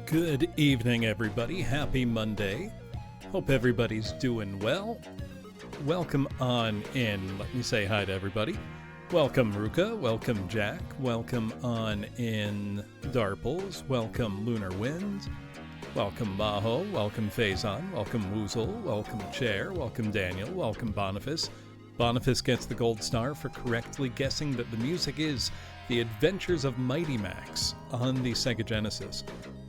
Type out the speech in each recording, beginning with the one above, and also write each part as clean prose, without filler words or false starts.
Good evening, everybody. Happy Monday. Hope everybody's doing well. Welcome on in. Let me say hi to everybody. Welcome, Ruka. Welcome, Jack. Welcome on in, Darples. Welcome, Lunar Wind. Welcome, Maho. Welcome, Faison. Welcome, Woozle. Welcome, Chair. Welcome, Daniel. Welcome, Boniface. Boniface gets the gold star for correctly guessing that the music is The Adventures of Mighty Max on the Sega Genesis.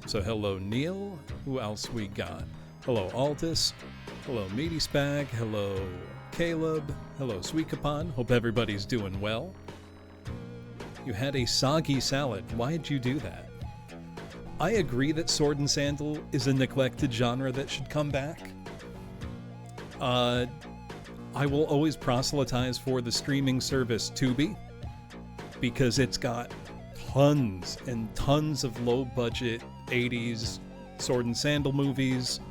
So hello, Neil. Who else we got? Hello, Altus. Hello, Meaty Spag. Hello, Caleb. Hello, Sweet Capon. Hope everybody's doing well. You had a soggy salad. Why'd you do that? I agree that Sword and Sandal is a neglected genre that should come back. I will always proselytize for the streaming service Tubi, because it's got tons and tons of low-budget 80s Sword and Sandal movies,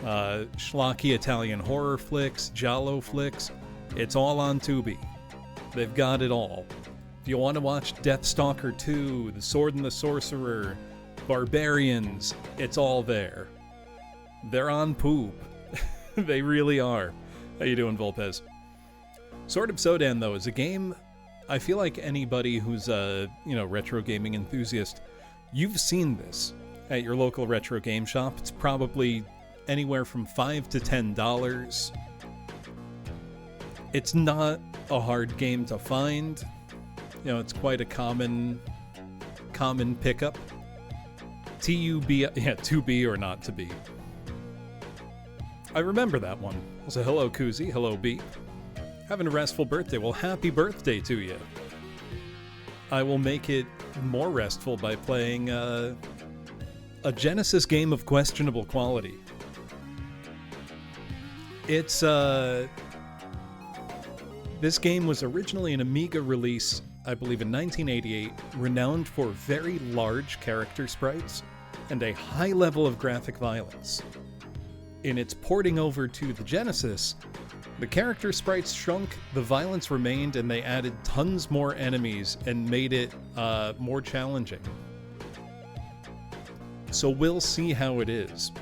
schlocky Italian horror flicks, giallo flicks. It's all on Tubi. They've got it all. If you want to watch Deathstalker 2, The Sword and the Sorcerer, Barbarians, it's all there. They're on poop. They really are. How you doing, Volpez? Sword of Sodan, though, is a game I feel like anybody who's a, retro gaming enthusiast, you've seen this at your local retro game shop. It's probably anywhere from $5 to $10. It's not a hard game to find. It's quite a common pickup. To be or not to be. I remember that one. So hello, Koozie. Hello, B. Having a restful birthday. Well, happy birthday to you. I will make it more restful by playing a Genesis game of questionable quality. It's this game was originally an Amiga release, I believe in 1988, renowned for very large character sprites and a high level of graphic violence. In its porting over to the Genesis, the character sprites shrunk, the violence remained, and they added tons more enemies and made it more challenging. So we'll see how it is.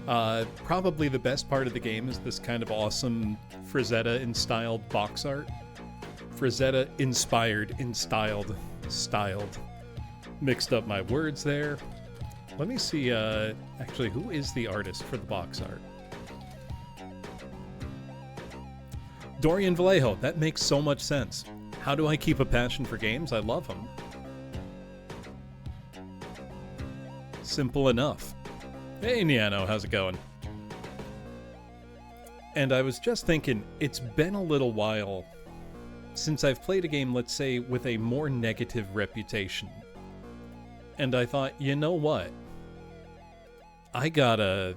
Probably the best part of the game is this kind of awesome Frazetta-instyled box art. Frazetta-inspired, styled. Mixed up my words there. Let me see, actually, who is the artist for the box art? Dorian Vallejo. That makes so much sense. How do I keep a passion for games? I love them. Simple enough. Hey, Niano, how's it going? And I was just thinking, it's been a little while since I've played a game, let's say, with a more negative reputation. And I thought, you know what? I gotta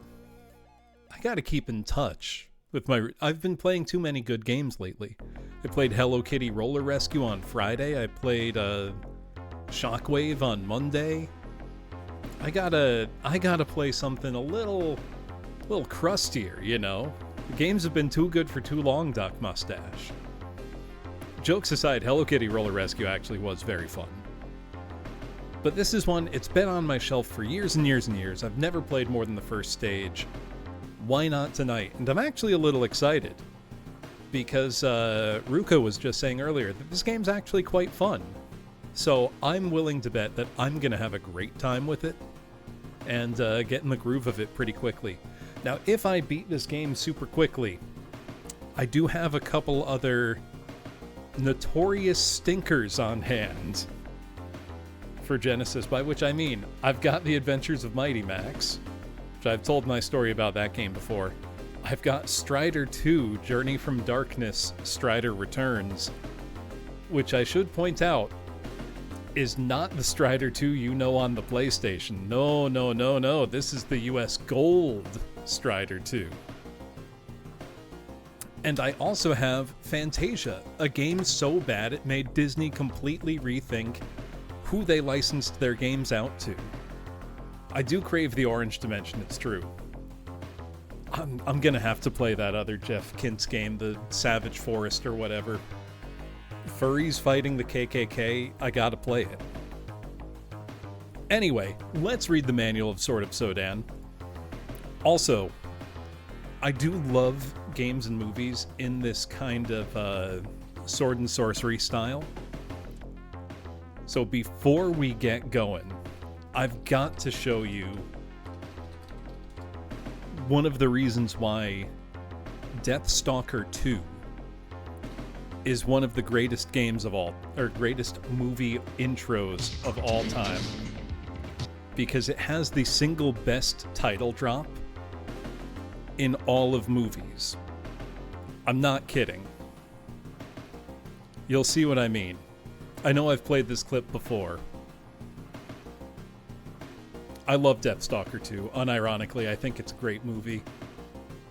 keep in touch with I've been playing too many good games lately. I played Hello Kitty Roller Rescue on Friday. I played Shockwave on Monday. I gotta play something a little crustier, The games have been too good for too long, Doc Mustache. Jokes aside, Hello Kitty Roller Rescue actually was very fun. But this is one, it's been on my shelf for years and years and years. I've never played more than the first stage. Why not tonight? And I'm actually a little excited, because Ruka was just saying earlier that this game's actually quite fun. So I'm willing to bet that I'm going to have a great time with it and get in the groove of it pretty quickly. Now, if I beat this game super quickly, I do have a couple other notorious stinkers on hand for Genesis, by which I mean I've got The Adventures of Mighty Max, which I've told my story about that game before. I've got Strider 2, Journey from Darkness, Strider Returns, which I should point out is not the Strider 2 you know on the PlayStation. No. This is the US Gold Strider 2. And I also have Fantasia, a game so bad it made Disney completely rethink who they licensed their games out to. I do crave the Orange Dimension, it's true. I'm gonna have to play that other Jeff Kintz game, the Savage Forest or whatever. Furries fighting the KKK, I gotta play it. Anyway, let's read the manual of Sword of Sodan. Also, I do love games and movies in this kind of sword and sorcery style. So before we get going, I've got to show you one of the reasons why Deathstalker 2 is one of the greatest games of all, or greatest movie intros of all time. Because it has the single best title drop in all of movies. I'm not kidding. You'll see what I mean. I know I've played this clip before. I love Deathstalker 2. Unironically, I think it's a great movie.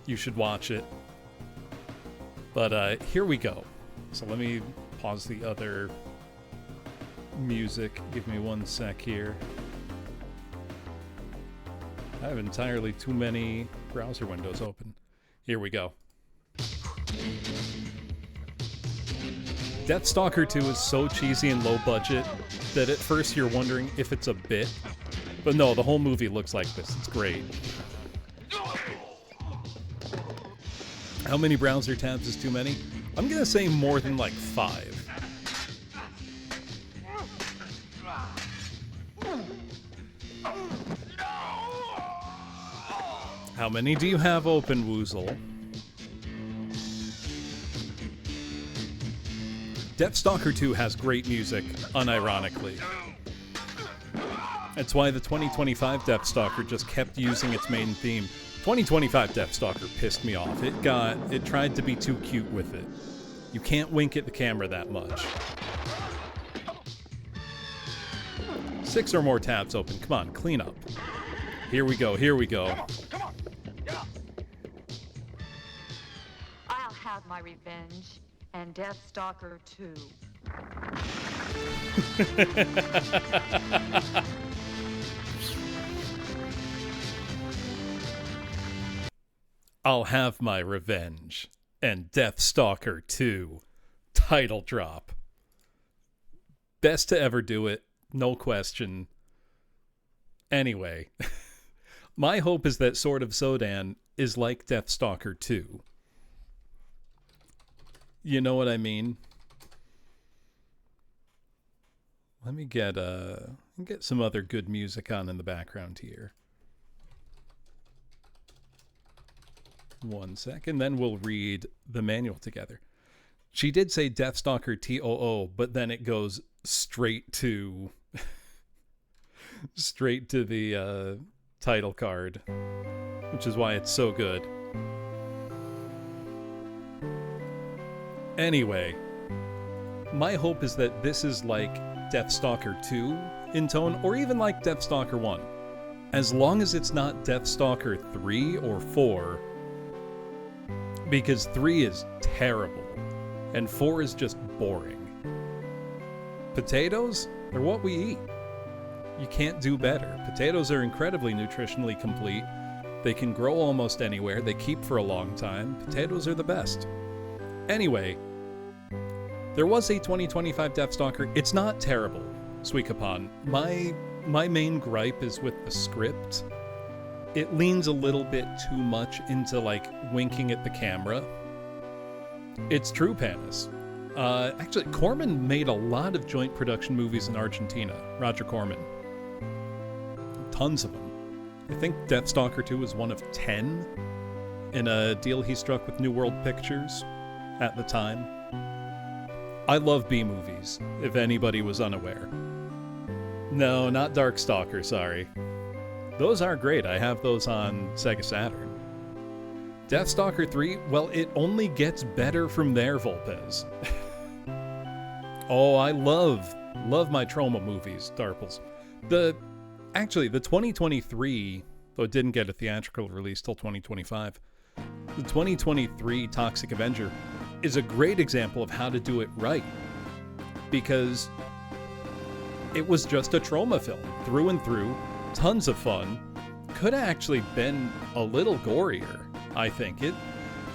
You should watch it. But here we go. So let me pause the other music. Give me one sec here. I have entirely too many browser windows open. Here we go. Deathstalker 2 is so cheesy and low budget that at first you're wondering if it's a bit. But no, the whole movie looks like this. It's great. How many browser tabs is too many? I'm gonna say more than like 5. How many do you have open, Woozle? Deathstalker 2 has great music, unironically. That's why the 2025 Deathstalker just kept using its main theme. 2025 Deathstalker pissed me off. It tried to be too cute with it. You can't wink at the camera that much. 6 or more tabs open. Come on, clean up. Here we go, here we go. I'll have my revenge, and Deathstalker 2. I'll have my revenge, and Deathstalker 2. Title drop. Best to ever do it, no question. Anyway, my hope is that Sword of Sodan is like Deathstalker 2. You know what I mean? Let me get some other good music on in the background here. One second, then we'll read the manual together. She did say Deathstalker TOO, but then it goes straight to the title card, which is why it's so good. Anyway, my hope is that this is like Deathstalker 2 in tone, or even like Deathstalker 1. As long as it's not Deathstalker 3 or 4, because 3 is terrible, and 4 is just boring. Potatoes are what we eat. You can't do better. Potatoes are incredibly nutritionally complete. They can grow almost anywhere. They keep for a long time. Potatoes are the best. Anyway, there was a 2025 Deathstalker. It's not terrible, Suikapan. My main gripe is with the script. It leans a little bit too much into, like, winking at the camera. It's true, Panis. Actually, Corman made a lot of joint production movies in Argentina. Roger Corman. Tons of them. I think Deathstalker 2 was one of 10 in a deal he struck with New World Pictures at the time. I love B-movies, if anybody was unaware. No, not Darkstalker, sorry. Those are great. I have those on Sega Saturn. Deathstalker 3, well, it only gets better from there, Volpez. Oh, I love my trauma movies, Darples. Actually, the 2023, though it didn't get a theatrical release till 2025, the 2023 Toxic Avenger is a great example of how to do it right. Because it was just a trauma film, through and through, tons of fun. Could have actually been a little gorier, I think. It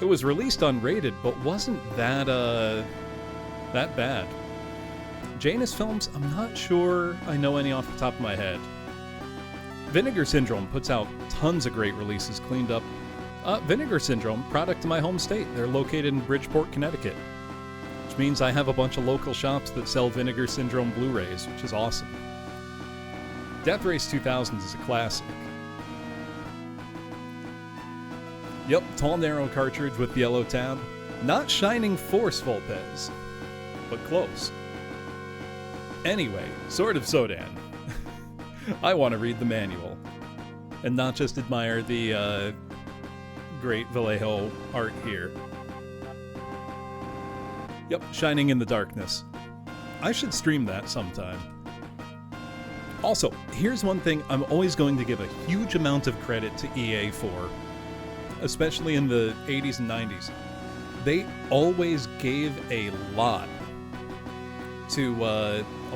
was released unrated, but wasn't that bad. Janus films, I'm not sure I know any off the top of my head. Vinegar Syndrome puts out tons of great releases cleaned up. Vinegar Syndrome, product of my home state. They're located in Bridgeport, Connecticut, which means I have a bunch of local shops that sell Vinegar Syndrome Blu-rays, which is awesome. Death Race 2000 is a classic. Yep, tall narrow cartridge with yellow tab. Not Shining Force Volpez, but close. Anyway, Sword of Sodan. I want to read the manual, and not just admire the great Vallejo art here. Yep, Shining in the Darkness. I should stream that sometime. Also, here's one thing I'm always going to give a huge amount of credit to EA for, especially in the 80s and 90s. They always gave a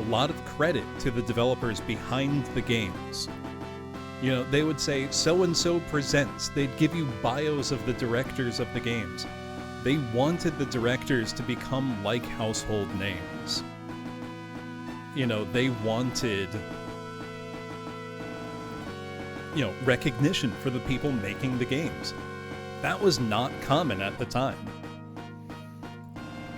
lot of credit to the developers behind the games. You know, they would say, so-and-so presents. They'd give you bios of the directors of the games. They wanted the directors to become like household names. You know, they wanted, recognition for the people making the games. That was not common at the time.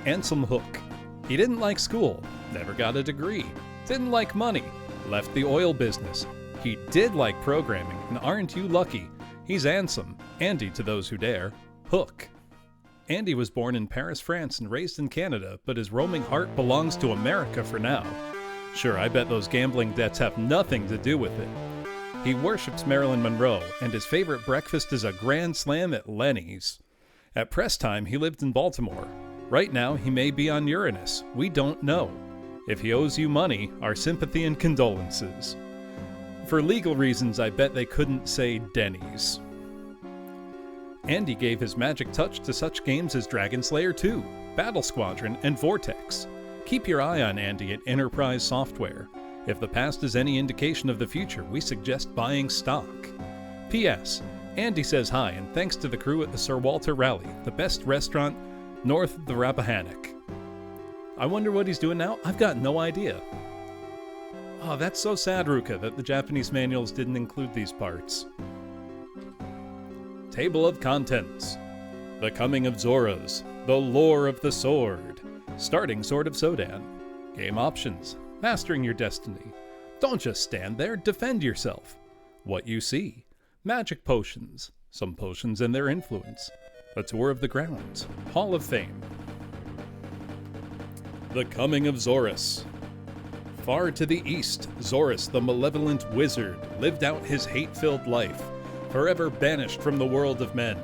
Anselm Hook. He didn't like school, never got a degree, didn't like money, left the oil business. He did like programming, and aren't you lucky? He's Anselm, Andy to those who dare, Hook. Andy was born in Paris, France, and raised in Canada, but his roaming heart belongs to America for now. Sure, I bet those gambling debts have nothing to do with it. He worships Marilyn Monroe, and his favorite breakfast is a Grand Slam at Lenny's. At press time, he lived in Baltimore. Right now, he may be on Uranus. We don't know. If he owes you money, our sympathy and condolences. For legal reasons, I bet they couldn't say Denny's. Andy gave his magic touch to such games as Dragon Slayer 2, Battle Squadron, and Vortex. Keep your eye on Andy at Enterprise Software. If the past is any indication of the future, we suggest buying stock. P.S. Andy says hi, and thanks to the crew at the Sir Walter Rally, the best restaurant north of the Rappahannock. I wonder what he's doing now? I've got no idea. Oh, that's so sad, Ruka, that the Japanese manuals didn't include these parts. Table of Contents. The Coming of Zoras. The Lore of the Sword. Starting Sword of Sodan. Game Options. Mastering Your Destiny. Don't just stand there, defend yourself. What you see. Magic Potions. Some potions and their influence. A Tour of the Grounds. Hall of Fame. The Coming of Zoras. Far to the east, Zoras, the malevolent wizard, lived out his hate-filled life, forever banished from the world of men.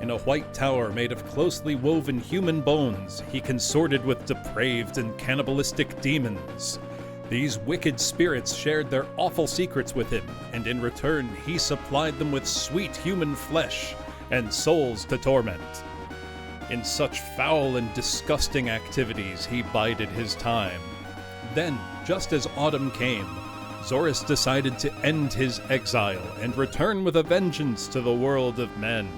In a white tower made of closely woven human bones, he consorted with depraved and cannibalistic demons. These wicked spirits shared their awful secrets with him, and in return he supplied them with sweet human flesh and souls to torment. In such foul and disgusting activities he bided his time. Then, just as autumn came, Zoras decided to end his exile and return with a vengeance to the world of men.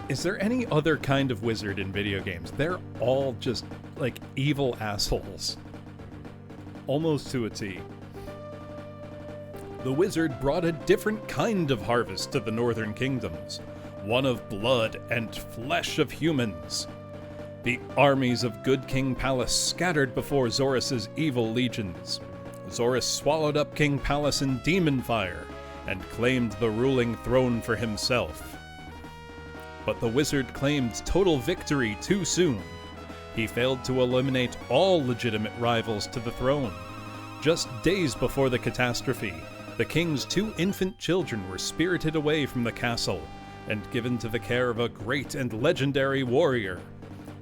Is there any other kind of wizard in video games? They're all just, like, evil assholes. Almost to a T. The wizard brought a different kind of harvest to the northern kingdoms, one of blood and flesh of humans. The armies of Good King Pallas scattered before Zoras' evil legions. Zoras swallowed up King Pallas in demon fire and claimed the ruling throne for himself. But the wizard claimed total victory too soon. He failed to eliminate all legitimate rivals to the throne. Just days before the catastrophe, the king's 2 infant children were spirited away from the castle and given to the care of a great and legendary warrior.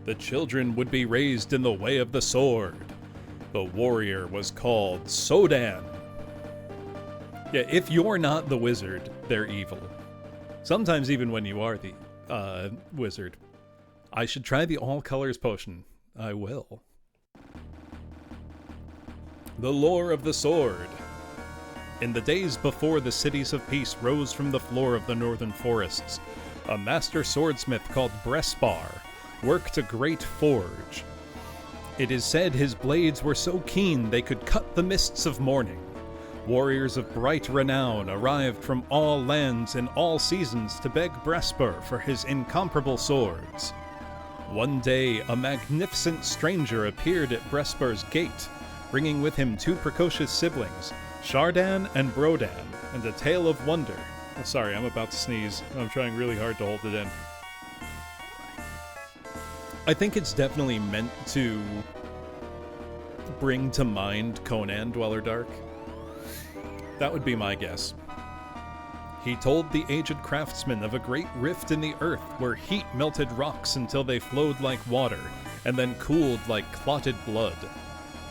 The children would be raised in the way of the sword. The warrior was called Sodan. Yeah, if you're not the wizard, they're evil. Sometimes even when you are the wizard. I should try the all colors potion. I will. The Lore of the Sword. In the days before the cities of peace rose from the floor of the northern forests, a master swordsmith called Brespar worked a great forge. It is said his blades were so keen they could cut the mists of morning. Warriors of bright renown arrived from all lands and all seasons to beg Brespur for his incomparable swords. One day, a magnificent stranger appeared at Brespur's gate, bringing with him two precocious siblings, Sodan and Brodan, and a tale of wonder. Oh, sorry, I'm about to sneeze. I'm trying really hard to hold it in. I think it's definitely meant to bring to mind Conan Dweller Dark. That would be my guess. He told the aged craftsman of a great rift in the earth where heat melted rocks until they flowed like water, and then cooled like clotted blood.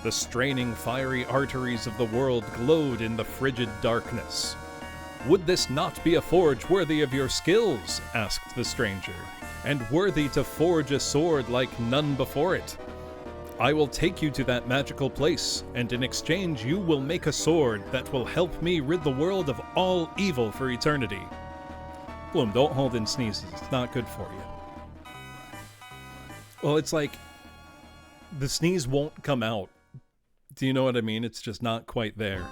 The straining fiery arteries of the world glowed in the frigid darkness. "Would this not be a forge worthy of your skills?" asked the stranger, "and worthy to forge a sword like none before it? I will take you to that magical place, and in exchange you will make a sword that will help me rid the world of all evil for eternity." Bloom, don't hold in sneezes. It's not good for you. Well, it's like the sneeze won't come out. Do you know what I mean? It's just not quite there.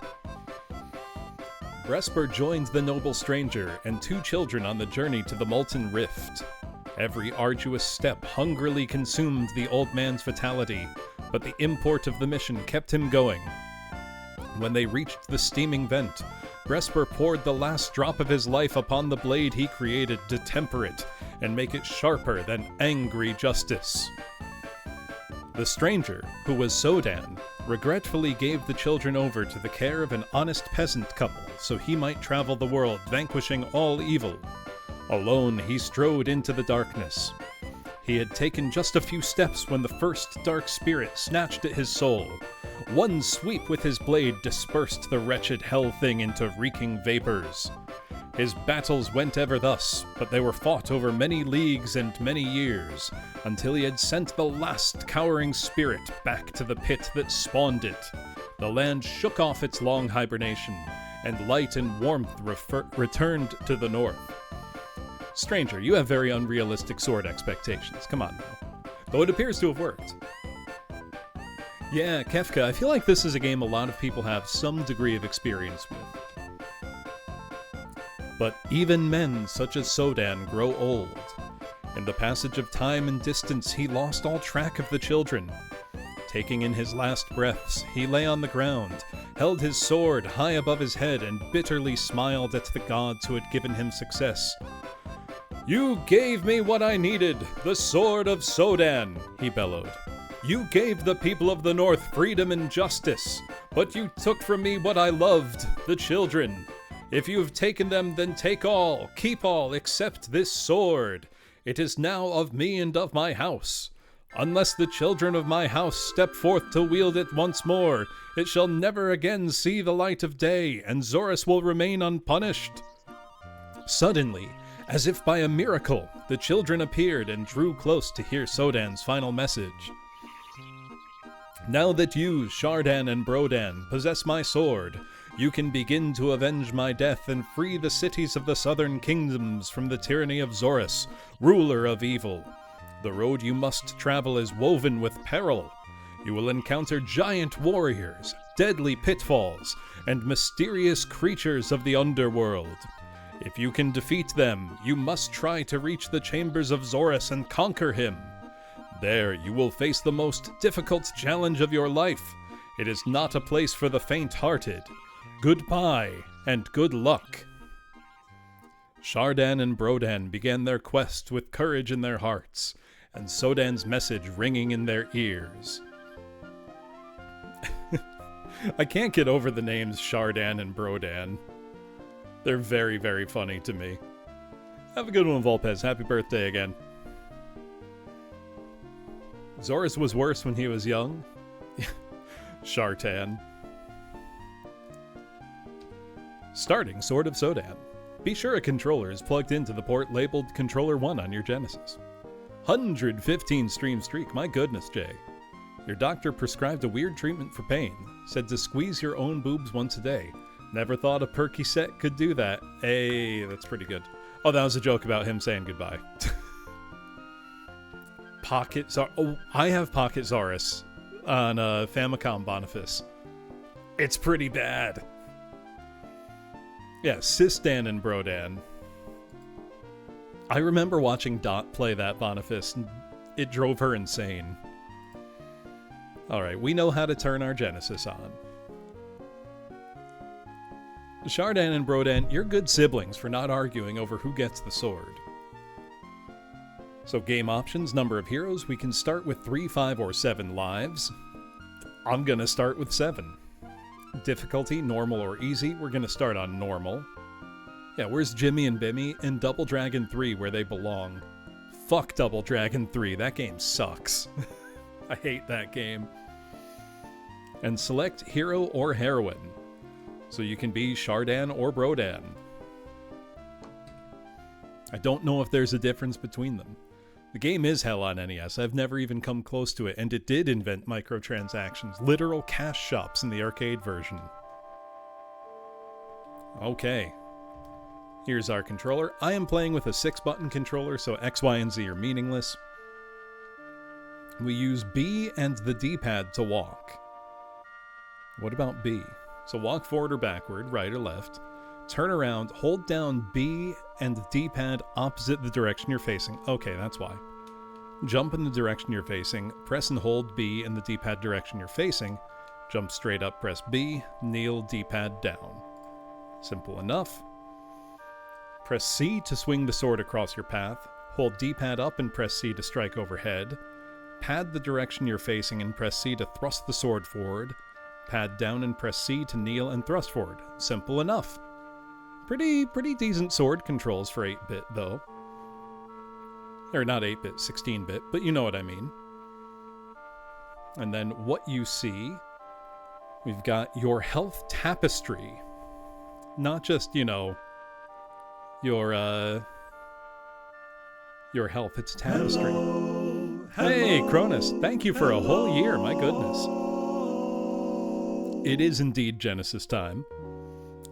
Brespur joined the noble stranger and two children on the journey to the Molten Rift. Every arduous step hungrily consumed the old man's vitality, but the import of the mission kept him going. When they reached the steaming vent, Brespur poured the last drop of his life upon the blade he created to temper it and make it sharper than angry justice. The stranger, who was Sodan, regretfully gave the children over to the care of an honest peasant couple so he might travel the world vanquishing all evil. Alone, he strode into the darkness. He had taken just a few steps when the first dark spirit snatched at his soul. One sweep with his blade dispersed the wretched hell thing into reeking vapors. His battles went ever thus, but they were fought over many leagues and many years, until he had sent the last cowering spirit back to the pit that spawned it. The land shook off its long hibernation, and light and warmth returned to the north. Stranger, you have very unrealistic sword expectations. Come on now. Though it appears to have worked. Yeah, Kefka, I feel like this is a game a lot of people have some degree of experience with. But even men such as Sodan grow old. In the passage of time and distance, he lost all track of the children. Taking in his last breaths, he lay on the ground, held his sword high above his head, and bitterly smiled at the gods who had given him success. "You gave me what I needed, the sword of Sodan," he bellowed. "You gave the people of the North freedom and justice, but you took from me what I loved, the children. If you have taken them, then take all, keep all, except this sword. It is now of me and of my house. Unless the children of my house step forth to wield it once more, it shall never again see the light of day, and Zorus will remain unpunished." Suddenly, as if by a miracle, the children appeared and drew close to hear Sodan's final message. "Now that you, Sodan and Brodan, possess my sword, you can begin to avenge my death and free the cities of the southern kingdoms from the tyranny of Zorus, ruler of evil. The road you must travel is woven with peril. You will encounter giant warriors, deadly pitfalls, and mysterious creatures of the underworld. If you can defeat them, you must try to reach the chambers of Zorus and conquer him. There you will face the most difficult challenge of your life. It is not a place for the faint-hearted. Goodbye, and good luck." Sodan and Brodan began their quest with courage in their hearts, and Sodan's message ringing in their ears. I can't get over the names Sodan and Brodan. They're very, very funny to me. Have a good one, Volpez. Happy birthday again. Zorus was worse when he was young. Shartan. Starting Sword of Sodan. Be sure a controller is plugged into the port labeled Controller 1 on your Genesis. 115 stream streak, my goodness, Jay. Your doctor prescribed a weird treatment for pain. Said to squeeze your own boobs once a day. Never thought a perky set could do that. Hey, that's pretty good. Oh, that was a joke about him saying goodbye. Pocket Zar... Oh, I have Pocket Zaurus on Famicom Boniface. It's pretty bad. Yeah, Sistan and Brodan. I remember watching Dot play that Boniface, and it drove her insane. Alright, we know how to turn our Genesis on. Shardan and Brodan, you're good siblings for not arguing over who gets the sword. So game options, number of heroes, we can start with 3, 5, or 7 lives. I'm gonna start with 7. Difficulty, normal or easy, we're gonna start on normal. Yeah, where's Jimmy and Bimmy? In Double Dragon 3, where they belong. Fuck Double Dragon 3, that game sucks. I hate that game. And select hero or heroine. So you can be Shardan or Brodan. I don't know if there's a difference between them. The game is hell on NES. I've never even come close to it, and it did invent microtransactions, literal cash shops in the arcade version. Okay. Here's our controller. I am playing with a 6-button controller, so X, Y, and Z are meaningless. We use B and the D-pad to walk. What about B? So walk forward or backward, right or left. Turn around, hold down B and D-pad opposite the direction you're facing. Okay, that's why. Jump in the direction you're facing, press and hold B in the D-pad direction you're facing. Jump straight up, press B, kneel, D-pad down. Simple enough. Press C to swing the sword across your path. Hold D-pad up and press C to strike overhead. Pad the direction you're facing and press C to thrust the sword forward. Pad down and press C to kneel and thrust forward. Simple enough. Pretty decent sword controls for 8-bit, though. Or not 8-bit, 16-bit, but you know what I mean. And then what you see, we've got your health tapestry. Not just, you know, your health, it's tapestry. Hello. Hey, Cronus, thank you for a whole year, my goodness. It is indeed Genesis time.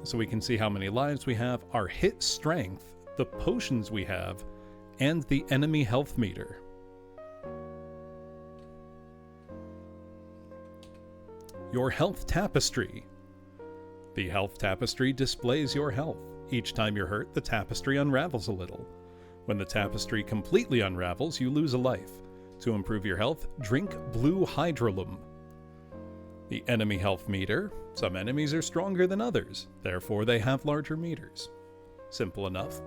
So we can see how many lives we have, our hit strength, the potions we have, and the enemy health meter. Your health tapestry. The health tapestry displays your health. Each time you're hurt, the tapestry unravels a little. When the tapestry completely unravels, you lose a life. To improve your health, drink blue hydrolum. The enemy health meter. Some enemies are stronger than others, therefore they have larger meters. Simple enough.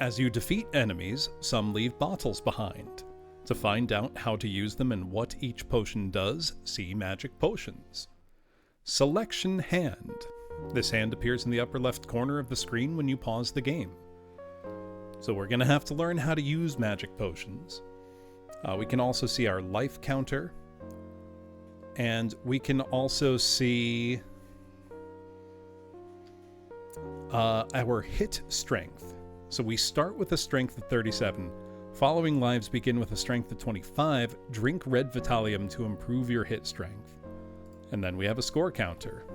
As you defeat enemies, some leave bottles behind. To find out how to use them and what each potion does, see Magic Potions. Selection Hand. This hand appears in the upper left corner of the screen when you pause the game. So we're going to have to learn how to use Magic Potions. We can also see our life counter. And we can also see our hit strength. So we start with a strength of 37. Following lives begin with a strength of 25. Drink red Vitalium to improve your hit strength. And then we have a score counter.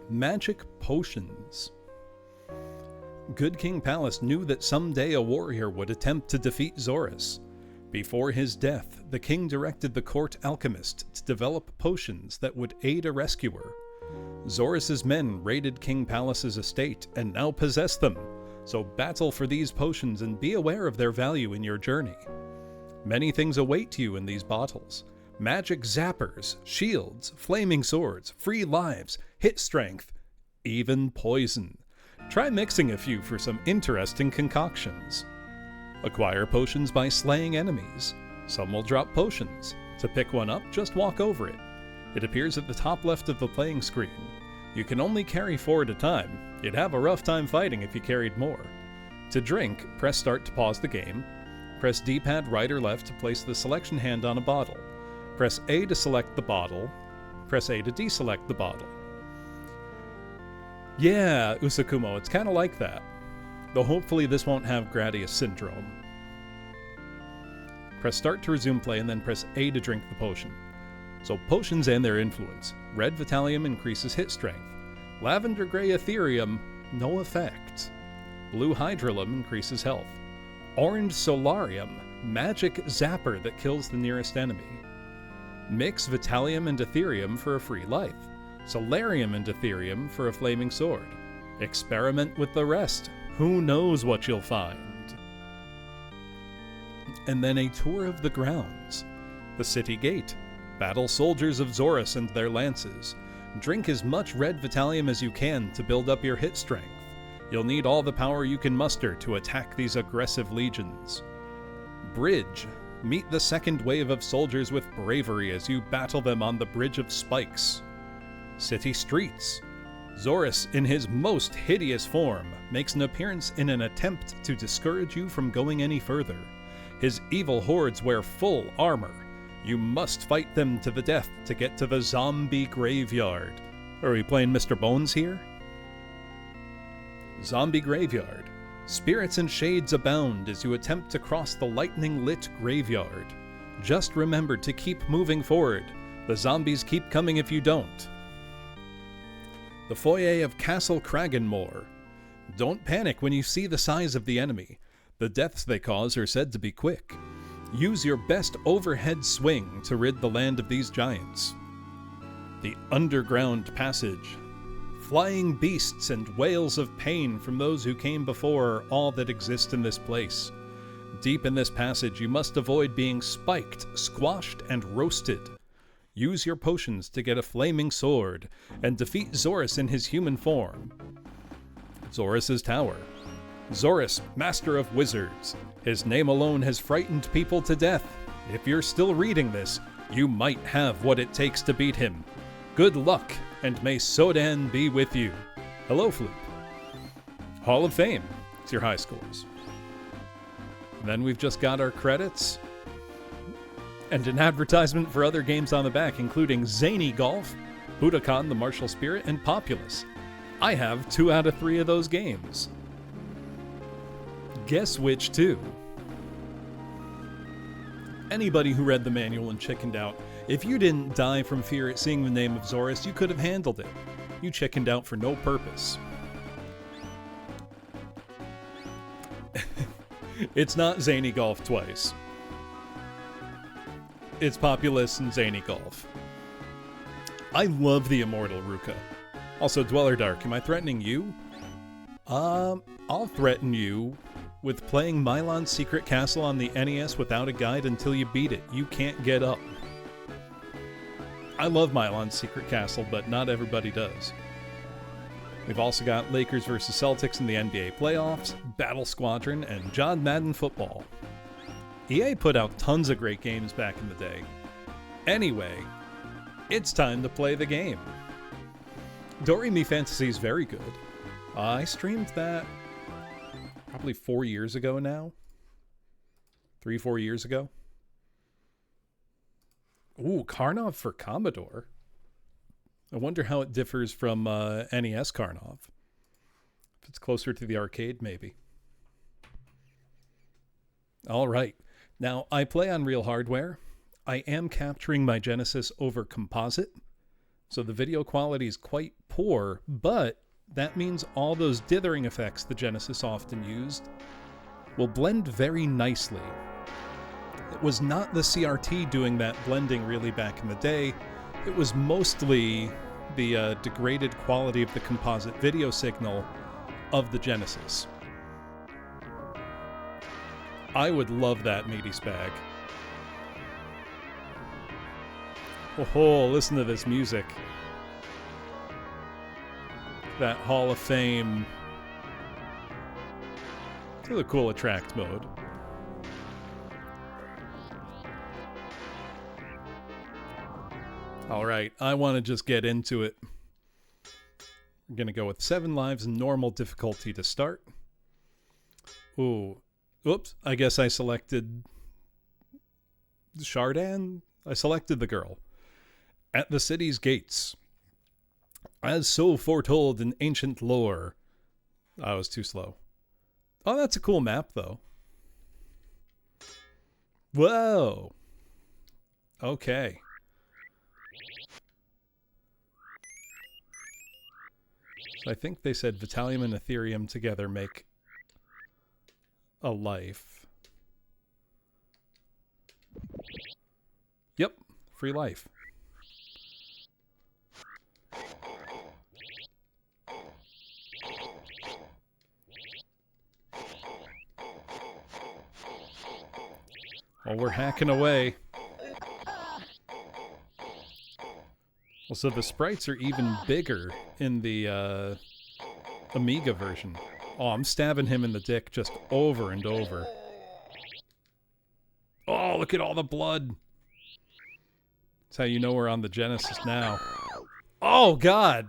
Magic Potions. Good King Pallas knew that someday a warrior would attempt to defeat Zorus. Before his death, the king directed the court alchemist to develop potions that would aid a rescuer. Zorus's men raided King Pallas's estate and now possess them, so battle for these potions and be aware of their value in your journey. Many things await you in these bottles. Magic zappers, shields, flaming swords, free lives, hit strength, even poison. Try mixing a few for some interesting concoctions. Acquire potions by slaying enemies. Some will drop potions. To pick one up, just walk over it. It appears at the top left of the playing screen. You can only carry 4 at a time. You'd have a rough time fighting if you carried more. To drink, press start to pause the game. Press D-pad right or left to place the selection hand on a bottle. Press A to select the bottle. Press A to deselect the bottle. Yeah, Usakumo, it's kind of like that. Though hopefully this won't have Gradius Syndrome. Press start to resume play and then press A to drink the potion. So potions and their influence. Red Vitalium increases hit strength. Lavender Grey Ethereum, no effect. Blue Hydrolum increases health. Orange Solarium, magic zapper that kills the nearest enemy. Mix Vitalium and Ethereum for a free life. Solarium and Ethereum for a flaming sword. Experiment with the rest. Who knows what you'll find? And then a tour of the grounds. The city gate. Battle soldiers of Zorus and their lances. Drink as much red Vitalium as you can to build up your hit strength. You'll need all the power you can muster to attack these aggressive legions. Bridge. Meet the second wave of soldiers with bravery as you battle them on the Bridge of Spikes. City streets. Zorus, in his most hideous form, makes an appearance in an attempt to discourage you from going any further. His evil hordes wear full armor. You must fight them to the death to get to the zombie graveyard. Are we playing Mr. Bones here? Zombie graveyard. Spirits and shades abound as you attempt to cross the lightning-lit graveyard. Just remember to keep moving forward. The zombies keep coming if you don't. The foyer of Castle Kragenmoor. Don't panic when you see the size of the enemy. The deaths they cause are said to be quick. Use your best overhead swing to rid the land of these giants. The underground passage. Flying beasts and wails of pain from those who came before are all that exist in this place. Deep in this passage, you must avoid being spiked, squashed, and roasted. Use your potions to get a flaming sword, and defeat Zorus in his human form. Zorus' Tower. Zorus, Master of Wizards. His name alone has frightened people to death. If you're still reading this, you might have what it takes to beat him. Good luck, and may Sodan be with you. Hello, Floop. Hall of Fame. It's your high scores. Then we've just got our credits. And an advertisement for other games on the back, including Zany Golf, Budokan the Martial Spirit, and Populous. I have 2 out of 3 of those games. Guess which 2? Anybody who read the manual and chickened out, if you didn't die from fear at seeing the name of Zorus, you could have handled it. You chickened out for no purpose. It's not Zany Golf twice. It's Populous and Zany Golf. I love the Immortal Ruka. Also, Dweller Dark, am I threatening you? I'll threaten you with playing Mylon's Secret Castle on the NES without a guide until you beat it. You can't get up. I love Mylon's Secret Castle, but not everybody does. We've also got Lakers vs. Celtics in the NBA playoffs, Battle Squadron, and John Madden Football. EA put out tons of great games back in the day. Anyway, it's time to play the game. Doremi Fantasy is very good. I streamed that probably 4 years ago now. 3-4 years ago. Ooh, Karnov for Commodore. I wonder how it differs from NES Karnov. If it's closer to the arcade, maybe. All right. Now, I play on real hardware. I am capturing my Genesis over composite, so the video quality is quite poor, but that means all those dithering effects the Genesis often used will blend very nicely. It was not the CRT doing that blending really back in the day. It was mostly the degraded quality of the composite video signal of the Genesis. I would love that meaty spag. Oh, listen to this music. That Hall of Fame. It's really cool attract mode. Alright, I want to just get into it. We're going to go with 7 lives and normal difficulty to start. Ooh. Oops, I guess I selected Shardan? I selected the girl. At the city's gates. As so foretold in ancient lore. I was too slow. Oh, that's a cool map, though. Whoa. Okay. So I think they said Vitalium and Ethereum together make a life. Yep, free life. Well, we're hacking away. Well, so the sprites are even bigger in the Amiga version. Oh, I'm stabbing him in the dick just over and over. Oh, look at all the blood. That's how you know we're on the Genesis now. Oh, God.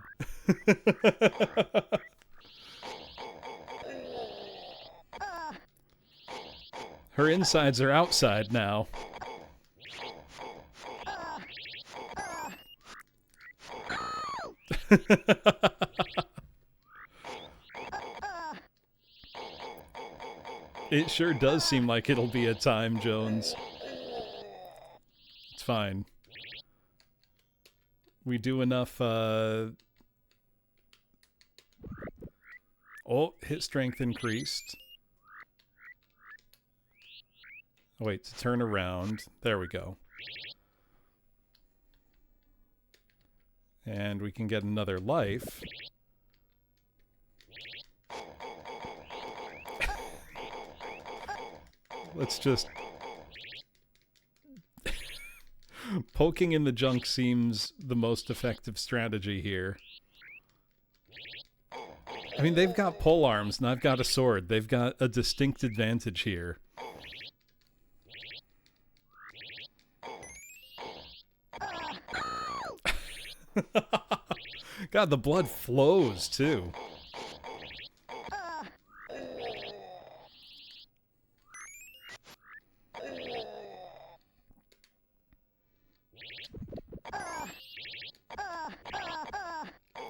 Her insides are outside now. It sure does seem like it'll be a time, Jones. It's fine. We do enough, Oh, hit strength increased. Oh, wait, to turn around. There we go. And we can get another life. Let's just... Poking in the junk seems the most effective strategy here. I mean, they've got pole arms and I've got a sword. They've got a distinct advantage here. God, the blood flows, too.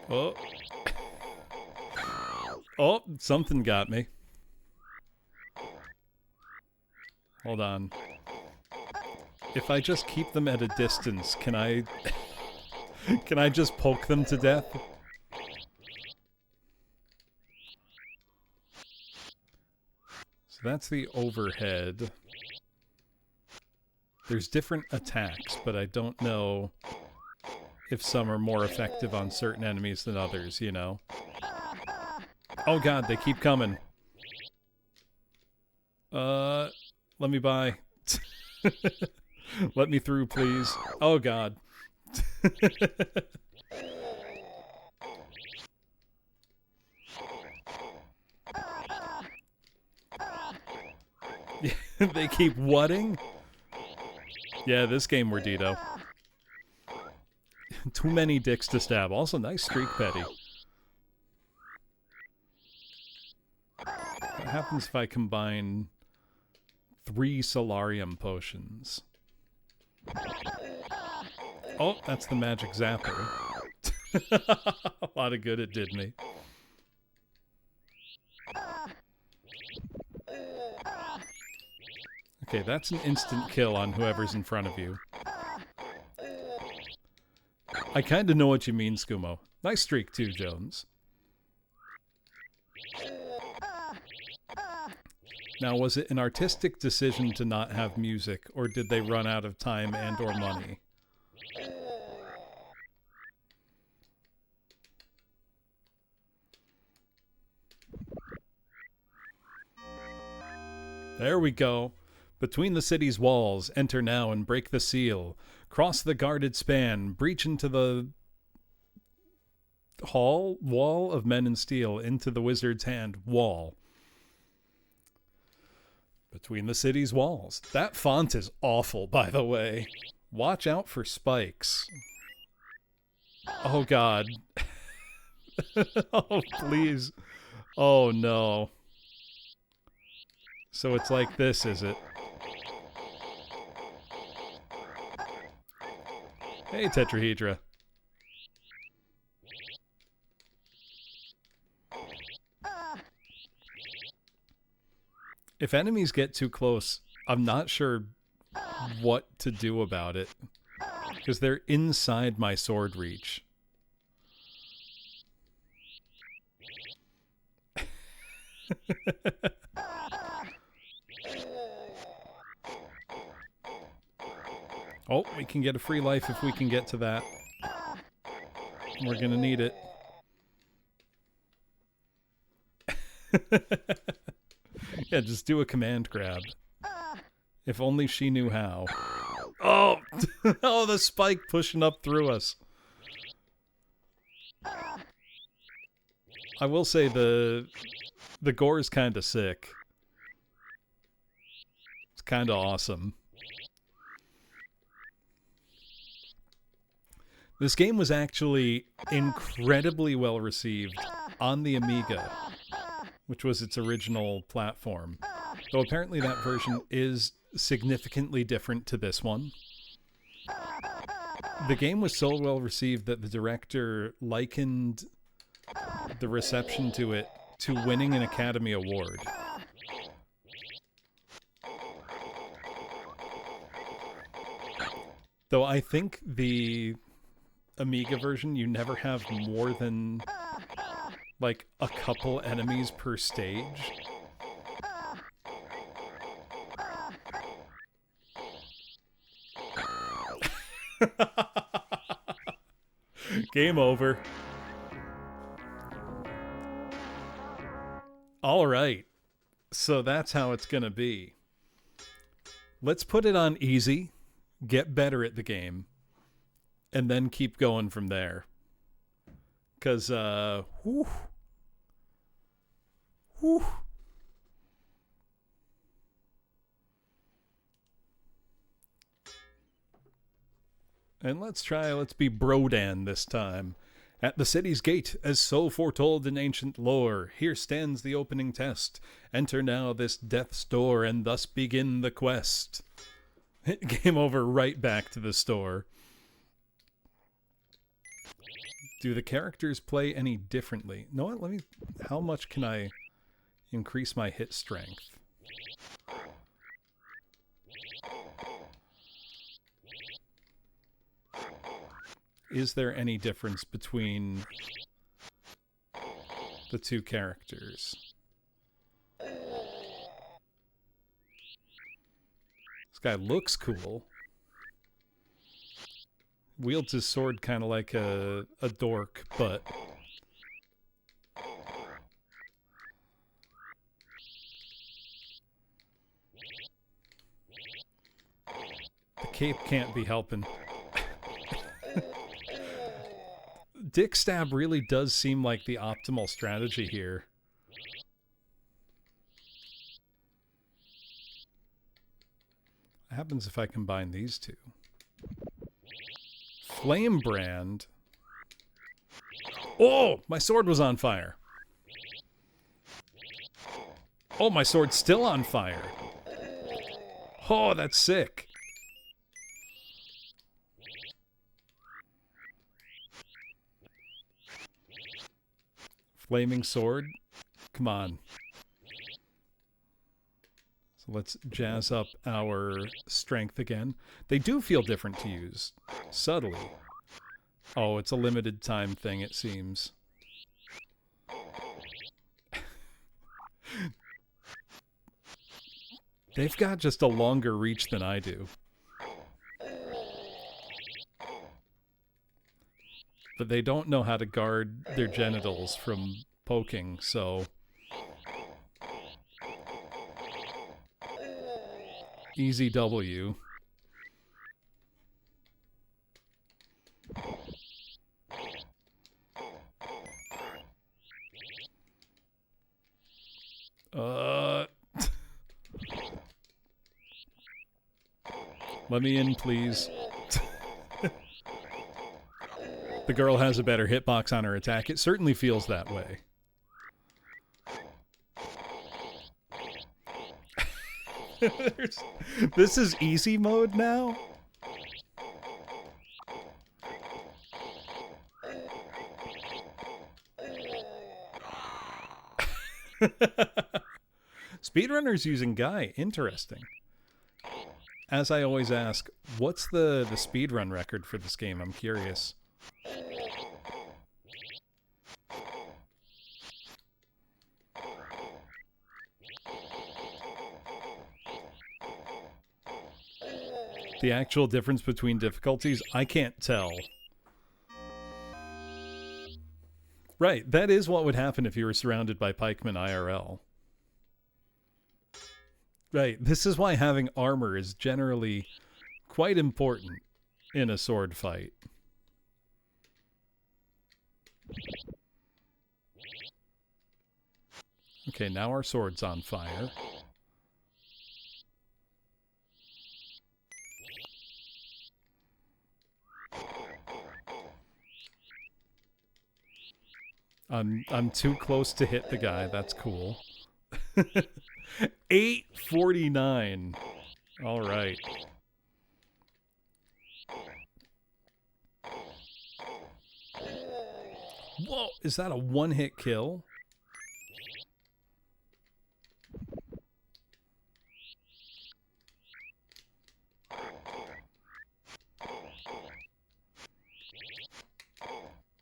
Oh. Oh, something got me. Hold on. If I just keep them at a distance, can I... can I just poke them to death? So that's the overhead. There's different attacks, but I don't know if some are more effective on certain enemies than others, you know? Oh god, they keep coming. Let me by. Let me through, please. Oh god. They keep whatting? Yeah, this game we're Dito. Too many dicks to stab. Also, nice streak, Petty. What happens if I combine 3 Solarium potions? Oh, that's the magic zapper. A lot of good it did me. Okay, that's an instant kill on whoever's in front of you. I kind of know what you mean, Skumo. Nice streak too, Jones. Now, was it an artistic decision to not have music, or did they run out of time and or money? There we go. Between the city's walls, enter now and break the seal. Cross the guarded span, breach into the wall of men and steel, into the wizard's hand, wall. Between the city's walls. That font is awful, by the way. Watch out for spikes. Oh, God. Oh, please. Oh, no. So it's like this, is it? Hey, Tetrahedra. If enemies get too close, I'm not sure what to do about it. Because they're inside my sword reach. Oh, we can get a free life if we can get to that. We're gonna need it. Yeah, just do a command grab. If only she knew how. Oh! Oh, the spike pushing up through us. I will say the gore is kind of sick. It's kind of awesome. This game was actually incredibly well received on the Amiga, which was its original platform. Though apparently that version is significantly different to this one. The game was so well received that the director likened the reception to it to winning an Academy Award. Though I think the Amiga version, you never have more than like a couple enemies per stage. Game over. All right. So that's how it's going to be. Let's put it on easy, get better at the game, and then keep going from there. Because, whew. And let's be Brodan this time. At the city's gate, as so foretold in ancient lore, here stands the opening test. Enter now this death's door, and thus begin the quest. Game over, right back to the store. Do the characters play any differently? You know what, how much can I increase my hit strength? Is there any difference between the two characters? This guy looks cool. Wields his sword kind of like a dork, but... the cape can't be helping. Dick stab really does seem like the optimal strategy here. What happens if I combine these two? Flame brand. Oh, my sword was on fire. Oh, my sword's still on fire. Oh, that's sick. Flaming sword. Come on. So let's jazz up our strength again. They do feel different to use. Subtly. Oh, it's a limited time thing, it seems. They've got just a longer reach than I do. But they don't know how to guard their genitals from poking, so... easy W. Let me in, please. The girl has a better hitbox on her attack. It certainly feels that way. This is easy mode now? Speedrunners using Guy. Interesting. As I always ask, what's the speedrun record for this game? I'm curious. The actual difference between difficulties, I can't tell. Right, that is what would happen if you were surrounded by pikemen IRL. Right. This is why having armor is generally quite important in a sword fight. Okay, now our sword's on fire. I'm too close to hit the guy. That's cool. 849. All right. Whoa, is that a one-hit kill?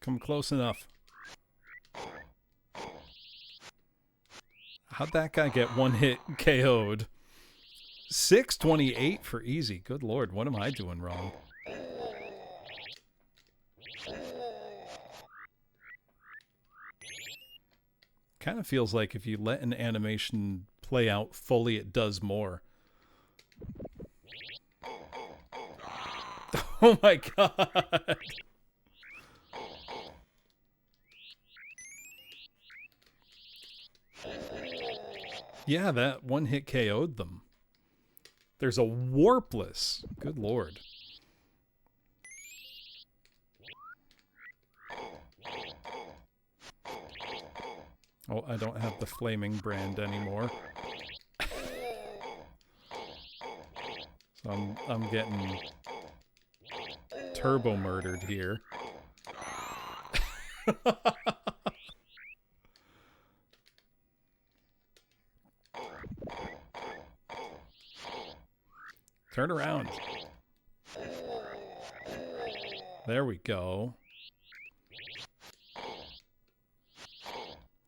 Come close enough. How'd that guy get one hit KO'd? 628 for easy. Good lord, what am I doing wrong? Kind of feels like if you let an animation play out fully, it does more. Oh my god! Yeah, that one hit KO'd them. There's a warpless. Good lord. Oh, I don't have the flaming brand anymore. So I'm getting turbo murdered here. Turn around. There we go.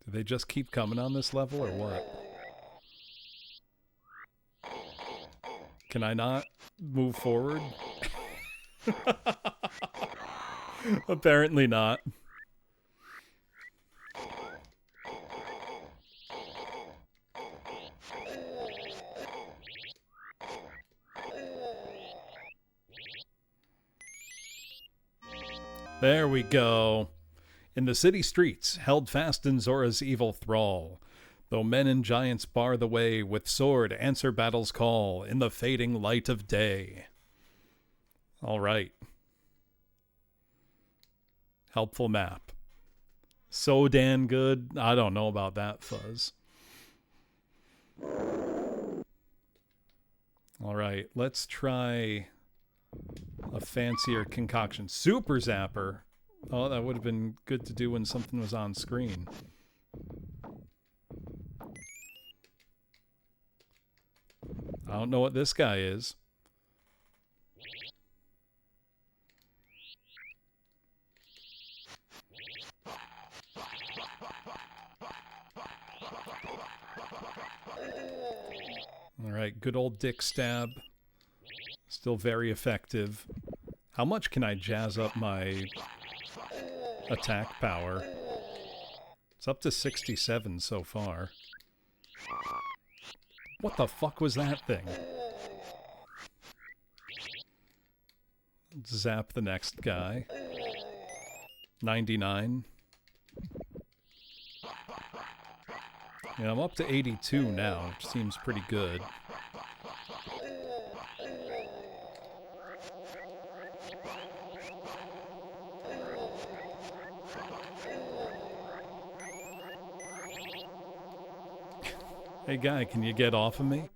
Do they just keep coming on this level or what? Can I not move forward? Apparently not. There we go. In the city streets, held fast in Zora's evil thrall, though men and giants bar the way, with sword answer battle's call in the fading light of day. All right. Helpful map. Sodan good? I don't know about that, Fuzz. All right, let's try a fancier concoction. Super Zapper. Oh, that would have been good to do when something was on screen. I don't know what this guy is. All right, good old dick stab. Still very effective. How much can I jazz up my attack power? It's up to 67 so far. What the fuck was that thing? Zap the next guy. 99. Yeah, I'm up to 82 now, which seems pretty good. Hey guy, can you get off of me?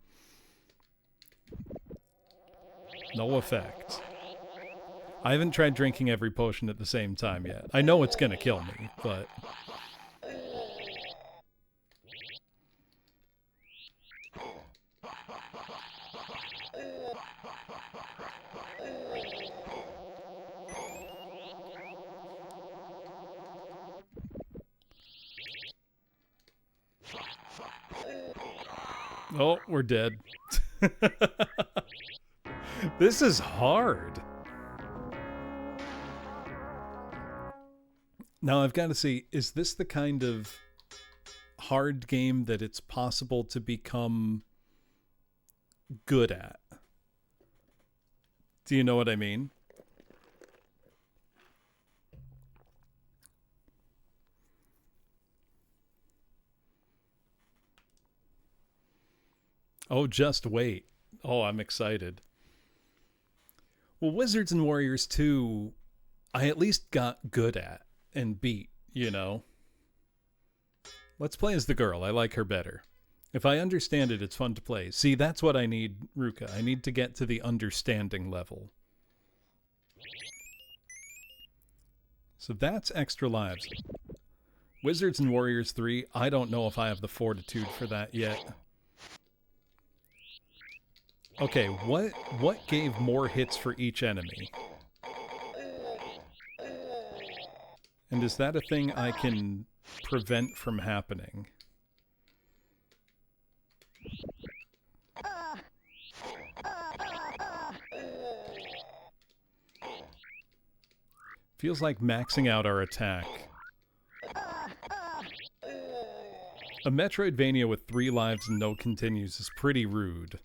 No effect. I haven't tried drinking every potion at the same time yet. I know it's gonna kill me, but... Oh, we're dead. This is hard. Now I've got to see, is this the kind of hard game that it's possible to become good at. Do you know what I mean? Oh, just wait. Oh, I'm excited. Well, Wizards and Warriors 2, I at least got good at and beat, you know? Let's play as the girl. I like her better. If I understand it, it's fun to play. See, that's what I need, Ruka. I need to get to the understanding level. So that's extra lives. Wizards and Warriors 3, I don't know if I have the fortitude for that yet. Okay, what gave more hits for each enemy? And is that a thing I can prevent from happening? Feels like maxing out our attack. A Metroidvania with 3 lives and no continues is pretty rude.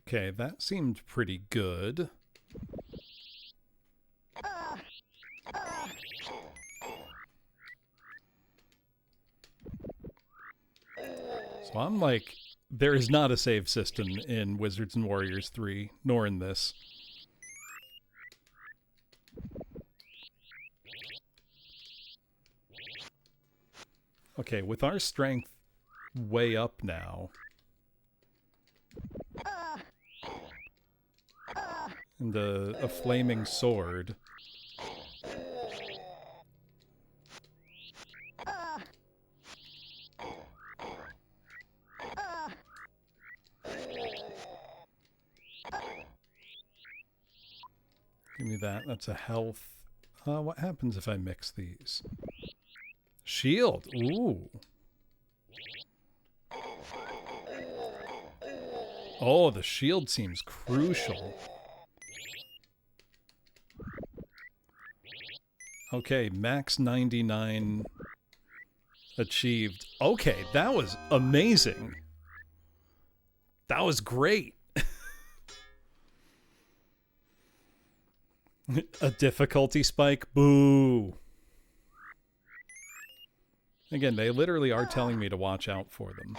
Okay, that seemed pretty good. So I'm like, there is not a save system in Wizards and Warriors 3, nor in this. Okay, with our strength way up now, and a flaming sword, give me that. That's a health. What happens if I mix these? Shield. Ooh. Oh, the shield seems crucial. Okay, max 99 achieved. Okay, that was amazing. That was great. A difficulty spike? Boo. Again, they literally are telling me to watch out for them.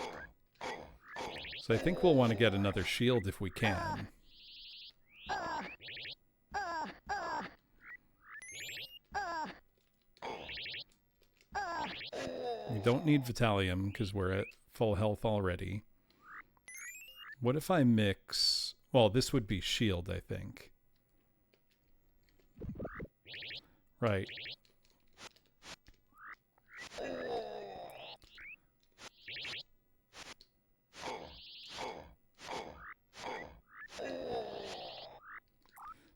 So I think we'll want to get another shield if we can. We don't need Vitalium because we're at full health already. What if I mix... Well, this would be shield, I think. Right.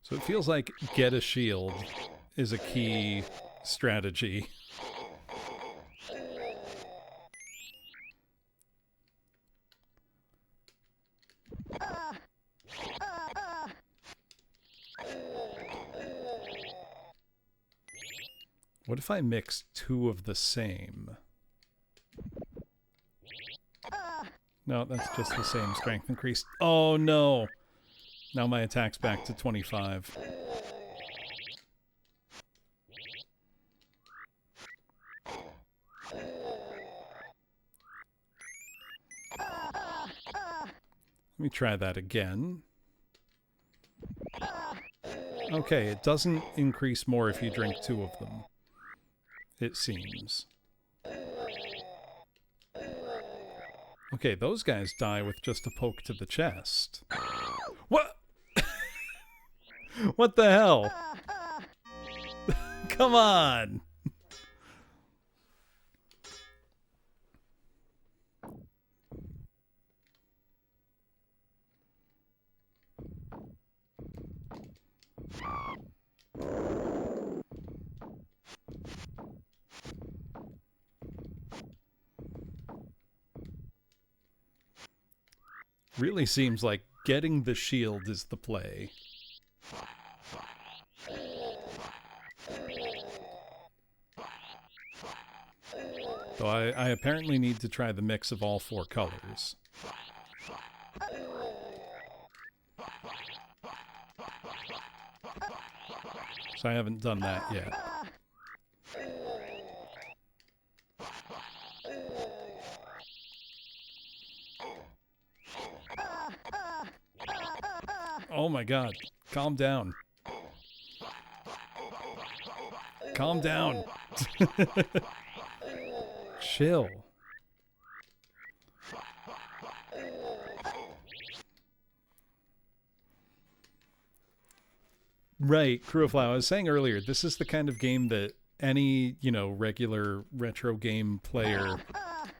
So it feels like get a shield is a key strategy. What if I mix 2 of the same? No, that's just the same strength increase. Oh no! Now my attack's back to 25. Let me try that again. Okay, it doesn't increase more if you drink 2 of them. It seems. Okay, those guys die with just a poke to the chest. What? What the hell? Come on! Really seems like getting the shield is the play. Though I apparently need to try the mix of all 4 colors. So I haven't done that yet. Oh my god. Calm down. Calm down. Chill. Right, Crew of Flow. I was saying earlier, this is the kind of game that any, regular retro game player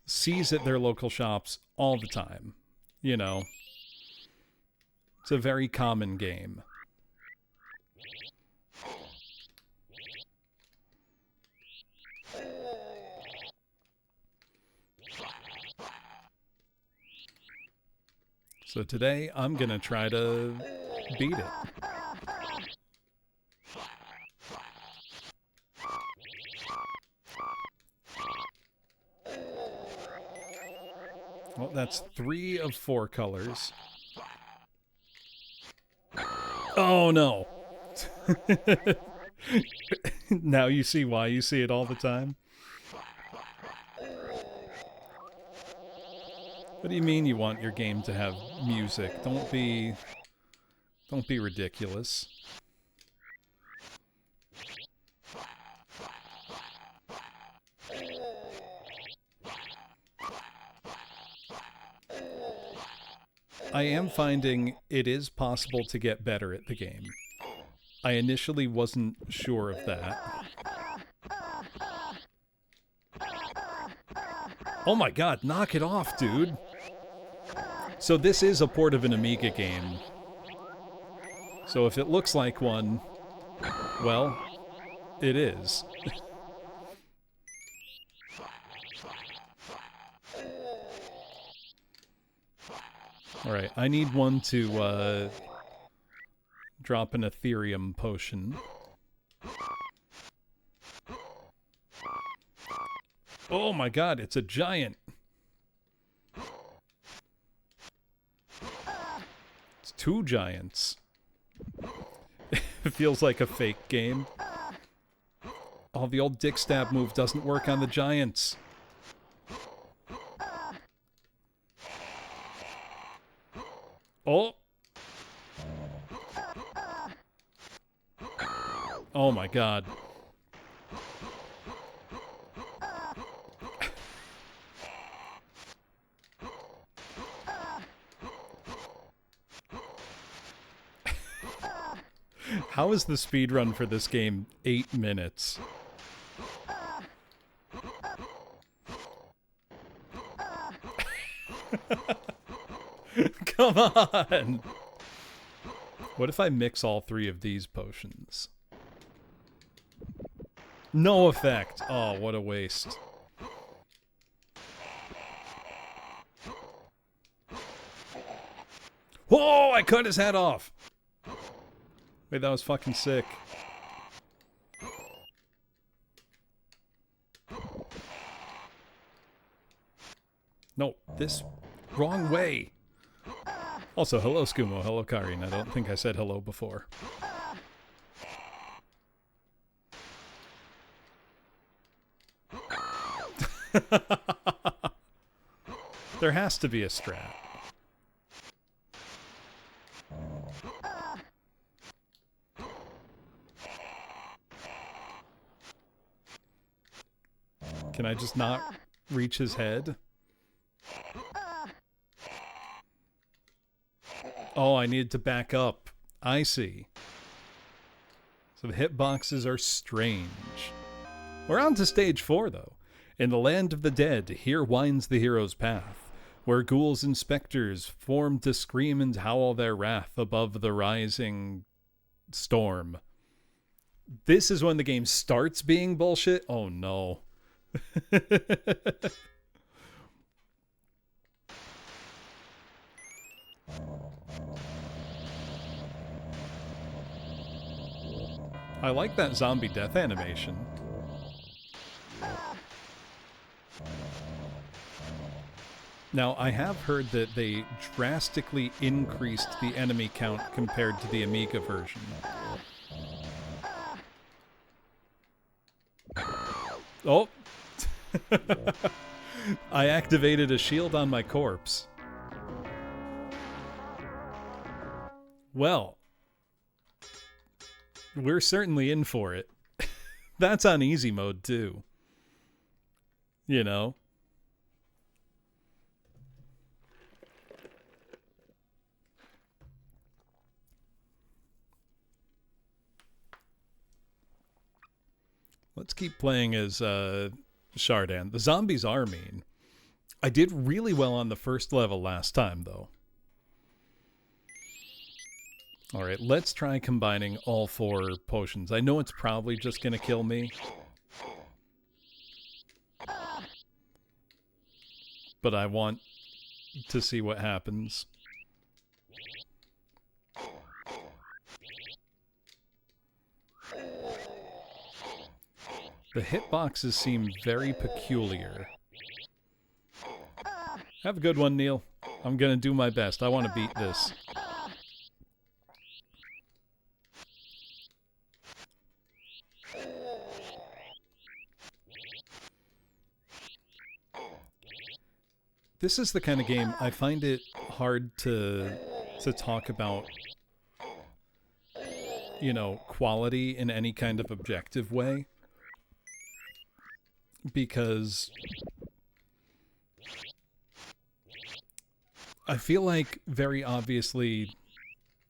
sees at their local shops all the time. It's a very common game. So today, I'm going to try to beat it. Well, that's 3 of 4 colors. Oh, no. Now you see why you see it all the time? What do you mean you want your game to have music? Don't be ridiculous. I am finding it is possible to get better at the game. I initially wasn't sure of that. Oh my god, knock it off, dude! So this is a port of an Amiga game. So if it looks like one, well, it is. Alright, I need one to drop an Ethereum potion. Oh my god, it's a giant! It's 2 giants. It feels like a fake game. Oh, the old dick stab move doesn't work on the giants. Oh! Oh my god. How is the speedrun for this game 8 minutes? Come on! What if I mix all 3 of these potions? No effect! Oh, what a waste. Whoa! I cut his head off! Wait, that was fucking sick. No, this wrong way. Also, hello Skumo, hello Karin. I don't think I said hello before. There has to be a strat. Can I just not reach his head? Oh, I needed to back up. I see. So the hitboxes are strange. We're on to stage 4, though. In the land of the dead, here winds the hero's path, where ghouls and specters form to scream and howl their wrath above the rising storm. This is when the game starts being bullshit? Oh no. I like that zombie death animation. Now, I have heard that they drastically increased the enemy count compared to the Amiga version. Oh! I activated a shield on my corpse. Well, we're certainly in for it. That's on easy mode, too. You know? Let's keep playing as Sodan. The zombies are mean. I did really well on the first level last time, though. Alright, let's try combining all 4 potions. I know it's probably just going to kill me. But I want to see what happens. The hitboxes seem very peculiar. Have a good one, Neil. I'm gonna do my best. I want to beat this. This is the kind of game I find it hard to talk about, you know, quality in any kind of objective way. Because I feel like very obviously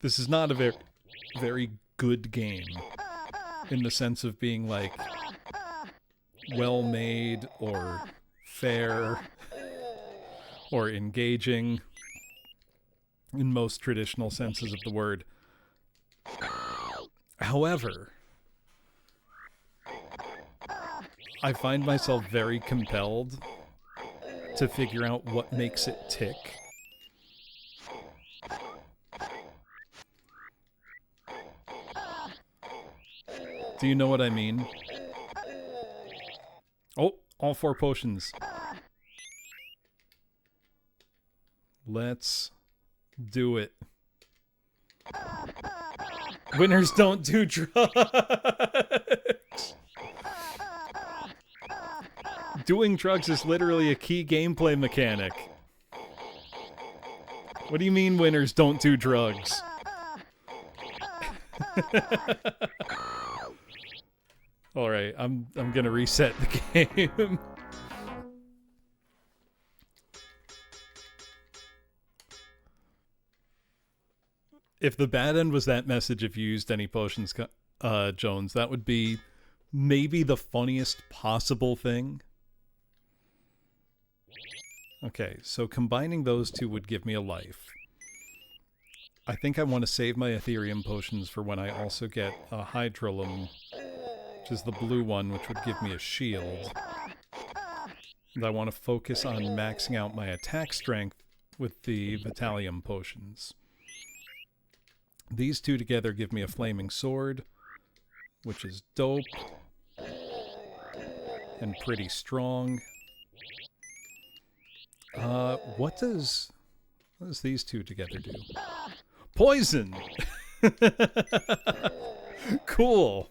this is not a very good game in the sense of being like well made or fair or engaging in most traditional senses of the word. However, I find myself very compelled to figure out what makes it tick. Do you know what I mean? Oh, all 4 potions. Let's do it. Winners don't do drugs. Doing drugs is literally a key gameplay mechanic. What do you mean winners don't do drugs? Alright, I'm gonna reset the game. If the bad end was that message if you used any potions, Jones, that would be maybe the funniest possible thing. Okay, so combining those 2 would give me a life. I think I want to save my Ethereum potions for when I also get a Hydrolum, which is the blue one, which would give me a shield. And I want to focus on maxing out my attack strength with the Vitalium potions. These 2 together give me a flaming sword, which is dope and pretty strong. What does these 2 together do? Poison! Cool.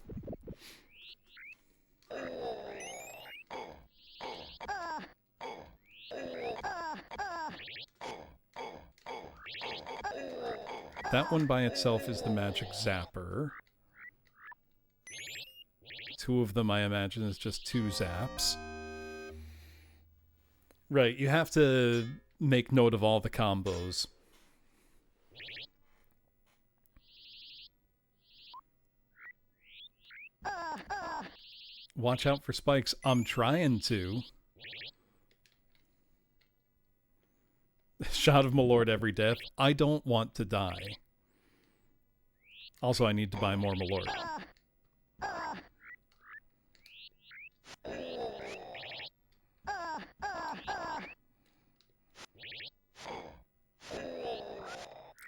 That one by itself is the magic zapper. 2 of them, I imagine, is just 2 zaps. Right, you have to make note of all the combos. Watch out for spikes. I'm trying to. Shot of Malord every death. I don't want to die. Also, I need to buy more Malord.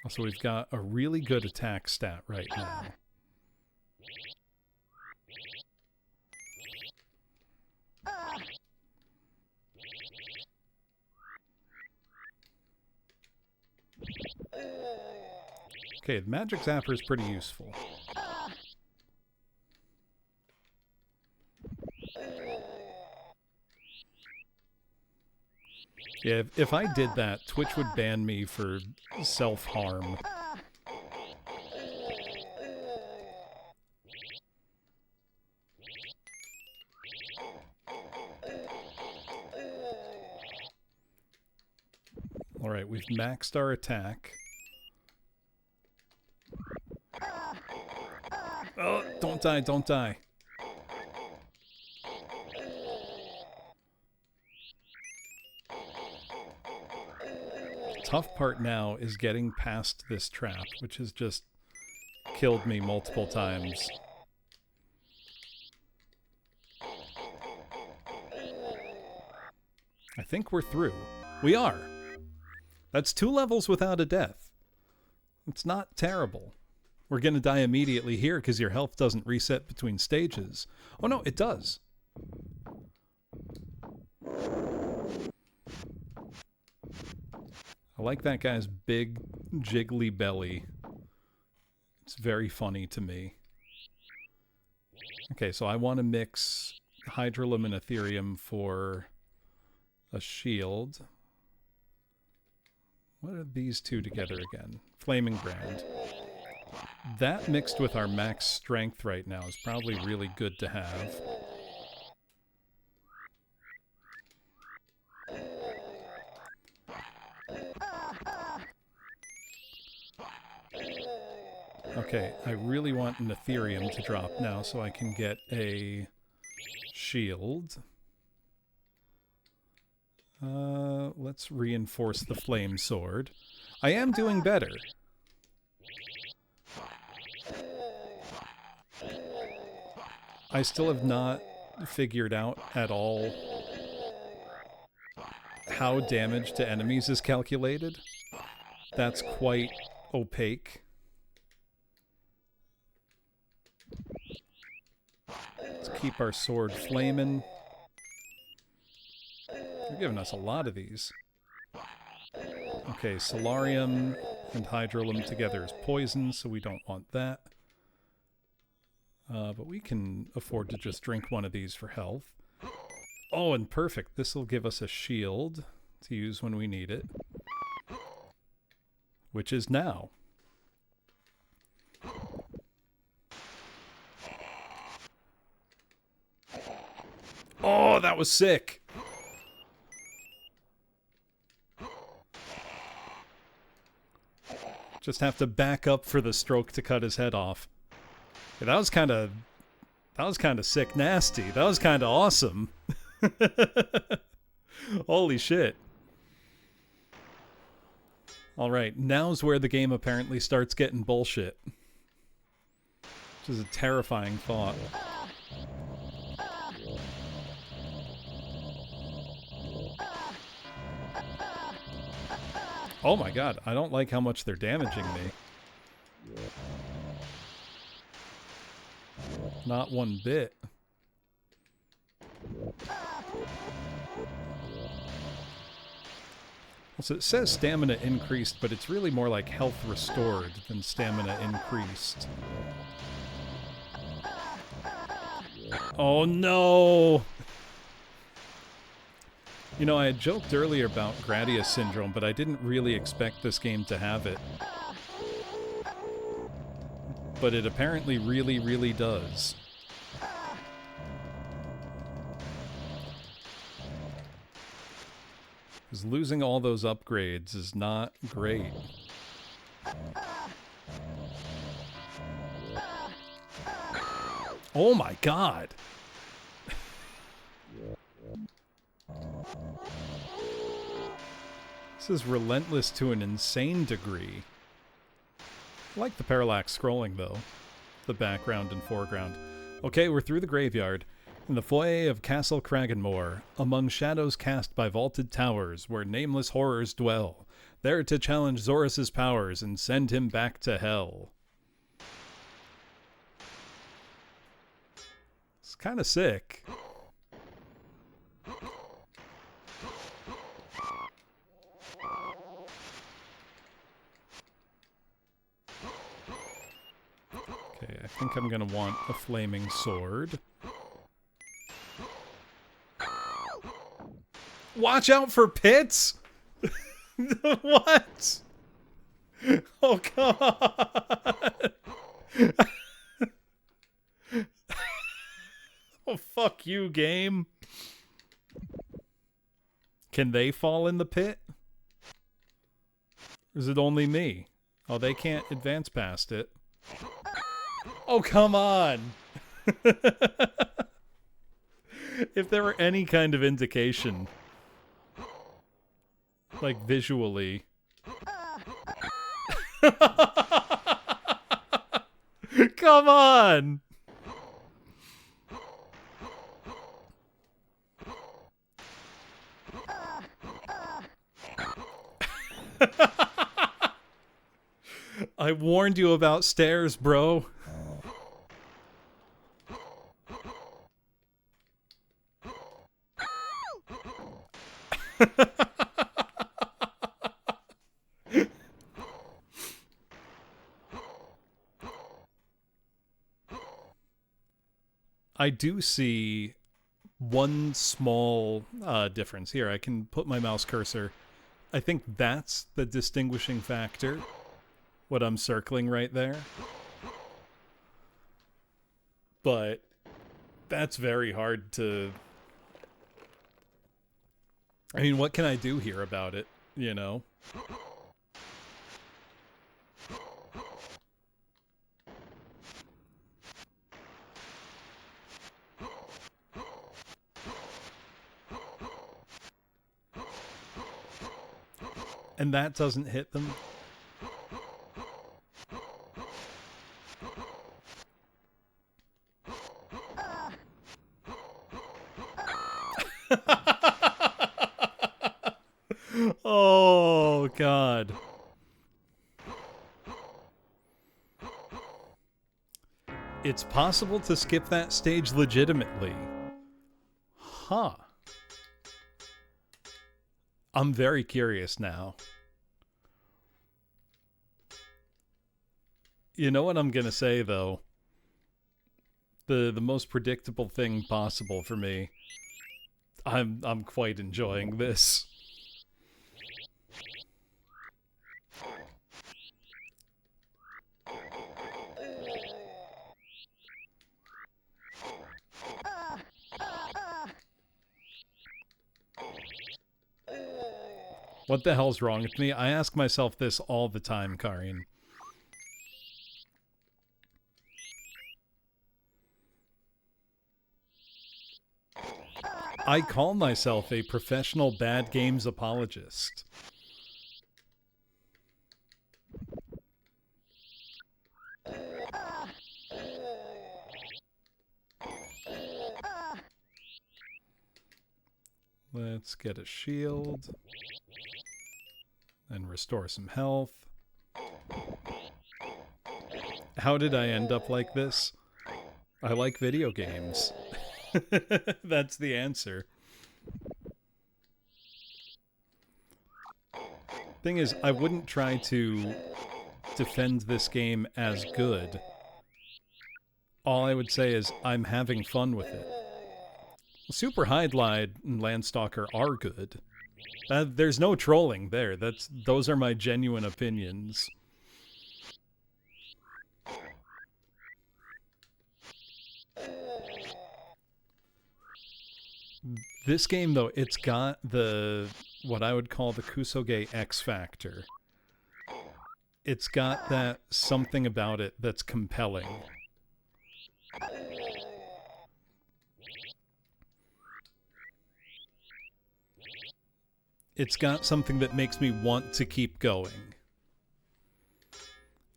Also, we've got a really good attack stat right now. Okay, the magic zapper is pretty useful. Yeah, if I did that, Twitch would ban me for self-harm. Alright, we've maxed our attack. Oh, don't die, don't die. Tough part now is getting past this trap, which has just killed me multiple times. I think we're through. We are. That's 2 levels without a death. It's not terrible. We're going to die immediately here because your health doesn't reset between stages. Oh no, it does. I like that guy's big, jiggly belly. It's very funny to me. Okay, so I want to mix Hydralum and Ethereum for a shield. What are these two together again? Flaming Brand. That mixed with our max strength right now is probably really good to have. Okay, I really want an Ethereum to drop now so I can get a shield. Let's reinforce the flame sword. I am doing better. I still have not figured out at all how damage to enemies is calculated. That's quite opaque. Let's keep our sword flaming. They're giving us a lot of these. Okay, Solarium and Hydralum together is poison, so we don't want that. But we can afford to just drink one of these for health. Oh, and perfect. This will give us a shield to use when we need it. Which is now. Oh, that was sick! Just have to back up for the stroke to cut his head off. Yeah, that was kind of sick nasty. That was kind of awesome. Holy shit. Alright, now's where the game apparently starts getting bullshit. Which is a terrifying thought. Oh my god, I don't like how much they're damaging me. Not one bit. So it says stamina increased, but it's really more like health restored than stamina increased. Oh no! You know, I had joked earlier about Gradius Syndrome, but I didn't really expect this game to have it. But it apparently really, really does. Because losing all those upgrades is not great. Oh my god! This is relentless to an insane degree. I like the parallax scrolling, though. The background and foreground. Okay, we're through the graveyard. In the foyer of Castle Kraganmore, among shadows cast by vaulted towers, where nameless horrors dwell, there to challenge Zorus's powers and send him back to hell. It's kind of sick. I think I'm gonna want a flaming sword. Watch out for pits! What? Oh, God! Oh, fuck you, game. Can they fall in the pit? Or is it only me? Oh, they can't advance past it. Oh, come on! If there were any kind of indication, like visually. Come on! I warned you about stairs, bro. I do see one small difference here. I can put my mouse cursor. I think that's the distinguishing factor. What I'm circling right there. But that's very hard to... I mean, what can I do here about it, you know? And that doesn't hit them. Oh, God. It's possible to skip that stage legitimately. Huh. I'm very curious now. You know what I'm gonna say, though? The most predictable thing possible for me. I'm quite enjoying this. What the hell's wrong with me? I ask myself this all the time, Karin. I call myself a professional bad games apologist. Let's get a shield. And restore some health. How did I end up like this? I like video games. That's the answer. Thing is, I wouldn't try to defend this game as good. All I would say is I'm having fun with it. Super Hydlide and Landstalker are good. There's no trolling there. Those are my genuine opinions. This game, though, it's got what I would call the Kusoge X factor. It's got that something about it that's compelling. It's got something that makes me want to keep going.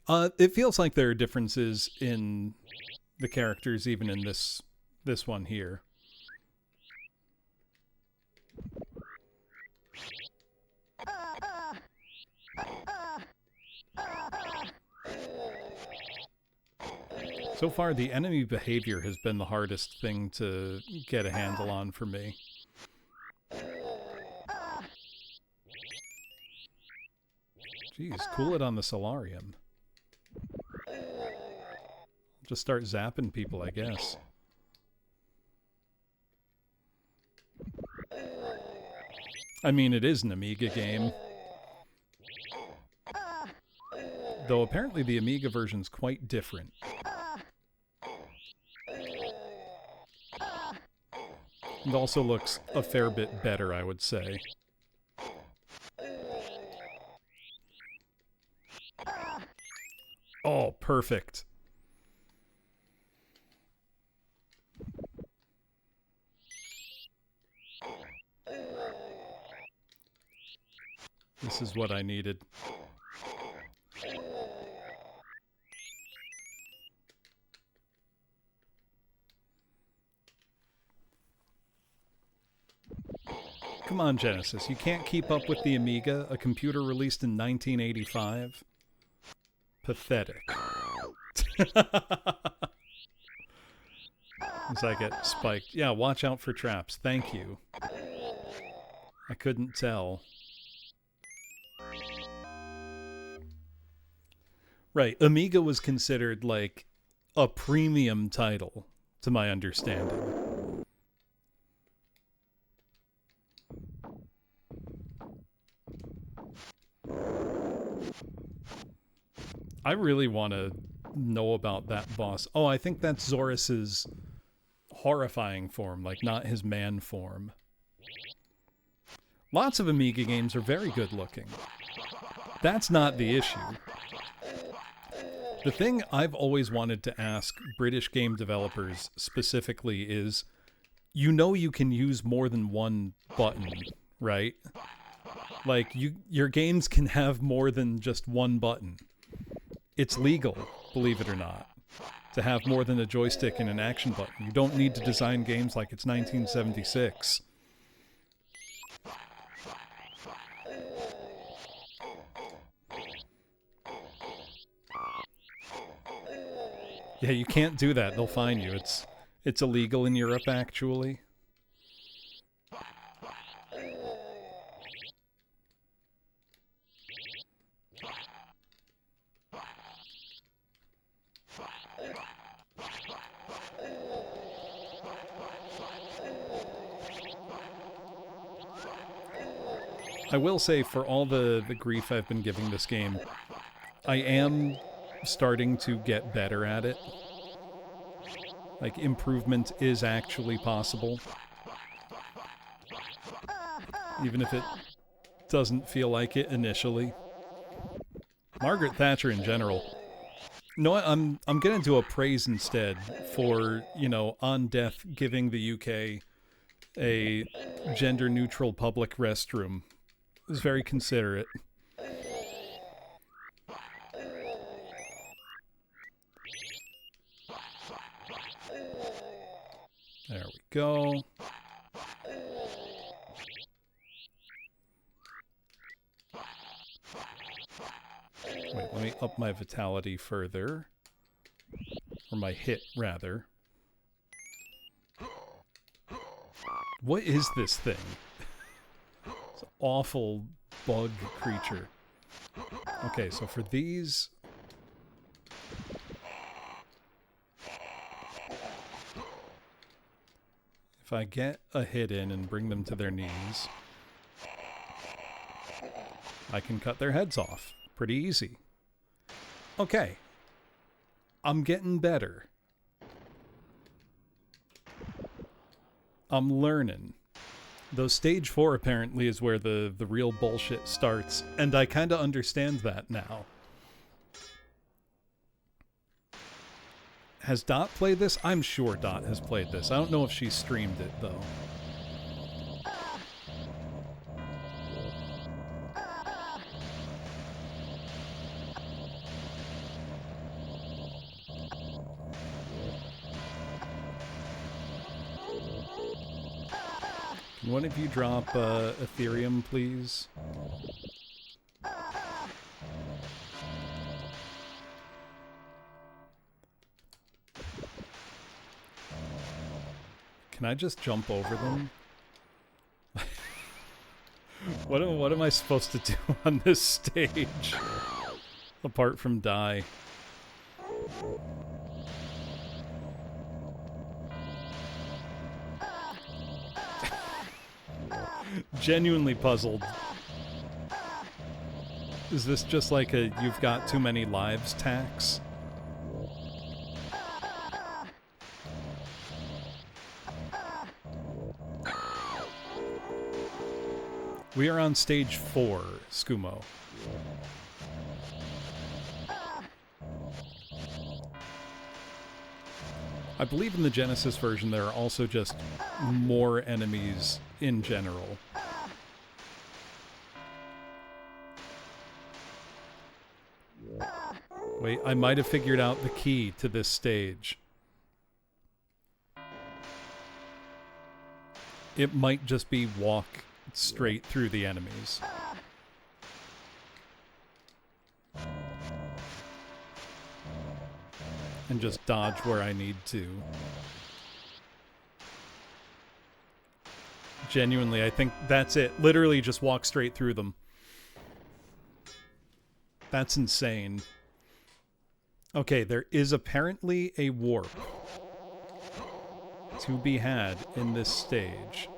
It feels like there are differences in the characters, even in this one here. So far, the enemy behavior has been the hardest thing to get a handle on for me. Jeez, cool it on the Solarium. I'll Just start zapping people, I guess. I mean, it is an Amiga game. Though apparently the Amiga version's quite different. It also looks a fair bit better, I would say. Oh, perfect. This is what I needed. Come on, Genesis. You can't keep up with the Amiga, a computer released in 1985? Pathetic. As I get spiked. Yeah, watch out for traps. Thank you. I couldn't tell. Right, Amiga was considered like a premium title, to my understanding. I really want to know about that boss. Oh, I think that's Zorus's horrifying form, like not his man form. Lots of Amiga games are very good looking. That's not the issue. The thing I've always wanted to ask British game developers specifically is, you know you can use more than one button, right? Like, your games can have more than just one button. It's legal, believe it or not, to have more than a joystick and an action button. You don't need to design games like it's 1976. Yeah, you can't do that. They'll fine you. It's illegal in Europe, actually. I will say, for all the grief I've been giving this game, I am starting to get better at it. Like, improvement is actually possible. Even if it doesn't feel like it initially. Margaret Thatcher in general. No, I'm gonna do a praise instead for, you know, on death giving the UK a gender-neutral public restroom. It was very considerate. There we go. Wait, let me up my vitality further. Or my hit, rather. What is this thing? It's an awful bug creature. Okay, so for these... if I get a hit in and bring them to their knees, I can cut their heads off. Pretty easy. Okay. I'm getting better. I'm learning. Though stage 4 apparently is where the real bullshit starts, and I kind of understand that now. Has Dot played this? I'm sure Dot has played this. I don't know if she streamed it, though. Can one of you drop Ethereum, please? Can I just jump over them? What am I supposed to do on this stage? Apart from die. Genuinely puzzled. Is this just like a you've got too many lives tax? We are on stage 4, Skumo. I believe in the Genesis version there are also just more enemies in general. Wait, I might have figured out the key to this stage. It might just be walk straight through the enemies. And just dodge where I need to. Genuinely, I think that's it. Literally just walk straight through them. That's insane. Okay, there is apparently a warp to be had in this stage.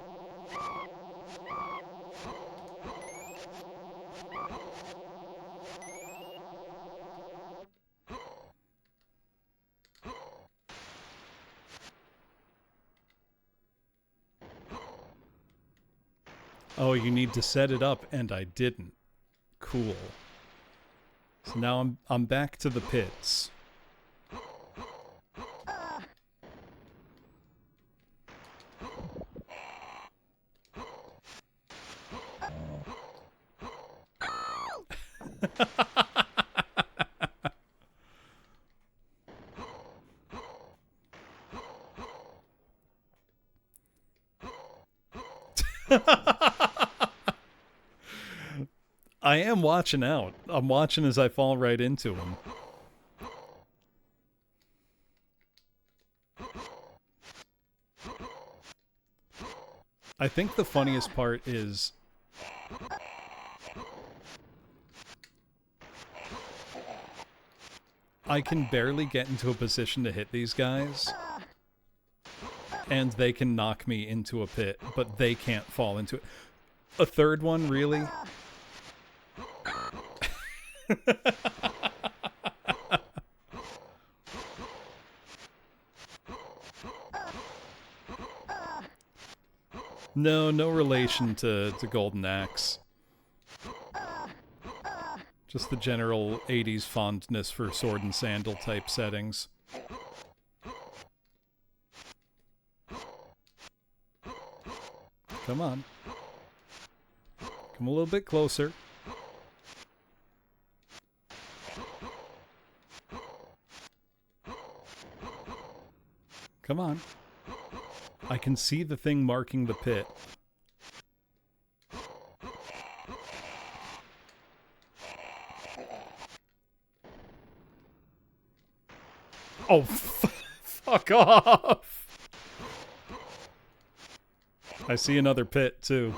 Oh, you need to set it up, and I didn't. Cool. So now I'm back to the pits. I am watching out. I'm watching as I fall right into him. I think the funniest part is I can barely get into a position to hit these guys, and they can knock me into a pit, but they can't fall into it. A third one, really? No relation to Golden Axe. Just the general 80s fondness for sword and sandal type settings. Come on. Come a little bit closer. Come on. I can see the thing marking the pit. Oh, fuck off! I see another pit, too.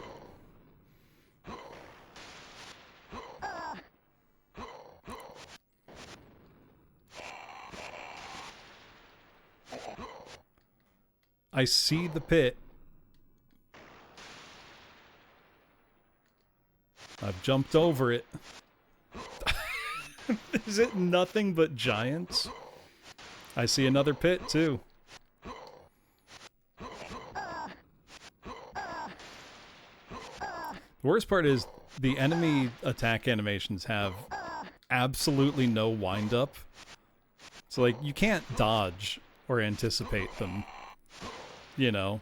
I see the pit. I've jumped over it. Is it nothing but giants? I see another pit, too. The worst part is the enemy attack animations have absolutely no wind-up. So, like, you can't dodge or anticipate them. You know.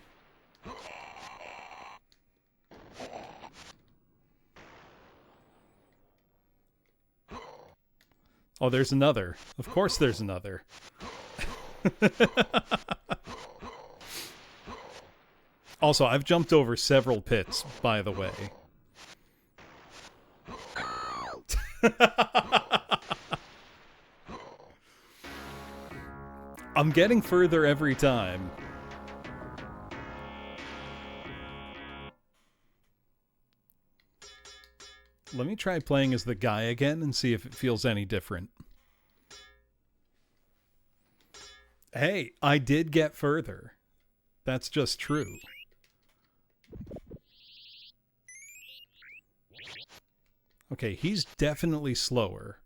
Oh, there's another. Of course there's another. Also, I've jumped over several pits, by the way. I'm getting further every time. Let me try playing as the guy again and see if it feels any different. Hey, I did get further. That's just true. Okay, he's definitely slower.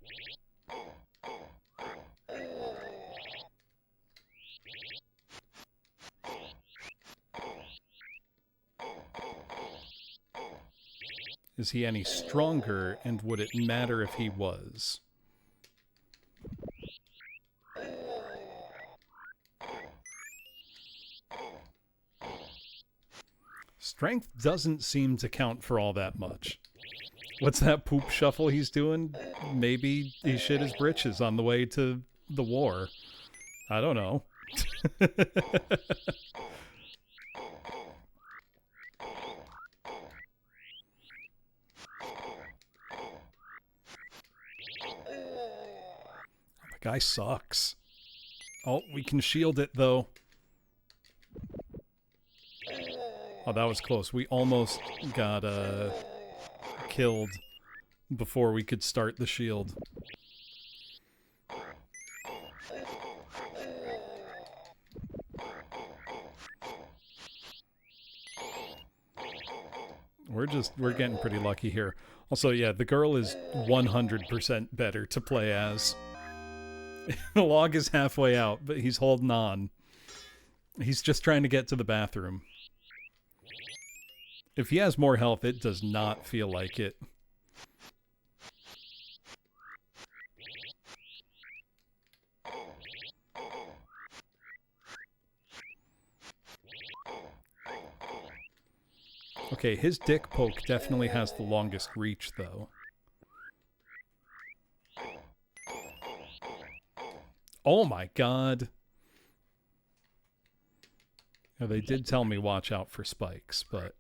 Is he any stronger, and would it matter if he was? Strength doesn't seem to count for all that much. What's that poop shuffle he's doing? Maybe he shit his britches on the way to the war. I don't know. The guy sucks. Oh, we can shield it, though. Oh, that was close. We almost got killed before we could start the shield. We're getting pretty lucky here. Also, yeah, the girl is 100% better to play as. The log is halfway out, but he's holding on. He's just trying to get to the bathroom. If he has more health, it does not feel like it. Okay, his dick poke definitely has the longest reach, though. Oh my god. Now, they did tell me watch out for spikes, but...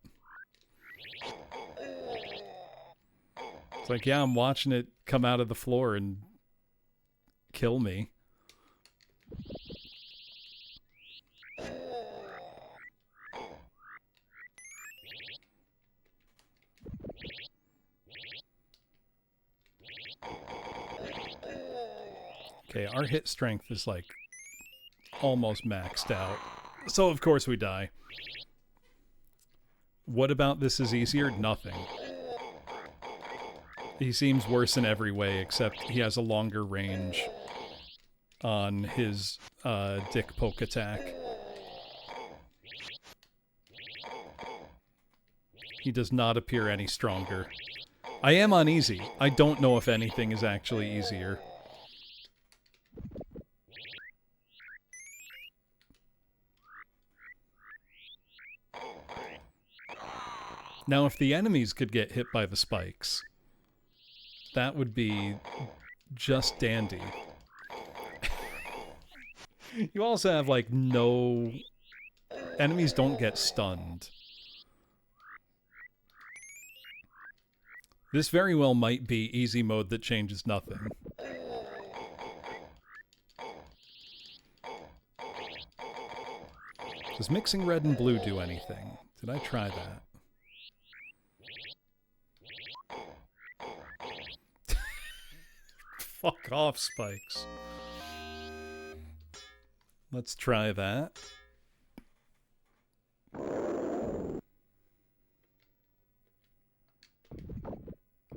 It's like, yeah, I'm watching it come out of the floor and kill me. Okay, our hit strength is like almost maxed out. So of course we die. What about this is easier? Nothing. He seems worse in every way, except he has a longer range on his dick poke attack. He does not appear any stronger. I am on easy. I don't know if anything is actually easier. Now, if the enemies could get hit by the spikes, that would be just dandy. You also have, like, no... Enemies don't get stunned. This very well might be easy mode that changes nothing. Does mixing red and blue do anything? Did I try that? Fuck off, spikes. Let's try that.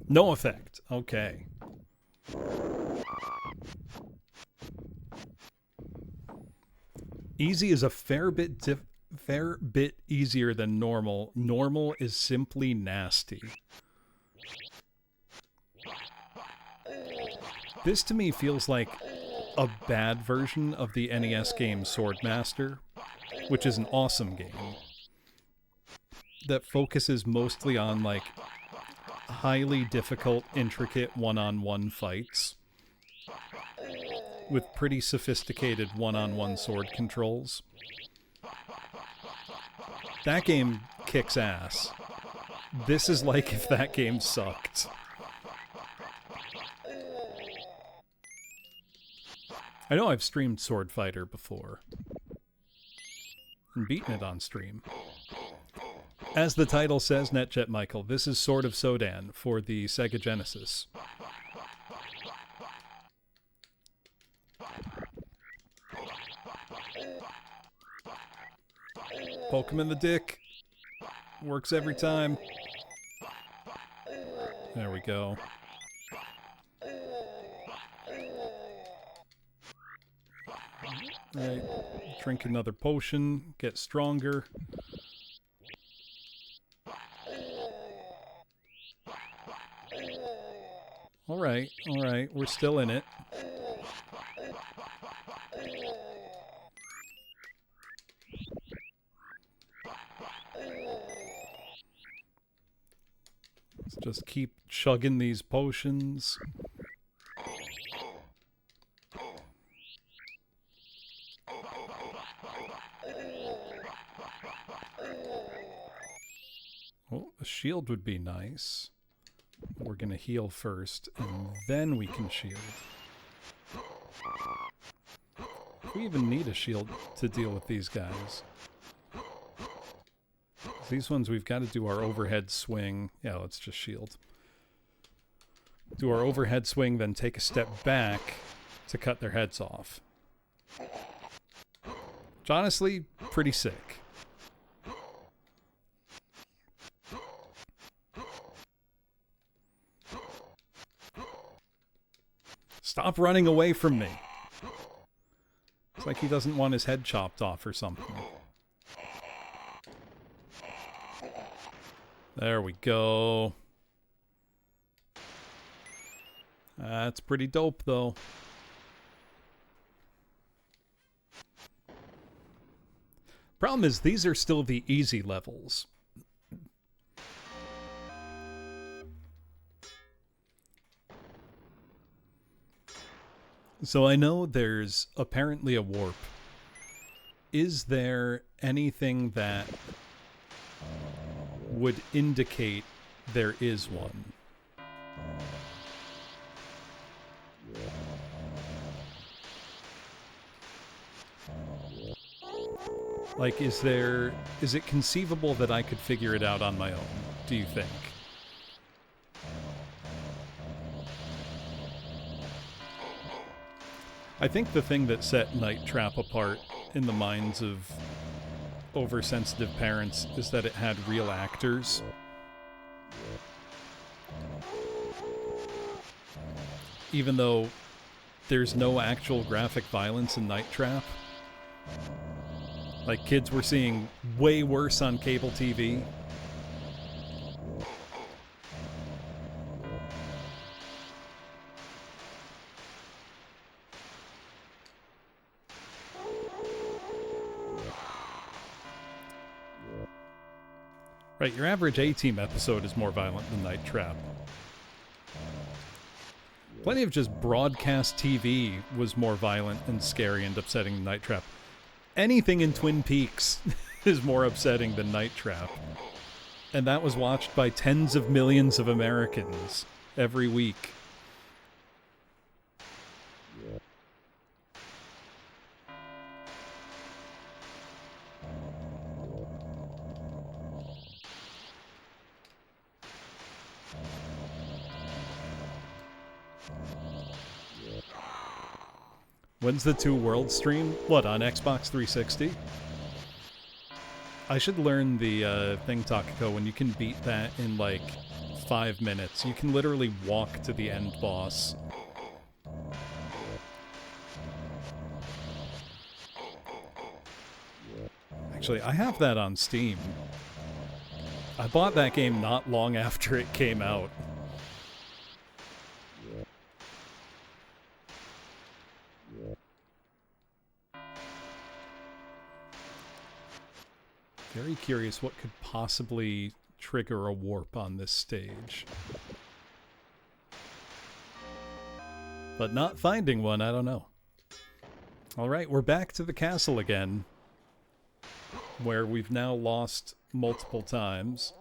No effect. Okay. Easy is a fair bit easier than normal. Normal is simply nasty. This to me feels like a bad version of the NES game Swordmaster, which is an awesome game that focuses mostly on like highly difficult, intricate one-on-one fights with pretty sophisticated one-on-one sword controls. That game kicks ass. This is like if that game sucked. I know I've streamed Sword Fighter before and beaten it on stream. As the title says, NetJet Michael, this is Sword of Sodan for the Sega Genesis. Poke him in the dick. Works every time. There we go. Alright, drink another potion, get stronger. Alright, we're still in it. Let's just keep chugging these potions. Oh, a shield would be nice. We're going to heal first, and then we can shield. We even need a shield to deal with these guys. These ones, we've got to do our overhead swing. Yeah, let's just shield. Do our overhead swing, then take a step back to cut their heads off. Which, honestly, pretty sick. Stop running away from me. It's like he doesn't want his head chopped off or something. There we go. That's pretty dope, though. Problem is, these are still the easy levels. So I know there's apparently a warp. Is there anything that would indicate there is one? Like, is it conceivable that I could figure it out on my own, do you think? I think the thing that set Night Trap apart in the minds of oversensitive parents is that it had real actors. Even though there's no actual graphic violence in Night Trap. Like, kids were seeing way worse on cable TV. Right, your average A-Team episode is more violent than Night Trap. Plenty of just broadcast TV was more violent and scary and upsetting than Night Trap. Anything in Twin Peaks is more upsetting than Night Trap. And that was watched by tens of millions of Americans every week. When's the Two Worlds stream? What, on Xbox 360? I should learn the thing, Takako, when you can beat that in like 5 minutes. You can literally walk to the end boss. Actually, I have that on Steam. I bought that game not long after it came out. Very curious what could possibly trigger a warp on this stage. But not finding one, I don't know. Alright, we're back to the castle again, where we've now lost multiple times.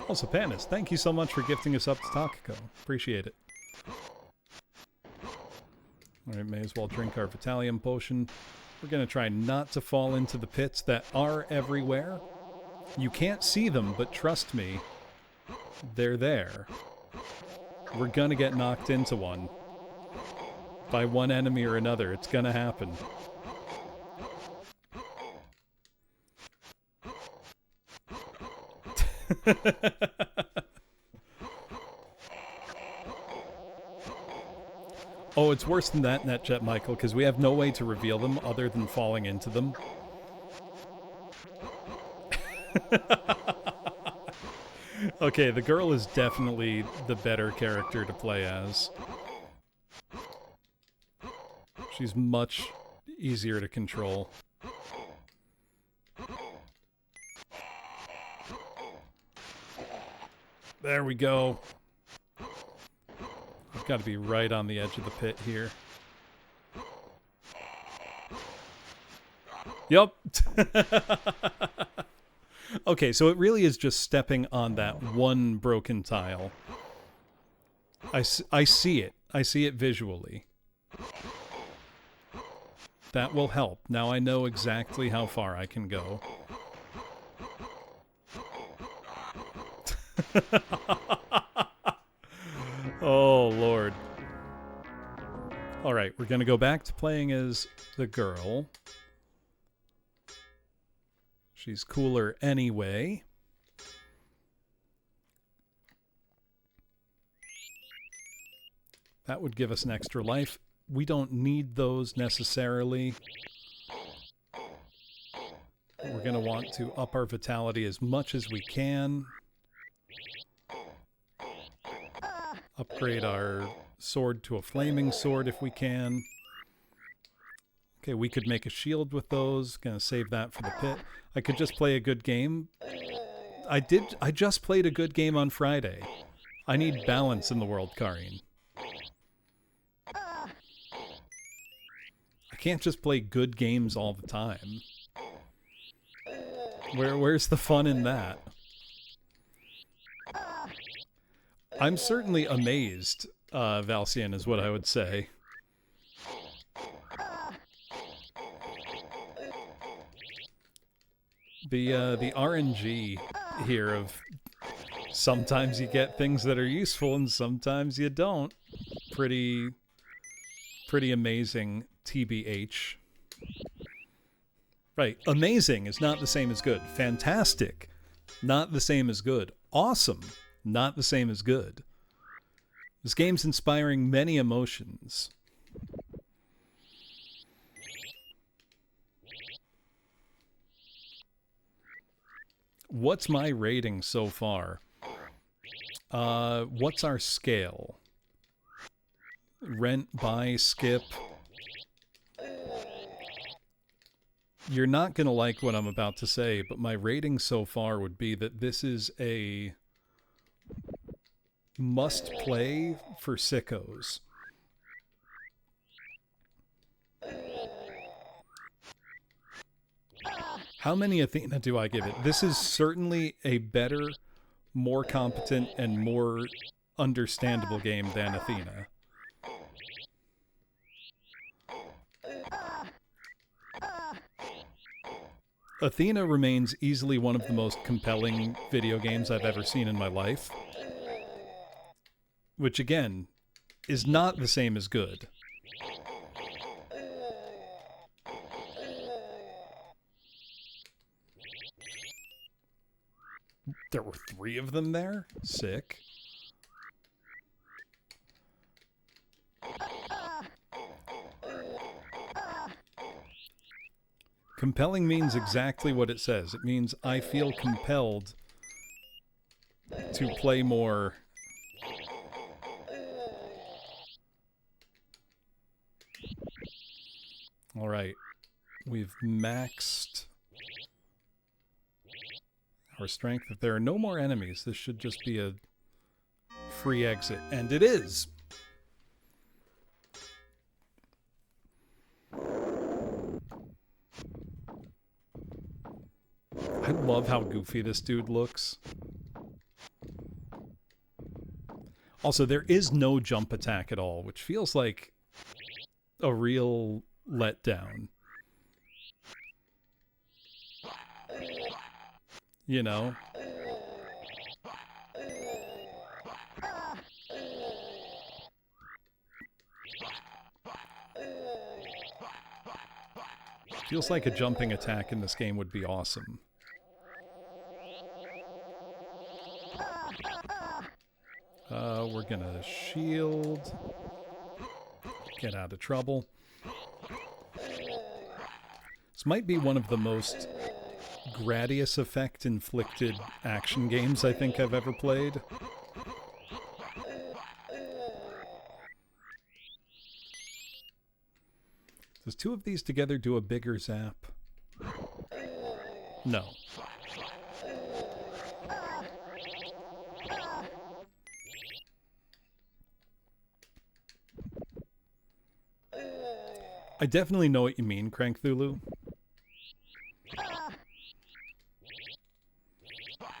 Also, Panis, thank you so much for gifting us up to Takako. Appreciate it. Alright, may as well drink our Vitalium potion. We're going to try not to fall into the pits that are everywhere. You can't see them, but trust me, they're there. We're going to get knocked into one. By one enemy or another, it's going to happen. Oh, it's worse than that, NetJet Michael, because we have no way to reveal them other than falling into them. Okay, the girl is definitely the better character to play as. She's much easier to control. There we go. I've got to be right on the edge of the pit here. Yup. Okay, so it really is just stepping on that one broken tile. I see it. I see it visually. That will help. Now I know exactly how far I can go. Oh, Lord. All right, we're going to go back to playing as the girl. She's cooler anyway. That would give us an extra life. We don't need those necessarily. We're going to want to up our vitality as much as we can. Upgrade our sword to a flaming sword if we can. Okay, we could make a shield with those. Gonna save that for the pit. I could just play a good game. I just played a good game on Friday. I need balance in the world, Karine. I can't just play good games all the time. Where's the fun in that? I'm certainly amazed, Valcian, is what I would say. The RNG here of sometimes you get things that are useful and sometimes you don't. Pretty amazing, TBH. Right, amazing is not the same as good. Fantastic, not the same as good. Awesome, not the same as good. This game's inspiring many emotions. What's my rating so far? What's our scale? Rent, buy, skip. You're not going to like what I'm about to say, but my rating so far would be that this is a must play for sickos. How many Athena do I give it? This is certainly a better, more competent, and more understandable game than Athena. Athena remains easily one of the most compelling video games I've ever seen in my life. Which, again, is not the same as good. There were 3 of them there? Sick. Compelling means exactly what it says. It means I feel compelled to play more. All right. We've maxed our strength. If there are no more enemies, this should just be a free exit. And it is! I love how goofy this dude looks. Also, there is no jump attack at all, which feels like a real letdown. You know? Feels like a jumping attack in this game would be awesome. We're gonna shield. Get out of trouble. This might be one of the most Gradius effect inflicted action games I think I've ever played. Does two of these together do a bigger zap? No. I definitely know what you mean, Crank Thulu.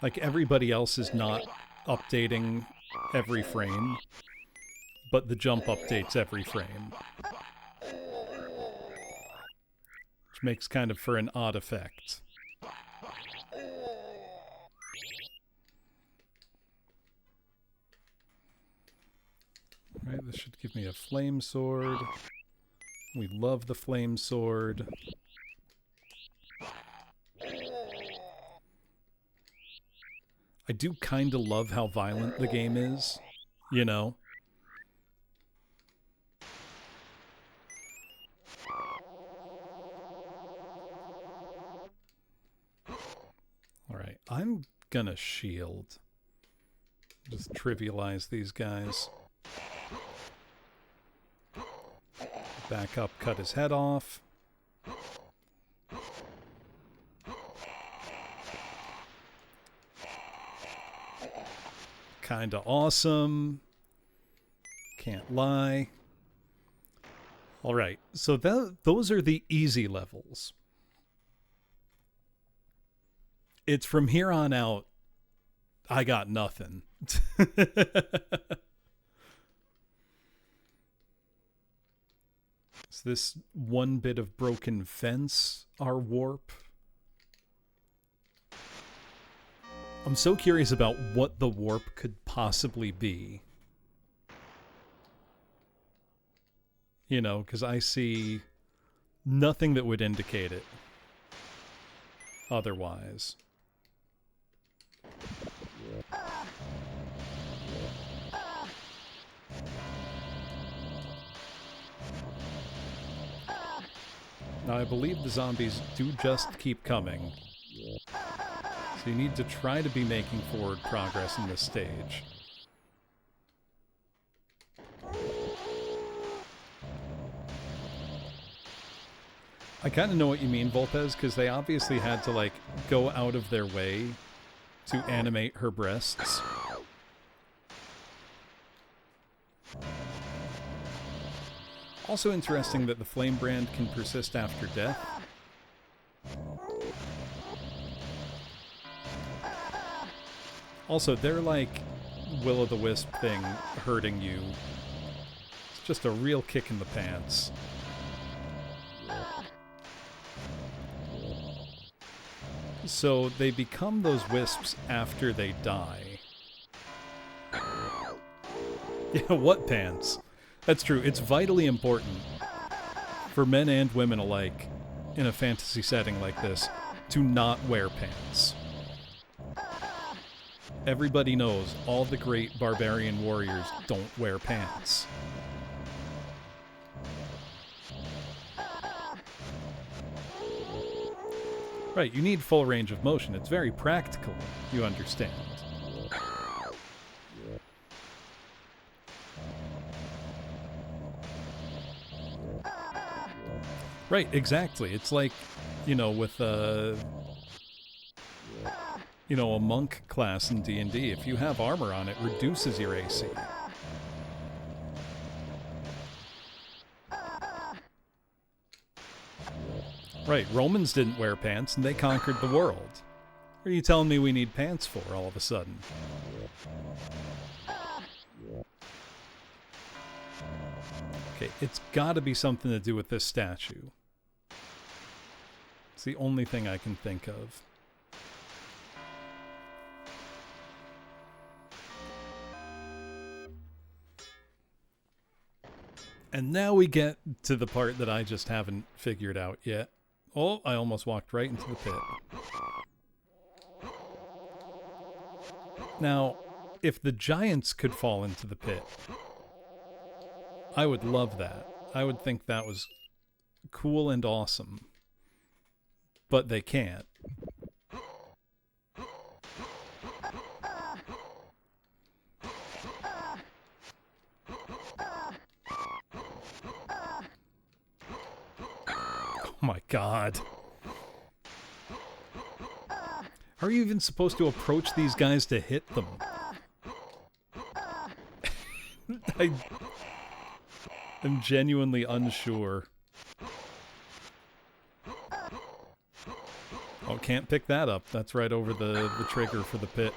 Like, everybody else is not updating every frame, but the jump updates every frame. Which makes kind of for an odd effect. Alright, this should give me a flame sword. We love the flame sword. I do kind of love how violent the game is, you know? Alright, I'm gonna shield. Just trivialize these guys. Back up, cut his head off. Kinda awesome. Can't lie. Alright, so those are the easy levels. It's from here on out, I got nothing. Is this one bit of broken fence our warp? I'm so curious about what the warp could possibly be. You know, because I see nothing that would indicate it otherwise. Now, I believe the zombies do just keep coming. So you need to try to be making forward progress in this stage. I kind of know what you mean, Volpez, because they obviously had to, like, go out of their way to animate her breasts. Also interesting that the flame brand can persist after death. Also, they're like will-o'-the-wisp thing hurting you. It's just a real kick in the pants. So they become those wisps after they die. Yeah, what pants? That's true. It's vitally important for men and women alike in a fantasy setting like this to not wear pants. Everybody knows all the great barbarian warriors don't wear pants. Right, you need full range of motion. It's very practical, you understand. Right, exactly. It's like, you know, with a monk class in D&D. If you have armor on, it reduces your AC. Right, Romans didn't wear pants, and they conquered the world. What are you telling me we need pants for, all of a sudden? Okay, it's gotta be something to do with this statue. It's the only thing I can think of. And now we get to the part that I just haven't figured out yet. Oh, I almost walked right into the pit. Now, if the giants could fall into the pit, I would love that. I would think that was cool and awesome. But they can't. Oh my god. How are you even supposed to approach these guys to hit them? I'm genuinely unsure. Oh, can't pick that up. That's right over the trigger for the pit.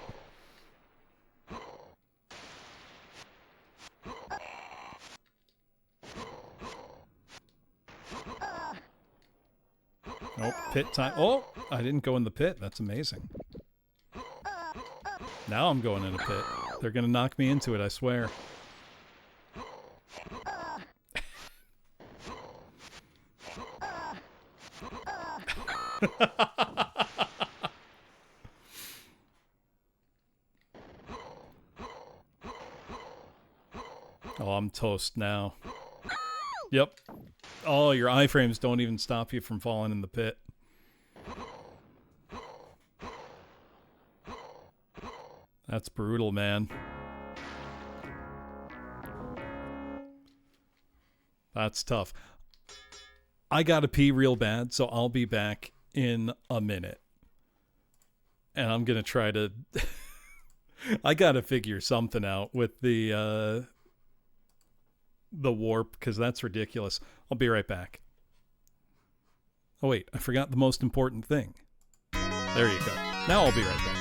Oh, pit time. Oh, I didn't go in the pit. That's amazing. Now I'm going in a pit. They're going to knock me into it, I swear. Oh, I'm toast now. Yep. Oh, your iframes don't even stop you from falling in the pit. That's brutal, man. That's tough. I gotta pee real bad, so I'll be back in a minute. And I'm gonna try to... I gotta figure something out with the warp, because that's ridiculous. I'll be right back. Oh wait, I forgot the most important thing. There you go. Now I'll be right back.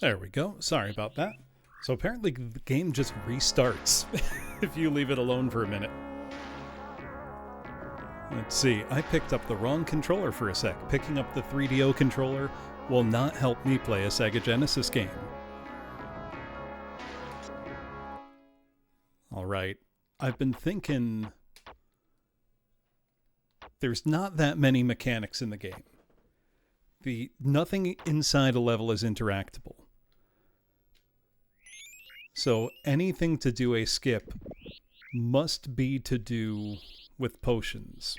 There we go. Sorry about that. So apparently the game just restarts if you leave it alone for a minute. Let's see. I picked up the wrong controller for a sec. Picking up the 3DO controller will not help me play a Sega Genesis game. Alright. I've been thinking... There's not that many mechanics in the game. Nothing inside a level is interactable. So anything to do a skip must be to do with potions.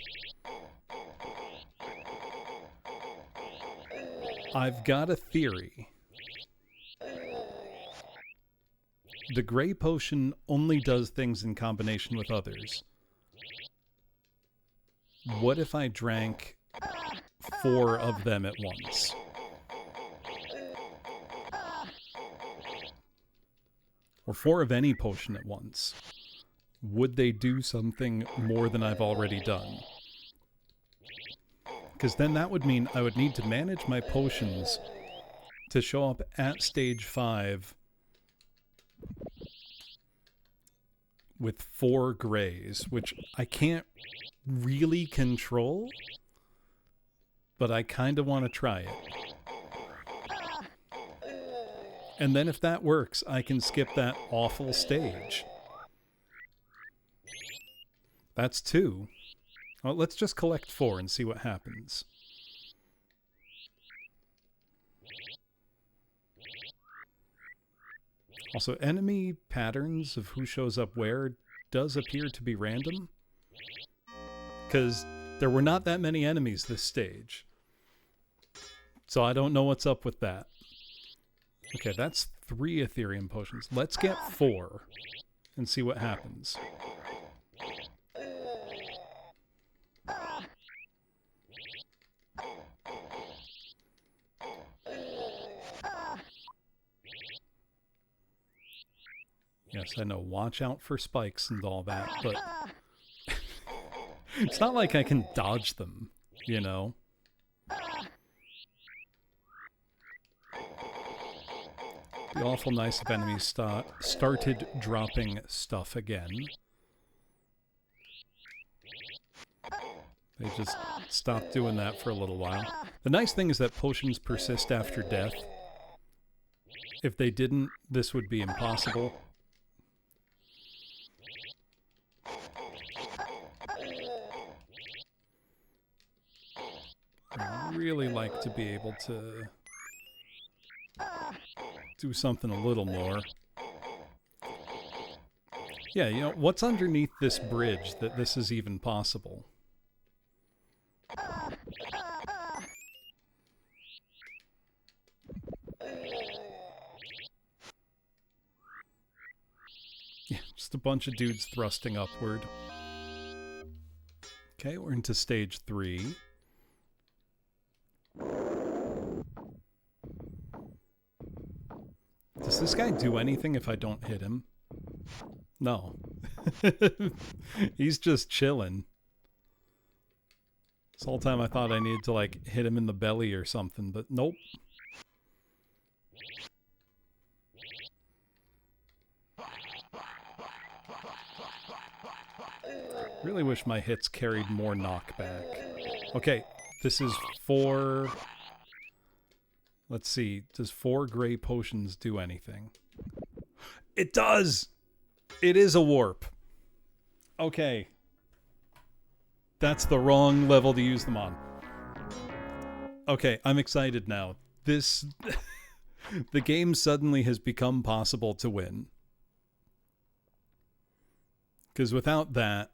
I've got a theory. The gray potion only does things in combination with others. What if I drank 4 of them at once? Or 4 of any potion at once? Would they do something more than I've already done? Because then that would mean I would need to manage my potions to show up at stage 5 with 4 grays, which I can't really control, but I kind of want to try it. And then if that works, I can skip that awful stage. That's 2. Well, let's just collect 4 and see what happens. Also, enemy patterns of who shows up where does appear to be random. Because there were not that many enemies this stage. So I don't know what's up with that. Okay, that's 3 Ethereum potions. Let's get 4 and see what happens. Yes, I know, watch out for spikes and all that, but it's not like I can dodge them, you know? It'd be awful nice if enemies started dropping stuff again. They just stopped doing that for a little while. The nice thing is that potions persist after death. If they didn't, this would be impossible. I'd really like to be able to do something a little more. Yeah, you know, what's underneath this bridge that this is even possible? Yeah, just a bunch of dudes thrusting upward. Okay, we're into stage 3. Does this guy do anything if I don't hit him? No. He's just chilling. This whole time I thought I needed to, like, hit him in the belly or something, but nope. Really wish my hits carried more knockback. Okay, this is 4... Let's see, does 4 gray potions do anything? It does! It is a warp. Okay. That's the wrong level to use them on. Okay, I'm excited now. This... the game suddenly has become possible to win. Because without that...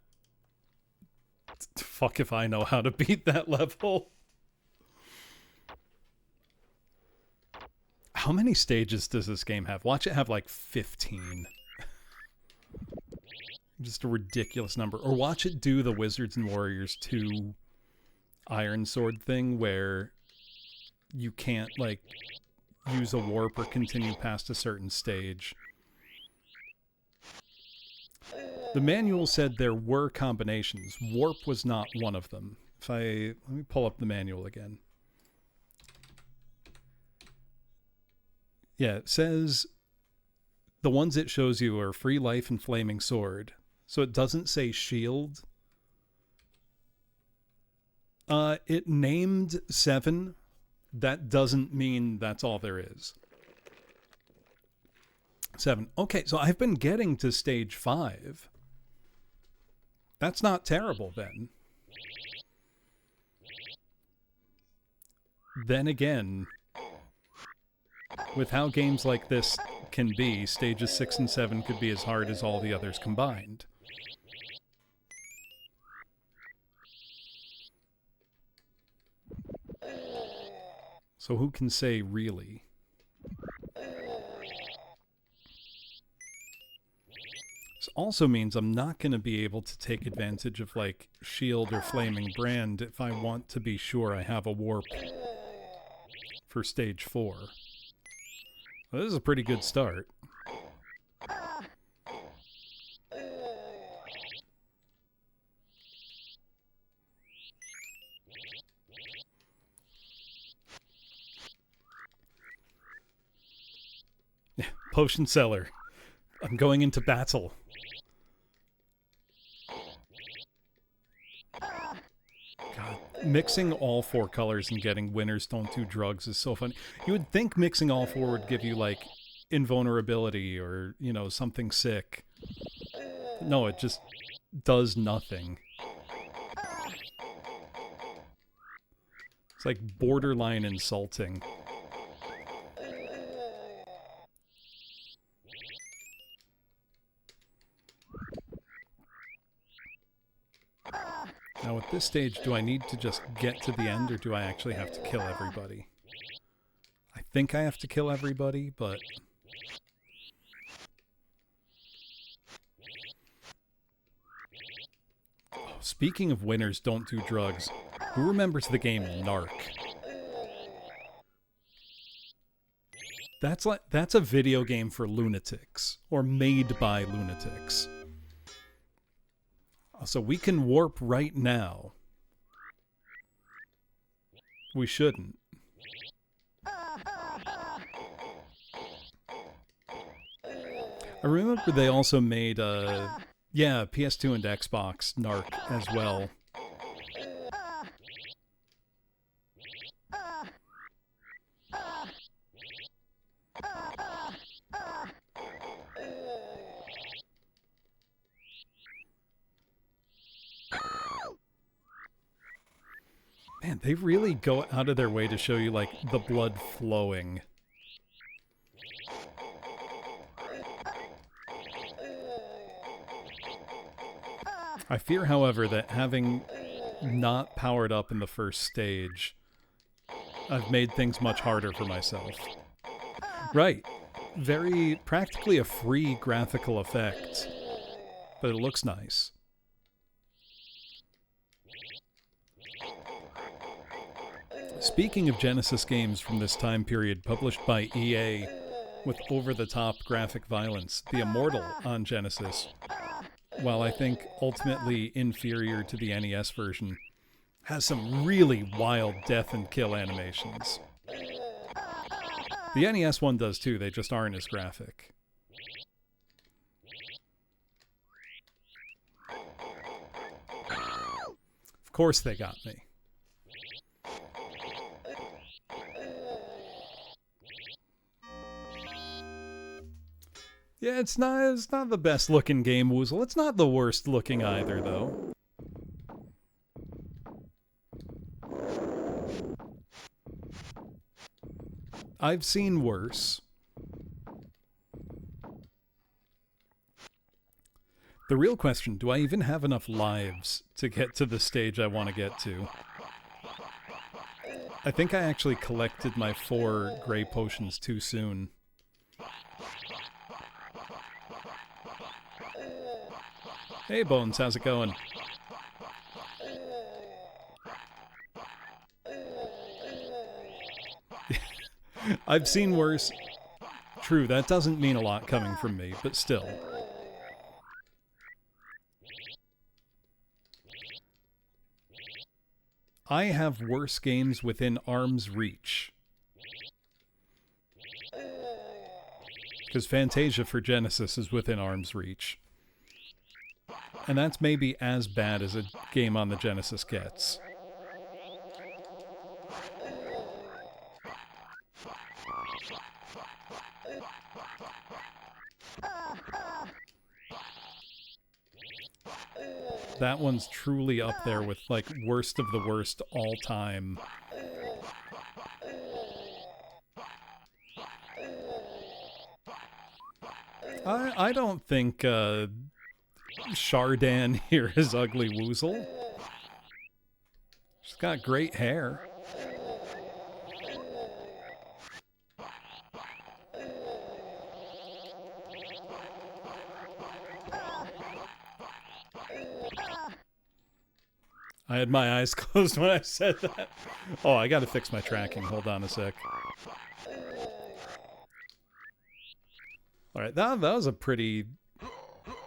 Fuck if I know how to beat that level. How many stages does this game have? Watch it have like 15. Just a ridiculous number. Or watch it do the Wizards and Warriors 2 Iron Sword thing where you can't, like, use a warp or continue past a certain stage. The manual said there were combinations. Warp was not one of them. Let me pull up the manual again. Yeah, it says the ones it shows you are Free Life and Flaming Sword. So it doesn't say Shield. It named 7. That doesn't mean that's all there is. 7. Okay, so I've been getting to stage 5. That's not terrible then. Then again, with how games like this can be, stages 6 and 7 could be as hard as all the others combined. So who can say really? This also means I'm not going to be able to take advantage of like Shield or Flaming Brand if I want to be sure I have a warp for stage 4. Well, this is a pretty good start. Potion seller. I'm going into battle. God, mixing all 4 colors and getting winners don't do drugs is so funny. You would think mixing all 4 would give you like invulnerability or, you know, something sick. No, it just does nothing. It's like borderline insulting. Now at this stage, do I need to just get to the end or do I actually have to kill everybody? I think I have to kill everybody, but... Oh, speaking of winners don't do drugs, who remembers the game Narc? That's a video game for lunatics, or made by lunatics. So we can warp right now. We shouldn't. I remember they also made PS2 and Xbox Narc as well. Man, they really go out of their way to show you, like, the blood flowing. I fear, however, that having not powered up in the first stage, I've made things much harder for myself. Right. Very, practically a free graphical effect, but it looks nice. Speaking of Genesis games from this time period published by EA with over-the-top graphic violence, The Immortal on Genesis, while I think ultimately inferior to the NES version, has some really wild death and kill animations. The NES one does too, they just aren't as graphic. Of course they got me. Yeah, it's not the best looking game, Woozle. It's not the worst looking either, though. I've seen worse. The real question, do I even have enough lives to get to the stage I want to get to? I think I actually collected my 4 gray potions too soon. Hey Bones, how's it going? I've seen worse. True, that doesn't mean a lot coming from me, but still. I have worse games within arm's reach. because Fantasia for Genesis is within arm's reach. And that's maybe as bad as a game on the Genesis gets. That one's truly up there with, like, worst of the worst all time. I don't think Sodan here is Ugly Woozle. She's got great hair. I had my eyes closed when I said that. Oh, I gotta fix my tracking. Hold on a sec. Alright, that was a pretty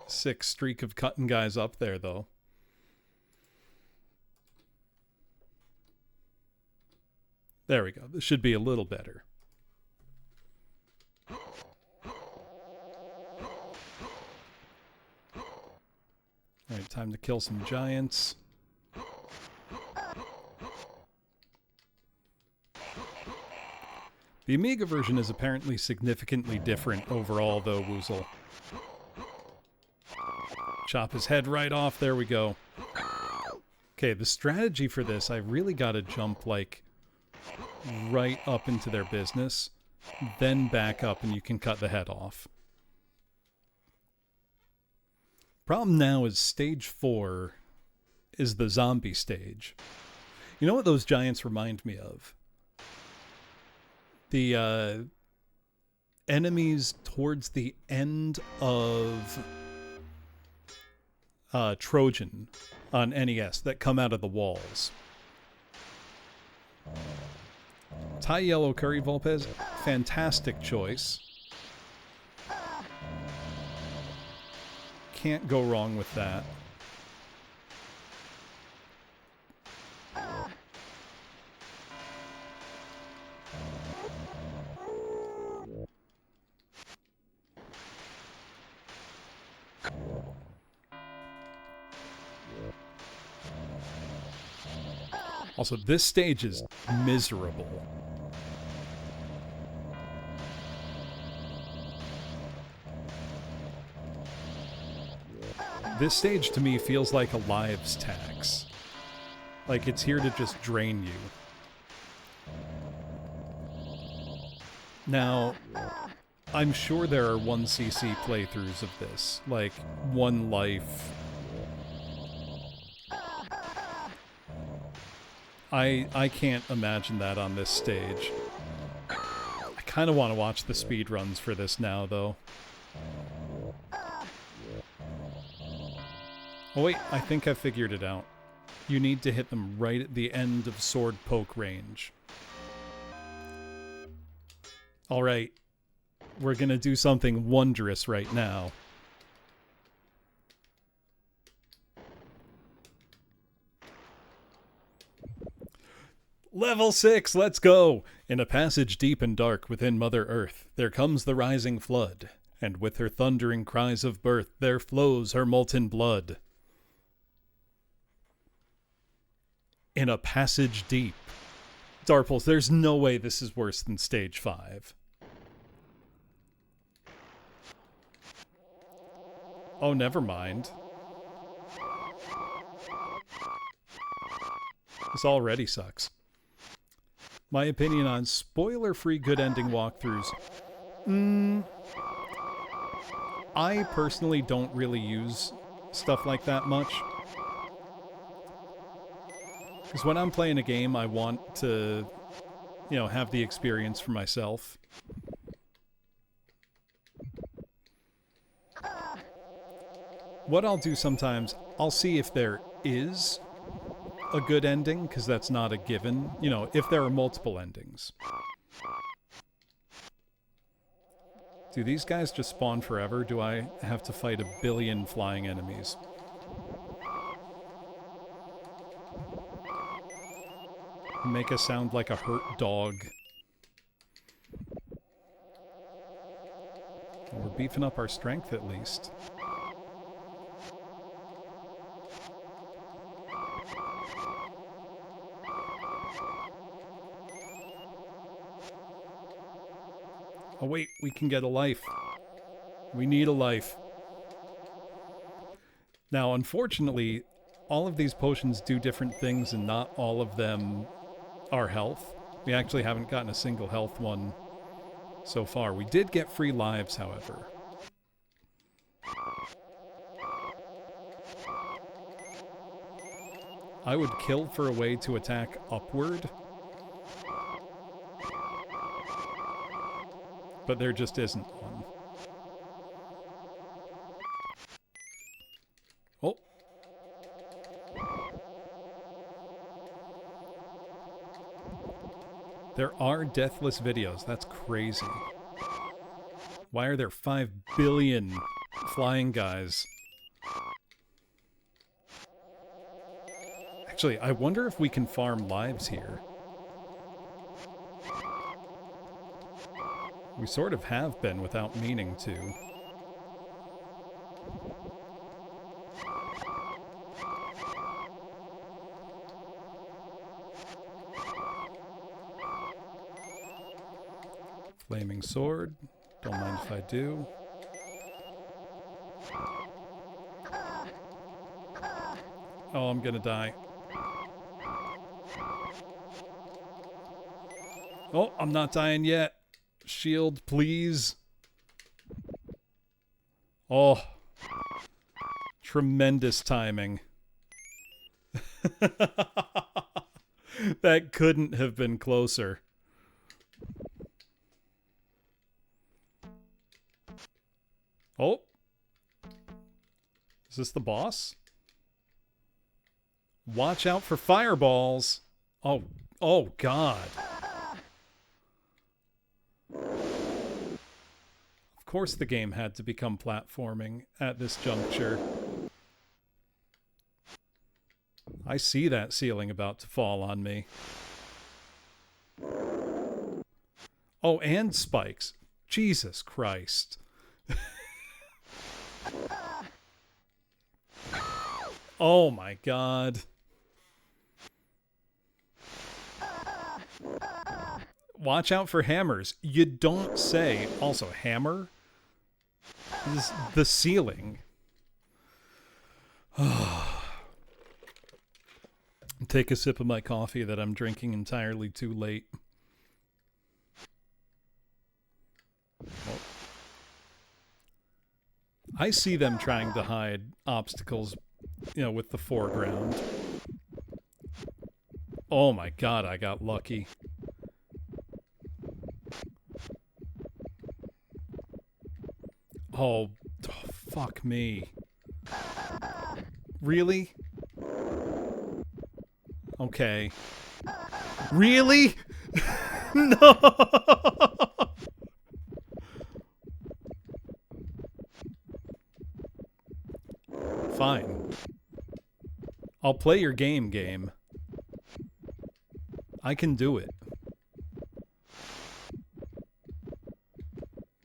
sick streak of cutting guys up there, though. There we go. This should be a little better. Alright, time to kill some giants. The Amiga version is apparently significantly different overall, though, Woozle. Chop his head right off. There we go. Okay, the strategy for this, I really got to jump, like, right up into their business, then back up, and you can cut the head off. Problem now is stage 4 is the zombie stage. You know what those giants remind me of? The enemies towards the end of Trojan on NES that come out of the walls. Thai Yellow Curry Volpez, fantastic choice. Can't go wrong with that. Also, this stage is miserable. This stage to me feels like a lives tax. Like it's here to just drain you. Now, I'm sure there are 1cc playthroughs of this, like one life. I can't imagine that on this stage. I kind of want to watch the speedruns for this now, though. Oh wait, I think I figured it out. You need to hit them right at the end of sword poke range. Alright, we're gonna do something wondrous right now. Level 6, let's go! In a passage deep and dark within Mother Earth, there comes the rising flood, and with her thundering cries of birth, there flows her molten blood. In a passage deep. Darples, there's no way this is worse than stage 5. Oh, never mind. This already sucks. My opinion on spoiler-free good ending walkthroughs. I personally don't really use stuff like that much. Because when I'm playing a game, I want to, you know, have the experience for myself. What I'll do sometimes, I'll see if there is a good ending, because that's not a given. You know, if there are multiple endings. Do these guys just spawn forever? Do I have to fight a billion flying enemies? Make us sound like a hurt dog. Well, we're beefing up our strength at least. Oh wait, we can get a life. We need a life. Now, unfortunately, all of these potions do different things and not all of them are health. We actually haven't gotten a single health one so far. We did get free lives, however. I would kill for a way to attack upward, but there just isn't one. Oh. There are deathless videos. That's crazy. Why are there 5 billion flying guys? Actually, I wonder if we can farm lives here. We sort of have been without meaning to. Flaming sword. Don't mind if I do. Oh, I'm gonna die. Oh, I'm not dying yet. Shield, please. Oh. Tremendous timing. That couldn't have been closer. Oh. Is this the boss? Watch out for fireballs. Oh, oh God. Of course the game had to become platforming at this juncture. I see that ceiling about to fall on me. Oh, and spikes. Jesus Christ. Oh my God. Watch out for hammers. You don't say. Also, hammer? This is the ceiling. Take a sip of my coffee that I'm drinking entirely too late. Oh. I see them trying to hide obstacles, you know, with the foreground. Oh my God, I got lucky. Oh, fuck me. Really? Okay. Really? No! Fine. I'll play your game. I can do it.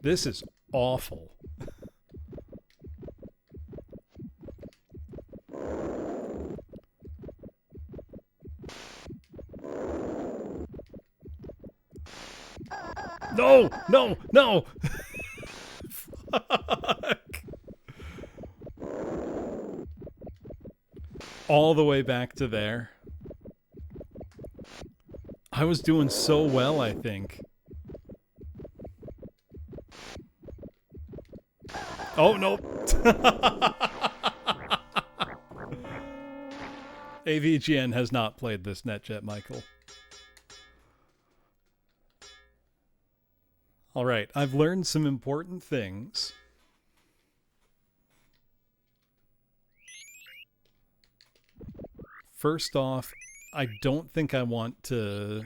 This is awful. No! No! No! Fuck. All the way back to there. I was doing so well, I think. Oh, no. AVGN has not played this NetJet, Michael. All right, I've learned some important things. First off, I don't think I want to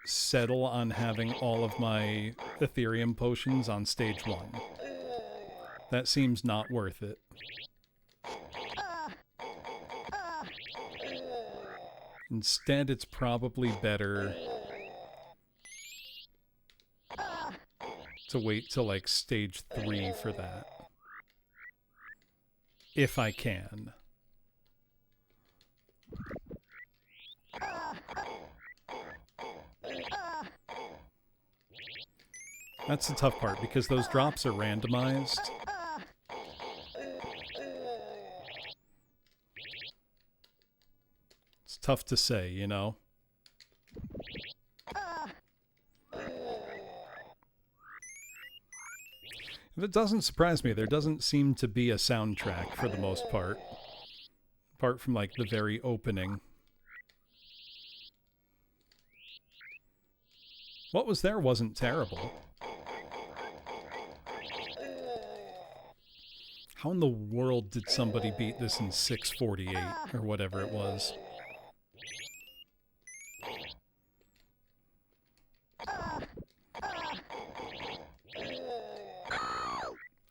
settle on having all of my Ethereum potions on stage 1. That seems not worth it. Instead, it's probably better to wait till like stage 3 for that. If I can. That's the tough part, because those drops are randomized. It's tough to say, you know? It doesn't surprise me. There doesn't seem to be a soundtrack for the most part. Apart from, like, the very opening. What was there wasn't terrible. How in the world did somebody beat this in 6:48 or whatever it was?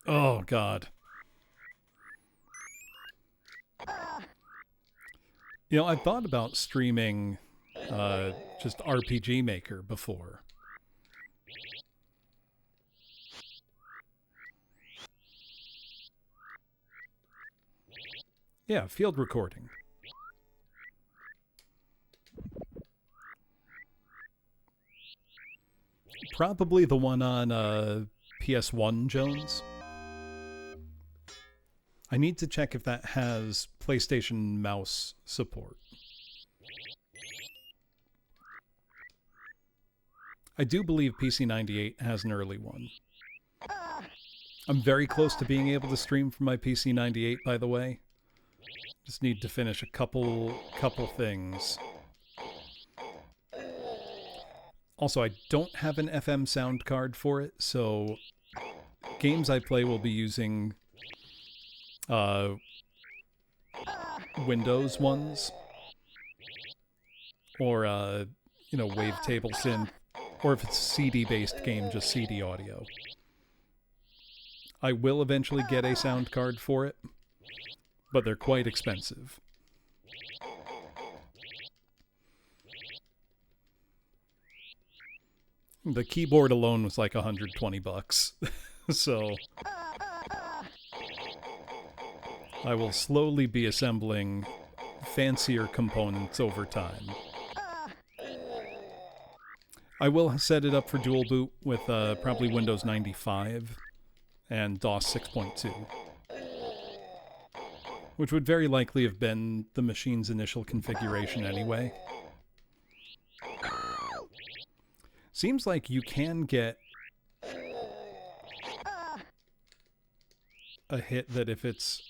Oh, God. You know, I thought about streaming just RPG Maker before. Yeah, field recording. Probably the one on PS1, Jones. I need to check if that has PlayStation mouse support. I do believe PC98 has an early one. I'm very close to being able to stream from my PC98, by the way. Just need to finish a couple things. Also, I don't have an FM sound card for it, so games I play will be using Windows ones, or you know, wavetable synth, or if it's a CD-based game, just CD audio. I will eventually get a sound card for it, but they're quite expensive. The keyboard alone was like $120, so I will slowly be assembling fancier components over time. I will set it up for dual boot with probably Windows 95 and DOS 6.2. Which would very likely have been the machine's initial configuration anyway. Seems like you can get a hit that if it's...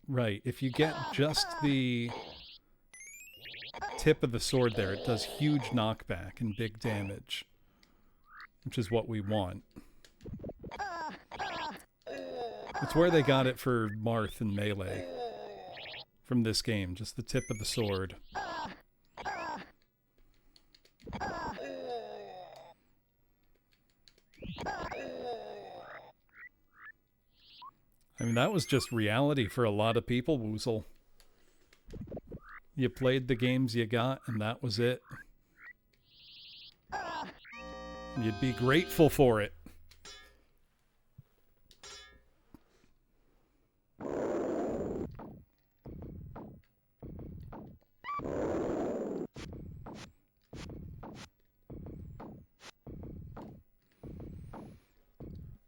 Right, if you get just the tip of the sword there, it does huge knockback and big damage. Which is what we want. It's where they got it for Marth and Melee from this game, just the tip of the sword. I mean, that was just reality for a lot of people, Woozle. You played the games you got, and that was it. You'd be grateful for it.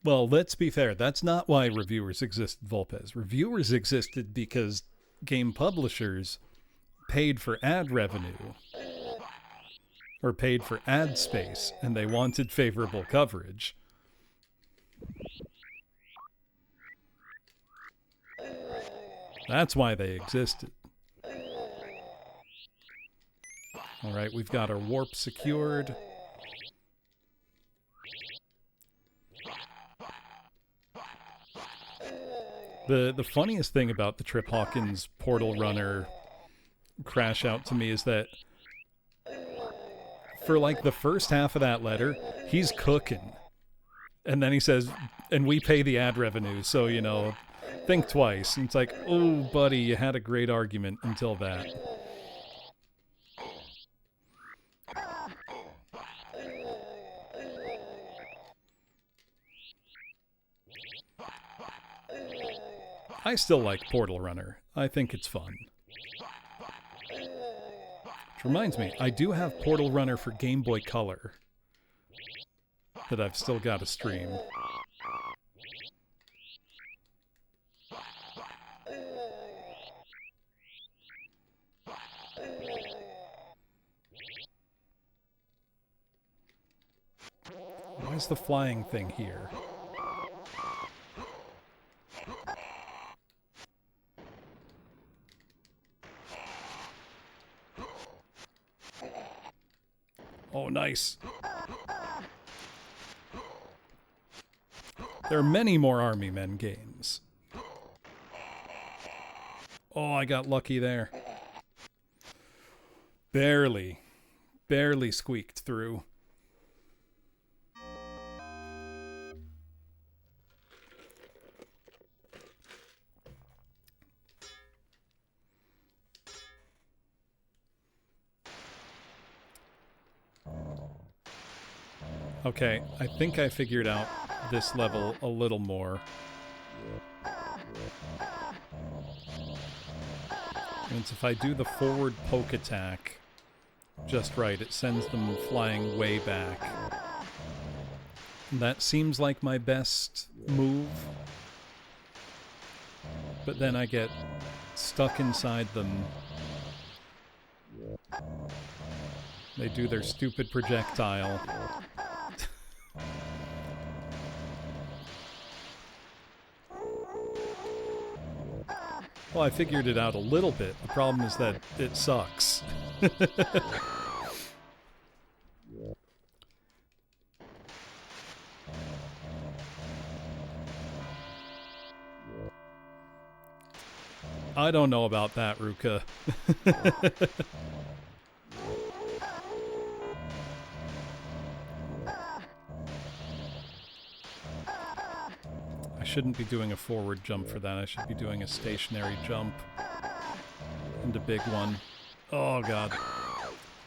Well, let's be fair. That's not why reviewers existed, Volpez. Reviewers existed because game publishers paid for ad revenue. Or paid for ad space, and they wanted favorable coverage. That's why they existed. Alright, we've got our warp secured. The funniest thing about the Trip Hawkins Portal Runner crash out to me is that for like the first half of that letter, he's cooking. And then he says, and we pay the ad revenue, so, you know, think twice. And it's like, oh, buddy, you had a great argument until that. I still like Portal Runner. I think it's fun. Which reminds me, I do have Portal Runner for Game Boy Color that I've still got to stream. Why's the flying thing here? Oh, nice. There are many more Army Men games. Oh, I got lucky there. Barely squeaked through. Okay, I think I figured out this level a little more. And if I do the forward poke attack just right, it sends them flying way back. That seems like my best move. But then I get stuck inside them. They do their stupid projectile. Well, I figured it out a little bit. The problem is that it sucks. I don't know about that, Ruka. I shouldn't be doing a forward jump for that. I should be doing a stationary jump and a big one. Oh, God.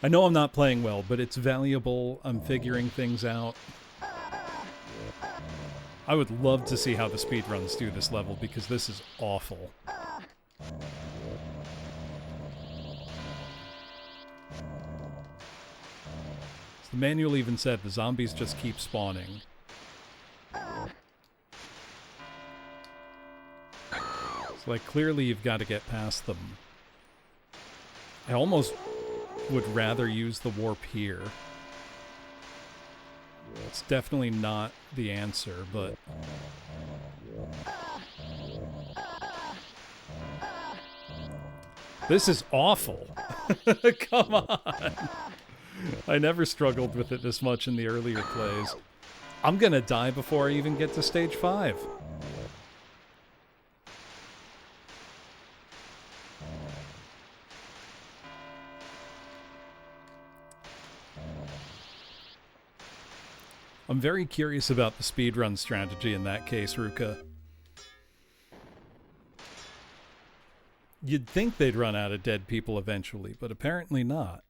I know I'm not playing well, but it's valuable. I'm figuring things out. I would love to see how the speedruns do this level, because this is awful. The manual even said the zombies just keep spawning. So, like, clearly you've got to get past them. I almost would rather use the warp here. It's definitely not the answer, but... This is awful! Come on! I never struggled with it this much in the earlier plays. I'm gonna die before I even get to stage 5. I'm very curious about the speedrun strategy in that case, Ruka. You'd think they'd run out of dead people eventually, but apparently not.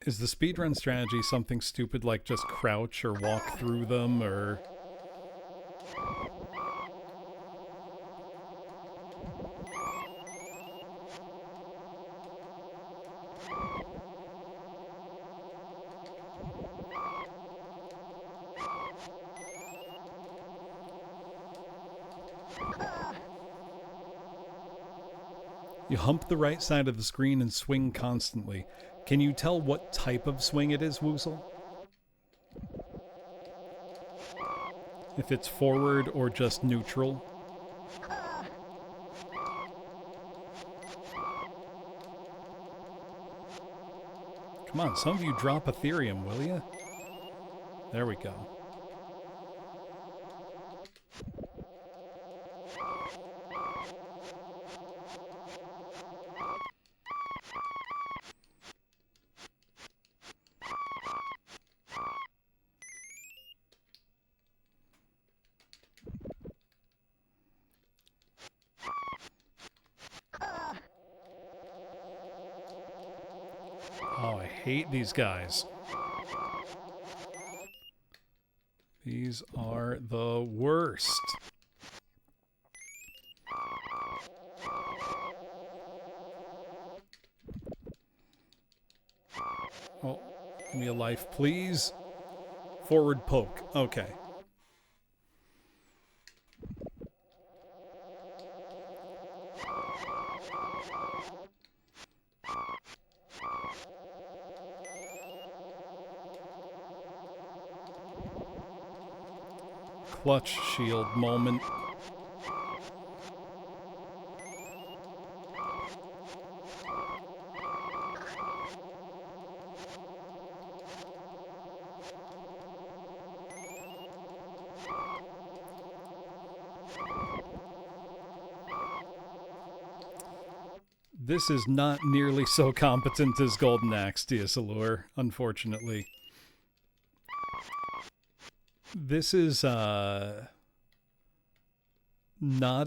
Is the speedrun strategy something stupid like just crouch or walk through them, or... You hump the right side of the screen and swing constantly. Can you tell what type of swing it is, Woozle? If it's forward or just neutral? Come on, some of you drop Ethereum, will you? There we go. Oh, I hate these guys. These are the worst. Oh, give me a life, please. Forward poke. Okay. Clutch shield moment. This is not nearly so competent as Golden Axe Deosalur, unfortunately. This is not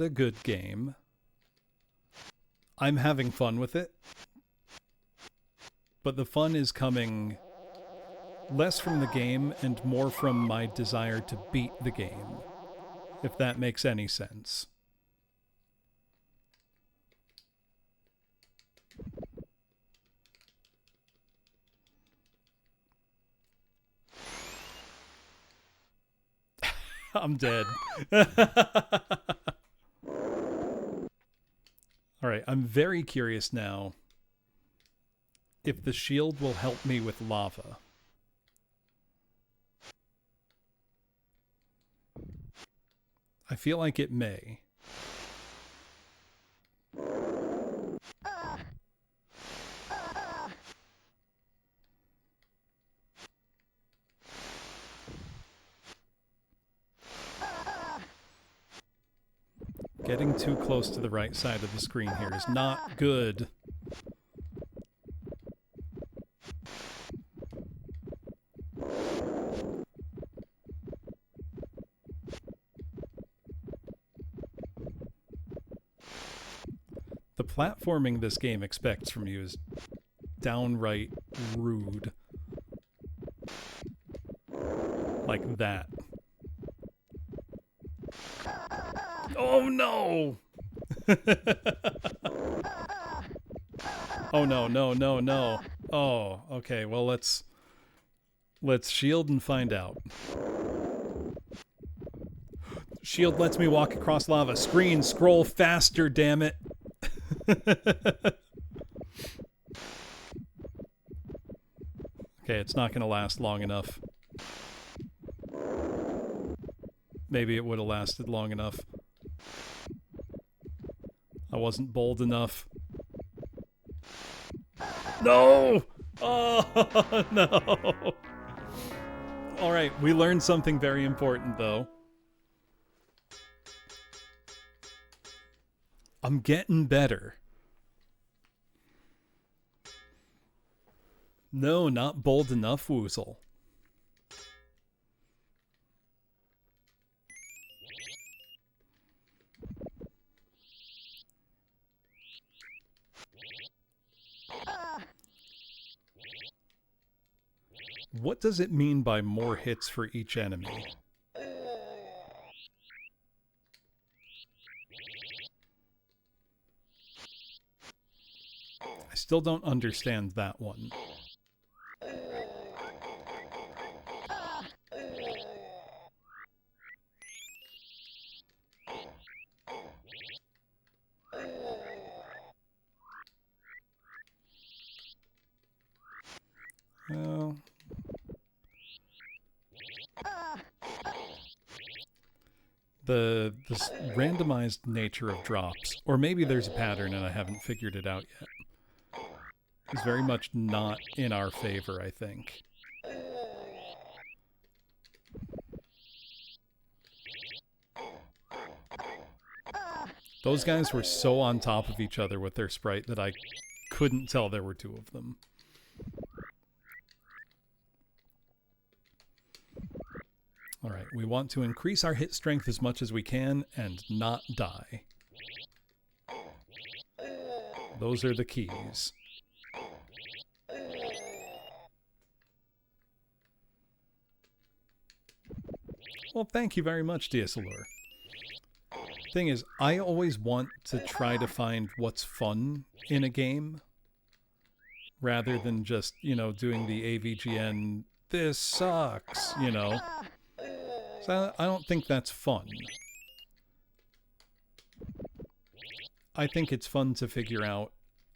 a good game. I'm having fun with it, but the fun is coming less from the game and more from my desire to beat the game, if that makes any sense. I'm dead. Alright, I'm very curious now if the shield will help me with lava. I feel like it may. Getting too close to the right side of the screen here is not good. The platforming this game expects from you is downright rude. Like that. Oh no! Oh no, no, no, no. Oh, okay, well let's shield and find out. Shield lets me walk across lava. Screen, scroll faster, damn it. Okay, it's not going to last long enough. Maybe it would have lasted long enough. I wasn't bold enough. No! Oh, no! Alright, we learned something very important, though. I'm getting better. No, not bold enough, Woozle. What does it mean by more hits for each enemy? I still don't understand that one. Well, the randomized nature of drops, or maybe there's a pattern and I haven't figured it out yet, is very much not in our favor, I think. Those guys were so on top of each other with their sprite that I couldn't tell there were two of them. Alright, we want to increase our hit strength as much as we can and not die. Those are the keys. Well, thank you very much, DSLR. Thing is, I always want to try to find what's fun in a game rather than just, doing the AVGN, this sucks, So I don't think that's fun. I think it's fun to figure out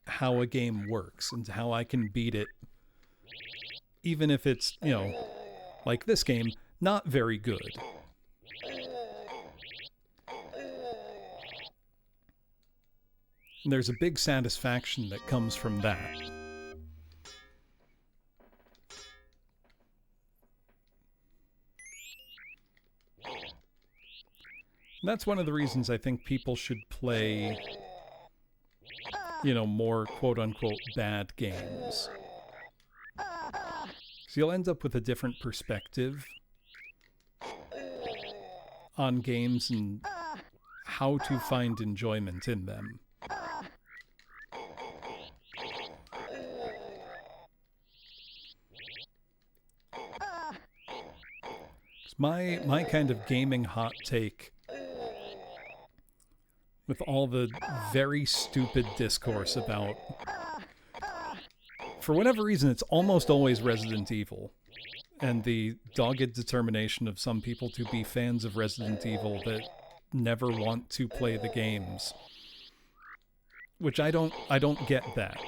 how a game works and how I can beat it, even if it's, like this game, not very good. And there's a big satisfaction that comes from that. And that's one of the reasons I think people should play, more quote-unquote bad games. So you'll end up with a different perspective on games and how to find enjoyment in them. My kind of gaming hot take, with all the very stupid discourse about, for whatever reason, it's almost always Resident Evil, and the dogged determination of some people to be fans of Resident Evil that never want to play the games, which I don't get that,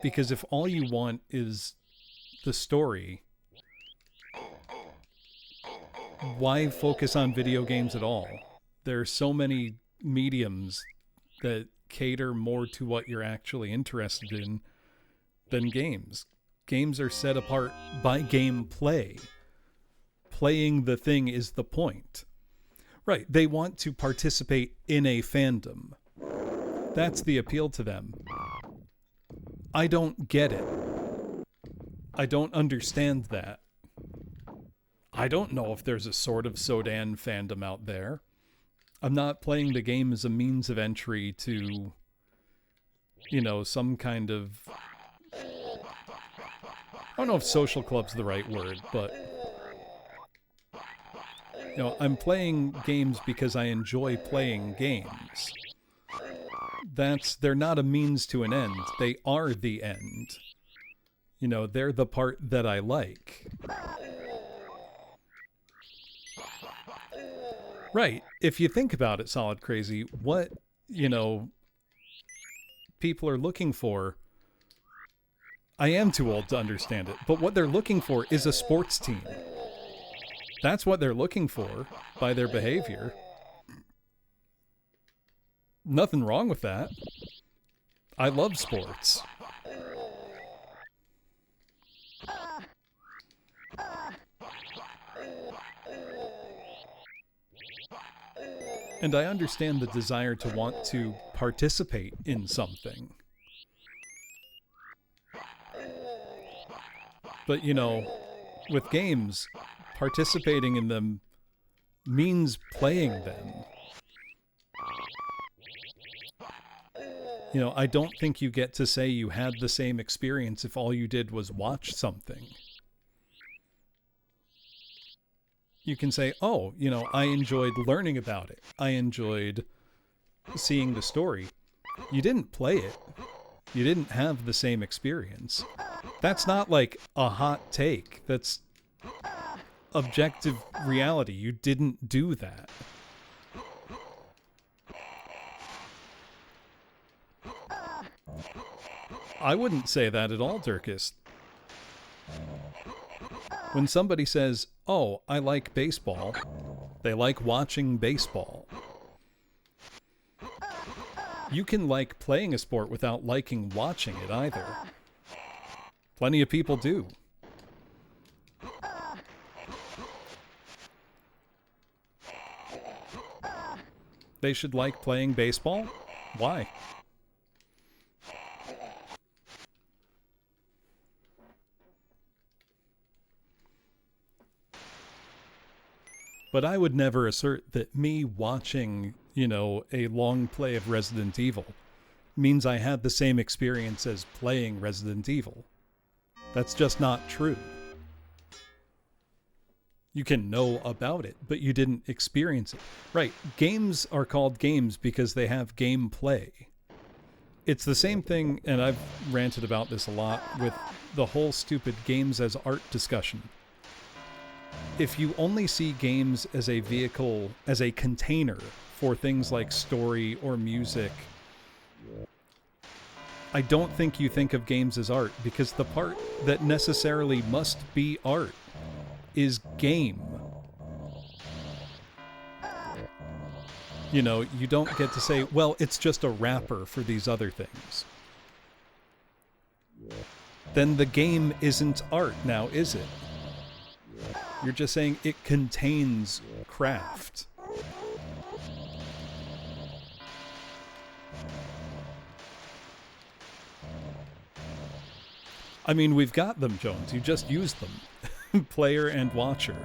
because if all you want is the story, why focus on video games at all? There are so many mediums that cater more to what you're actually interested in than games. Games are set apart by gameplay. Playing the thing is the point. Right, they want to participate in a fandom. That's the appeal to them. I don't get it. I don't understand that. I don't know if there's a sort of Sodan fandom out there. I'm not playing the game as a means of entry to, some kind of... I don't know if social club's the right word, but... I'm playing games because I enjoy playing games. They're not a means to an end. They are the end. They're the part that I like. Right. If you think about it, Solid Crazy, what, people are looking for, I am too old to understand it, but what they're looking for is a sports team. That's what they're looking for by their behavior. Nothing wrong with that. I love sports. And I understand the desire to want to participate in something. But, with games, participating in them means playing them. I don't think you get to say you had the same experience if all you did was watch something. You can say, oh, I enjoyed learning about it. I enjoyed seeing the story. You didn't play it. You didn't have the same experience. That's not like a hot take. That's objective reality. You didn't do that. I wouldn't say that at all, Dirkus. When somebody says, oh, I like baseball, they like watching baseball. You can like playing a sport without liking watching it either. Plenty of people do. They should like playing baseball? Why? But I would never assert that me watching, a long play of Resident Evil means I had the same experience as playing Resident Evil. That's just not true. You can know about it, but you didn't experience it. Right. Games are called games because they have gameplay. It's the same thing, and I've ranted about this a lot with the whole stupid games as art discussion. If you only see games as a vehicle, as a container for things like story or music, I don't think you think of games as art, because the part that necessarily must be art is game. You know, you don't get to say, well, it's just a wrapper for these other things. Then the game isn't art now, is it? You're just saying it contains craft. I mean, we've got them, Jones. You just used them. Player and watcher.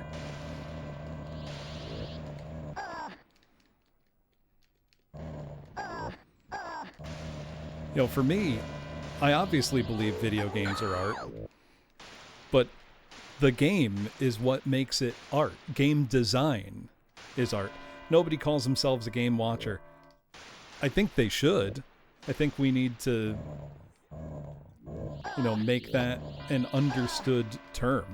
You know, for me, I obviously believe video games are art, but the game is what makes it art. Game design is art. Nobody calls themselves a game watcher. I think they should. I think we need to, you know, make that an understood term.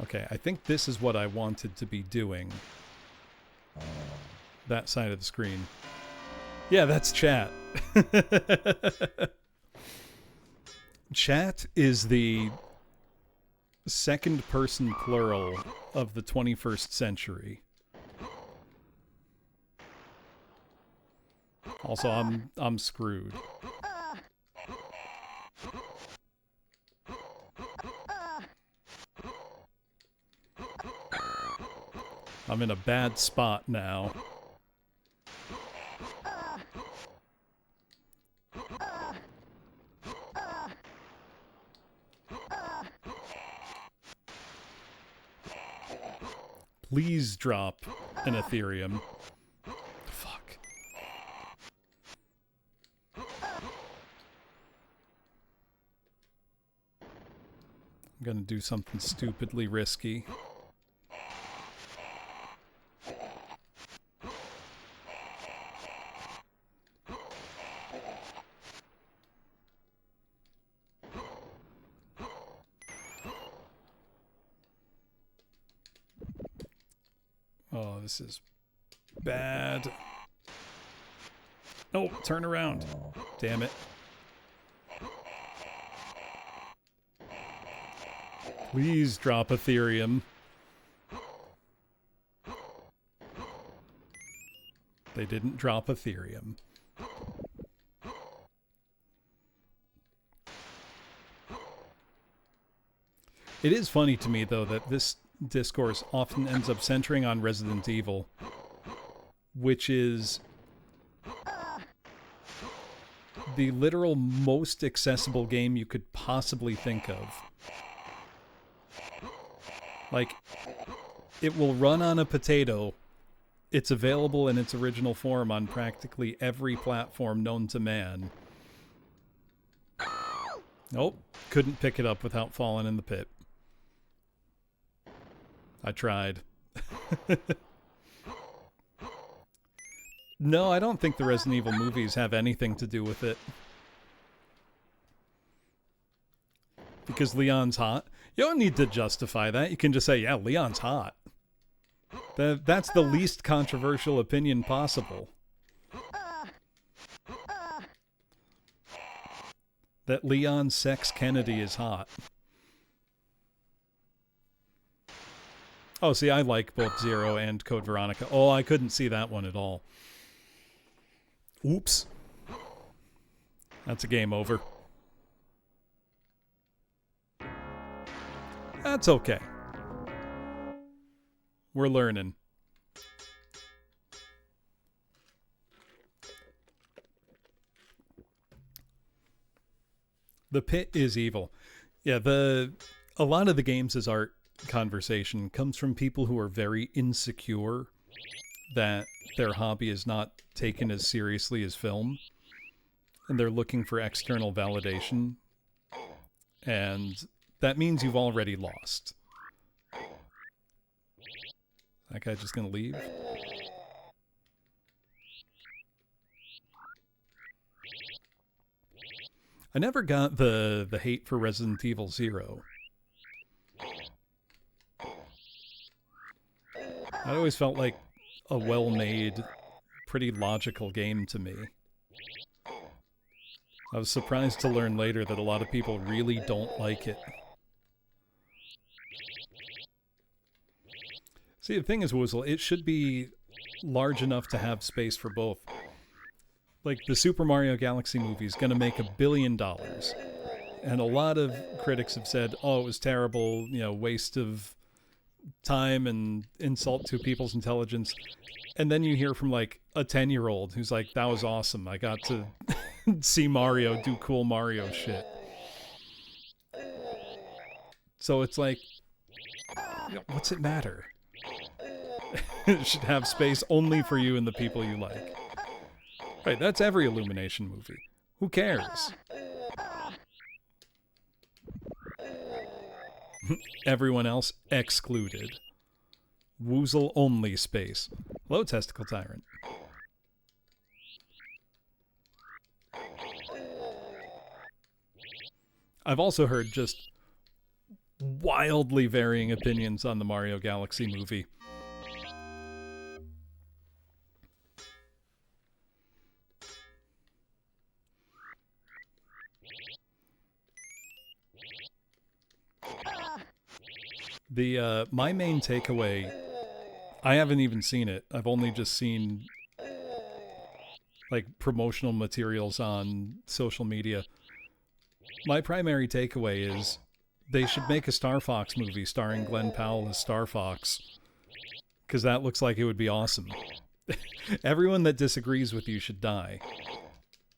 Okay, I think this is what I wanted to be doing. That side of the screen. Yeah, that's chat. Chat is the second person plural of the 21st century. Also, I'm screwed. I'm in a bad spot now. Please drop an Ethereum. Fuck. I'm gonna do something stupidly risky. Oh, this is bad. Oh, turn around. Damn it. Please drop Ethereum. They didn't drop Ethereum. It is funny to me, though, that this discourse often ends up centering on Resident Evil, which is the literal most accessible game you could possibly think of. Like, it will run on a potato. It's available in its original form on practically every platform known to man. Nope, couldn't pick it up without falling in the pit. I tried. No, I don't think the Resident Evil movies have anything to do with it. Because Leon's hot. You don't need to justify that. You can just say, yeah, Leon's hot. That's the least controversial opinion possible. That Leon Sex Kennedy is hot. Oh, see, I like both Zero and Code Veronica. Oh, I couldn't see that one at all. Oops. That's a game over. That's okay. We're learning. The pit is evil. Yeah, a lot of the games as art conversation comes from people who are very insecure that their hobby is not taken as seriously as film, and they're looking for external validation, and that means you've already lost. That guy just gonna leave? I never got the hate for Resident Evil 0. I always felt like a well-made, pretty logical game to me. I was surprised to learn later that a lot of people really don't like it. See, the thing is, Woozle, it should be large enough to have space for both. Like, the Super Mario Galaxy movie is going to make $1 billion. And a lot of critics have said, oh, it was terrible, waste of time and insult to people's intelligence. And then you hear from, like, a 10-year-old who's like, that was awesome. I got to see Mario do cool Mario shit. So it's like, what's it matter? It should have space only for you and the people you like. Right, that's every Illumination movie. Who cares? Everyone else excluded. Woozle only space. Hello, Testicle Tyrant. I've also heard just wildly varying opinions on the Mario Galaxy movie. My main takeaway, I haven't even seen it. I've only just seen like promotional materials on social media. My primary takeaway is they should make a Star Fox movie starring Glenn Powell as Star Fox, because that looks like it would be awesome. Everyone that disagrees with you should die.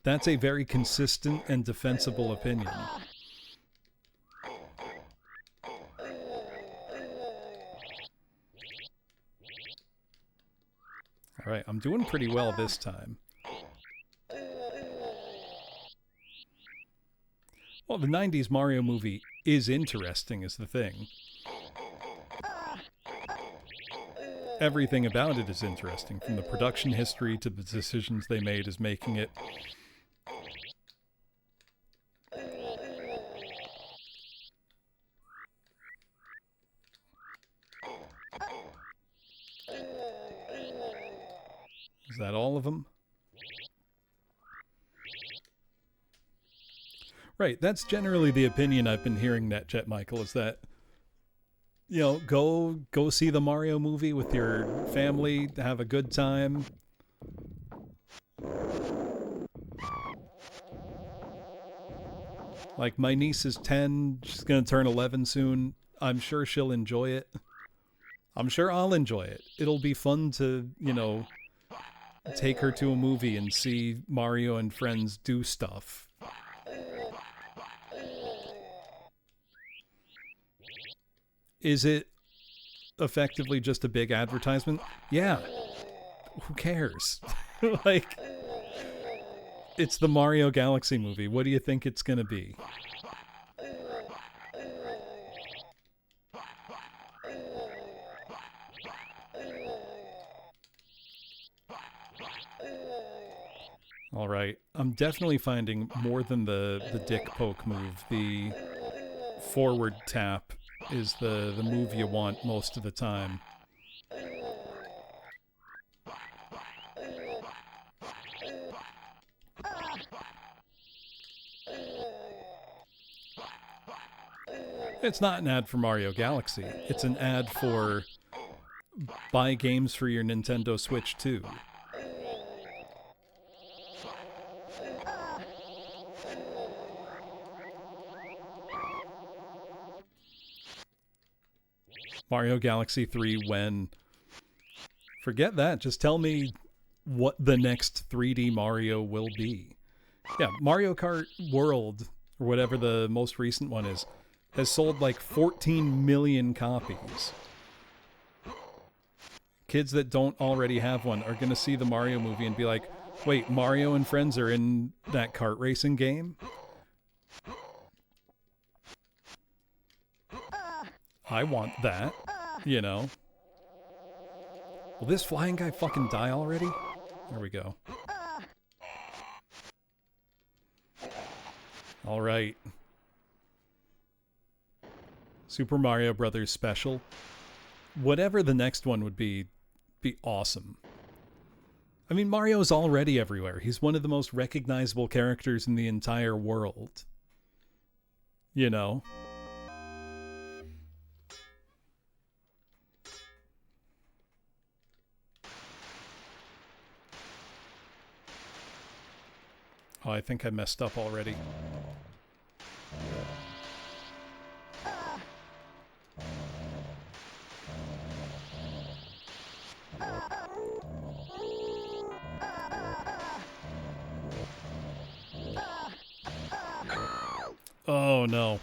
That's a very consistent and defensible opinion. All right, I'm doing pretty well this time. Well, the 90s Mario movie is interesting is the thing. Everything about it is interesting, from the production history to the decisions they made as making it. Is that all of them? Right, that's generally the opinion I've been hearing, NetJet Michael, is that, go see the Mario movie with your family, have a good time. Like, my niece is 10, she's going to turn 11 soon. I'm sure she'll enjoy it. I'm sure I'll enjoy it. It'll be fun to, take her to a movie and see Mario and friends do stuff. Is it effectively just a big advertisement? Yeah. Who cares? Like, it's the Mario Galaxy movie. What do you think it's going to be? All right. I'm definitely finding more than the dick poke move. The forward tap is the move you want most of the time. It's not an ad for Mario Galaxy. It's an ad for buy games for your Nintendo Switch 2. Mario Galaxy 3 when? Forget that. Just tell me what the next 3D Mario will be. Yeah, Mario Kart World, or whatever the most recent one is, has sold like 14 million copies. kids that don't already have one are going to see the Mario movie and be like, wait, Mario and friends are in that kart racing game? I want that, you know. Will this flying guy fucking die already? There we go. All right. Super Mario Brothers special. Whatever the next one would be awesome. I mean, Mario's already everywhere. He's one of the most recognizable characters in the entire world. You know? Oh, I think I messed up already. Oh, no.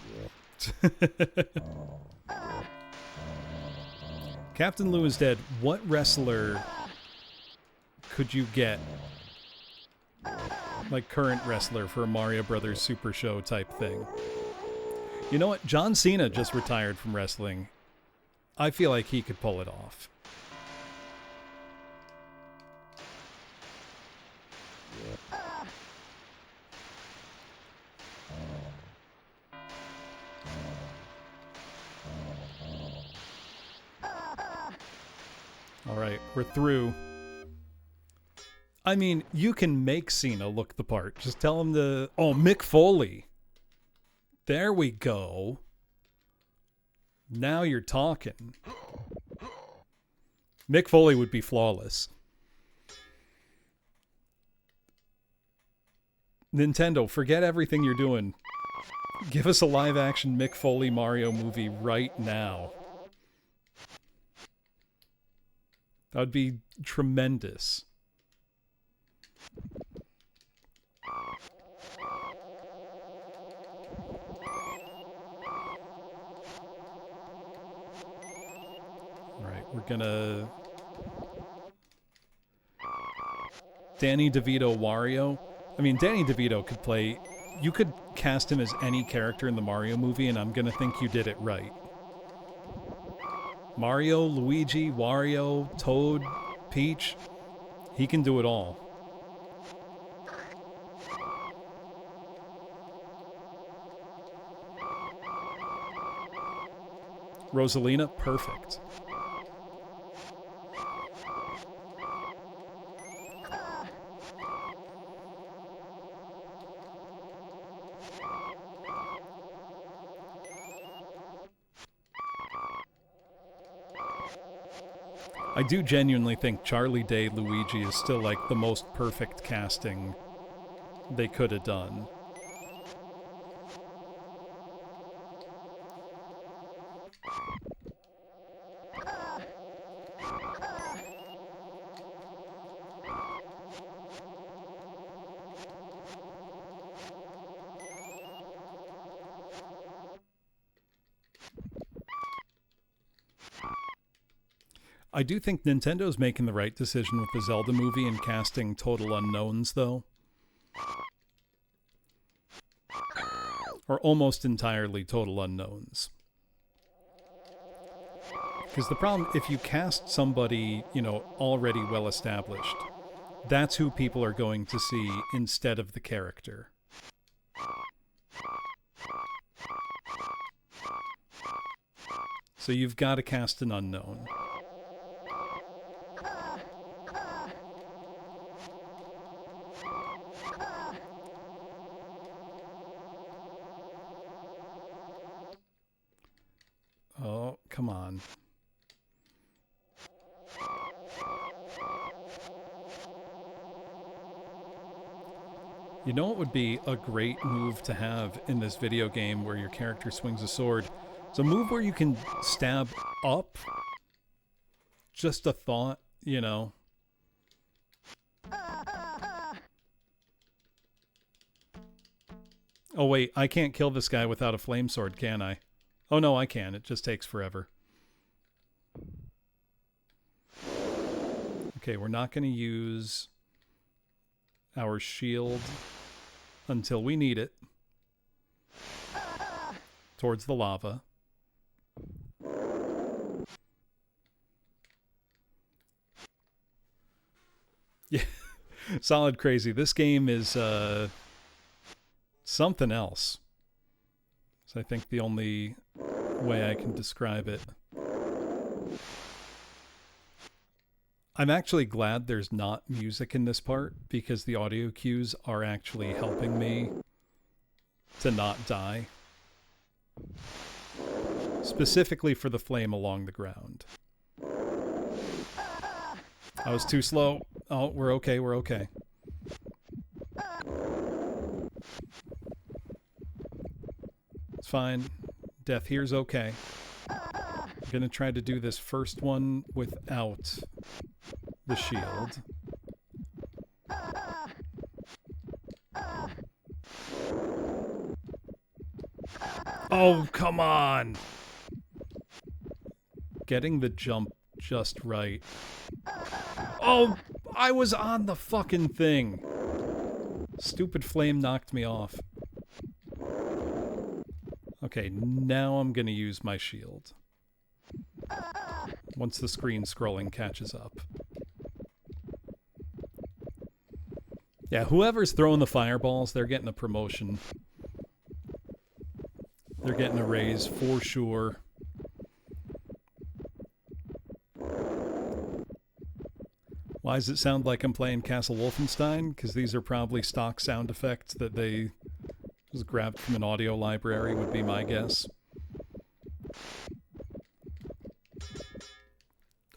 Captain Lou is dead. What wrestler could you get? Like current wrestler for a Mario Brothers Super Show type thing. You know what? John Cena just retired from wrestling. I feel like he could pull it off. All right, we're through. I mean, you can make Cena look the part. Just tell him to... Oh, Mick Foley. There we go. Now you're talking. Mick Foley would be flawless. Nintendo, forget everything you're doing. Give us a live-action Mick Foley Mario movie right now. That would be tremendous. Alright, we're gonna... Danny DeVito Wario. I mean, Danny DeVito could play... You could cast him as any character in the Mario movie, and I'm gonna think you did it right. Mario, Luigi, Wario, Toad, Peach. He can do it all. Rosalina, perfect. I do genuinely think Charlie Day Luigi is still like the most perfect casting they could have done. I do think Nintendo's making the right decision with the Zelda movie and casting total unknowns, though. Or almost entirely total unknowns. Because the problem, if you cast somebody, you know, already well established, that's who people are going to see instead of the character. So you've got to cast an unknown. Oh, come on. You know what would be a great move to have in this video game where your character swings a sword? It's a move where you can stab up. Just a thought, you know. Oh wait, I can't kill this guy without a flame sword, can I? Oh no, I can. It just takes forever. Okay, we're not going to use our shield until we need it. Towards the lava. Yeah, Solid Crazy. This game is something else. So I think the only way I can describe it. I'm actually glad there's not music in this part because the audio cues are actually helping me to not die. Specifically for the flame along the ground. I was too slow. Oh, we're okay, we're okay. It's fine. Death here's okay. I'm gonna try to do this first one without the shield. Oh, come on! Getting the jump just right. Oh, I was on the fucking thing. Stupid flame knocked me off. Okay, now I'm gonna use my shield. Once the screen scrolling catches up. Yeah, whoever's throwing the fireballs, they're getting a promotion. They're getting a raise for sure. Why does it sound like I'm playing Castle Wolfenstein? Because these are probably stock sound effects that they just grabbed from an audio library, would be my guess.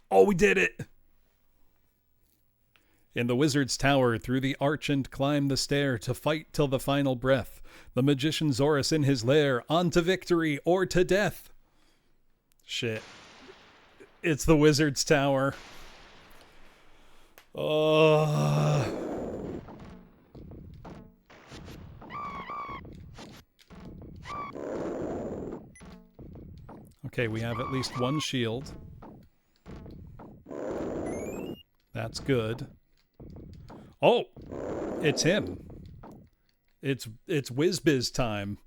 Oh, we did it! In the wizard's tower, through the arch and climb the stair, to fight till the final breath. The magician Zorus in his lair, on to victory or to death. Shit. It's the wizard's tower. Oh. Okay, we have at least one shield. That's good. Oh, it's him. It's WizBiz time.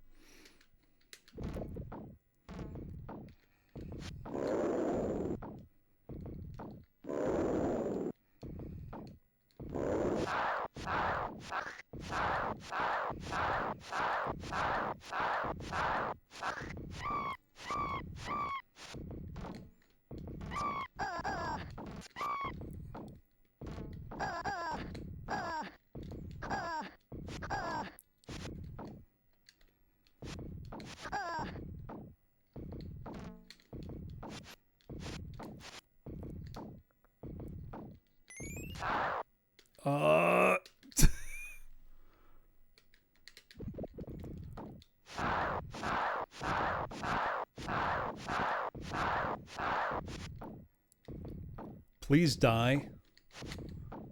Please die.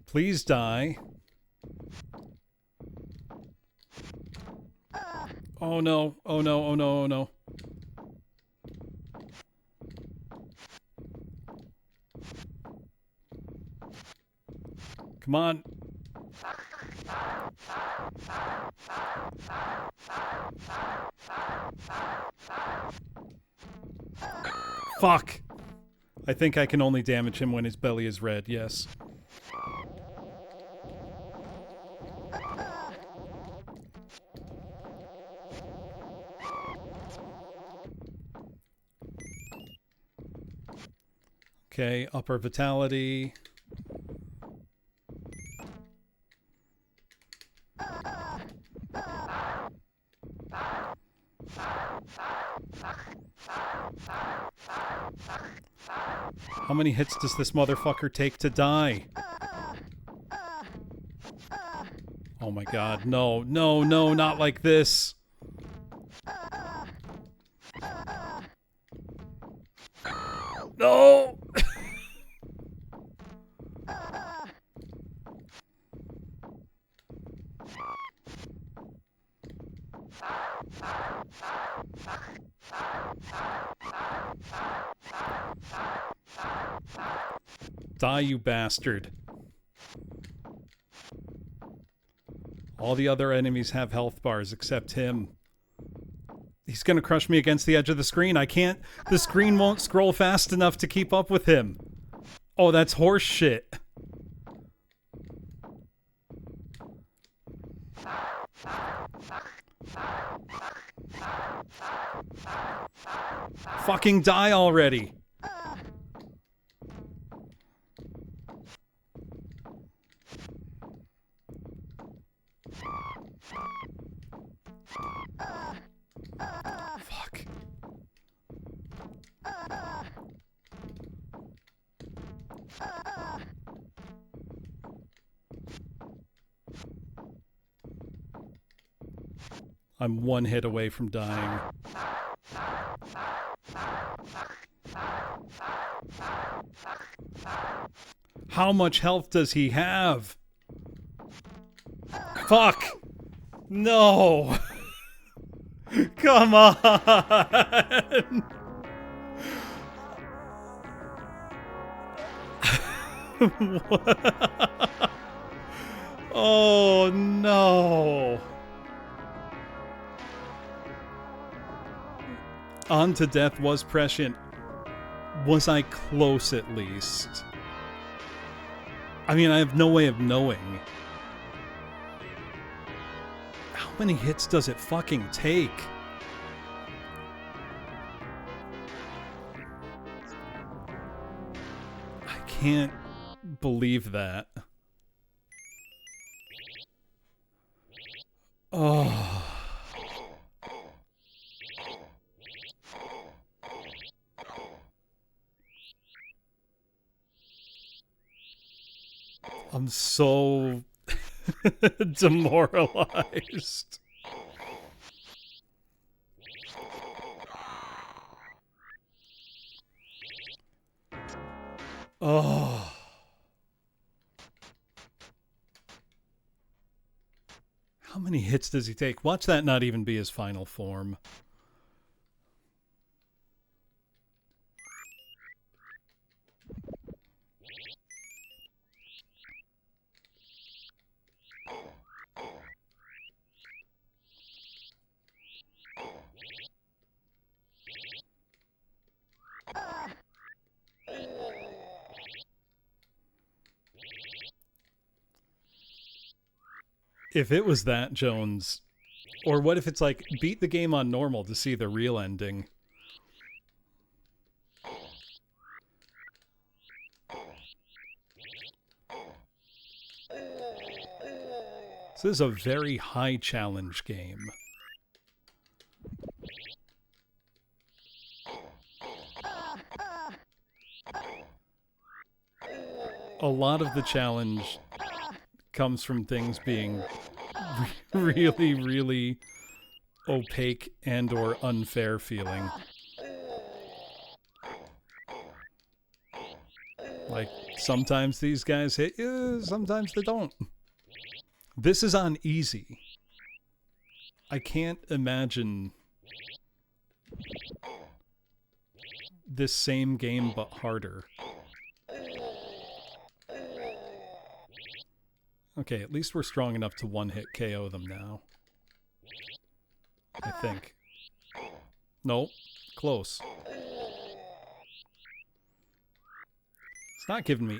Please die. Oh no, oh no, oh no, oh no. Come on. Fuck. I think I can only damage him when his belly is red, yes. Okay, upper vitality. How many hits does this motherfucker take to die? Oh my god, no, no, no, not like this. No! Die, you bastard. All the other enemies have health bars except him. He's gonna crush me against the edge of the screen. I can't. The screen won't scroll fast enough to keep up with him. Oh, that's horse shit. Fucking die already. Fuck. I'm one hit away from dying. How much health does he have? Fuck! No! Come on! Oh no! On to death was prescient. Was I close at least? I mean, I have no way of knowing. How many hits does it fucking take? I can't believe that. Oh. I'm so demoralized. Oh. How many hits does he take? Watch that not even be his final form. If it was that, Jones, or what if it's like beat the game on normal to see the real ending? This is a very high challenge game. A lot of the challenge comes from things being really, really opaque and or unfair feeling. Like, sometimes these guys hit you, sometimes they don't. This is on easy. I can't imagine this same game but harder. Okay, at least we're strong enough to one-hit KO them now. I think. Nope. Close. It's not giving me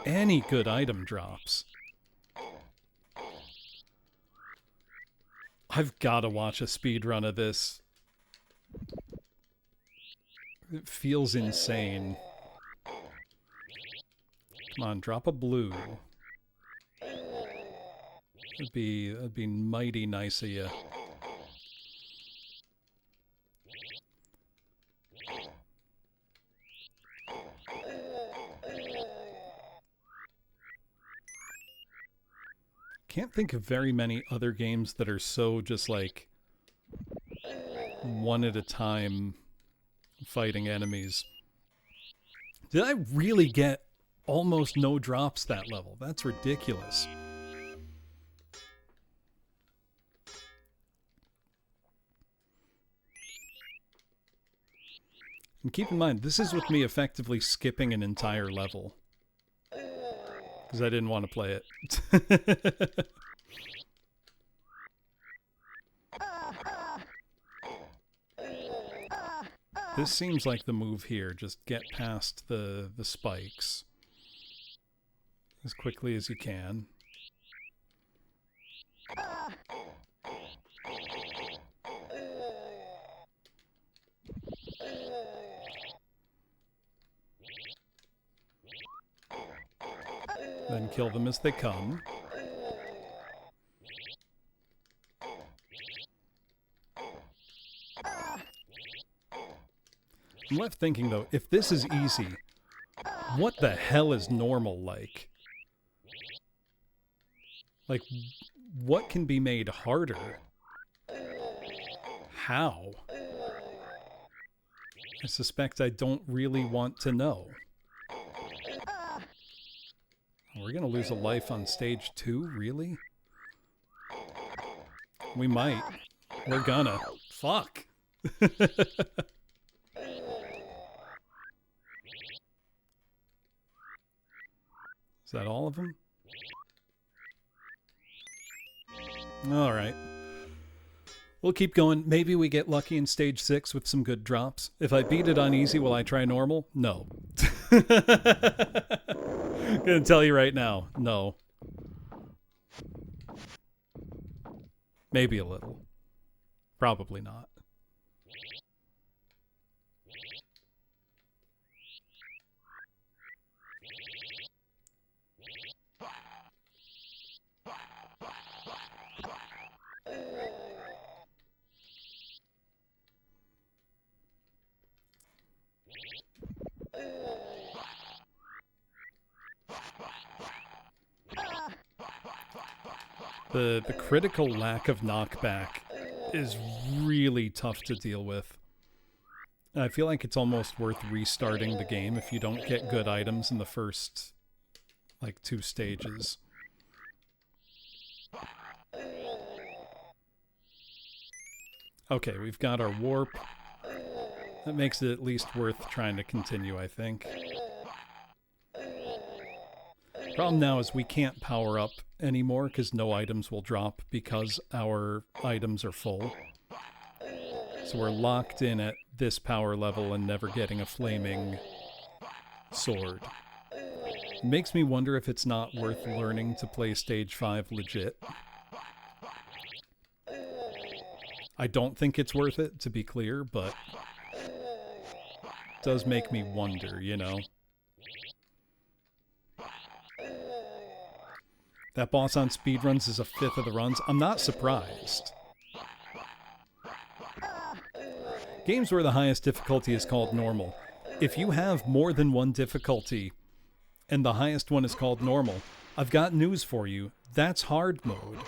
any good item drops. I've got to watch a speed run of this. It feels insane. Come on, drop a blue. That'd be mighty nice of you. Can't think of very many other games that are so just like one at a time fighting enemies. Did I really get almost no drops that level? That's ridiculous. And keep in mind, this is with me effectively skipping an entire level. because I didn't want to play it. This seems like the move here. Just get past the spikes as quickly as you can. Then kill them as they come. I'm left thinking, though, if this is easy, what the hell is normal like? Like, what can be made harder? How? I suspect I don't really want to know. We're gonna lose a life on stage 2, really? We might. We're gonna. Fuck. Is that all of them? Alright. We'll keep going. Maybe we get lucky in stage 6 with some good drops. If I beat it on easy, will I try normal? No. Gonna tell you right now, no. Maybe a little. Probably not. The critical lack of knockback is really tough to deal with. I feel like it's almost worth restarting the game if you don't get good items in the first, like, 2 stages. Okay, we've got our warp. That makes it at least worth trying to continue, I think. Problem now is we can't power up anymore because no items will drop because our items are full. So we're locked in at this power level and never getting a flaming sword. It makes me wonder if it's not worth learning to play stage 5 legit. I don't think it's worth it, to be clear, but it does make me wonder, you know? That boss on speedruns is a 5th of the runs. I'm not surprised. Games where the highest difficulty is called normal. If you have more than one difficulty and the highest one is called normal, I've got news for you. That's hard mode.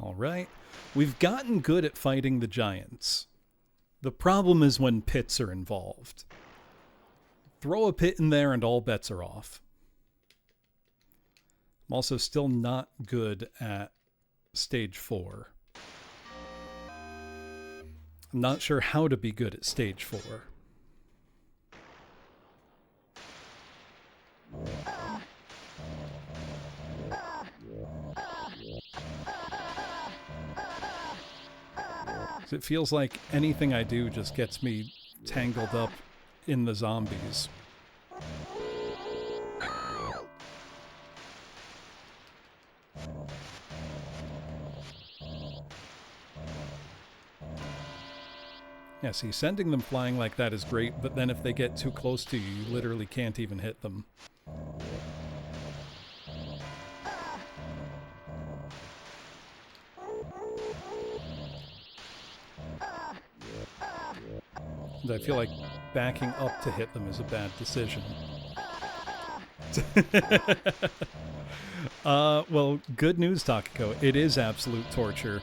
Alright, we've gotten good at fighting the giants. The problem is when pits are involved. Throw a pit in there and all bets are off. I'm also still not good at stage 4. I'm not sure how to be good at stage 4. It feels like anything I do just gets me tangled up in the zombies. Yeah, see, sending them flying like that is great, but then if they get too close to you, you literally can't even hit them. I feel like backing up to hit them is a bad decision. Well, good news, Takako. It is absolute torture.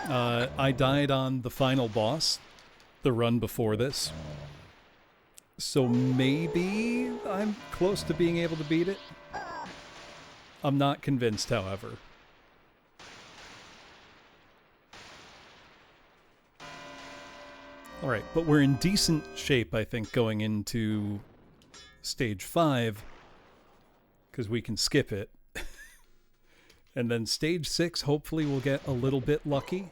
I died on the final boss, the run before this. So maybe I'm close to being able to beat it. I'm not convinced, however. Alright, but we're in decent shape, I think, going into stage 5. Because we can skip it. And then stage 6, hopefully we'll get a little bit lucky.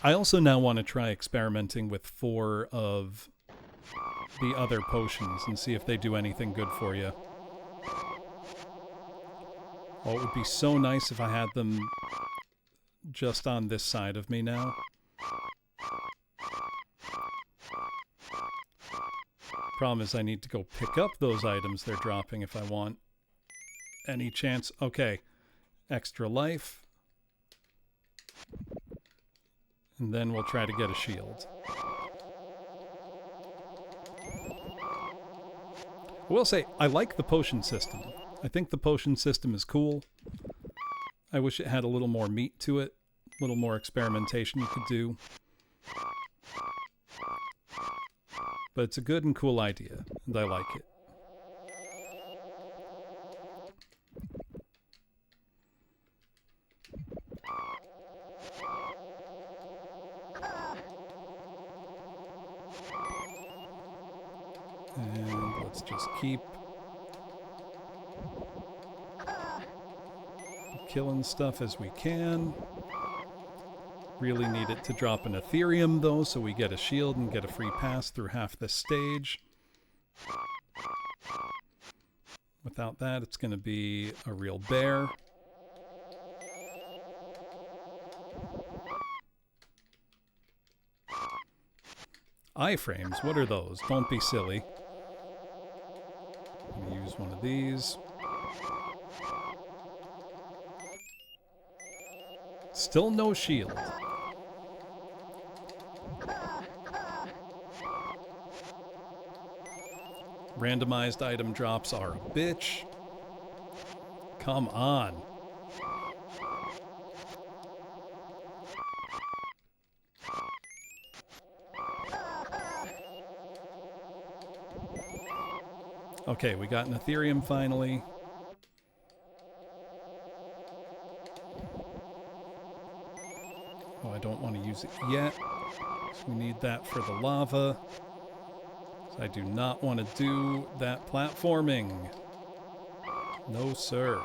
I also now want to try experimenting with 4 of the other potions and see if they do anything good for you. Oh, it would be so nice if I had them just on this side of me now. Problem is I need to go pick up those items they're dropping if I want any chance. Okay, extra life. And then we'll try to get a shield. I will say, I like the potion system. I think the potion system is cool. I wish it had a little more meat to it. A little more experimentation you could do. But it's a good and cool idea, and I like it. And let's just keep killing stuff as we can. Really need it to drop an Ethereum, though, so we get a shield and get a free pass through half this stage. Without that, it's going to be a real bear. Iframes, what are those? Don't be silly. I'm going to use one of these. Still no shield. Randomized item drops are a bitch. Come on. Okay, we got an Ethereum finally. Oh, I don't want to use it yet. We need that for the lava. I do not want to do that platforming. No, sir.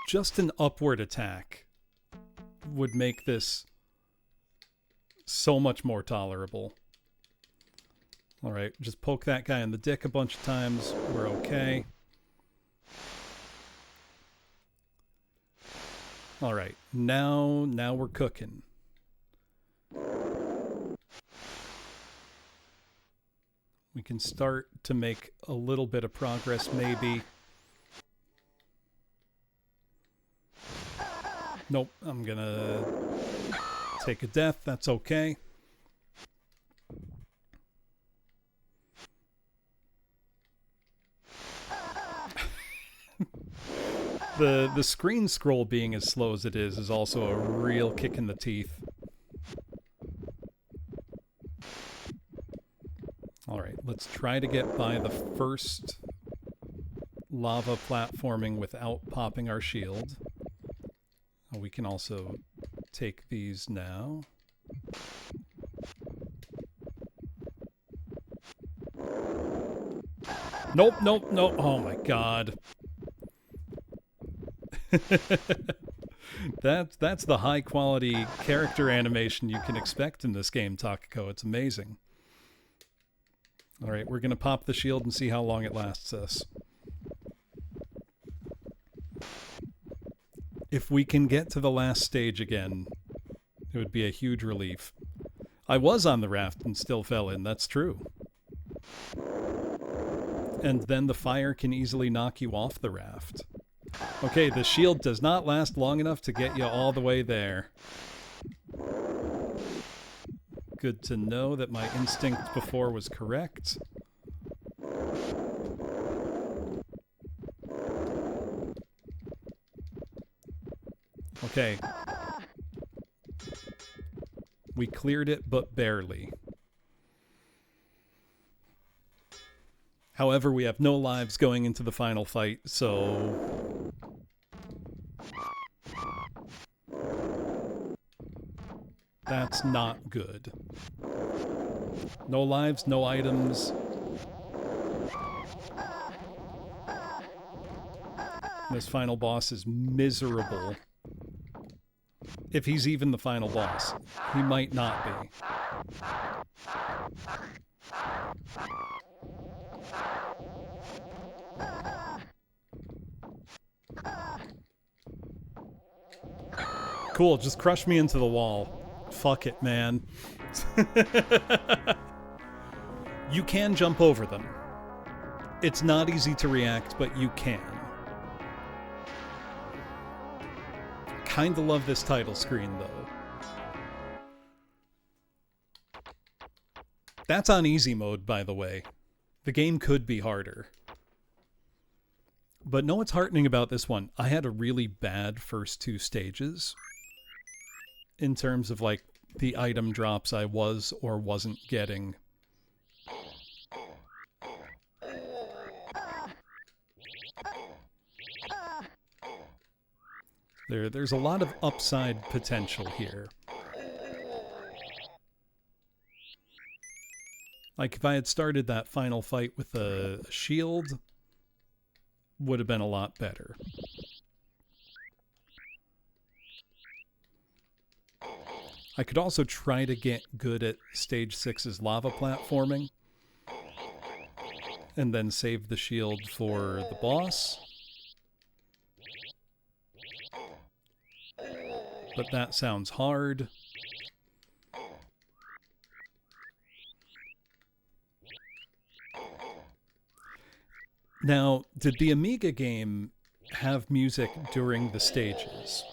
Just an upward attack would make this so much more tolerable. Alright, just poke that guy in the dick a bunch of times. We're okay. Alright, now we're cooking. We can start to make a little bit of progress, maybe. Nope, I'm gonna take a death. That's okay. The screen scroll being as slow as it is also a real kick in the teeth. Alright, let's try to get by the first lava platforming without popping our shield. We can also take these now. Nope, nope, nope. Oh my god. That's the high quality character animation you can expect in this game, Takako. It's amazing. Alright, we're gonna pop the shield and see how long it lasts us. If we can get to the last stage again, it would be a huge relief. I was on the raft and still fell in, that's true. And then the fire can easily knock you off the raft. Okay, the shield does not last long enough to get you all the way there. Good to know that my instinct before was correct. Okay. We cleared it, but barely. However, we have no lives going into the final fight, so... That's not good. No lives, no items. This final boss is miserable. If he's even the final boss. He might not be. Cool, just crush me into the wall. Fuck it, man. You can jump over them. It's not easy to react, but you can. Kinda love this title screen, though. That's on easy mode, by the way. The game could be harder. But know what's heartening about this one? I had a really bad first 2 stages. In terms of, like, the item drops I was or wasn't getting. There's a lot of upside potential here. Like, if I had started that final fight with a shield, would have been a lot better. I could also try to get good at Stage 6's lava platforming, and then save the shield for the boss. But that sounds hard. Now, did the Amiga game have music during the stages?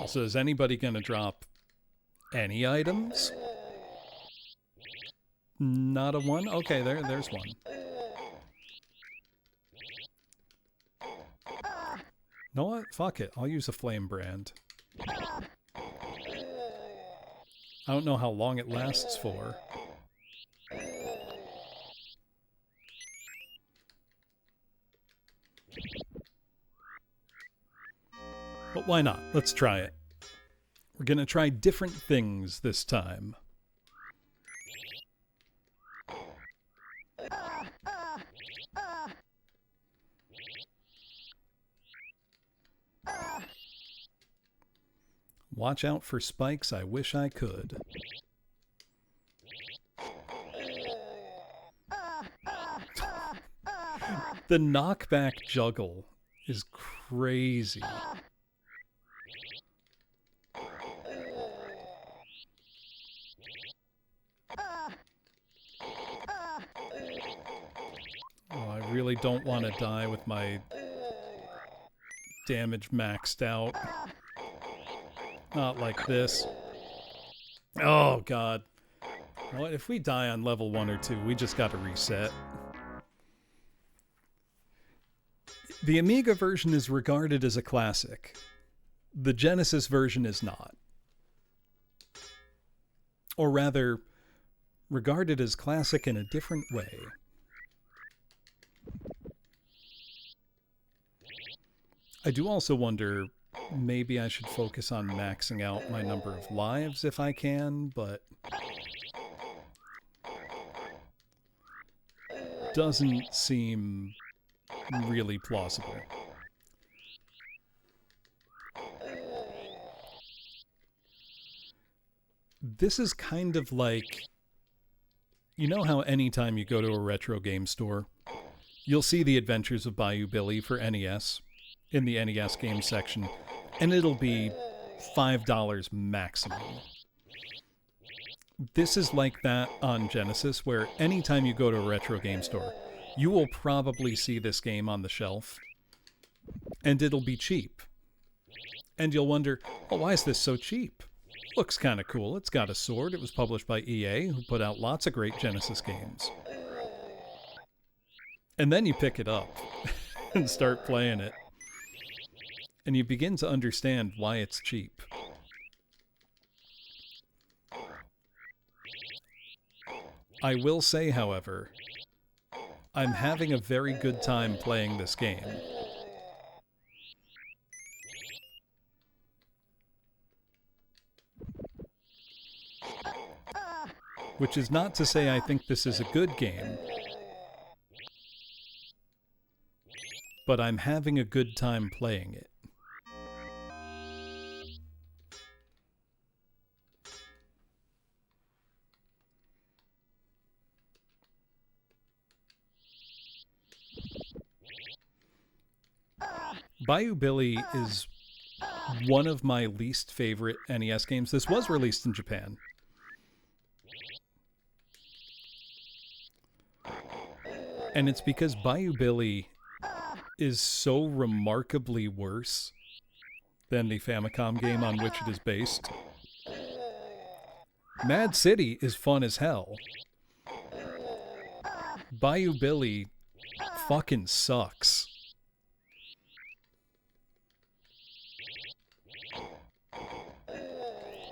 Also, is anybody going to drop any items? Not a one? Okay, there's one. You know what? Fuck it. I'll use a flame brand. I don't know how long it lasts for. But why not? Let's try it. We're going to try different things this time. Watch out for spikes, I wish I could. The knockback juggle is crazy. Oh, I really don't want to die with my damage maxed out. Not like this. Oh, God. You know what? If we die on level 1 or 2, we just got to reset. The Amiga version is regarded as a classic. The Genesis version is not. Or rather, regarded as classic in a different way. I do also wonder, maybe I should focus on maxing out my number of lives if I can, but doesn't seem really plausible. This is kind of like, you know how anytime you go to a retro game store, you'll see the Adventures of Bayou Billy for NES in the NES game section, and it'll be $5 maximum. This is like that on Genesis, where anytime you go to a retro game store, you will probably see this game on the shelf, and it'll be cheap. And you'll wonder, oh, why is this so cheap? Looks kind of cool. It's got a sword. It was published by EA, who put out lots of great Genesis games. And then you pick it up, and start playing it. And you begin to understand why it's cheap. I will say, however, I'm having a very good time playing this game. Which is not to say I think this is a good game, but I'm having a good time playing it. Bayou Billy is one of my least favorite NES games. This was released in Japan. And it's because Bayou Billy is so remarkably worse than the Famicom game on which it is based. Mad City is fun as hell. Bayou Billy fucking sucks.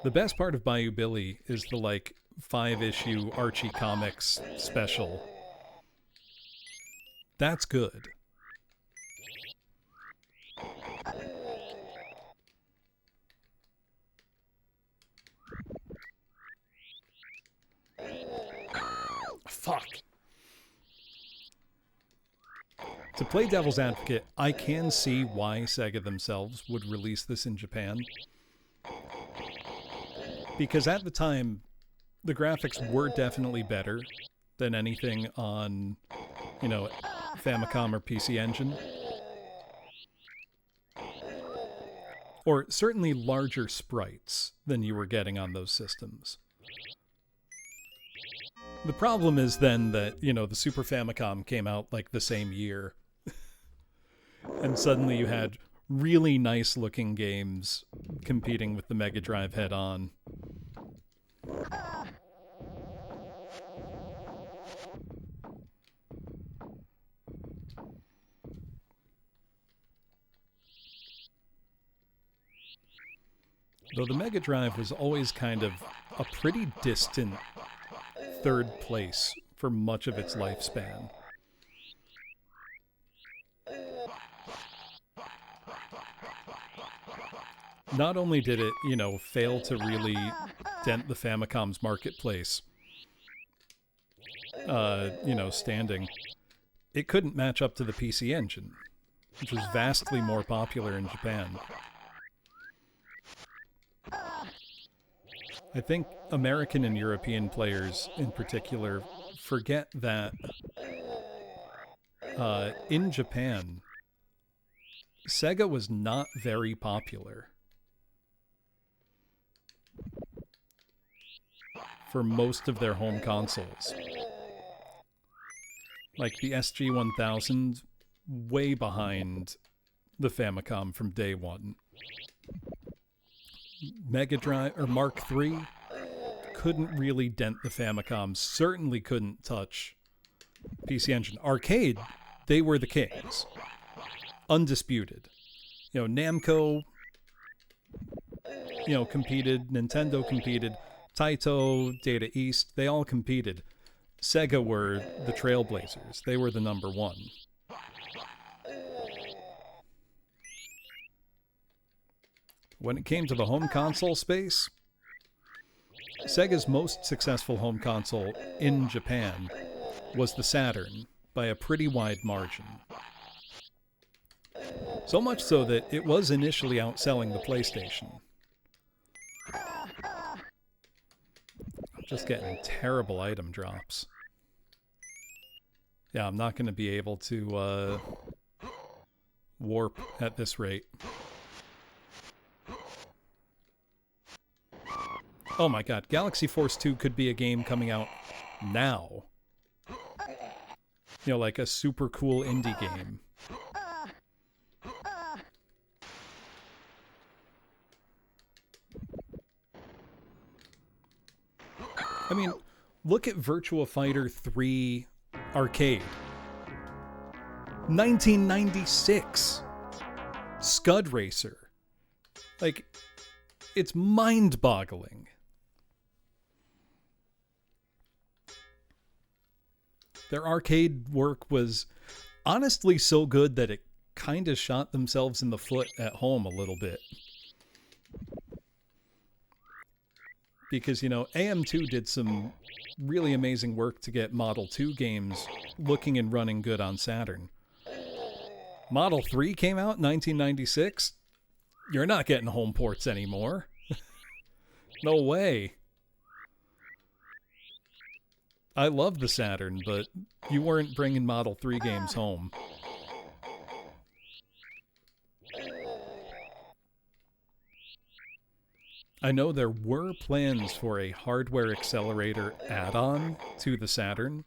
The best part of Bayou Billy is the, 5-issue Archie Comics special. That's good. Fuck. To play devil's advocate, I can see why Sega themselves would release this in Japan. Because at the time, the graphics were definitely better than anything on, Famicom or PC Engine. Or certainly larger sprites than you were getting on those systems. The problem is then that, the Super Famicom came out the same year. And suddenly you had really nice looking games competing with the Mega Drive head on. Though the Mega Drive was always kind of a pretty distant third place for much of its lifespan. Not only did it, fail to really dent the Famicom's marketplace, standing, it couldn't match up to the PC Engine, which was vastly more popular in Japan. I think American and European players in particular forget that in Japan, Sega was not very popular for most of their home consoles. Like the SG-1000, way behind the Famicom from day one. Mega Drive, or Mark III, couldn't really dent the Famicom, certainly couldn't touch PC Engine. Arcade, they were the kings. Undisputed. Namco, competed, Nintendo competed, Taito, Data East, they all competed. Sega were the trailblazers. They were the number one. When it came to the home console space, Sega's most successful home console in Japan was the Saturn by a pretty wide margin. So much so that it was initially outselling the PlayStation. I'm just getting terrible item drops. Yeah, I'm not going to be able to warp at this rate. Oh my god, Galaxy Force 2 could be a game coming out now. Like a super cool indie game. I mean, look at Virtua Fighter 3 Arcade. 1996. Scud Racer. Like, it's mind-boggling. Their arcade work was honestly so good that it kind of shot themselves in the foot at home a little bit. Because, you know, AM2 did some really amazing work to get Model 2 games looking and running good on Saturn. Model 3 came out in 1996. You're not getting home ports anymore. No way. I love the Saturn, but you weren't bringing Model 3 games home. I know there were plans for a hardware accelerator add-on to the Saturn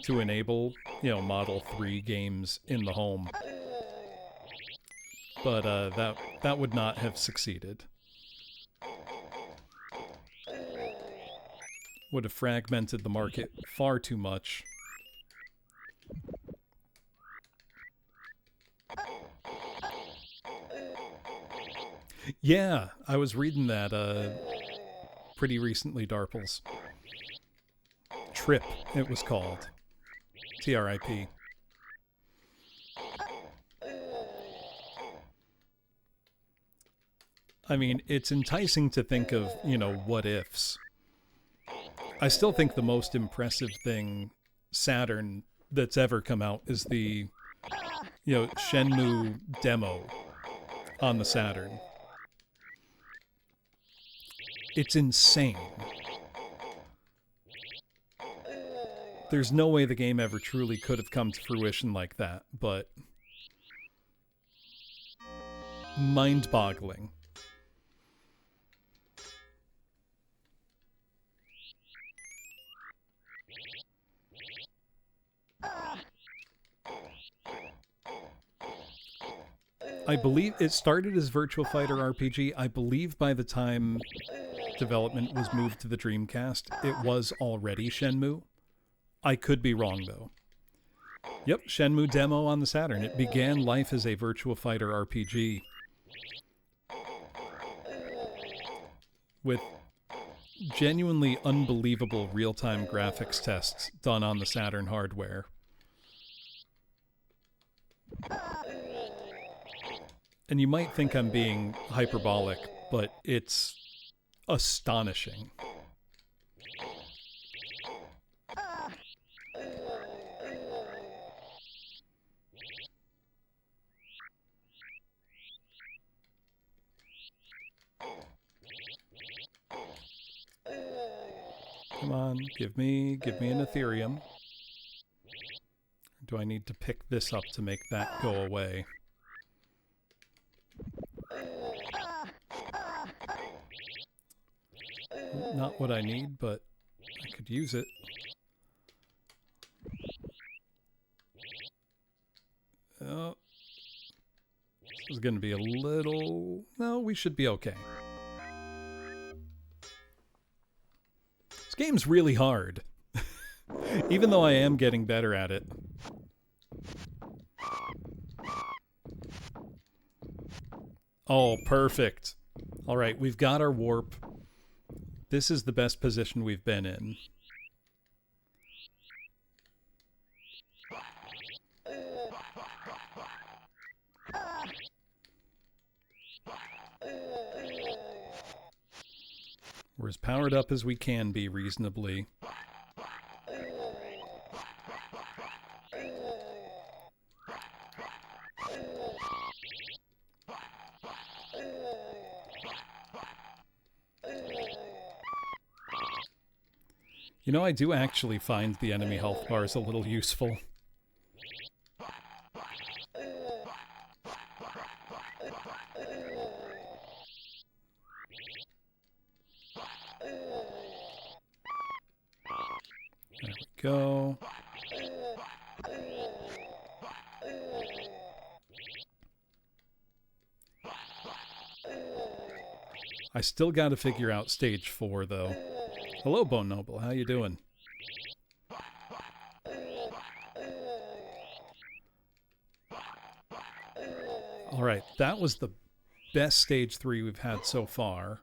to enable, you know, Model 3 games in the home. But that would not have succeeded. Would have fragmented the market far too much. Yeah, I was reading that pretty recently, Darples. Trip, it was called. TRIP. I mean, it's enticing to think of, you know, what ifs. I still think the most impressive thing Saturn that's ever come out is the, you know, Shenmue demo on the Saturn. It's insane. There's no way the game ever truly could have come to fruition like that, but mind-boggling. I believe it started as Virtua Fighter RPG. I believe by the time development was moved to the Dreamcast, it was already Shenmue. I could be wrong, though. Yep, Shenmue demo on the Saturn. It began life as a Virtua Fighter RPG with genuinely unbelievable real-time graphics tests done on the Saturn hardware. And you might think I'm being hyperbolic, but it's astonishing. Come on, give me an Ethereum. Do I need to pick this up to make that go away? Not what I need, but I could use it. Oh. This is going to be a little... No, we should be okay. This game's really hard. Even though I am getting better at it. Oh, perfect. All right, we've got our warp. This is the best position we've been in. We're as powered up as we can be reasonably. You know, I do actually find the enemy health bars a little useful. There we go. I still got to figure out stage 4, though. Hello, Bone Noble. How you doing? All right, that was the best stage 3 we've had so far.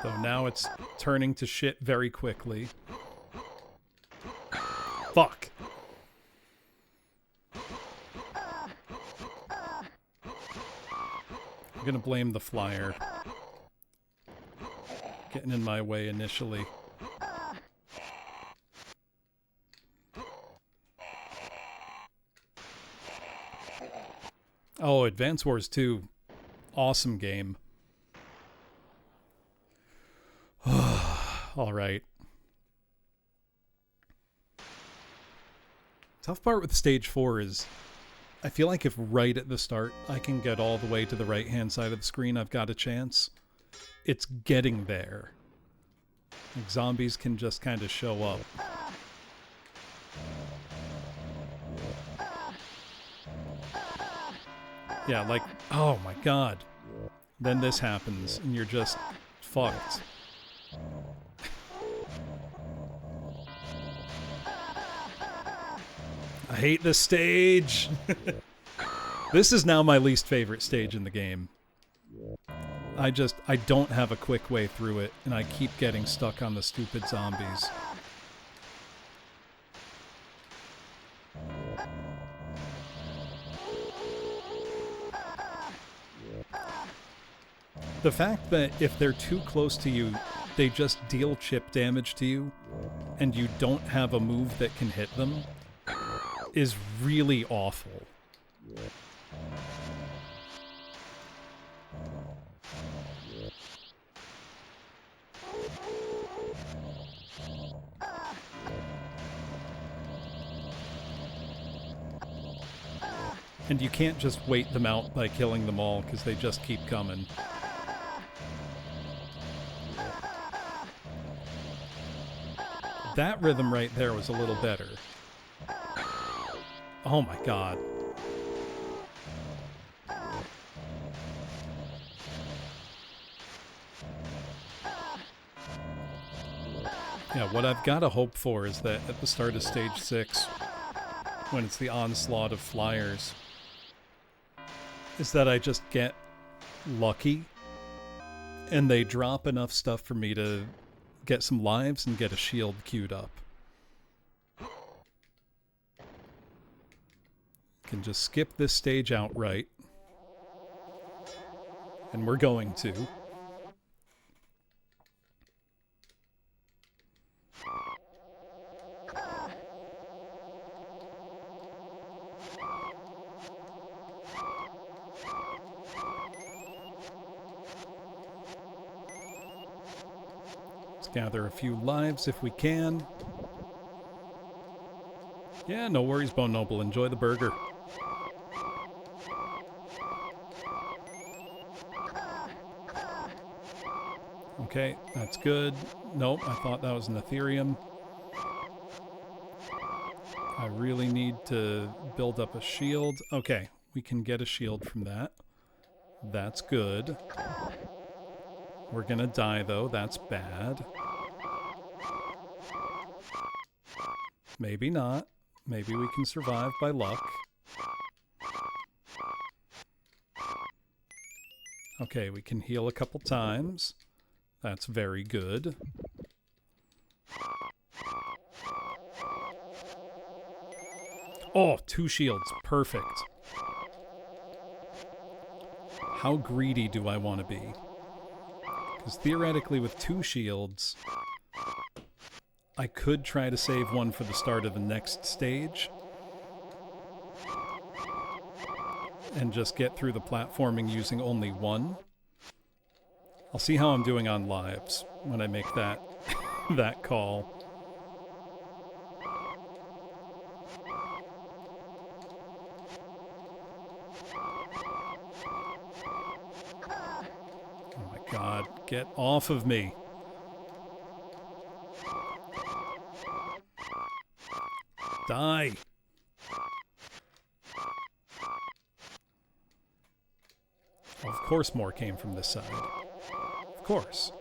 Though now it's turning to shit very quickly. Fuck. I'm gonna blame the flyer. Getting in my way initially. Oh, Advance Wars 2. Awesome game. All right. Tough part with stage 4 is I feel like if right at the start I can get all the way to the right-hand side of the screen, I've got a chance. It's getting there. Like zombies can just kind of show up. Yeah, like, oh my god. Then this happens and you're just fucked. I hate this stage. This is now my least favorite stage in the game. I don't have a quick way through it, and I keep getting stuck on the stupid zombies. The fact that if they're too close to you, they just deal chip damage to you, and you don't have a move that can hit them, is really awful. And you can't just wait them out by killing them all, because they just keep coming. That rhythm right there was a little better. Oh my god. Yeah, what I've got to hope for is that at the start of stage 6, when it's the onslaught of flyers, is that I just get lucky and they drop enough stuff for me to get some lives and get a shield queued up. Can just skip this stage outright. And we're going to. Let's gather a few lives if we can. Yeah, no worries, Bone Noble. Enjoy the burger. Okay, that's good. Nope, I thought that was an Ethereum. I really need to build up a shield. Okay, we can get a shield from that. That's good. We're gonna die, though. That's bad. Maybe not. Maybe we can survive by luck. Okay, we can heal a couple times. That's very good. Oh, 2 shields. Perfect. How greedy do I want to be? Because theoretically with 2 shields, I could try to save one for the start of the next stage. And just get through the platforming using only 1. I'll see how I'm doing on lives when I make that that call. Oh my god, get off of me. Die. Of course more came from this side. Of course.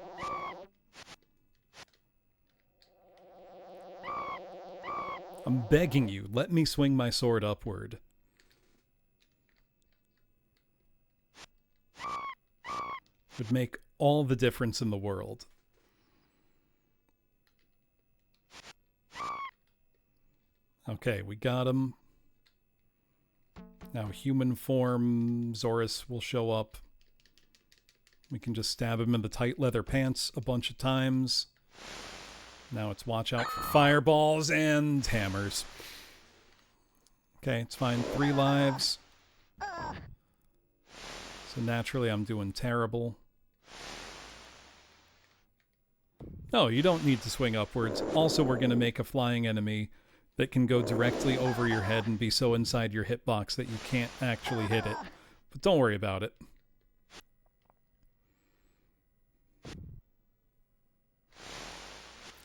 I'm begging you, let me swing my sword upward. Would make all the difference in the world. Okay, we got him. Now human form, Zorus will show up. We can just stab him in the tight leather pants a bunch of times. Now it's watch out for fireballs and hammers. Okay, it's fine. 3 lives. So naturally I'm doing terrible. No, you don't need to swing upwards. Also, we're going to make a flying enemy that can go directly over your head and be so inside your hitbox that you can't actually hit it. But don't worry about it.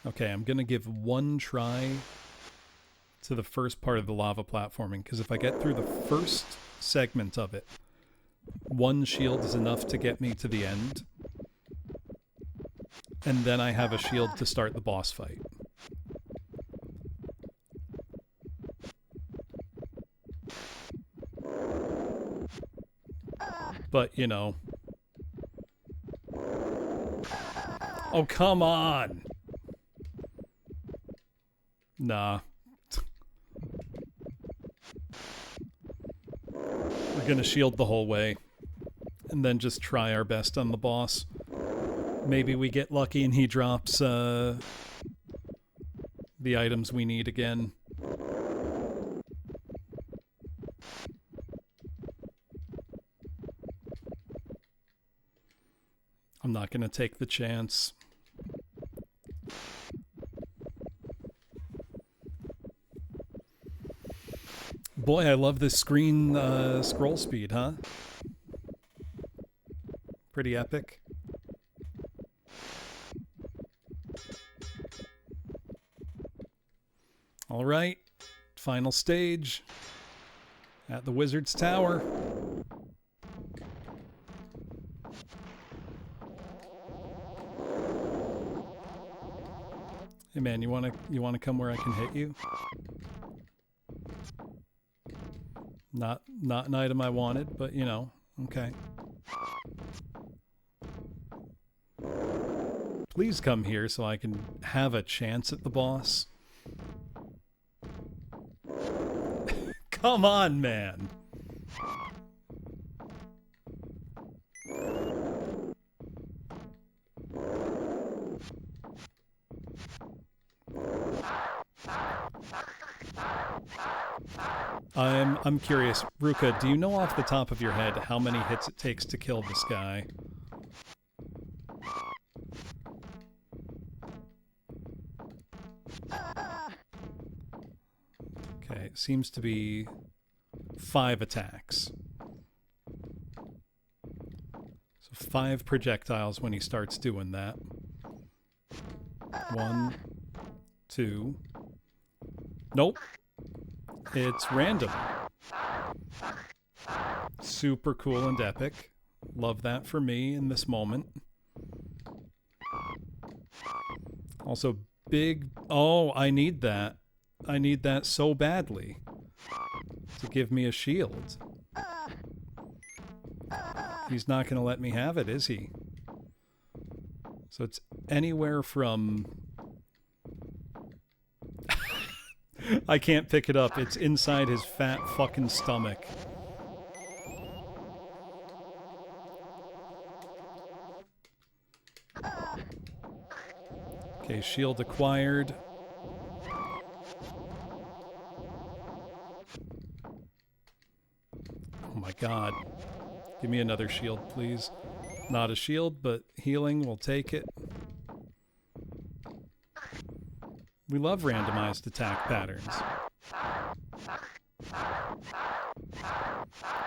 Okay, I'm going to give one try to the first part of the lava platforming, because if I get through the first segment of it, 1 shield is enough to get me to the end. And then I have a shield to start the boss fight. But, you know. Oh, come on! Nah. We're gonna shield the whole way. And then just try our best on the boss. Maybe we get lucky and he drops the items we need again. I'm not going to take the chance. Boy, I love this screen scroll speed, huh? Pretty epic. All right, final stage at the Wizard's Tower. Hey man, you wanna come where I can hit you? Not an item I wanted, but you know, okay. Please come here so I can have a chance at the boss. Come on, man. I'm curious, Ruka, do you know off the top of your head how many hits it takes to kill this guy? Okay, it seems to be 5 attacks. So 5 projectiles when he starts doing that. 1, 2. Nope. It's random. Super cool and epic. Love that for me in this moment. Also, big... Oh, I need that. I need that so badly. To give me a shield. He's not going to let me have it, is he? So it's anywhere from... I can't pick it up. It's inside his fat fucking stomach. Okay, shield acquired. Oh my god. Give me another shield, please. Not a shield, but healing, we'll take it. We love randomized attack patterns.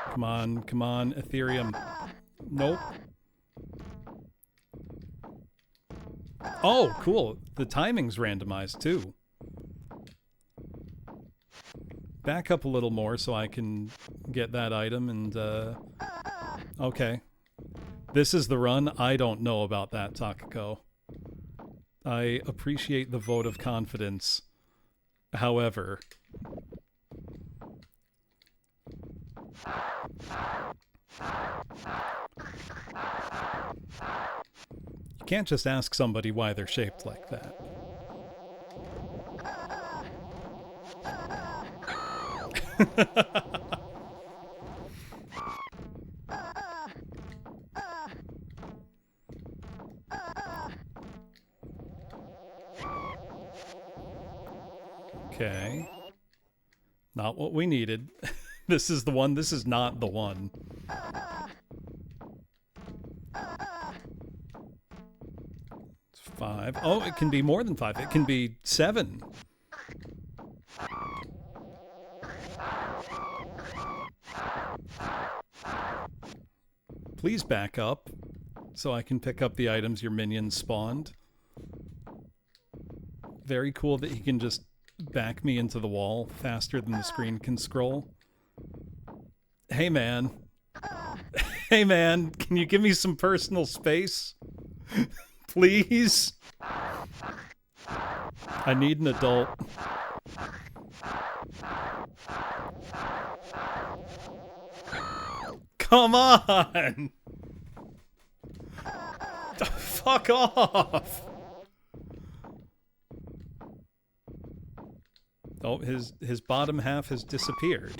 Come on, come on, Ethereum. Nope. Oh, cool. The timing's randomized, too. Back up a little more so I can get that item and, okay. This is the run. I don't know about that, Takako. I appreciate the vote of confidence However, you can't just ask somebody why they're shaped like that. Okay. Not what we needed. This is the one. This is not the one. It's 5. Oh, it can be more than 5. It can be 7. Please back up so I can pick up the items your minions spawned. Very cool that he can just back me into the wall faster than the screen can scroll. Hey, man. Hey, man, can you give me some personal space? Please? I need an adult. Come on! Fuck off! Oh, his bottom half has disappeared.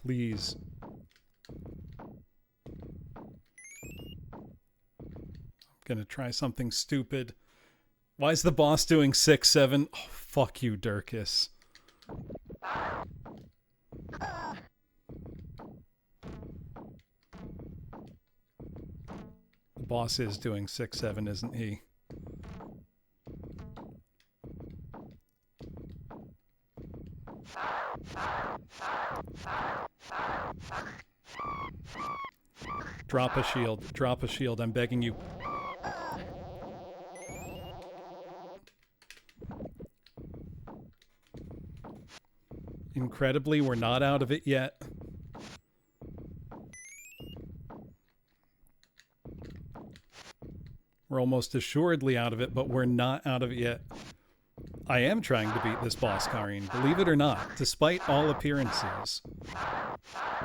Please. I'm gonna try something stupid. Why is the boss doing 6-7? Oh, fuck you, Durkis. The boss is doing 6-7, isn't he? Drop a shield. Drop a shield. I'm begging you. Incredibly, we're not out of it yet. We're almost assuredly out of it, but we're not out of it yet. I am trying to beat this boss, Karine. Believe it or not, despite all appearances.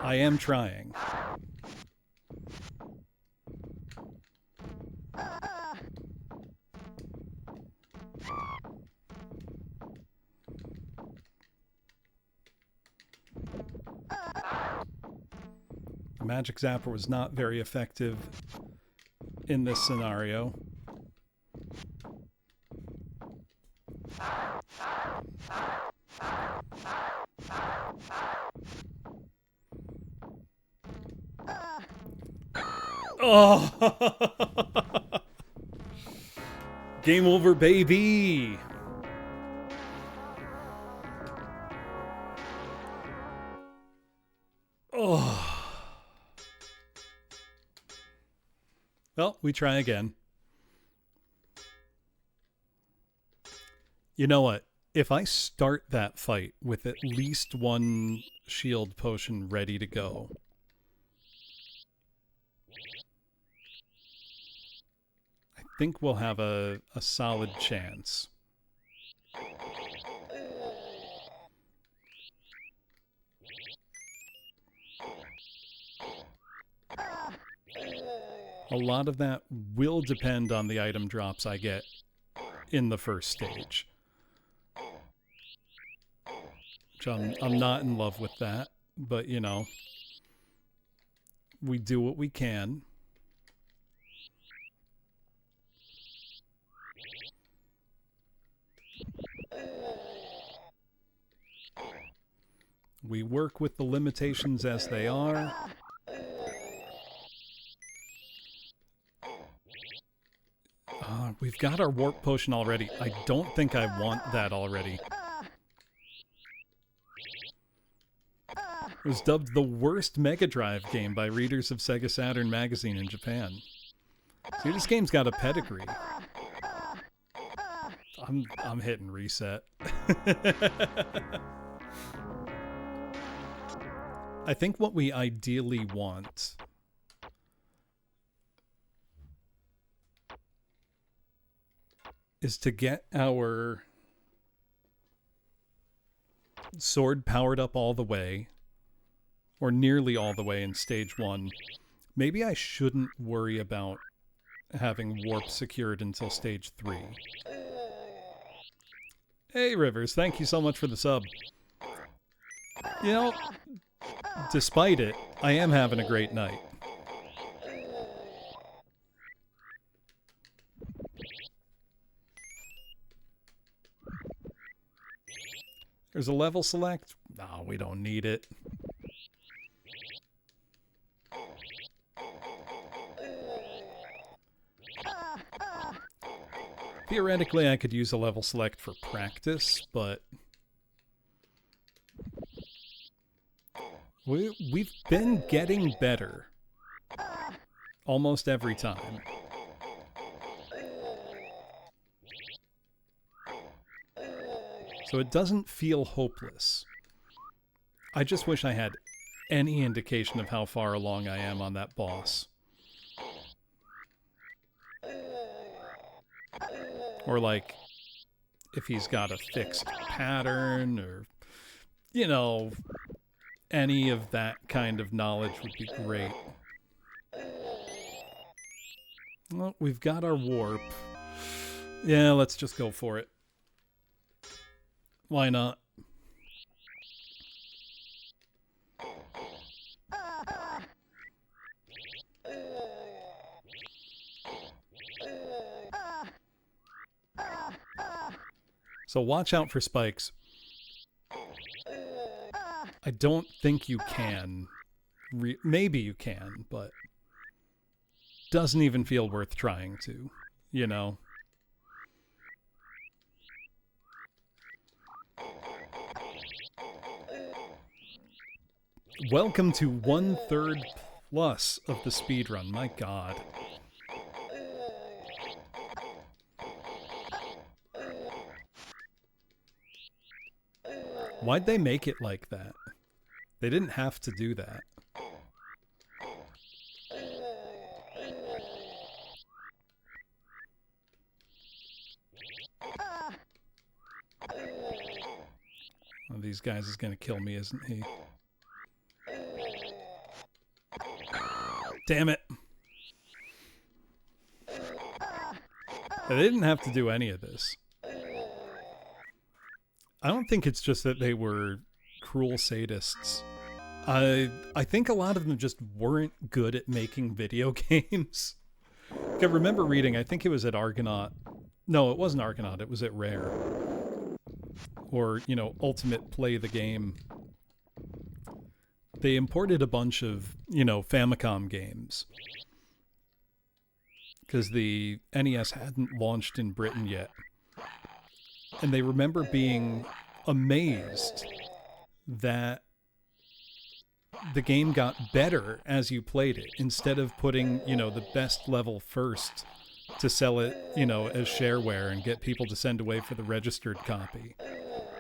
I am trying. The magic zapper was not very effective in this scenario. Oh! Game over, baby! Oh. Well, we try again. You know what? If I start that fight with at least one shield potion ready to go, I think we'll have a solid chance. A lot of that will depend on the item drops I get in the first stage. Which I'm not in love with that, but you know, we do what we can. We work with the limitations as they are. We've got our warp potion already. I don't think I want that already. It was dubbed the worst Mega Drive game by readers of Sega Saturn magazine in Japan. See, this game's got a pedigree. I'm hitting reset. I think what we ideally want is to get our sword powered up all the way, or nearly all the way in stage 1. Maybe I shouldn't worry about having warp secured until stage 3. Hey Rivers, thank you so much for the sub. You know, despite it, I am having a great night. There's a level select. No, we don't need it. Theoretically, I could use a level select for practice, but we've been getting better almost every time. So it doesn't feel hopeless. I just wish I had any indication of how far along I am on that boss. Or like, if he's got a fixed pattern, or, you know, any of that kind of knowledge would be great. Well, we've got our warp. Yeah, let's just go for it. Why not? So watch out for spikes. I don't think you can. Maybe you can, but doesn't even feel worth trying to, you know? Welcome to 1/3 plus of the speedrun. My God. Why'd they make it like that? They didn't have to do that. One of these guys is going to kill me, isn't he? Damn it. They didn't have to do any of this. I don't think it's just that they were cruel sadists. I think a lot of them just weren't good at making video games. I remember reading, I think it was at Argonaut. No, it wasn't Argonaut, it was at Rare. Or, you know, Ultimate Play the Game. They imported a bunch of, you know, Famicom games. Because the NES hadn't launched in Britain yet. And they remember being amazed that the game got better as you played it, instead of putting, you know, the best level first to sell it, you know, as shareware and get people to send away for the registered copy.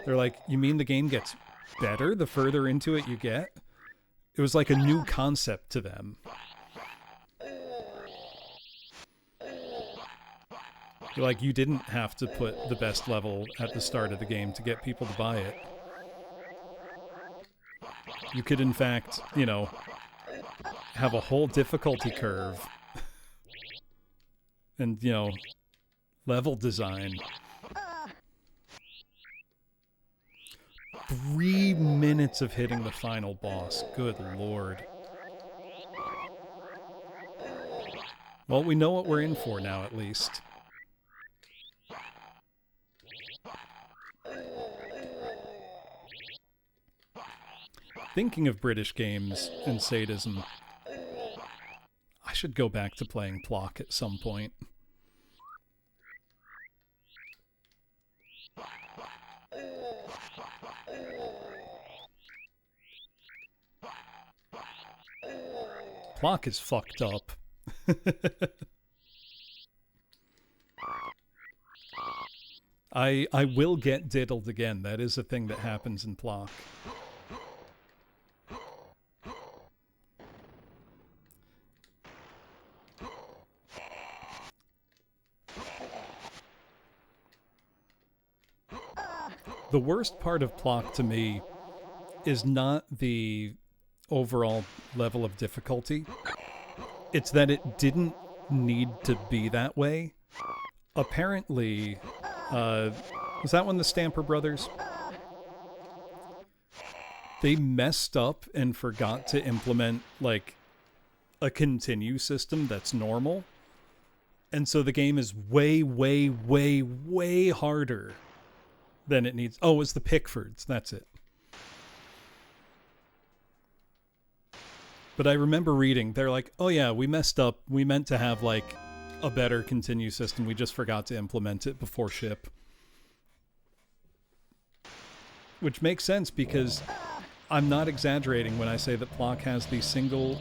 They're like, you mean the game gets better the further into it you get? It was like a new concept to them. Like, you didn't have to put the best level at the start of the game to get people to buy it. You could, in fact, you know, have a whole difficulty curve and, you know, level design. 3 minutes of hitting the final boss. Good Lord. Well, we know what we're in for now, at least. Thinking of British games and sadism, I should go back to playing Plock at some point. Plock is fucked up. I will get diddled again. That is a thing that happens in Plock. The worst part of Plock to me is not the overall level of difficulty. It's that it didn't need to be that way. Apparently, was that one the Stamper Brothers? They messed up and forgot to implement, like, a continue system that's normal. And so the game is way, way, way, way harder than it needs. Oh, it's the Pickfords. That's it. But I remember reading, they're like, oh yeah, we messed up. We meant to have, like, a better continue system. We just forgot to implement it before ship. Which makes sense because I'm not exaggerating when I say that Plock has the single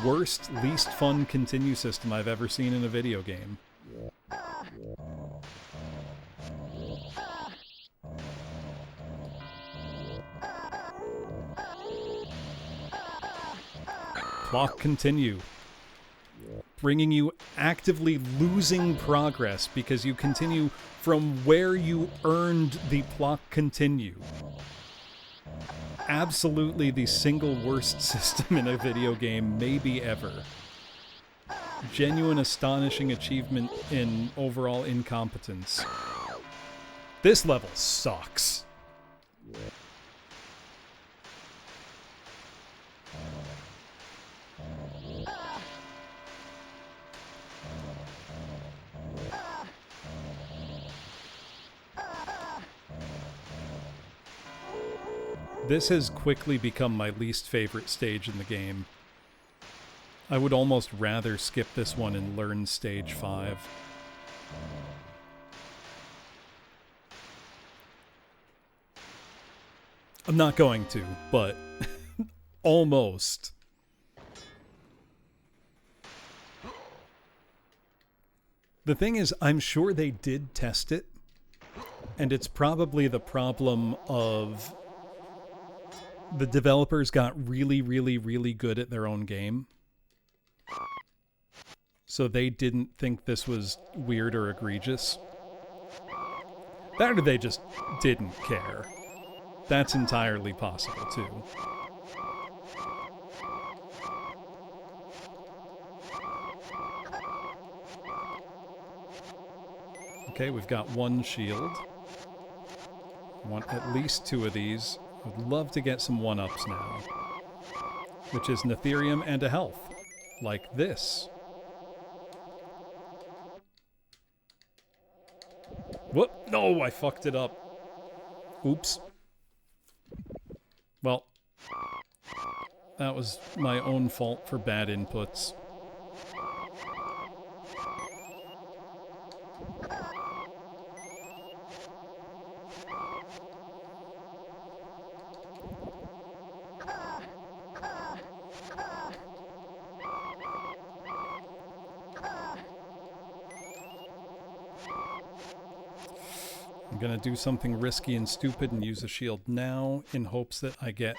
worst, least fun continue system I've ever seen in a video game. Plock continue. Bringing you actively losing progress because you continue from where you earned the Plock continue. Absolutely the single worst system in a video game, maybe ever. Genuine astonishing achievement in overall incompetence. This level sucks. This has quickly become my least favorite stage in the game. I would almost rather skip this one and learn stage 5. I'm not going to, but almost. The thing is, I'm sure they did test it, and it's probably the problem of the developers got really, really, really good at their own game. So they didn't think this was weird or egregious. That or they just didn't care. That's entirely possible, too. Okay, we've got one shield. Want at least 2 of these. I'd love to get some 1-ups now. Which is an Ethereum and a health. Like this. Whoop! No, I fucked it up. Oops. Well, that was my own fault for bad inputs. I'm gonna do something risky and stupid and use a shield now in hopes that I get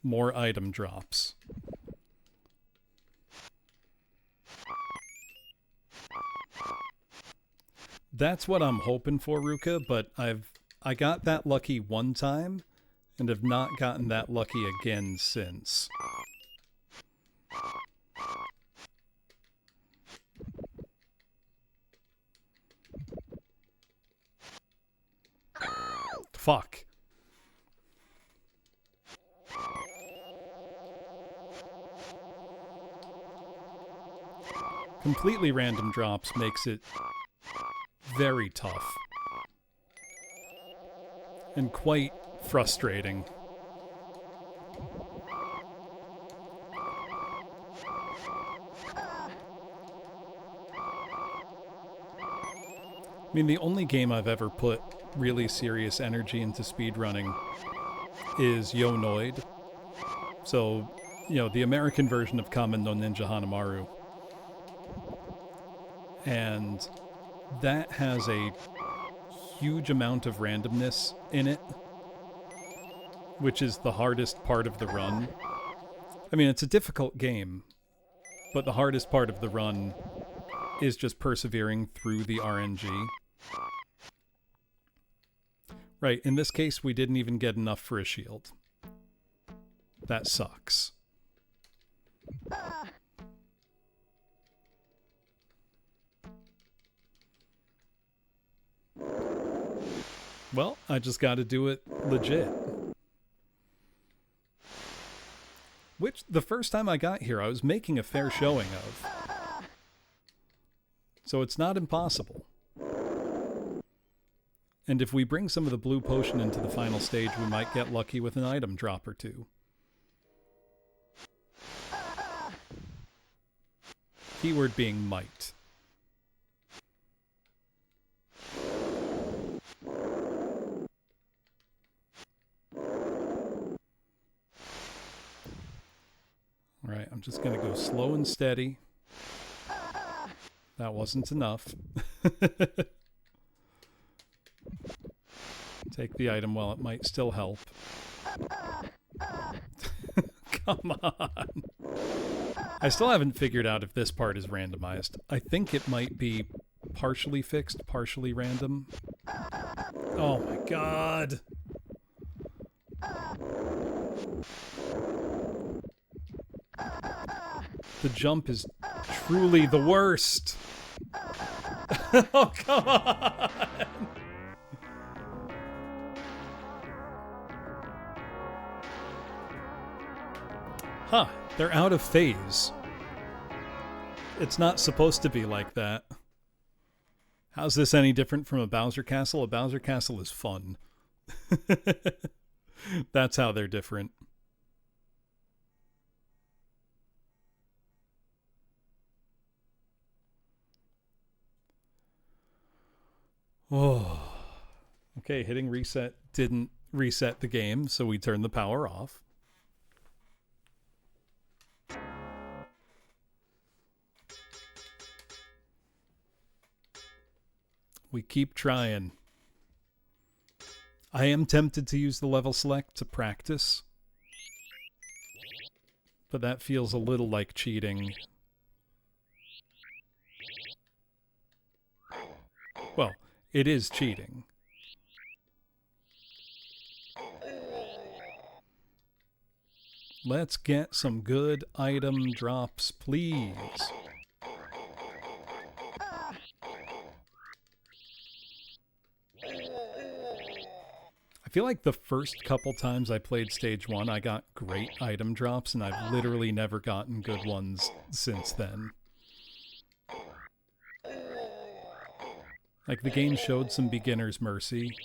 more item drops. That's what I'm hoping for, Ruka, but I got that lucky one time and have not gotten that lucky again since. Fuck. Completely random drops makes it very tough. And quite frustrating. I mean, the only game I've ever put really serious energy into speedrunning is Yo-Noid. So, you know, the American version of Kamen no Ninja Hanamaru. And that has a huge amount of randomness in it, which is the hardest part of the run. I mean, it's a difficult game, but the hardest part of the run is just persevering through the RNG. Right, in this case, we didn't even get enough for a shield. That sucks. Well, I just got to do it legit. Which, the first time I got here, I was making a fair showing of. So it's not impossible. And if we bring some of the blue potion into the final stage, we might get lucky with an item drop or two. Keyword being might. Alright, I'm just going to go slow and steady. That wasn't enough. Take the item while it might still help. Come on. I still haven't figured out if this part is randomized. I think it might be partially fixed, partially random. Oh my god. The jump is truly the worst. Oh, come on. Huh, they're out of phase. It's not supposed to be like that. How's this any different from a Bowser Castle? A Bowser Castle is fun. That's how they're different. Oh. Okay, hitting reset didn't reset the game, so we turned the power off. We keep trying. I am tempted to use the level select to practice, but that feels a little like cheating. Well, it is cheating. Let's get some good item drops, please. I feel like the first couple times I played Stage 1, I got great item drops, and I've literally never gotten good ones since then. Like, the game showed some beginner's mercy,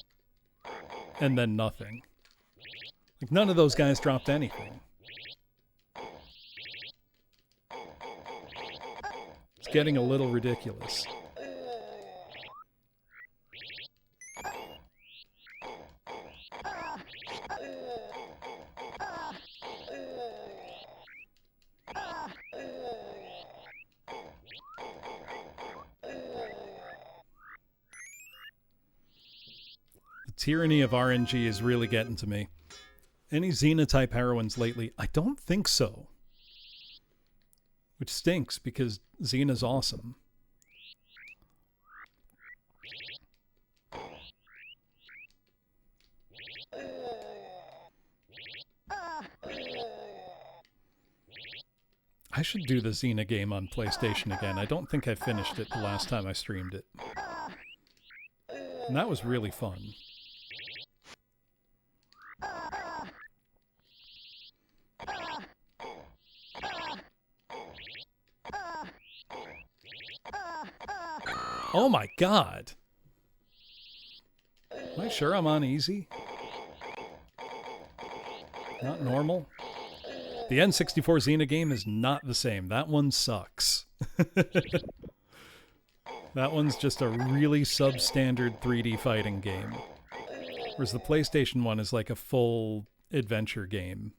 and then nothing. Like, none of those guys dropped anything. It's getting a little ridiculous. Tyranny of RNG is really getting to me. Any Xena-type heroines lately? I don't think so. Which stinks, because Xena's awesome. I should do the Xena game on PlayStation again. I don't think I finished it the last time I streamed it. And that was really fun. Oh my god! Am I sure I'm on easy? Not normal? The N64 Xena game is not the same. That one sucks. That one's just a really substandard 3D fighting game. Whereas the PlayStation one is like a full adventure game.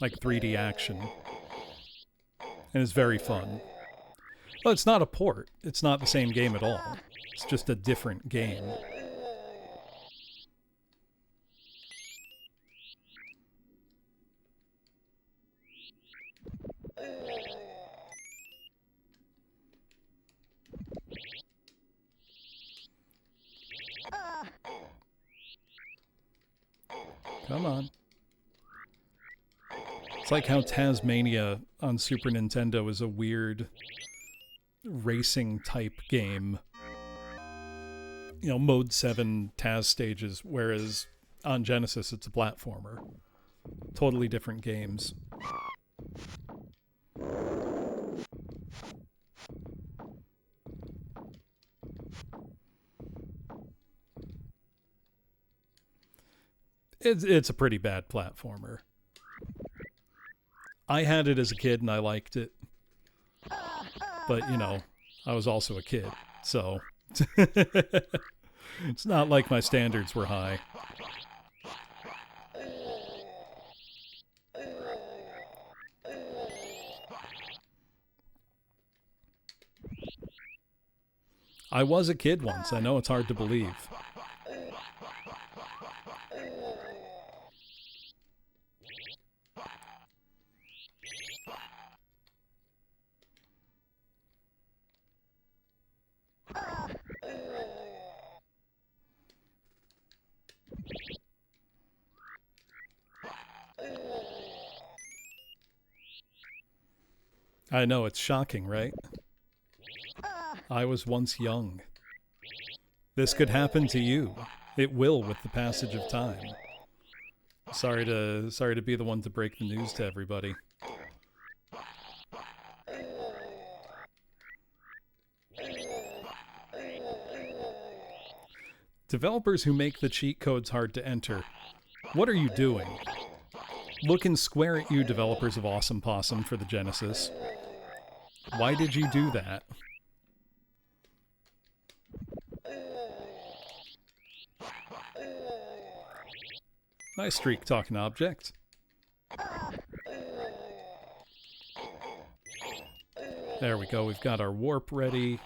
Like 3D action. And it's very fun. Well, it's not a port. It's not the same game at all. It's just a different game. Come on. It's like how Tasmania on Super Nintendo is a weird racing type game. You know, Mode 7 Taz stages, whereas on Genesis it's a platformer. Totally different games. It's a pretty bad platformer. I had it as a kid and I liked it. But, you know, I was also a kid, so it's not like my standards were high. I was a kid once. I know it's hard to believe. I know, it's shocking, right? I was once young. This could happen to you. It will with the passage of time. Sorry to be the one to break the news to everybody. Developers who make the cheat codes hard to enter, what are you doing? Looking square at you, developers of Awesome Possum for the Genesis. Why did you do that? Nice streak, talking object. There we go, we've got our warp ready.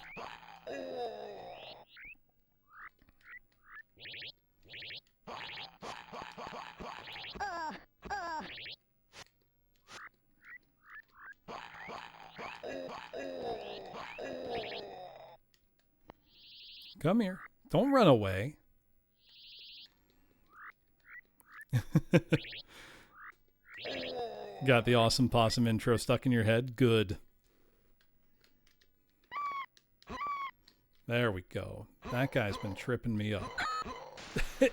Come here. Don't run away. Got the Awesome Possum intro stuck in your head? Good. There we go. That guy's been tripping me up.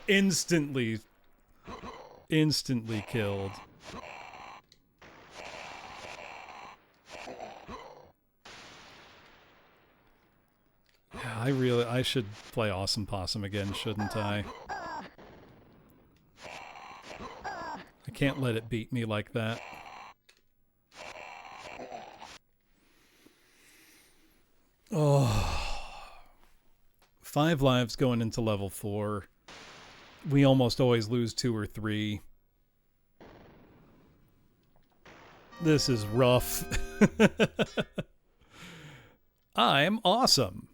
Instantly killed. Yeah, I should play Awesome Possum again, shouldn't I? I can't let it beat me like that. Oh. 5 lives going into level 4. We almost always lose 2 or 3. This is rough. I'm awesome.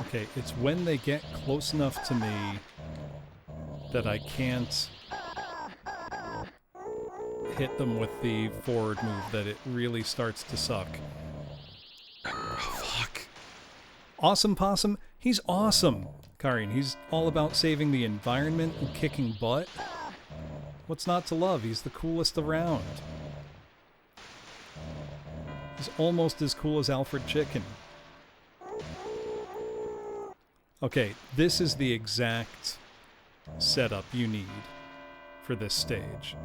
Okay, it's when they get close enough to me that I can't hit them with the forward move that it really starts to suck. Oh, fuck. Awesome Possum? He's awesome, Karin. He's all about saving the environment and kicking butt. What's not to love? He's the coolest around. He's almost as cool as Alfred Chicken. Okay, this is the exact setup you need for this stage.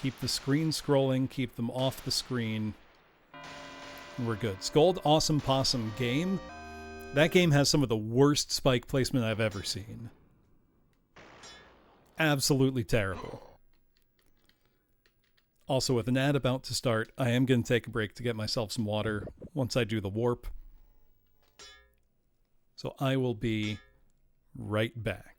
Keep the screen scrolling, keep them off the screen. We're good. Scold Awesome Possum game. That game has some of the worst spike placement I've ever seen. Absolutely terrible. Also, with an ad about to start, I am going to take a break to get myself some water once I do the warp. So I will be right back.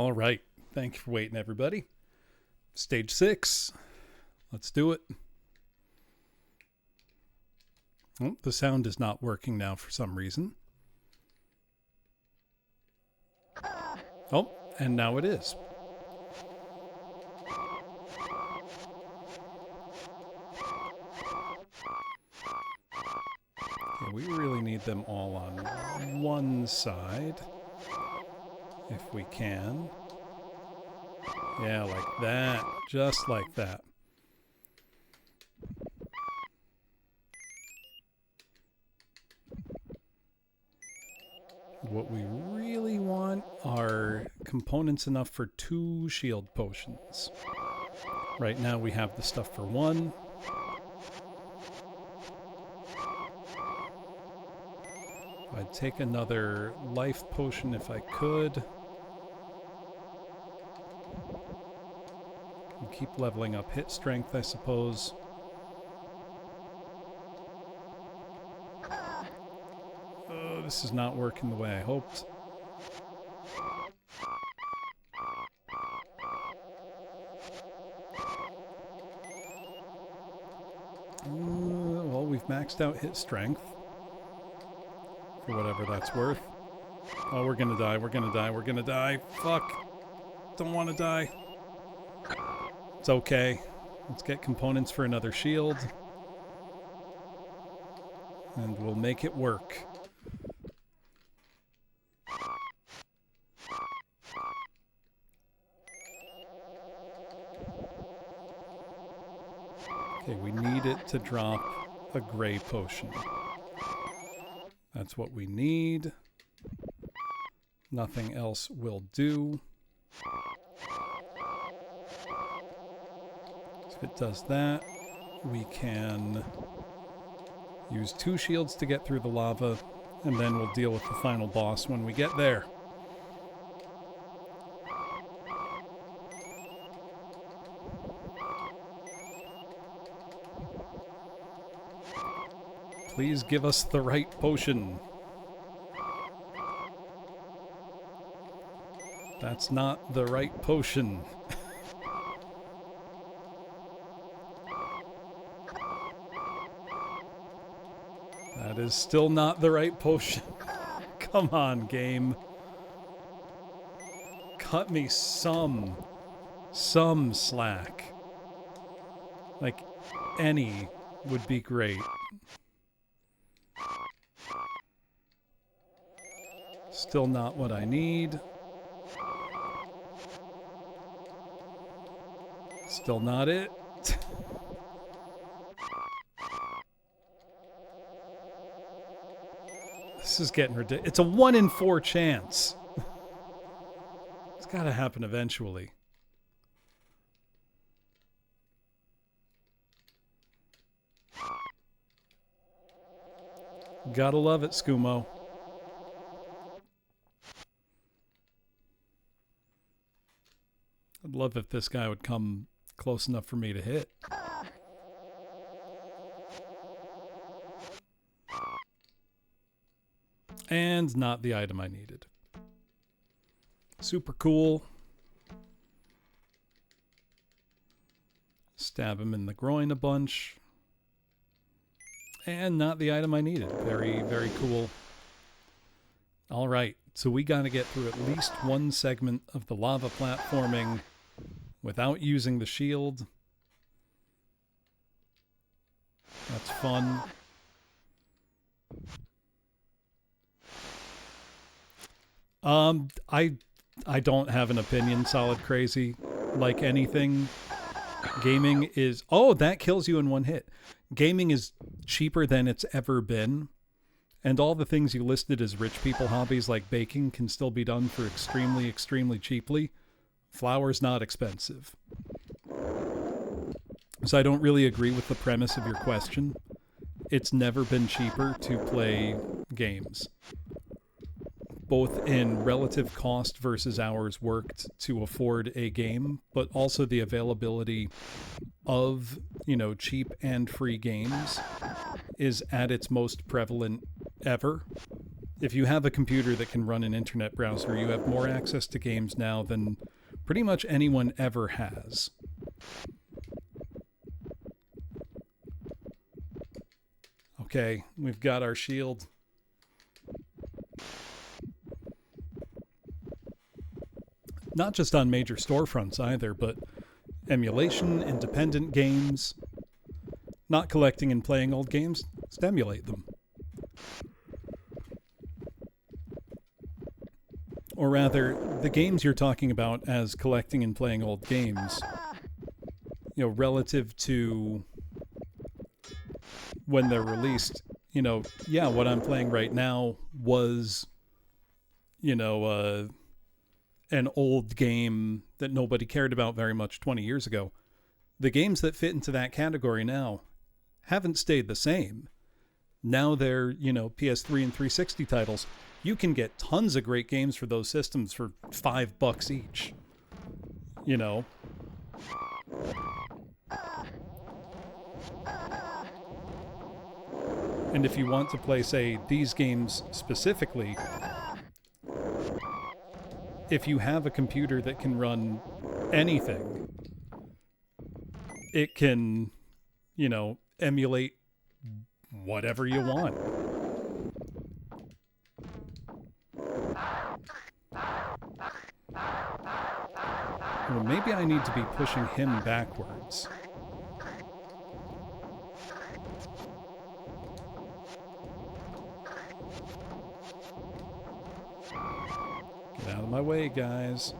All right. Thank you for waiting, everybody. Stage 6. Let's do it. Oh, the sound is not working now for some reason. Oh, and now it is. Okay, we really need them all on one side, if we can. Yeah, like that. Just like that. What we really want are components enough for 2 shield potions. Right now we have the stuff for 1. I'd take another life potion if I could. And keep leveling up hit strength, I suppose. Oh, this is not working the way I hoped. Well, we've maxed out hit strength. For whatever that's worth. Oh, we're gonna die, we're gonna die, we're gonna die. Fuck. Don't want to die. It's okay. Let's get components for another shield. And we'll make it work. Okay, we need it to drop a gray potion. That's what we need. Nothing else will do. So if it does that, we can use 2 shields to get through the lava, and then we'll deal with the final boss when we get there. Please give us the right potion. That's not the right potion. That is still not the right potion. Come on, game. Cut me some slack. Like, any would be great. Still not what I need. Still not it. This is getting ridiculous. It's a 1 in 4 chance. It's gotta happen eventually. Gotta love it, Skumo. I'd love if this guy would come close enough for me to hit. And not the item I needed. Super cool. Stab him in the groin a bunch. And not the item I needed. Very, very cool. All right, so we got to get through at least 1 segment of the lava platforming without using the shield. That's fun. I don't have an opinion, Solid Crazy. Like anything, gaming is... Oh, that kills you in 1 hit. Gaming is cheaper than it's ever been. And all the things you listed as rich people hobbies like baking can still be done for extremely, extremely cheaply. Flour's not expensive. So I don't really agree with the premise of your question. It's never been cheaper to play games. Both in relative cost versus hours worked to afford a game, but also the availability of, cheap and free games is at its most prevalent ever. if you have a computer that can run an internet browser, you have more access to games now than pretty much anyone ever has. Okay, we've got our shield. Not just on major storefronts either, but emulation, independent games, not collecting and playing old games, just emulate them. Or rather, the games you're talking about as collecting and playing old games, you know, relative to when they're released, you know, yeah, what I'm playing right now was, you know, an old game that nobody cared about very much 20 years ago. The games that fit into that category now haven't stayed the same. Now they're, you know, PS3 and 360 titles. You can get tons of great games for those systems for $5 each. You know. And if you want to play, say, these games specifically, if you have a computer that can run anything, it can, you know, emulate whatever you want. Well, maybe I need to be pushing him backwards. Get out of my way, guys.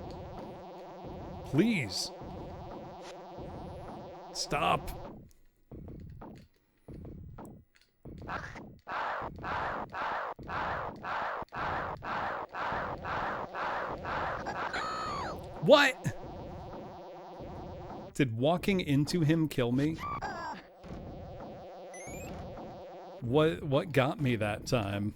Please. Stop. What? Did walking into him kill me? What got me that time?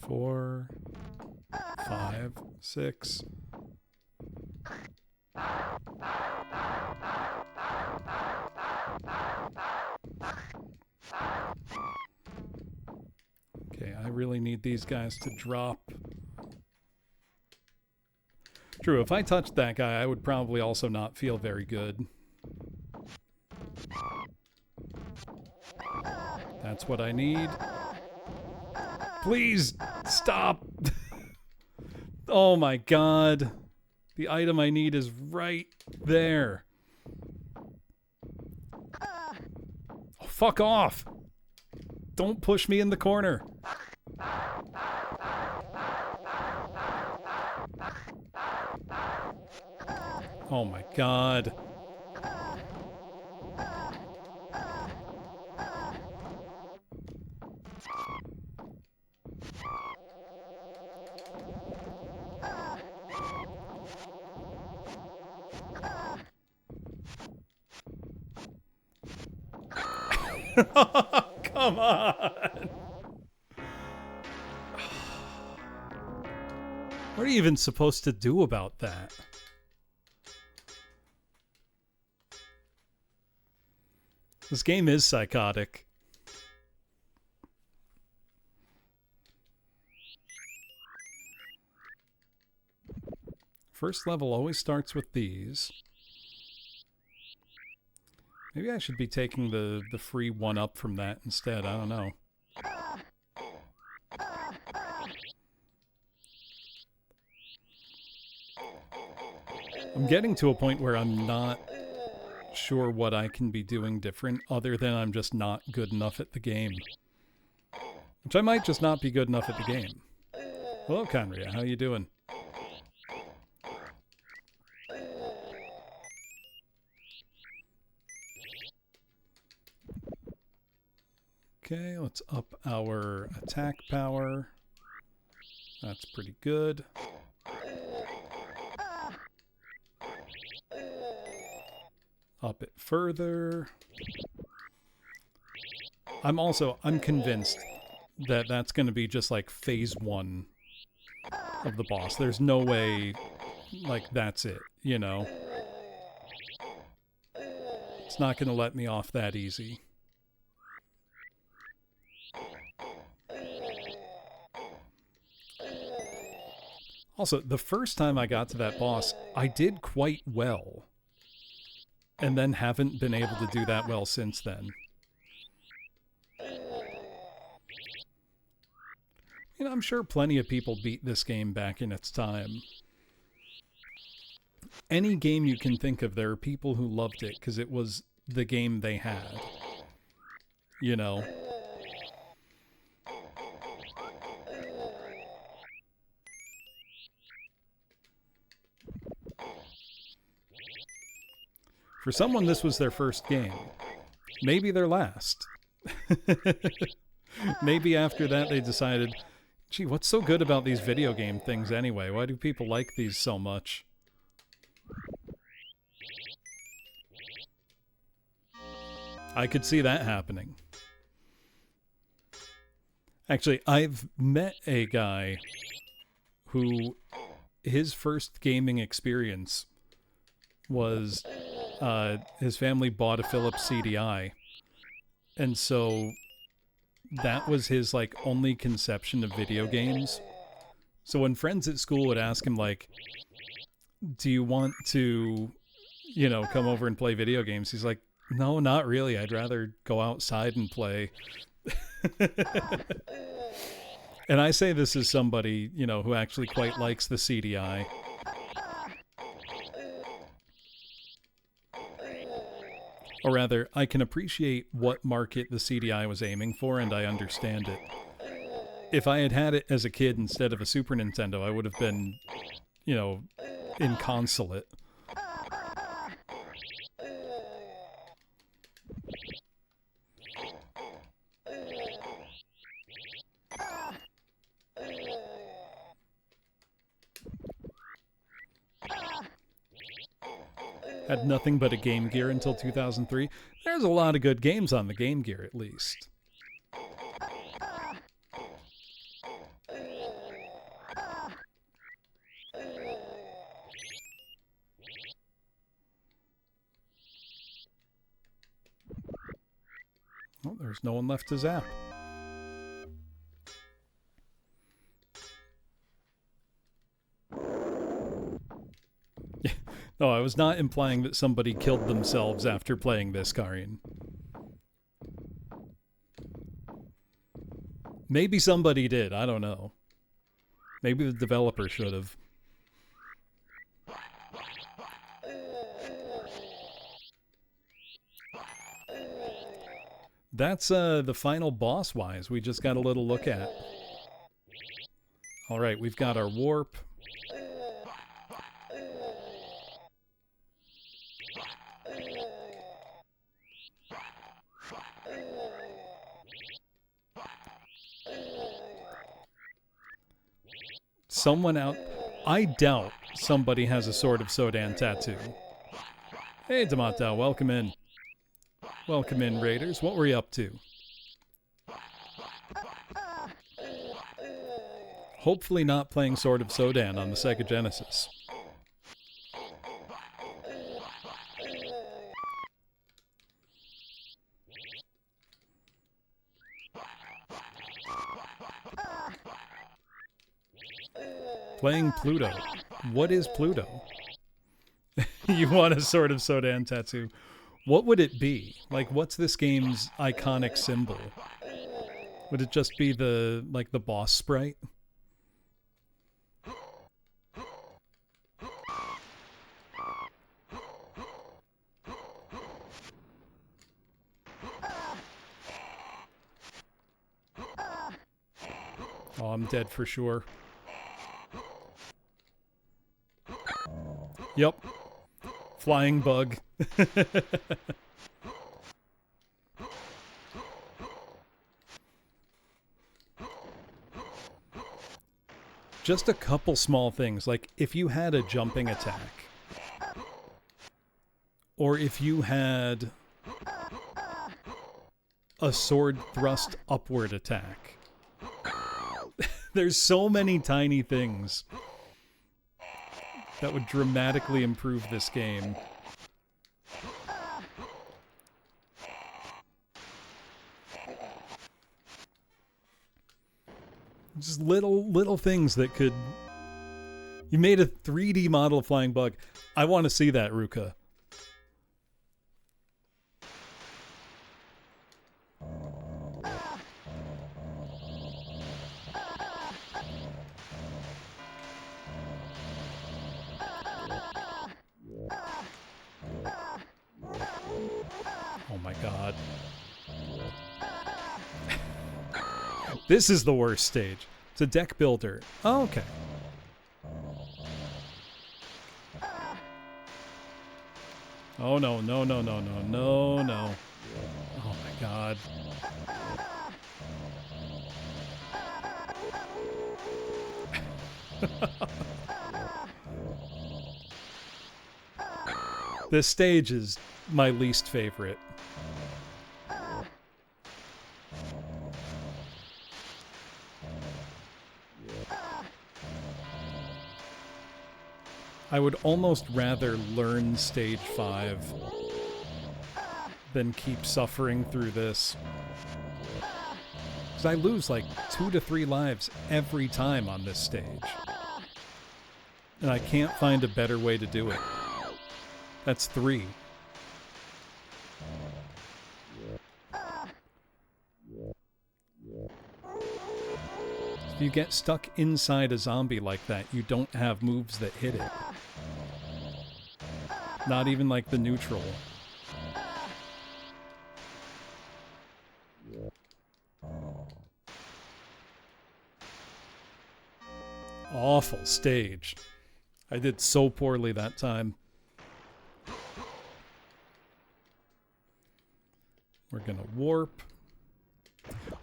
Four, 5, 6. Okay, I really need these guys to drop. True, if I touched that guy, I would probably also not feel very good. That's what I need. Please, stop! Oh my god. The item I need is right there. Oh, fuck off! Don't push me in the corner. Oh my god. Come on. What are you even supposed to do about that? This game is psychotic. First level always starts with these. Maybe I should be taking the free one-up from that instead. I don't know. I'm getting to a point where I'm not sure what I can be doing different other than I'm just not good enough at the game. Which I might just not be good enough at the game. Hello, Conria. How you doing? Okay, let's up our attack power. That's pretty good. Up it further. I'm convinced that that's going to be just like phase 1 of the boss. There's no way like, that's it, you know? It's not going to let me off that easy. Also, the first time I got to that boss, I did quite well. And then haven't been able to do that well since then. You know, I'm sure plenty of people beat this game back in its time. Any game you can think of, there are people who loved it because it was the game they had. You know? For someone, this was their first game. Maybe their last. Maybe after that they decided, gee, what's so good about these video game things anyway? Why do people like these so much? I could see that happening. Actually, I've met a guy who his first gaming experience was his family bought a Philips CDI, and so that was his like only conception of video games. So when friends at school would ask him like, do you want to, you know, come over and play video games, he's like, no, not really, I'd rather go outside and play. And I say this as somebody, you know, who actually quite likes the CDI. Or rather, I can appreciate what market the CDI was aiming for, and I understand it. If I had had it as a kid instead of a Super Nintendo, I would have been, you know, inconsolate. Had nothing but a Game Gear until 2003. There's a lot of good games on the Game Gear, at least. Oh, there's no one left to zap. No, I was not implying that somebody killed themselves after playing this, Karin. Maybe somebody did, I don't know. Maybe the developer should have. That's the final boss-wise we just got a little look at. Alright, we've got our warp. Someone out... I doubt somebody has a Sword of Sodan tattoo. Hey, Tomato, welcome in. Welcome in, Raiders. What were you up to? Hopefully not playing Sword of Sodan on the Sega Genesis. Playing Pluto. What is Pluto? You want a Sword of Sodan tattoo. What would it be? Like, what's this game's iconic symbol? Would it just be the, like, the boss sprite? Oh, I'm dead for sure. Yep. Flying bug. Just a couple small things, like if you had a jumping attack, or if you had a sword thrust upward attack. There's so many tiny things That would dramatically improve this game. Just little things that could... You made a 3D model of Flying Bug. I want to see that, Ruka. Oh my god. This is the worst stage. It's a deck builder. Oh, okay. Oh no, no, no, no, no, no, no. Oh my god. This stage is my least favorite. I would almost rather learn stage 5 than keep suffering through this. Because I lose like 2 to 3 lives every time on this stage. And I can't find a better way to do it. That's 3. If you get stuck inside a zombie like that, you don't have moves that hit it. Not even like the neutral. Awful stage. I did so poorly that time. We're gonna warp.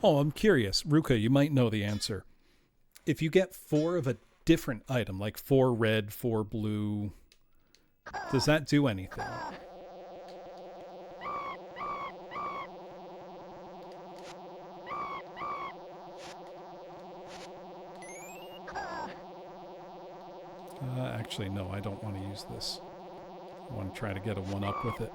Oh, I'm curious. Ruka, you might know the answer. If you get 4 of a different item, like 4 red, 4 blue, does that do anything? Actually, no, I don't want to use this. I want to try to get a 1-up with it.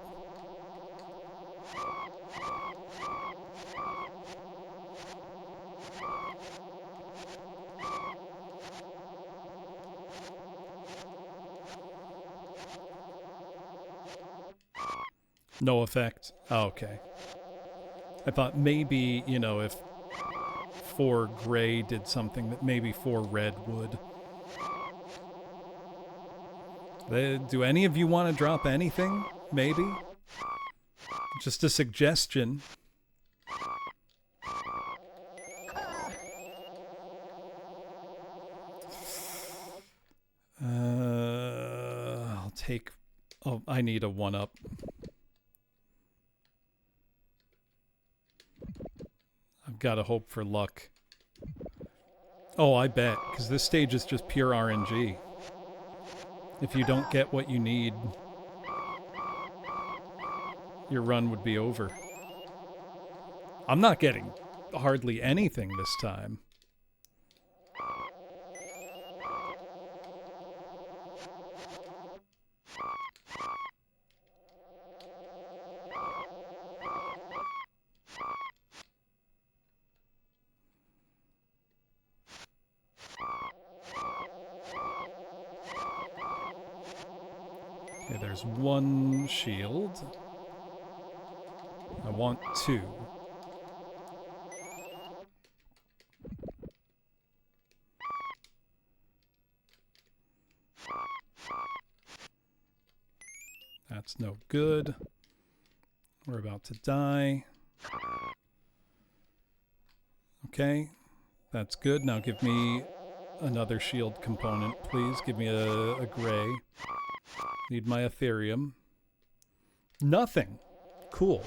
No effect? Oh, okay. I thought maybe, you know, if 4 gray did something that maybe 4 red would. Do any of you want to drop anything? Maybe? Just a suggestion. I'll take... Oh, I need a 1-up. I've got to hope for luck. Oh, I bet, because this stage is just pure RNG. If you don't get what you need, your run would be over. I'm not getting hardly anything this time. Okay, there's 1 shield. I want 2. That's no good. We're about to die. Okay, that's good. Now give me another shield component, please. Give me a gray. Need my Ethereum. Nothing. Cool.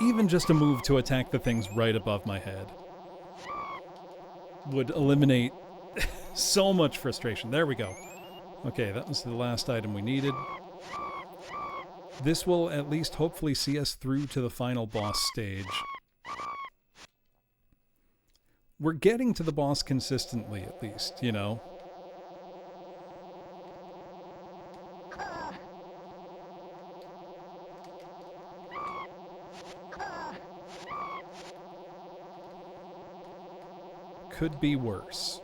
Even just a move to attack the things right above my head would eliminate so much frustration. There we go. Okay, that was the last item we needed. This will at least hopefully see us through to the final boss stage. We're getting to the boss consistently, at least, you know? Could be worse.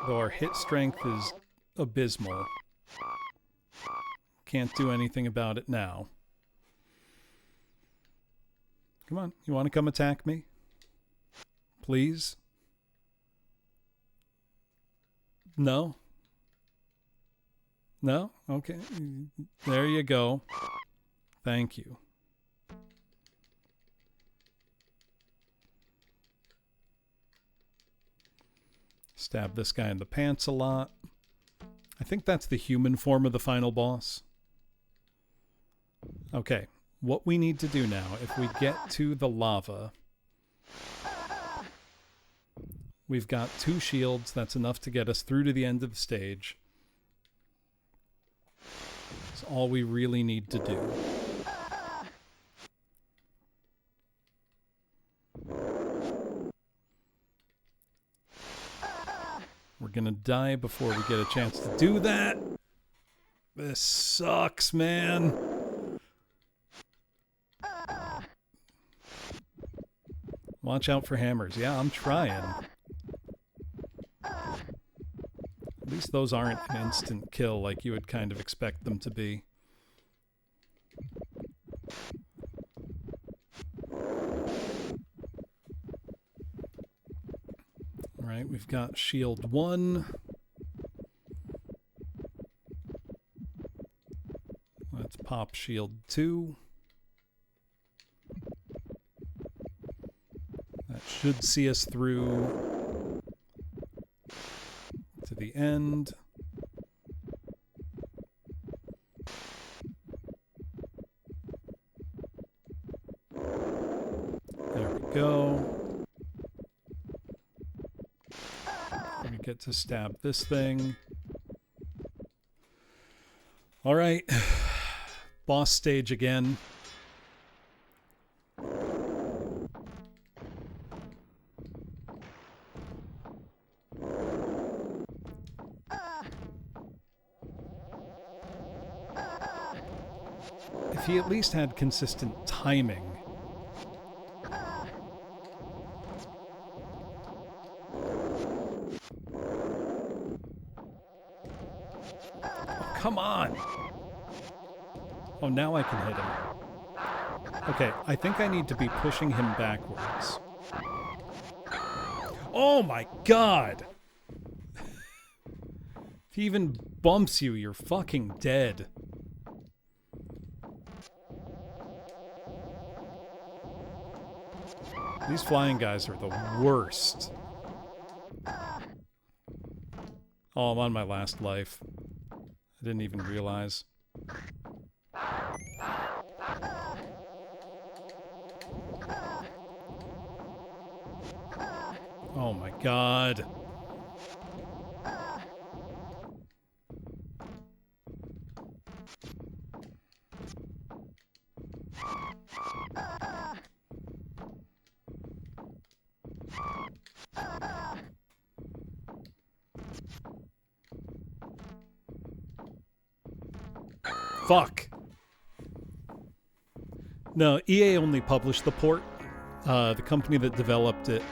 Though our hit strength is abysmal. Can't do anything about it now. Come on, you want to come attack me? Please? No? No? Okay. There you go. Thank you. Stab this guy in the pants a lot. I think that's the human form of the final boss. Okay, what we need to do now, if we get to the lava, we've got 2 shields. That's enough to get us through to the end of the stage. That's all we really need to do. We're gonna die before we get a chance to do that. This sucks, man. Watch out for hammers. Yeah, I'm trying. At least those aren't an instant kill like you would kind of expect them to be. Alright, we've got shield 1. Let's pop shield 2. That should see us through to the end. There we go. We get to stab this thing. All right. Boss stage again. If he at least had consistent timing. Oh, come on! Oh, now I can hit him. Okay, I think I need to be pushing him backwards. Oh my god! If he even bumps you, you're fucking dead. These flying guys are the worst. Oh, I'm on my last life. I didn't even realize. Oh my god. Fuck. No, EA only published the port. The company that developed it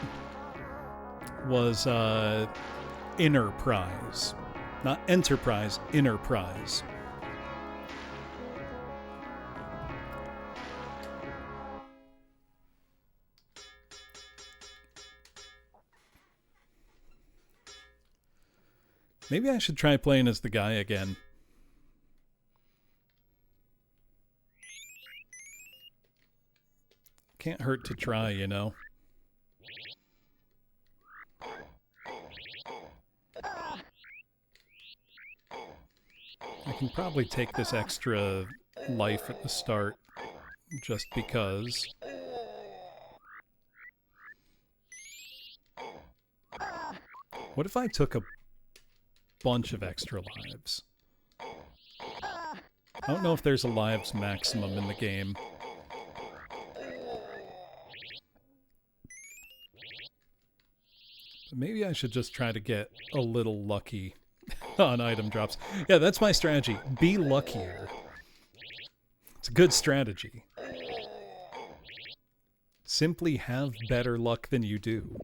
was Enterprise. Not Enterprise, Enterprise. Maybe I should try playing as the guy again. Can't hurt to try, you know. I can probably take this extra life at the start, just because. What if I took a bunch of extra lives? I don't know if there's a lives maximum in the game. But maybe I should just try to get a little lucky on item drops. Yeah, that's my strategy. Be luckier. It's a good strategy. Simply have better luck than you do.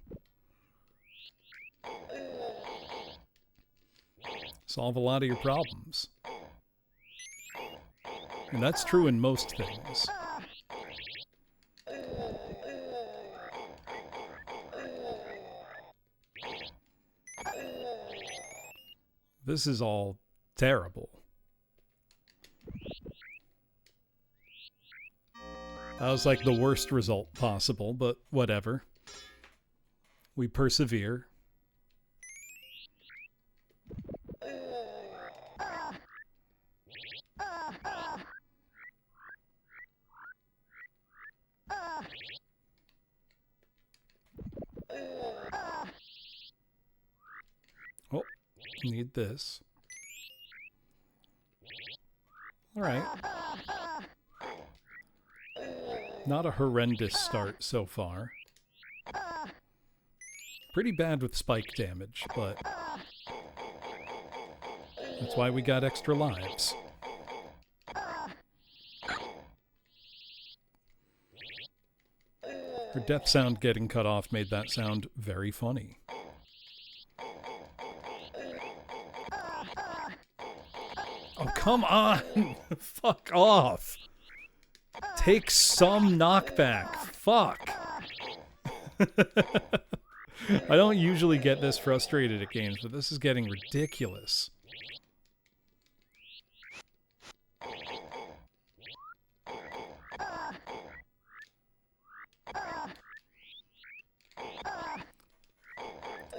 Solve a lot of your problems. And that's true in most things. This is all terrible. That was like the worst result possible, but whatever. We persevere. Oh, need this. All right. Not a horrendous start so far. Pretty bad with spike damage, but that's why we got extra lives. Her death sound getting cut off made that sound very funny. Oh, come on! Fuck off! Take some knockback. Fuck! I don't usually get this frustrated at games, but this is getting ridiculous.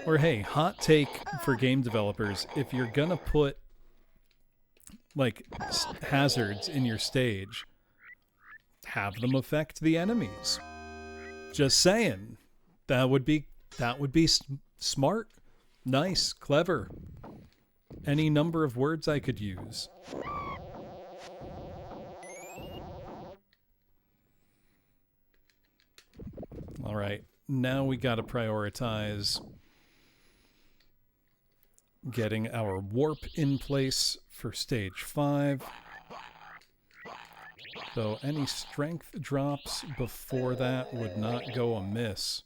Or hey, hot take for game developers, if you're gonna put like hazards in your stage, have them affect the enemies. Just saying. That would be smart, nice, clever. Any number of words I could use. All right, now we got to prioritize getting our warp in place for stage 5. So any strength drops before that would not go amiss.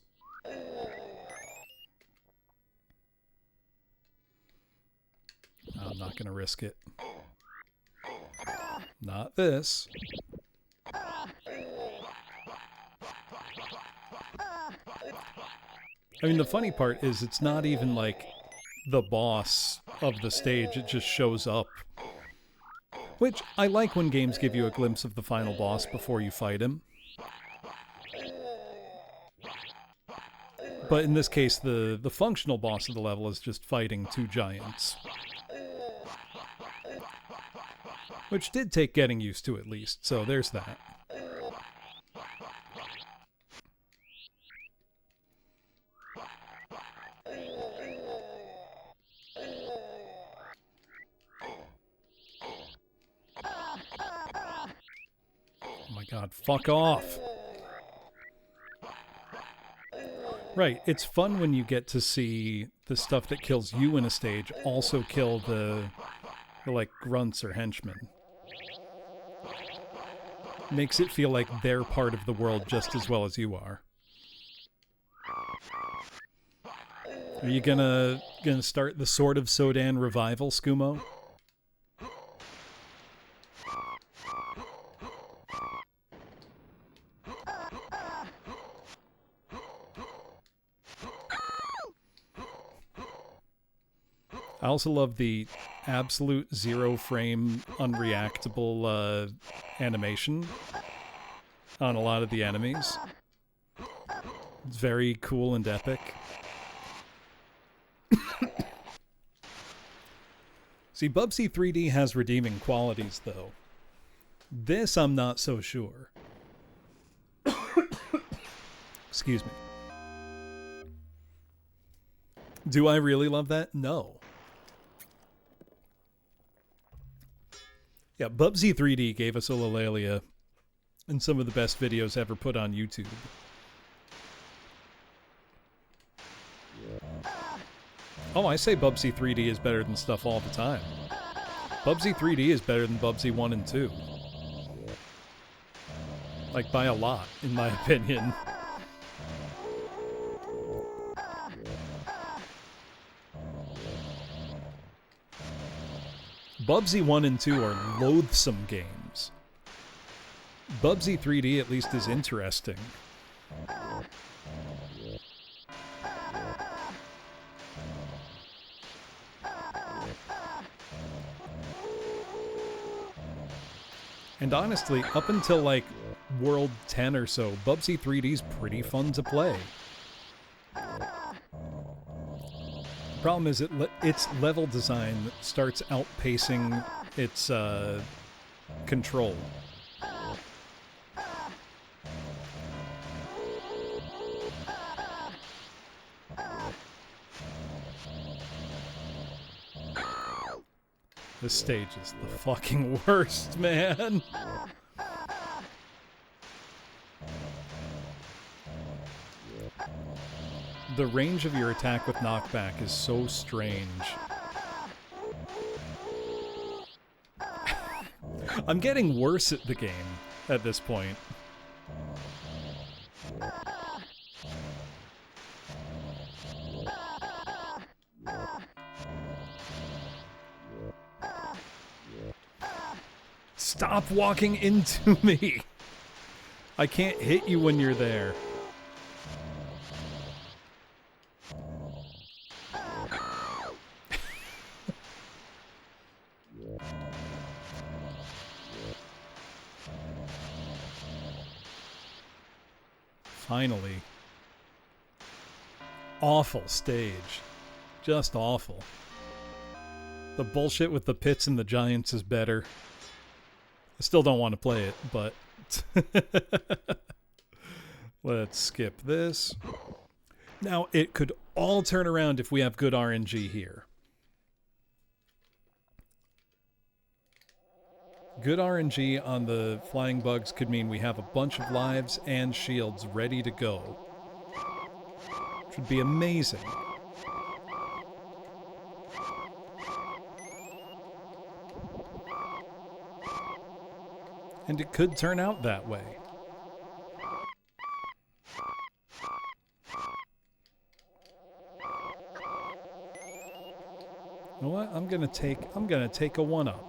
I'm not going to risk it. Not this. I mean, the funny part is it's not even like the boss of the stage. It just shows up. Which I like when games give you a glimpse of the final boss before you fight him. But in this case, the functional boss of the level is just fighting 2 giants. Which did take getting used to at least, so there's that. Oh my god, fuck off! Right, it's fun when you get to see the stuff that kills you in a stage also kill the like grunts or henchmen. Makes it feel like they're part of the world just as well as you are. Are you gonna start the Sword of Sodan revival, Skumo? I also love the absolute 0 frame unreactable animation on a lot of the enemies. It's very cool and epic. See, Bubsy 3D has redeeming qualities, though. This I'm not so sure. Excuse me. Do I really love that? No. Yeah, Bubsy 3D gave us Olalalia and some of the best videos ever put on YouTube. Oh, I say Bubsy 3D is better than stuff all the time. Bubsy 3D is better than Bubsy 1 and 2. Like, by a lot, in my opinion. Bubsy 1 and 2 are loathsome games. Bubsy 3D at least is interesting. And honestly, up until like World 10 or so, Bubsy 3D's pretty fun to play. Problem is, its level design starts outpacing its control. This stage is the fucking worst, man. The range of your attack with knockback is so strange. I'm getting worse at the game at this point. Stop walking into me! I can't hit you when you're there. Finally. Awful stage. Just awful. The bullshit with the pits and the giants is better. I still don't want to play it, but... Let's skip this. Now, it could all turn around if we have good RNG here. Good RNG on the flying bugs could mean we have a bunch of lives and shields ready to go. Which would be amazing. And it could turn out that way. You know what? I'm gonna take a 1-up.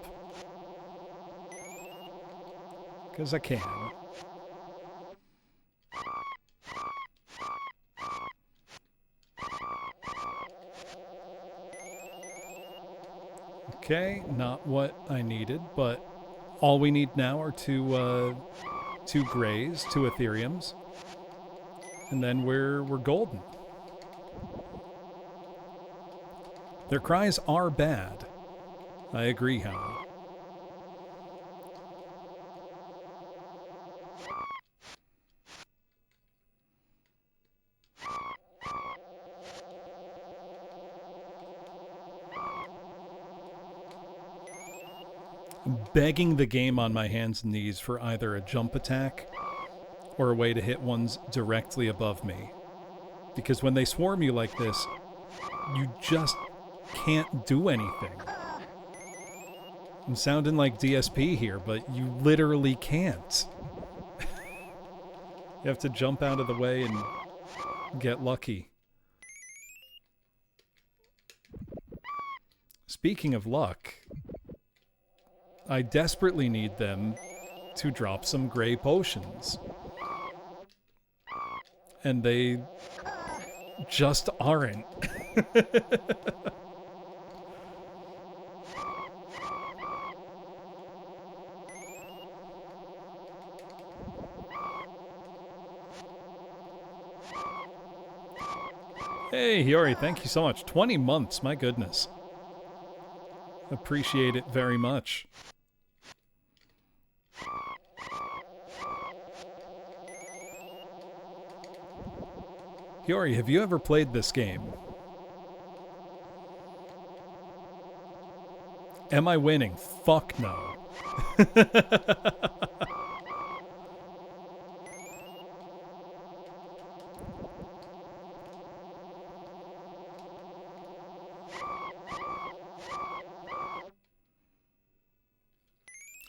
Because I can. Okay, not what I needed, but all we need now are two grays, 2 Ethereums, and then we're golden. Their cries are bad. I agree, Howard. Begging the game on my hands and knees for either a jump attack or a way to hit ones directly above me. Because when they swarm you like this, you just can't do anything. I'm sounding like DSP here, but you literally can't. You have to jump out of the way and get lucky. Speaking of luck, I desperately need them to drop some gray potions. And they just aren't. Hey, Hiyori, thank you so much. 20 months, my goodness. Appreciate it very much. Hiyori, have you ever played this game? Am I winning? Fuck no.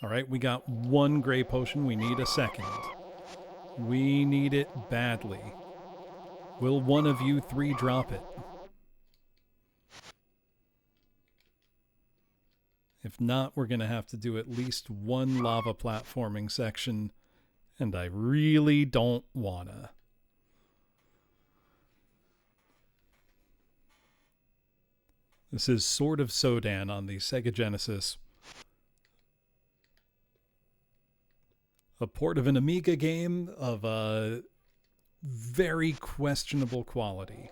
All right, we got one gray potion. We need a second. We need it badly. Will one of you three drop it? If not, we're going to have to do at least one lava platforming section, and I really don't wanna. This is Sword of Sodan on the Sega Genesis. A port of an Amiga game of a very questionable quality.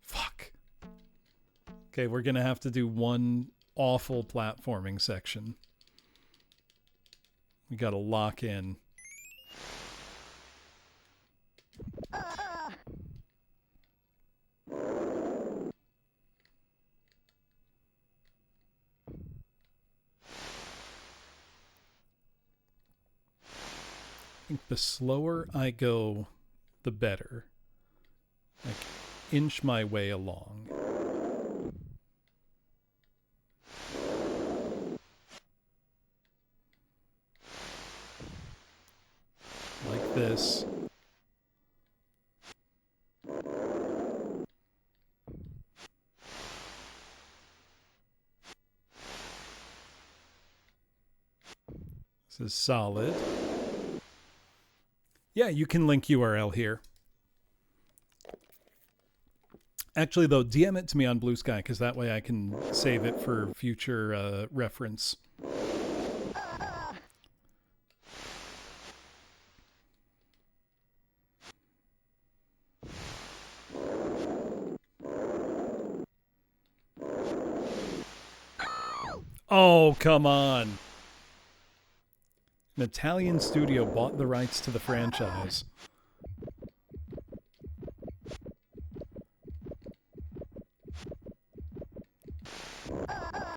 Fuck. Okay, we're gonna have to do one awful platforming section. We gotta lock in. I think the slower I go, the better. Like, inch my way along. Like this. This is solid. Yeah, you can link URL here. Actually, though, DM it to me on Blue Sky, because that way I can save it for future reference. Oh, come on. An Italian studio bought the rights to the franchise.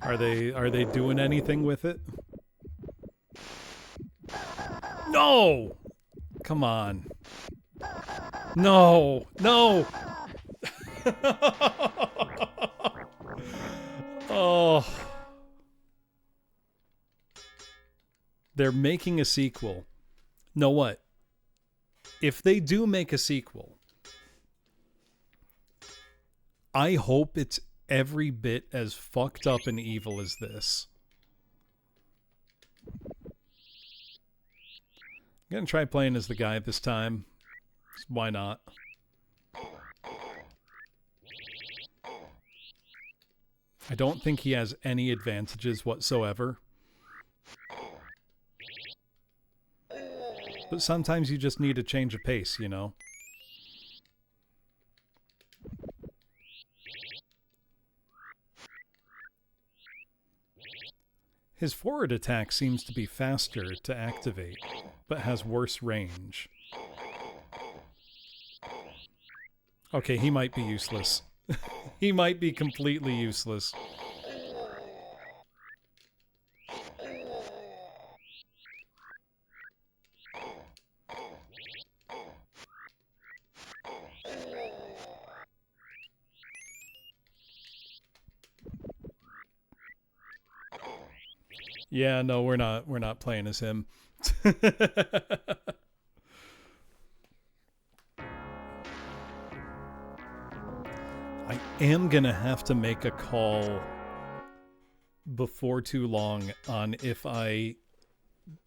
Are they doing anything with it? No! Come on. No! No! Oh. They're making a sequel. Know what? If they do make a sequel, I hope it's every bit as fucked up and evil as this. I'm gonna try playing as the guy this time. Why not? I don't think he has any advantages whatsoever. But sometimes you just need a change of pace, you know? His forward attack seems to be faster to activate, but has worse range. Okay, he might be useless. He might be completely useless. Yeah, no, we're not playing as him. I am gonna have to make a call before too long on if I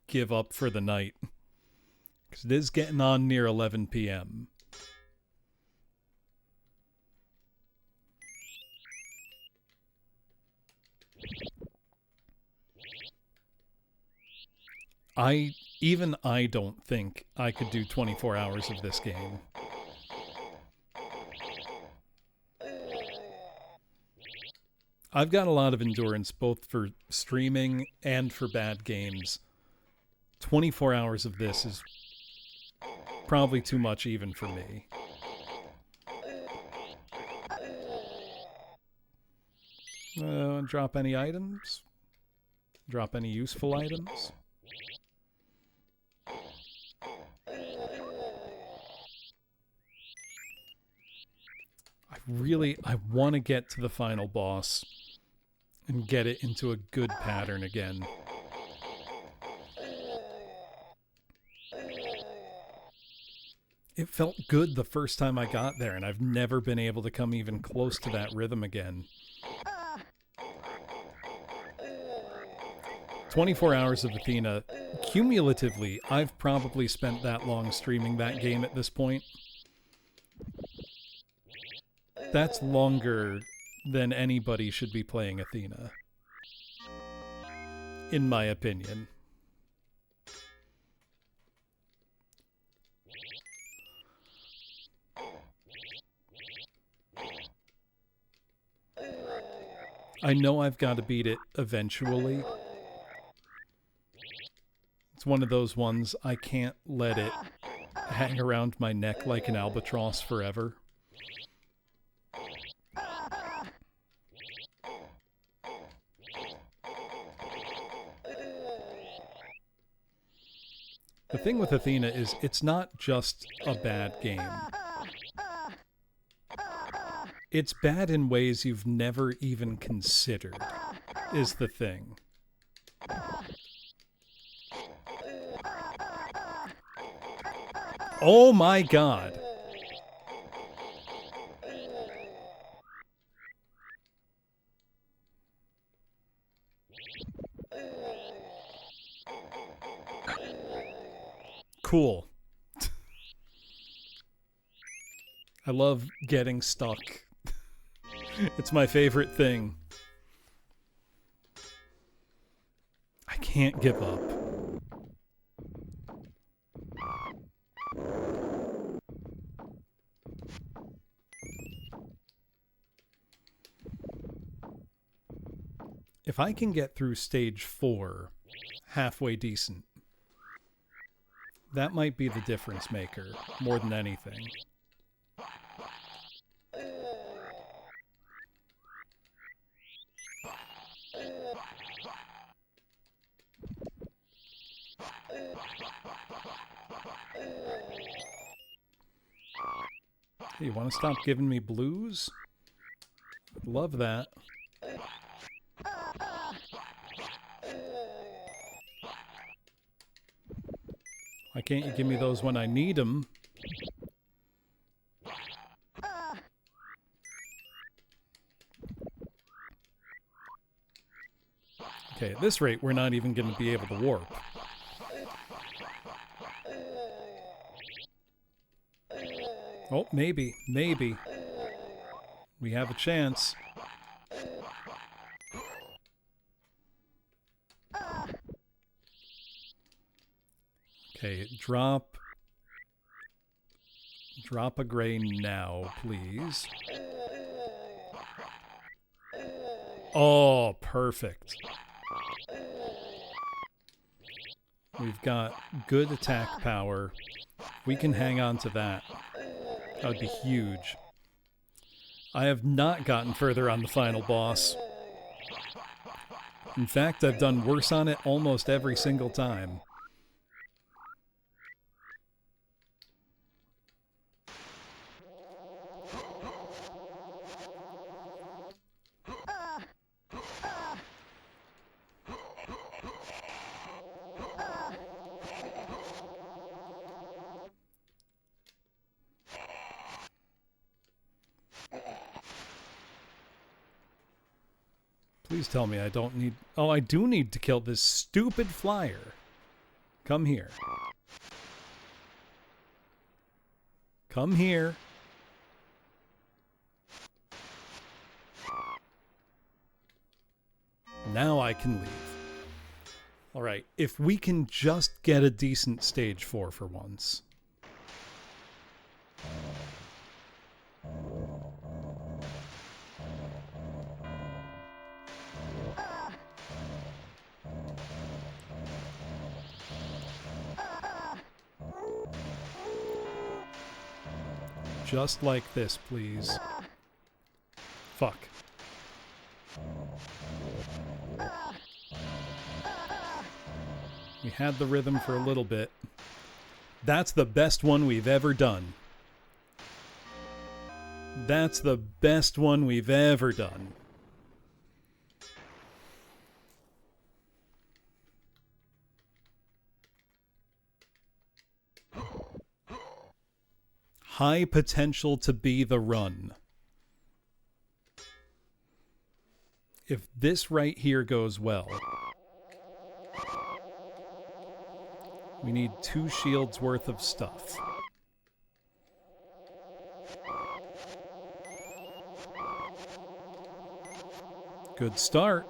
give up for the night. Because it is getting on near 11 p.m. Even I don't think I could do 24 hours of this game. I've got a lot of endurance both for streaming and for bad games. 24 hours of this is probably too much even for me. Drop any items? Drop any useful items? I want to get to the final boss and get it into a good pattern again. It felt good the first time I got there, and I've never been able to come even close to that rhythm again. 24 hours of Athena. Cumulatively, I've probably spent that long streaming that game at this point. That's longer than anybody should be playing Athena, in my opinion. I know I've got to beat it eventually. It's one of those ones I can't let it hang around my neck like an albatross forever. The thing with Athena is it's not just a bad game. It's bad in ways you've never even considered, is the thing. Oh my god. Cool. I love getting stuck. It's my favorite thing. I can't give up. If I can get through stage 4 halfway decent, that might be the difference maker more than anything. Hey, you want to stop giving me blues? Love that. Why can't you give me those when I need them? Okay, at this rate, we're not even going to be able to warp. Oh, maybe. Maybe. We have a chance. Okay, drop a gray now, please. Oh, perfect. We've got good attack power. We can hang on to that. That would be huge. I have not gotten further on the final boss. In fact, I've done worse on it almost every single time. Please tell me I don't need... Oh, I do need to kill this stupid flyer. Come here. Come here. Now I can leave. Alright, if we can just get a decent stage 4 for once. Just like this, please. Fuck. We had the rhythm for a little bit. That's the best one we've ever done. That's the best one we've ever done. High potential to be the run. If this right here goes well, we need 2 shields worth of stuff. Good start.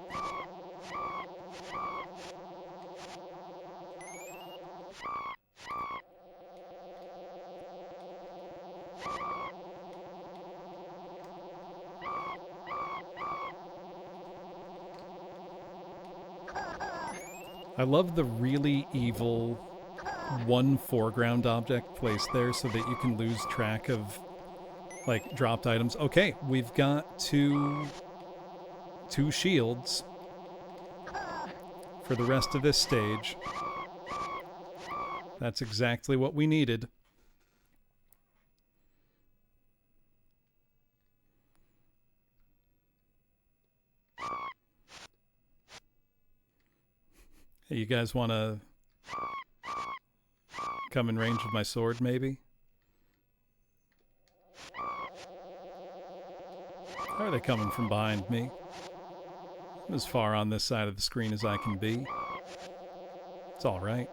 I love the really evil one foreground object placed there so that you can lose track of like dropped items. Okay, we've got two shields for the rest of this stage. That's exactly what we needed. Hey, you guys want to come in range of my sword, maybe? Or are they coming from behind me? I'm as far on this side of the screen as I can be. It's all right.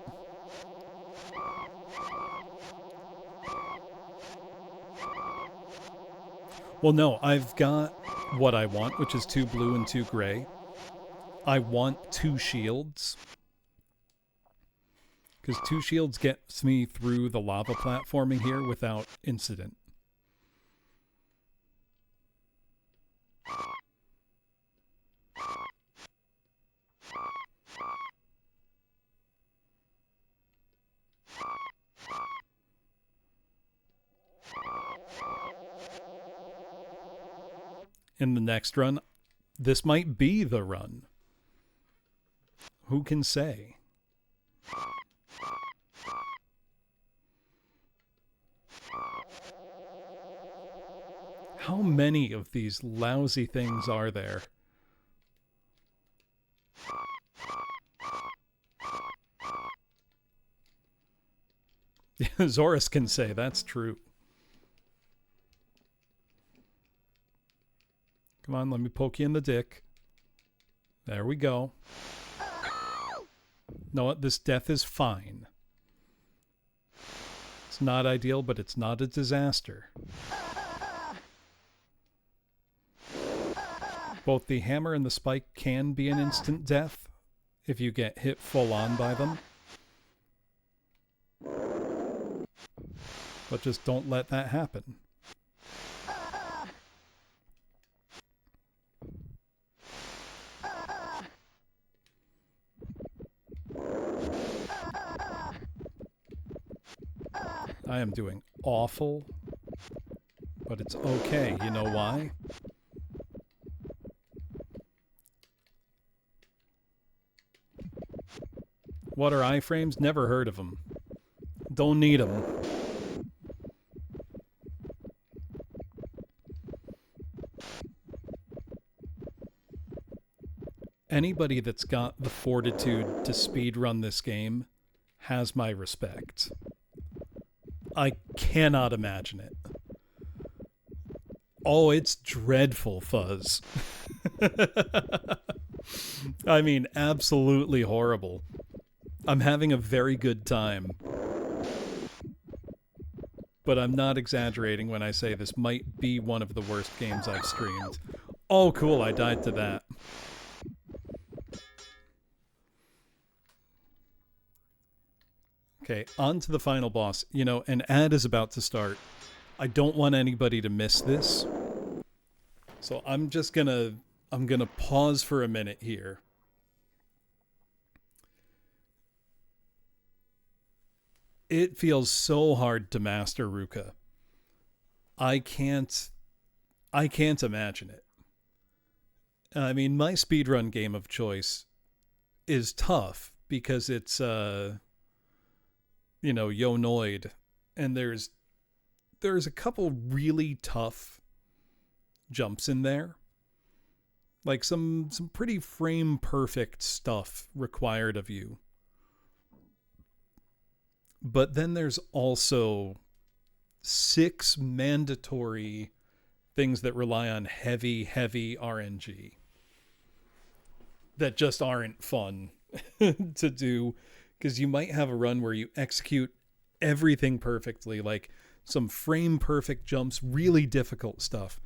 Well, no, I've got what I want, which is 2 blue and 2 gray. I want 2 shields. Because 2 shields gets me through the lava platforming here without incident. In the next run, this might be the run. Who can say? How many of these lousy things are there? Zorus can say, that's true. Come on, let me poke you in the dick. There we go. Know what? This death is fine. It's not ideal, but it's not a disaster. Both the hammer and the spike can be an instant death if you get hit full on by them. But just don't let that happen. I am doing awful, but it's okay. You know why? What are iframes? Never heard of them. Don't need them. Anybody that's got the fortitude to speedrun this game has my respect. I cannot imagine it. Oh, it's dreadful, Fuzz. I mean, absolutely horrible. I'm having a very good time. But I'm not exaggerating when I say this might be one of the worst games I've streamed. Oh, cool, I died to that. Okay, on to the final boss. You know, an ad is about to start. I don't want anybody to miss this. So I'm gonna pause for a minute here. It feels so hard to master Ruka. I can't imagine it. I mean, my speedrun game of choice is tough because it's Yonoid, and there's a couple really tough jumps in there. Like some pretty frame perfect stuff required of you. But then there's also 6 mandatory things that rely on heavy RNG that just aren't fun to do, because you might have a run where you execute everything perfectly, like some frame perfect jumps, really difficult stuff,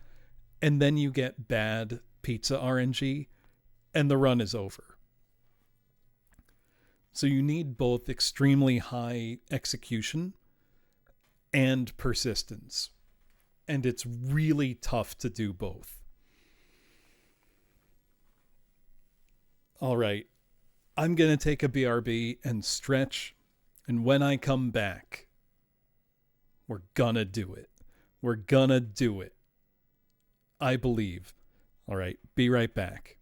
and then you get bad pizza RNG and the run is over. So you need both extremely high execution and persistence, and it's really tough to do both. All right, I'm going to take a BRB and stretch, and when I come back, we're gonna do it. We're gonna do it. I believe. All right, be right back.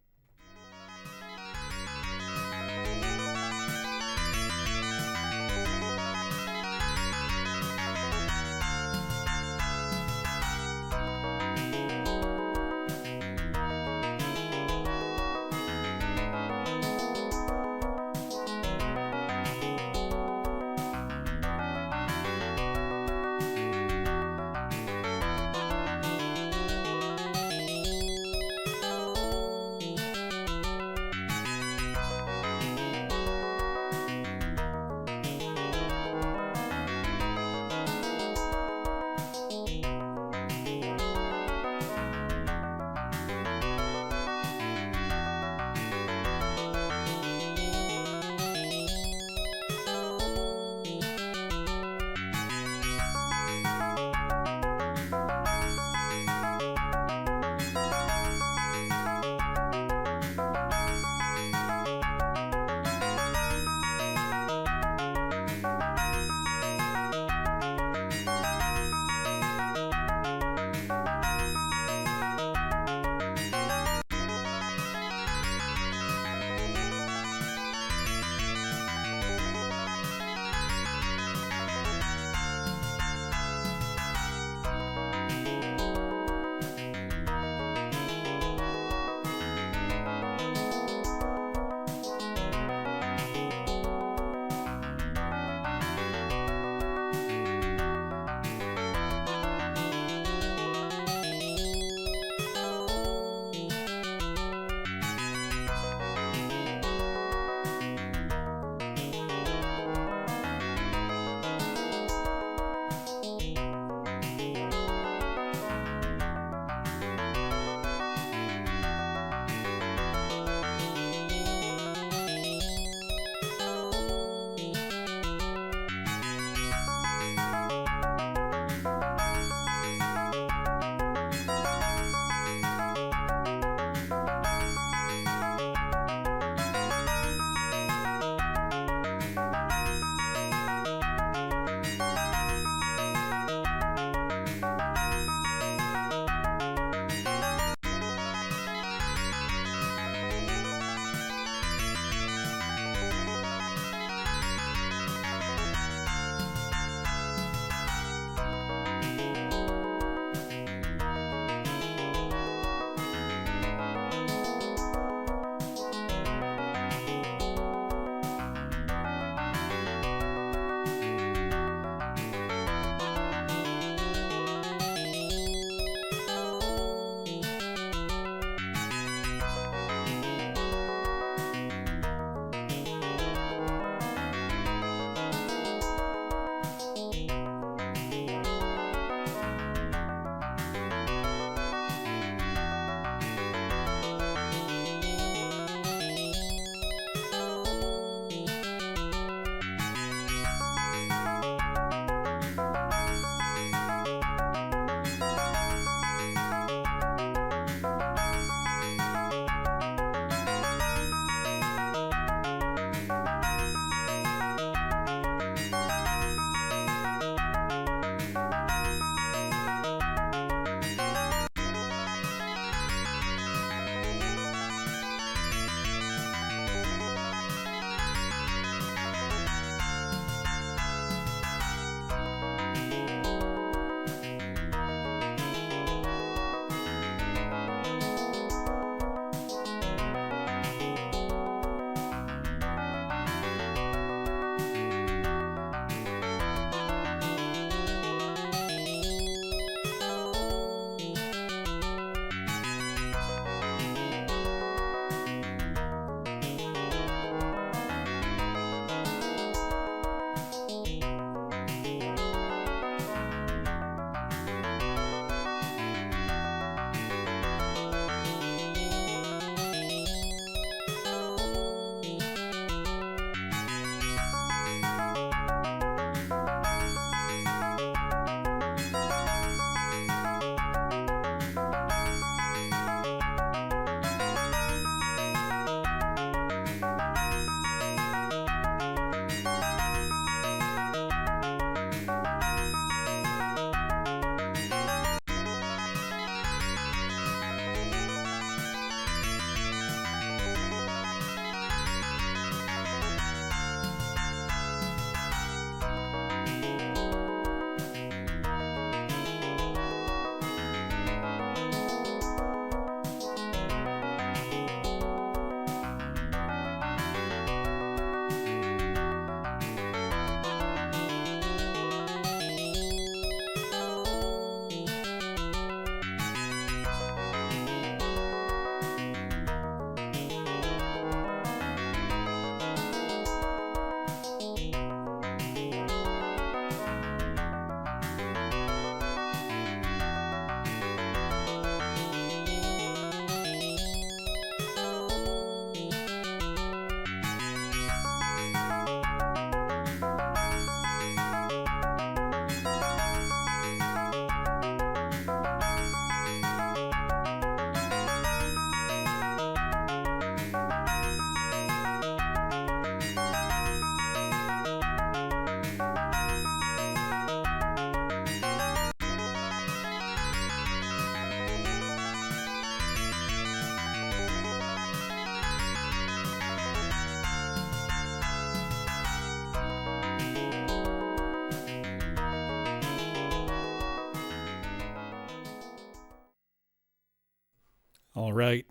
All right.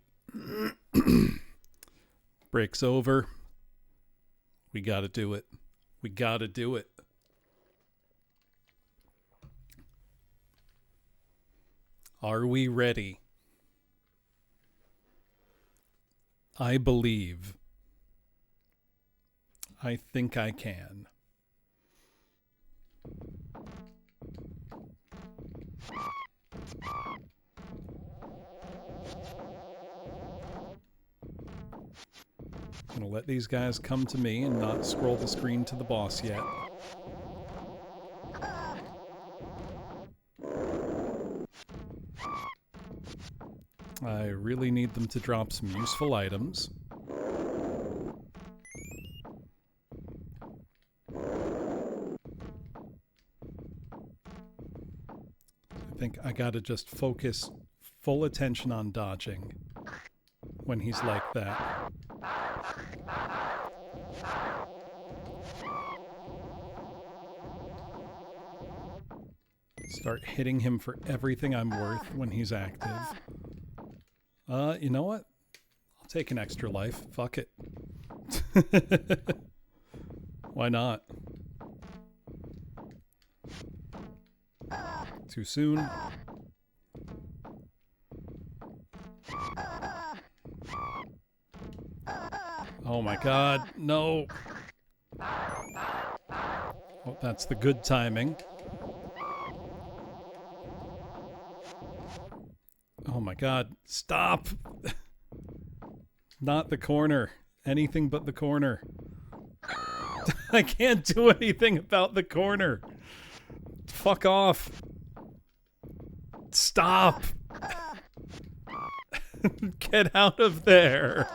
Break's over. We gotta do it. We gotta do it. Are we ready? I believe. I think I can. I'm going to let these guys come to me and not scroll the screen to the boss yet. I really need them to drop some useful items. I think I gotta just focus full attention on dodging when he's like that. Start hitting him for everything I'm worth when he's active. You know what? I'll take an extra life. Fuck it. Why not? Too soon. Oh my god, no. Oh, that's the good timing. Oh my god, stop! Not the corner. Anything but the corner. I can't do anything about the corner. Fuck off. Stop! Get out of there!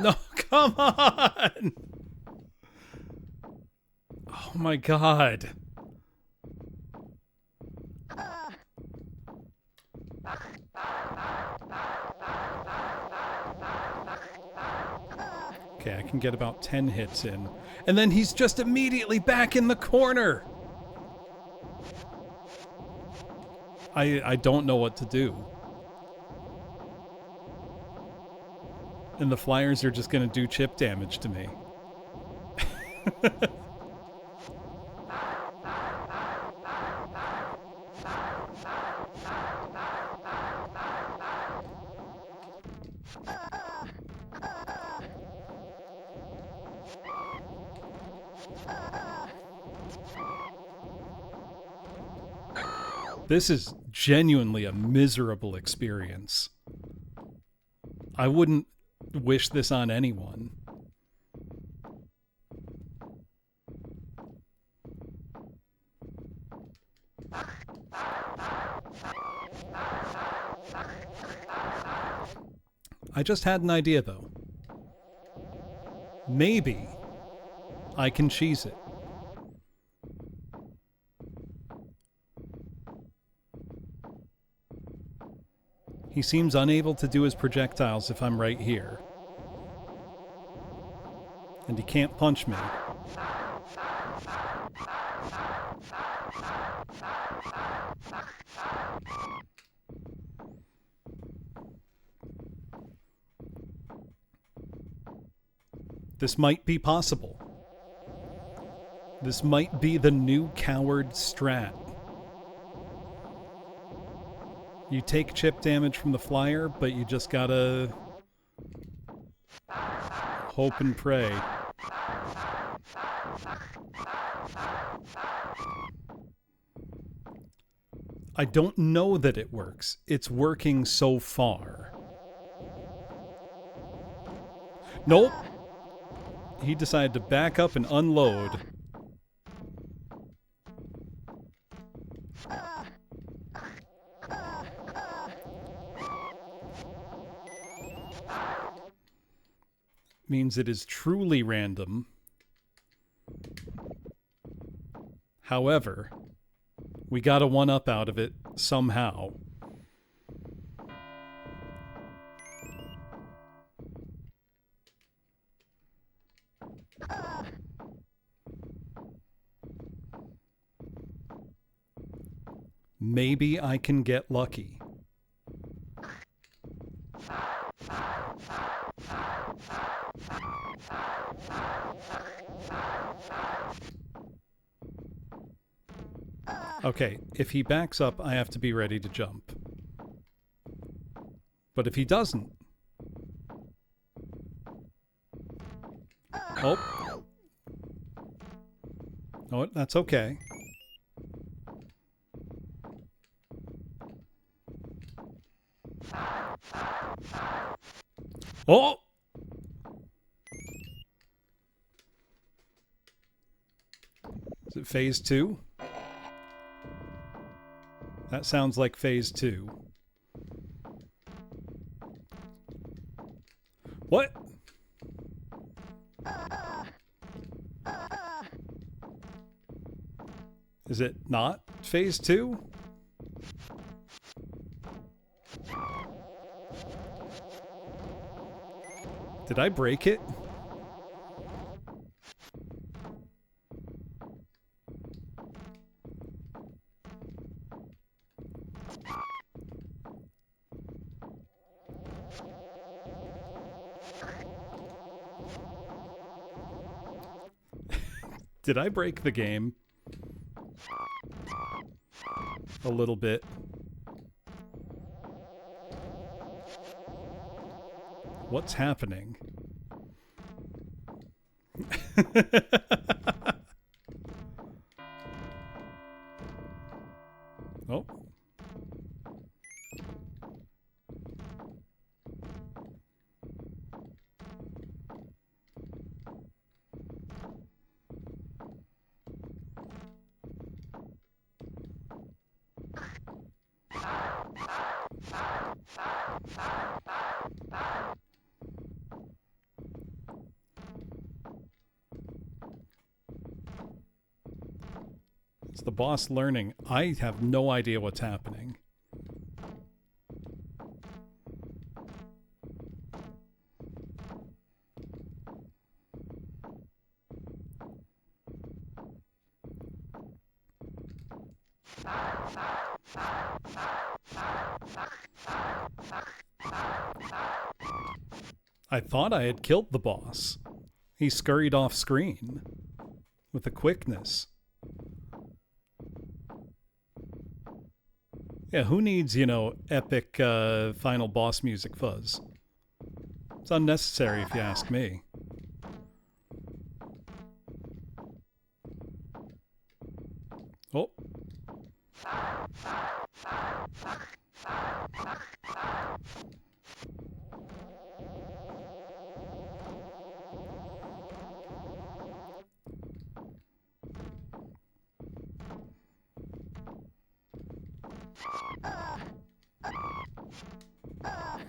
No, come on! Oh my god. Okay, I can get about 10 hits in. And then he's just immediately back in the corner! I don't know what to do. And the flyers are just gonna do chip damage to me. This is genuinely a miserable experience. I wouldn't wish this on anyone. I just had an idea, though. Maybe I can cheese it. He seems unable to do his projectiles if I'm right here. And he can't punch me. This might be possible. This might be the new coward strat. You take chip damage from the flyer, but you just gotta hope and pray. I don't know that it works. It's working so far. Nope. He decided to back up and unload. Means it is truly random. However, we got a one-up out of it somehow. Maybe I can get lucky. Okay, if he backs up, I have to be ready to jump. But if he doesn't... Oh. Oh, that's okay. Oh! Is it phase 2? That sounds like phase 2. What? Is it not phase 2? Did I break it? Did I break the game? A little bit. What's happening? Oh. It's the boss learning. I have no idea what's happening. I thought I had killed the boss. He scurried off screen with a quickness. Yeah, who needs, you know, epic final boss music fuzz? It's unnecessary if you ask me. Oh.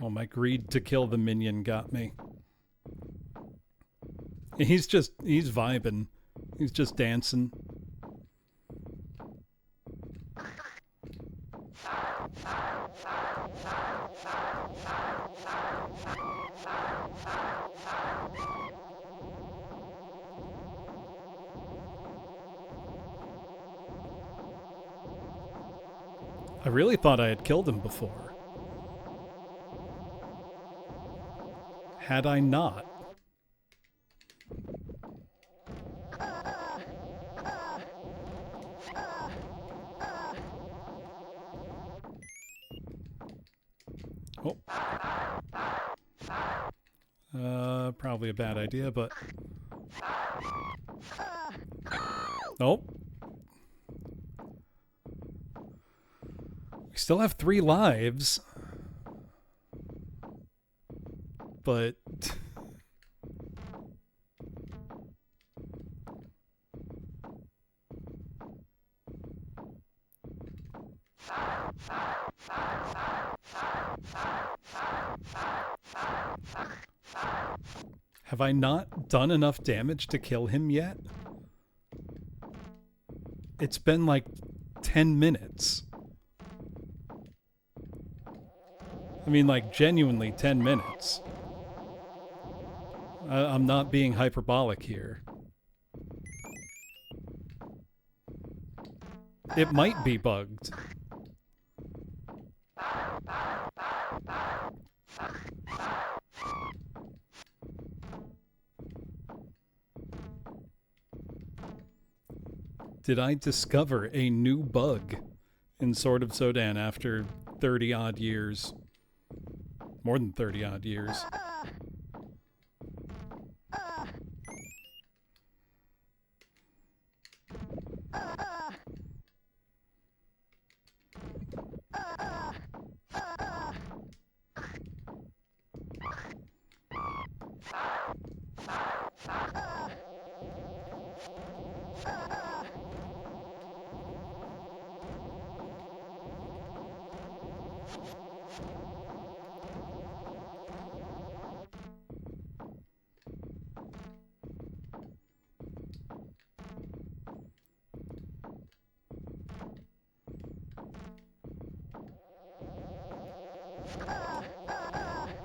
Oh, my greed to kill the minion got me. He's vibing. He's just dancing. I really thought I had killed him before. Had I not? Oh. Probably a bad idea, but... Nope. We still have 3 lives. But... Have I not done enough damage to kill him yet? It's been like 10 minutes. I mean, like, genuinely 10 minutes. I'm not being hyperbolic here. It might be bugged. did I discover a new bug in Sword of Sodan after 30 odd years. More than 30 odd years.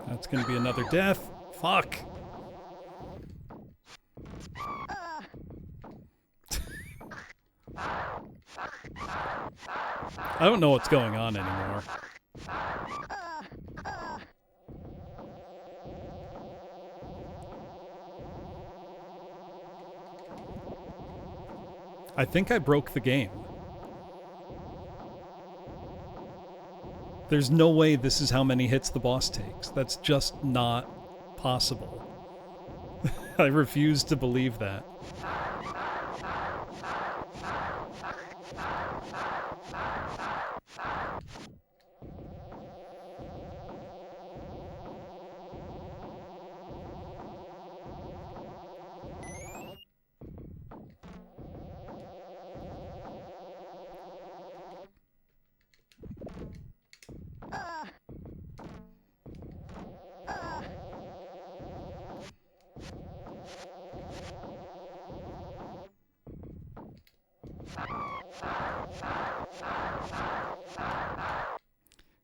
That's gonna be another death. Fuck. I don't know what's going on anymore. I think I broke the game. There's no way this is how many hits the boss takes. That's just not possible. I refuse to believe that.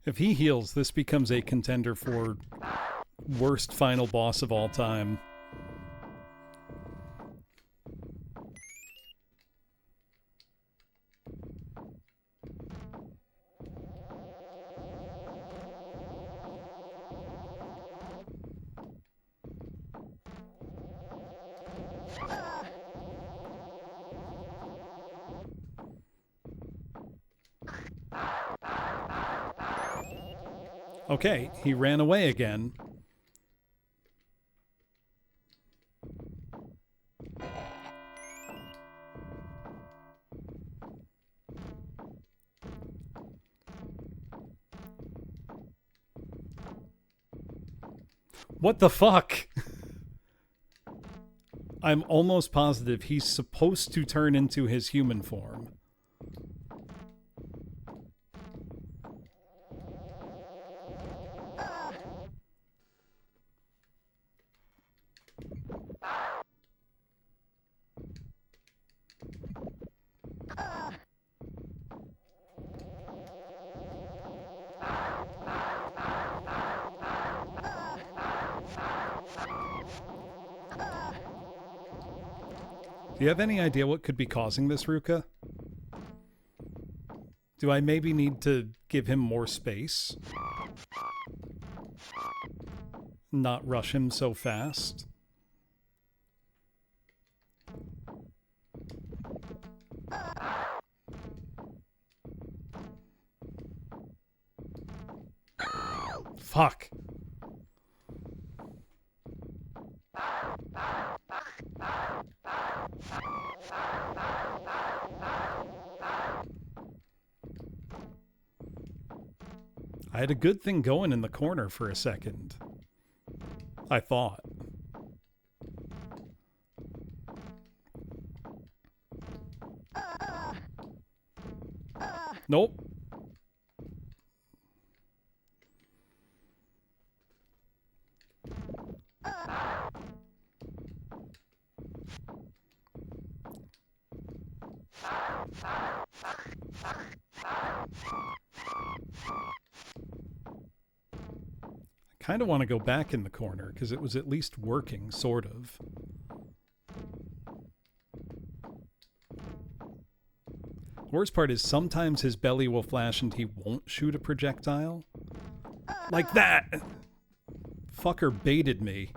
If he heals, this becomes a contender for worst final boss of all time. Okay, he ran away again. What the fuck? I'm almost positive he's supposed to turn into his human form. Do you have any idea what could be causing this, Ruka? Do I maybe need to give him more space? Not rush him so fast? Fuck. I had a good thing going in the corner for a second. I thought. Nope. I kind of want to go back in the corner because it was at least working, sort of. Worst part is sometimes his belly will flash and he won't shoot a projectile. Like that! Fucker baited me.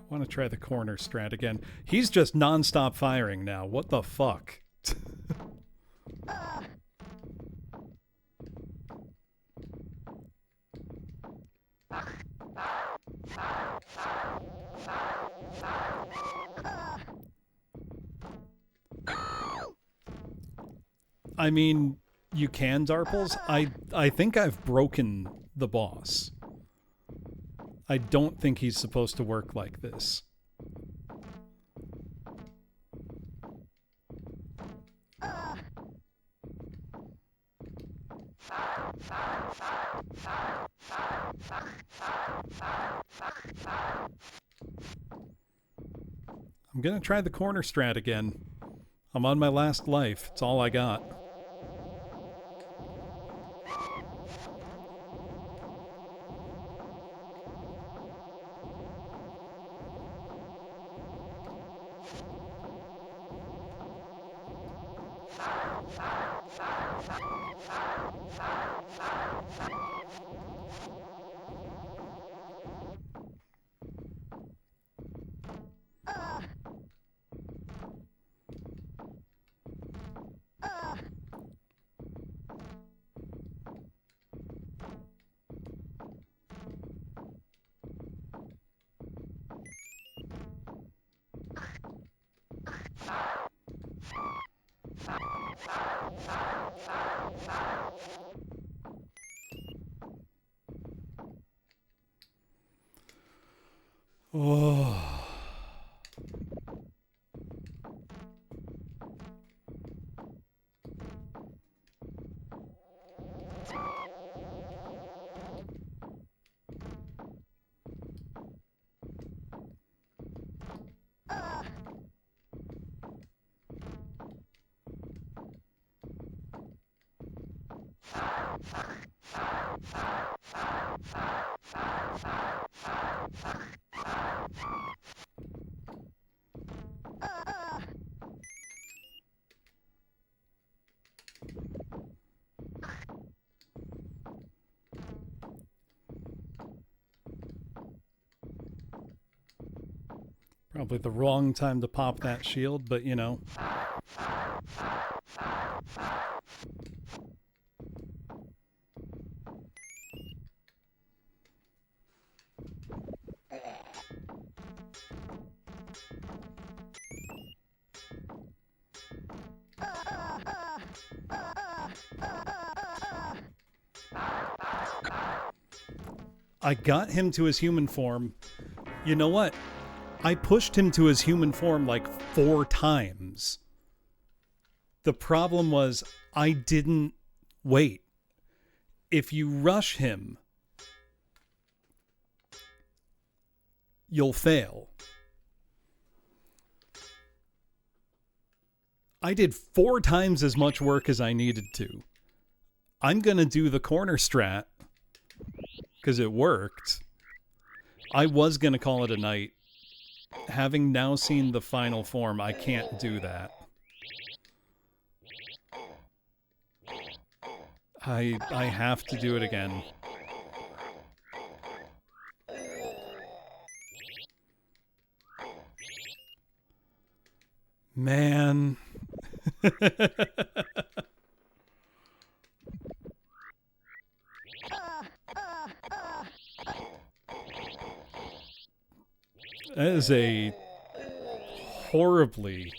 I want to try the corner strat again. He's just non-stop firing now. What the fuck? I mean, you can, Darples. I think I've broken the boss. I don't think he's supposed to work like this. I'm gonna try the corner strat again. I'm on my last life. It's all I got. Oh. Probably the wrong time to pop that shield, but you know. I got him to his human form. You know what? I pushed him to his human form like 4 times. The problem was I didn't wait. If you rush him, you'll fail. I did 4 times as much work as I needed to. I'm going to do the corner strat because it worked. I was going to call it a night. Having now seen the final form, I can't do that. I have to do it again. Man. That is a horribly,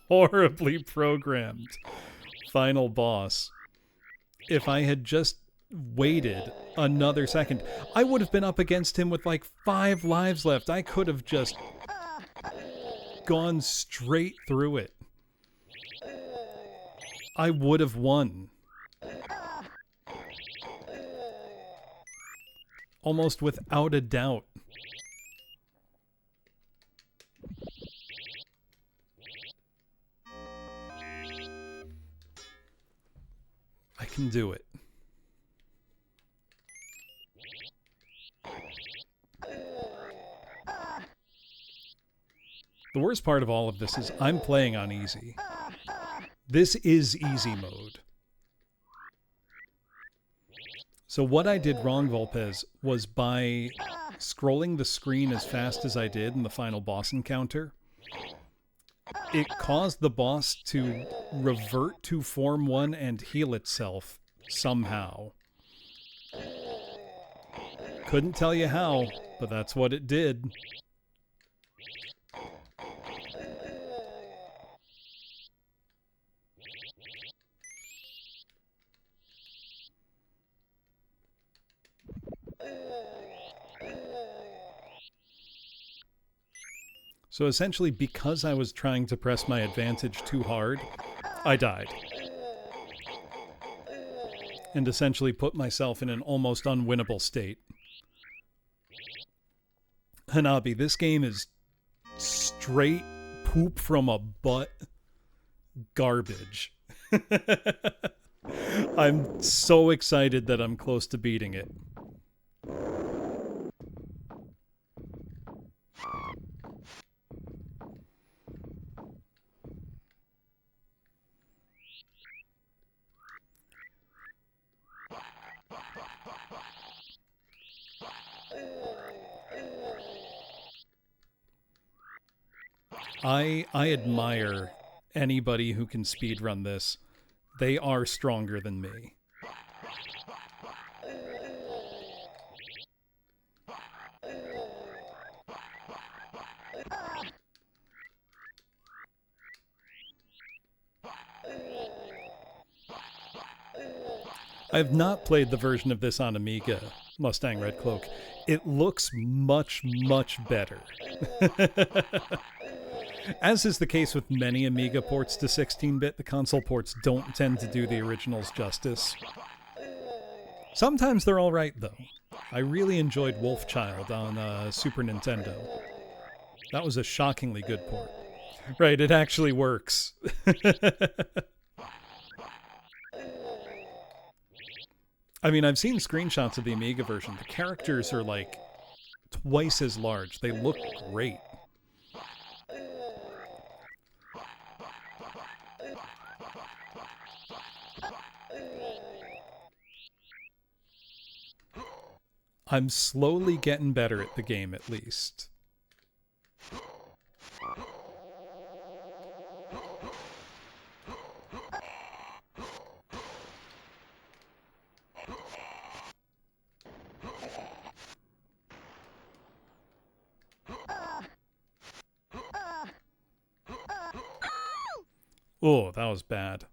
horribly programmed final boss. If I had just waited another second, I would have been up against him with like 5 lives left. I could have just gone straight through it. I would have won. Almost without a doubt. can do it. The worst part of all of this is I'm playing on easy. This is easy mode. So what I did wrong, Volpez, was by scrolling the screen as fast as I did in the final boss encounter, it caused the boss to revert to Form 1 and heal itself somehow. Couldn't tell you how, but that's what it did. So essentially, because I was trying to press my advantage too hard, I died. And essentially put myself in an almost unwinnable state. Hanabi, this game is straight poop from a butt garbage. I'm so excited that I'm close to beating it. I admire anybody who can speedrun this. They are stronger than me. I have not played the version of this on Amiga, Mustang Red Cloak. It looks much, much better. As is the case with many Amiga ports to 16-bit, the console ports don't tend to do the originals justice. Sometimes they're alright, though. I really enjoyed Wolfchild on Super Nintendo. That was a shockingly good port. Right, it actually works. I mean, I've seen screenshots of the Amiga version. The characters are like twice as large. They look great. I'm slowly getting better at the game, at least. Oh, that was bad.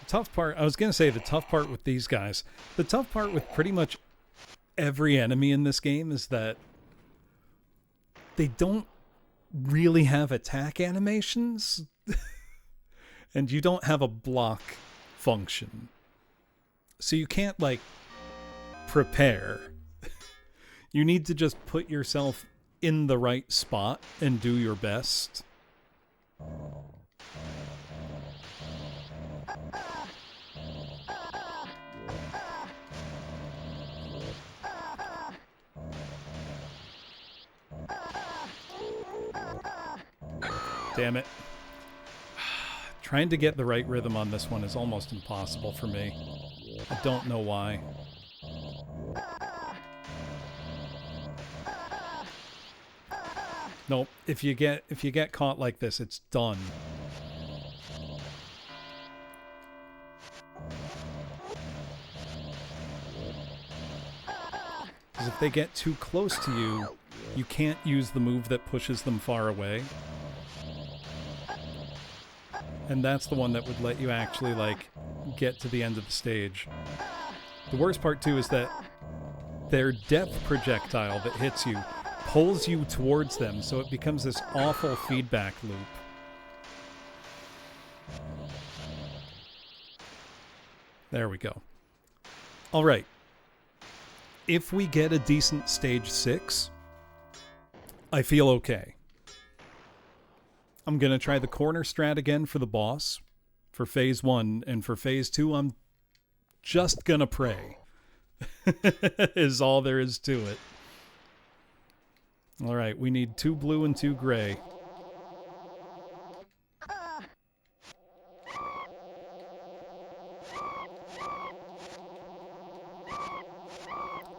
Tough part, I was going to say the tough part with these guys, the tough part with pretty much every enemy in this game is that they don't really have attack animations and you don't have a block function. So you can't, like, prepare. You need to just put yourself in the right spot and do your best. Damn it. Trying to get the right rhythm on this one is almost impossible for me. I don't know why. Nope. If you get caught like this, it's done. Because if they get too close to you, you can't use the move that pushes them far away. And that's the one that would let you actually, like, get to the end of the stage. The worst part, too, is that their depth projectile that hits you pulls you towards them, so it becomes this awful feedback loop. There we go. All right. If we get a decent stage 6, I feel okay. I'm going to try the corner strat again for the boss for phase 1, and for phase 2 I'm just going to pray. Is all there is to it. All right, we need 2 blue and 2 gray.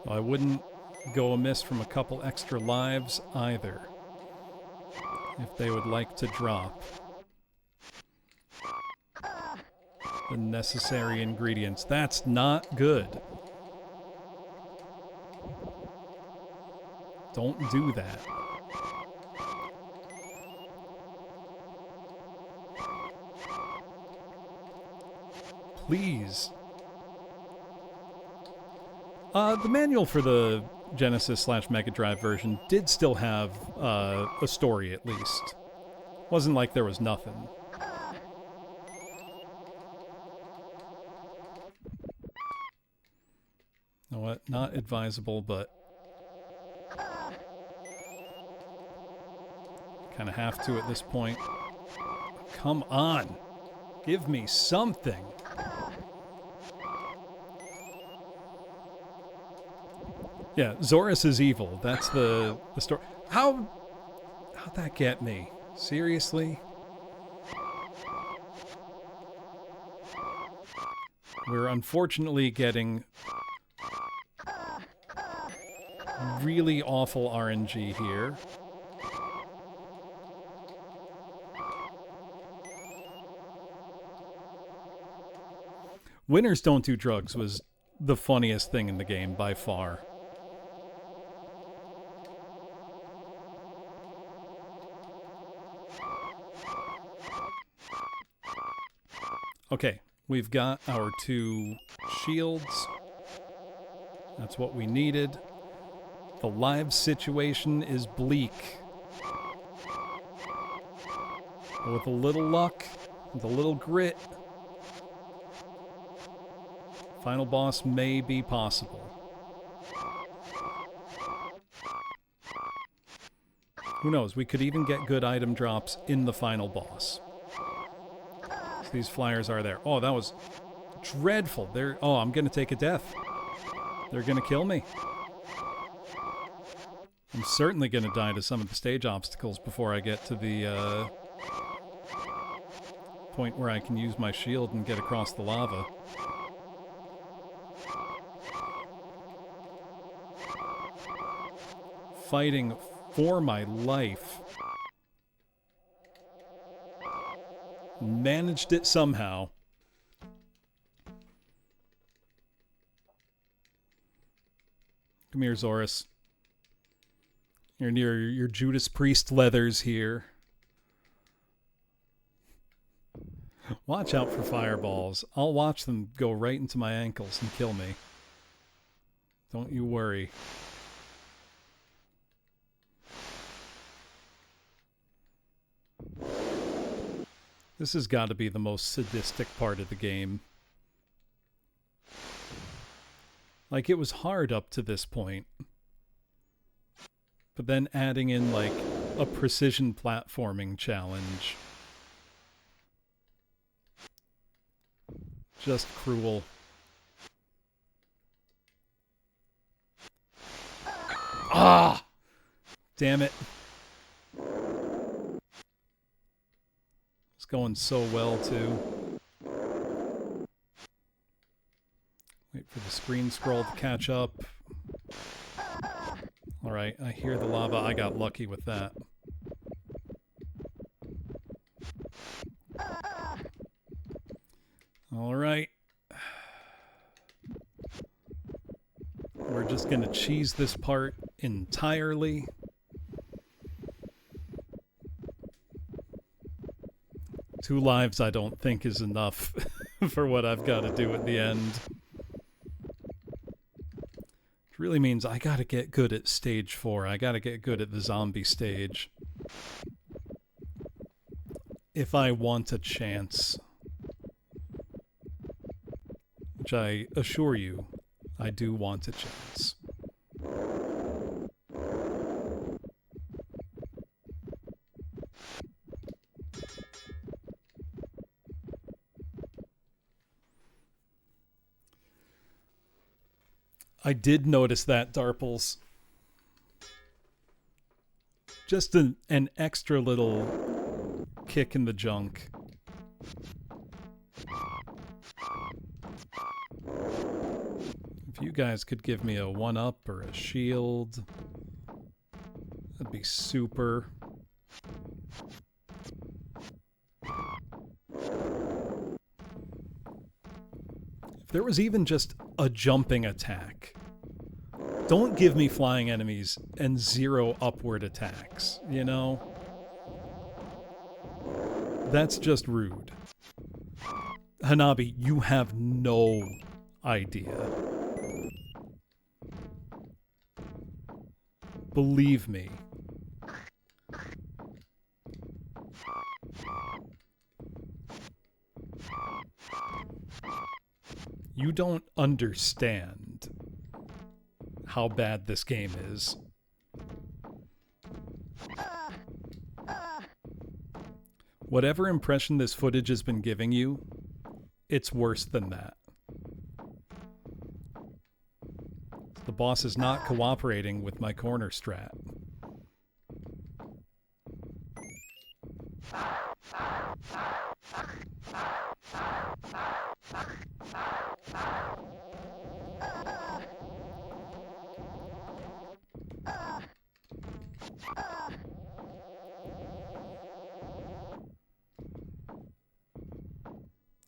I wouldn't go amiss from a couple extra lives either, if they would like to drop the necessary ingredients. That's not good. Don't do that. Please. The manual for the Genesis/Mega Drive version did still have a story, at least. Wasn't like there was nothing. You know what? Not advisable, but kind of have to at this point. Come on. Give me something. Yeah, Zorus is evil. That's the story. How'd that get me? Seriously? We're unfortunately getting really awful RNG here. Winners Don't Do Drugs was the funniest thing in the game by far. Okay, we've got our 2 shields. That's what we needed. The live situation is bleak. With a little luck, with a little grit, final boss may be possible. Who knows? We could even get good item drops in the final boss. So these flyers are there. Oh, that was dreadful. Oh, I'm going to take a death. They're going to kill me. I'm certainly going to die to some of the stage obstacles before I get to the point where I can use my shield and get across the lava. Fighting for my life. Managed it somehow. Come here, Zorus. You're near your Judas Priest leathers here. Watch out for fireballs. I'll watch them go right into my ankles and kill me. Don't you worry. This has got to be the most sadistic part of the game. Like, it was hard up to this point. But then adding in, like, a precision platforming challenge. Just cruel. Ah! Damn it. It's going so well, too. Wait for the screen scroll to catch up. Alright, I hear the lava. I got lucky with that. Alright. We're just gonna cheese this part entirely. Two lives I don't think is enough for what I've got to do at the end. It really means I gotta get good at stage 4. I gotta get good at the zombie stage. If I want a chance. Which I assure you, I do want a chance. I did notice that, Darples. Just an extra little kick in the junk. If you guys could give me a 1-up or a shield, that'd be super. If there was even just a jumping attack. Don't give me flying enemies and 0 upward attacks, you know? That's just rude. Hanabi, you have no idea. Believe me. You don't understand how bad this game is. Whatever impression this footage has been giving you, it's worse than that. The boss is not cooperating with my corner strat.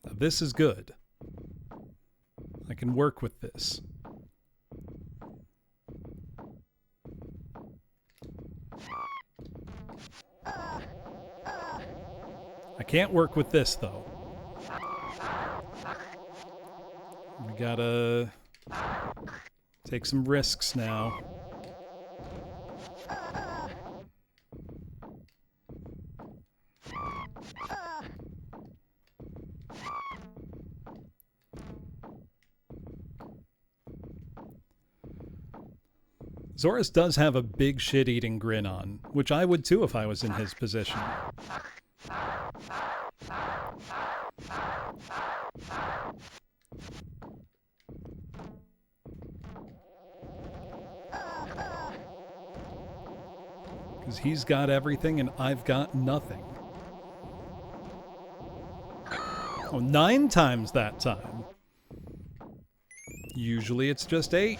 Now, this is good. I can work with this. I can't work with this, though. We gotta take some risks now. Zorus does have a big shit-eating grin on, which I would too if I was in his position. Because he's got everything and I've got nothing. Oh, 9 times that time. Usually it's just 8.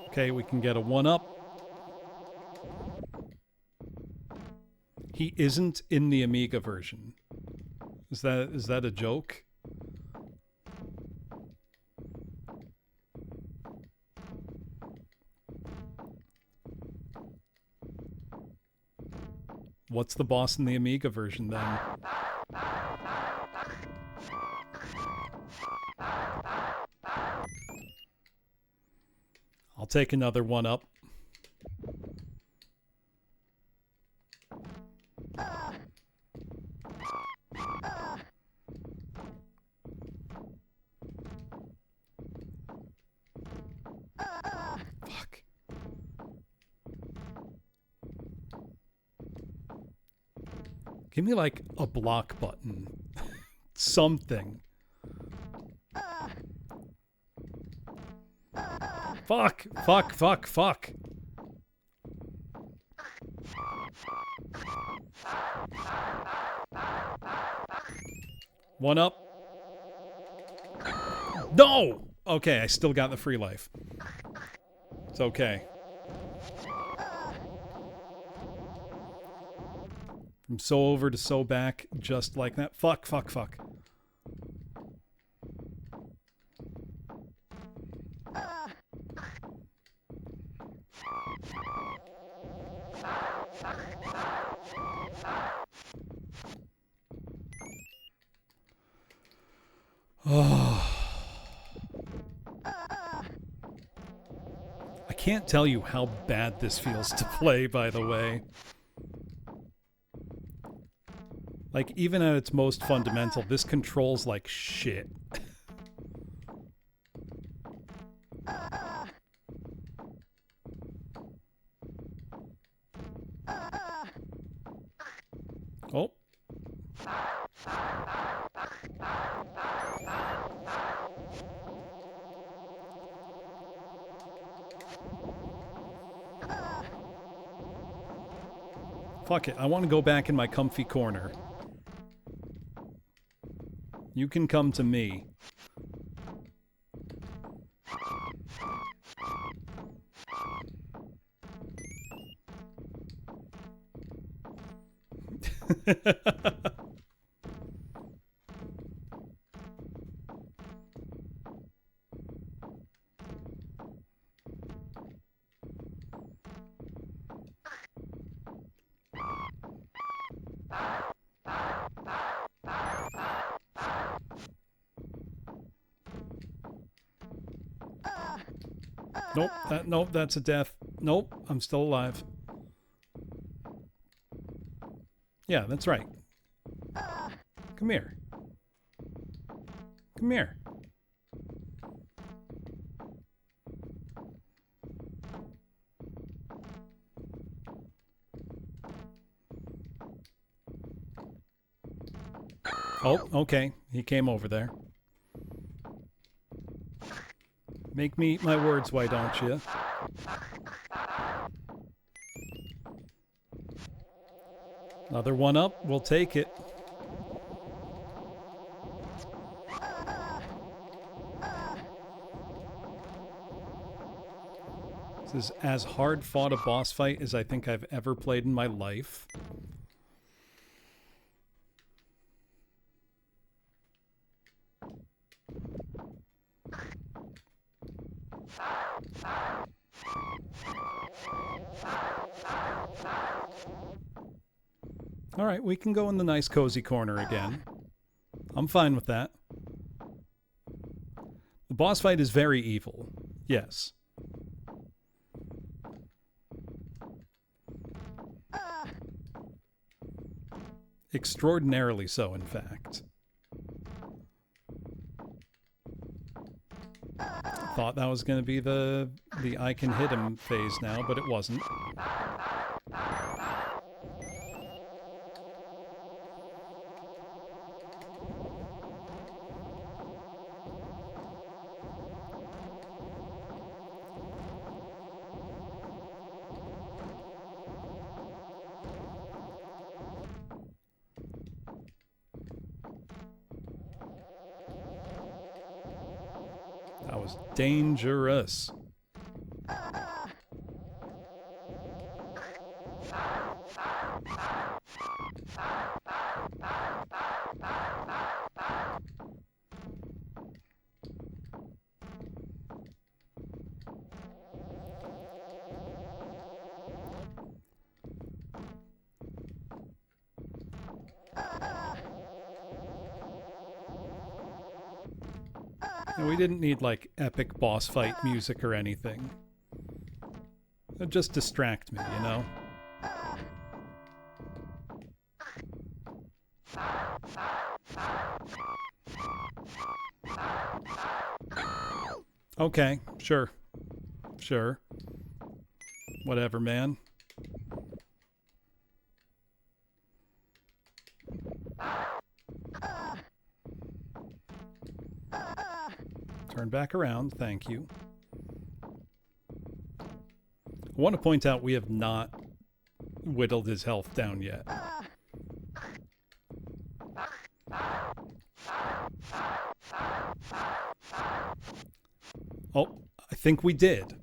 Okay, we can get a 1-up. He isn't in the Amiga version. Is that a joke? What's the boss in the Amiga version then? I'll take another 1-up. Fuck. Give me like a block button. Something. Fuck, fuck, fuck, fuck. One up. No! Okay, I still got the free life. It's okay. From so over to so back, just like that. Fuck, fuck, fuck. I can't tell you how bad this feels to play, by the way. Like, even at its most fundamental, this controls like shit. Fuck it. I want to go back in my comfy corner. You can come to me. Nope, that's a death. Nope, I'm still alive. Yeah, that's right. Come here. Come here. Oh, okay. He came over there. Make me eat my words, why don't you? Another one up. We'll take it. This is as hard fought a boss fight as I think I've ever played in my life. All right, we can go in the nice cozy corner again. I'm fine with that. The boss fight is very evil. Yes. Extraordinarily so, in fact. Thought that was going to be the I can hit him phase now, but it wasn't. That was dangerous. We didn't need, like, epic boss fight music or anything. It'd just distract me, you know? Okay, sure. Sure. Whatever, man. Turn back around, thank you. I want to point out we have not whittled his health down yet. Oh, I think we did.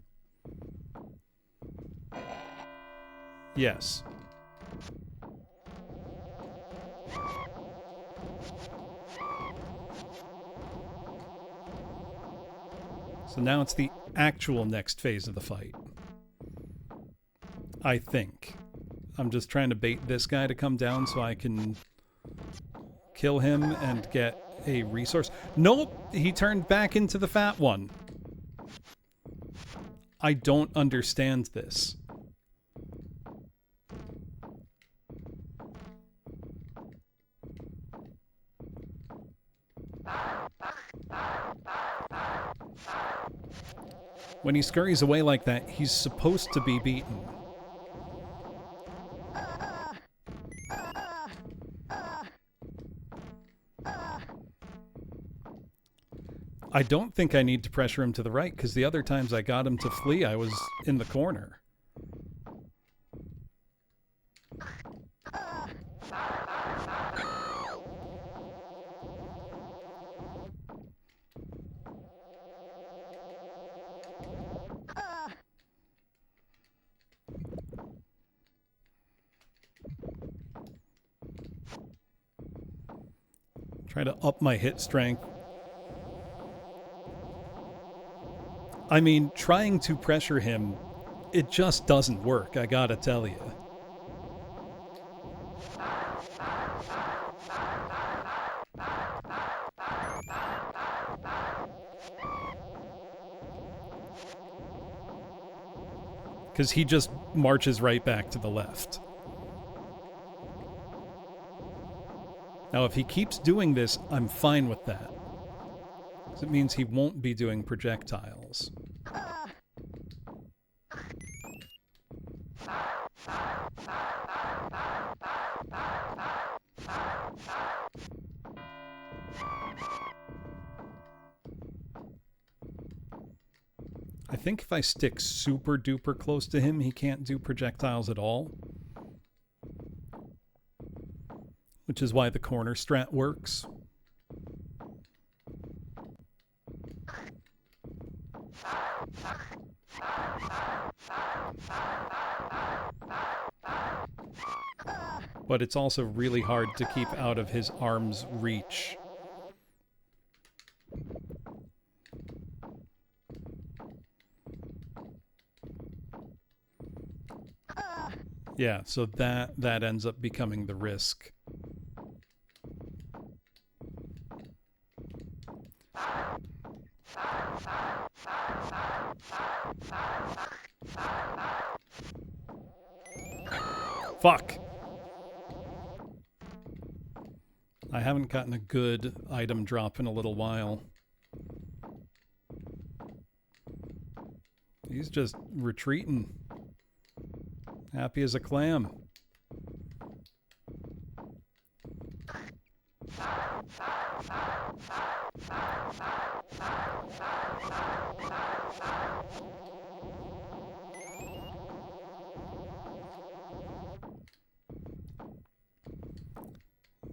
Yes. So now it's the actual next phase of the fight. I think. I'm just trying to bait this guy to come down so I can kill him and get a resource. Nope! He turned back into the fat one. I don't understand this. When he scurries away like that, he's supposed to be beaten. I don't think I need to pressure him to the right, because the other times I got him to flee, I was in the corner. Try to up my hit strength. I mean, trying to pressure him, it just doesn't work, I gotta tell you. Because he just marches right back to the left. Now, if he keeps doing this, I'm fine with that. Because it means he won't be doing projectiles. I think if I stick super duper close to him, he can't do projectiles at all. Which is why the corner strat works. But it's also really hard to keep out of his arm's reach. Yeah, so that ends up becoming the risk. Fuck! I haven't gotten a good item drop in a little while. He's just retreating. Happy as a clam.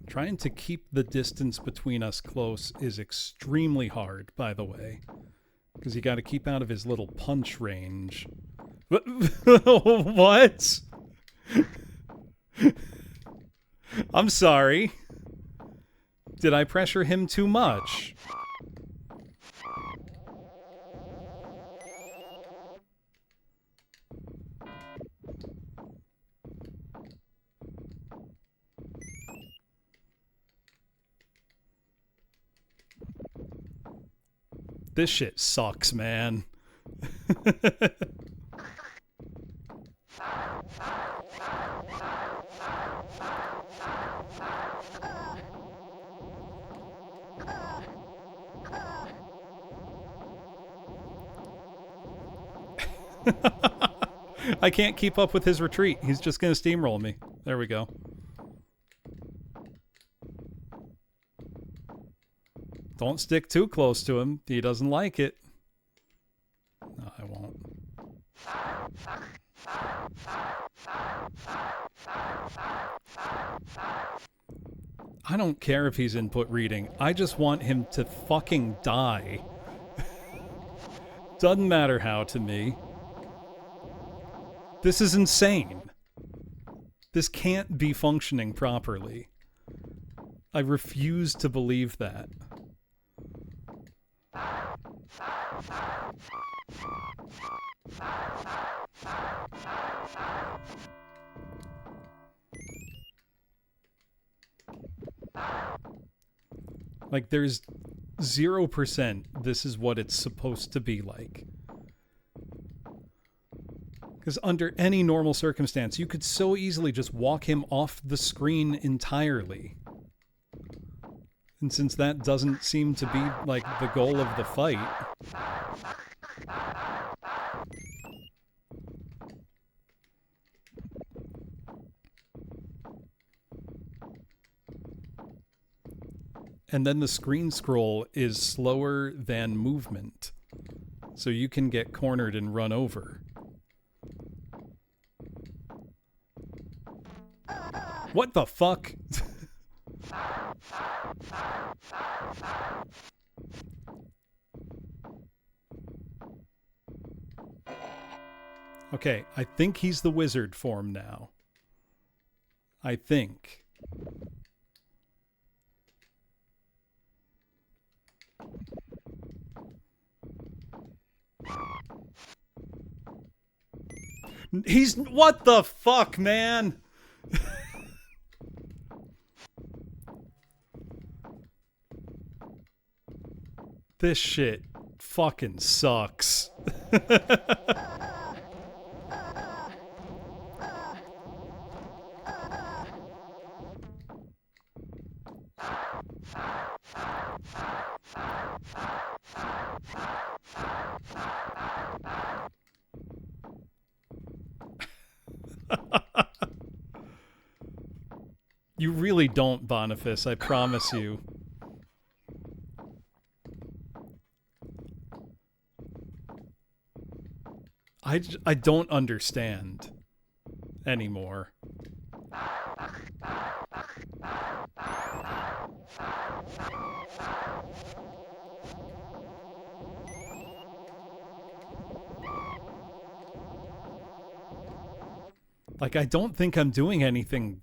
Trying to keep the distance between us close is extremely hard, by the way. Because you got to keep out of his little punch range. What? I'm sorry. Did I pressure him too much? This shit sucks, man. I can't keep up with his retreat. He's just gonna steamroll me. There we go. Don't stick too close to him. He doesn't like it. No, I won't. I don't care if he's input reading. I just want him to fucking die. Doesn't matter how to me. This is insane. This can't be functioning properly. I refuse to believe that. Like, there's 0% this is what it's supposed to be like. Because under any normal circumstance, you could so easily just walk him off the screen entirely. And since that doesn't seem to be, like, the goal of the fight... And then the screen scroll is slower than movement. So you can get cornered and run over. What the fuck? Okay, I think he's the wizard form now. I think. He's... What the fuck, man? This shit fucking sucks. You really don't, Boniface, I promise you. I don't understand anymore. Like, I don't think I'm doing anything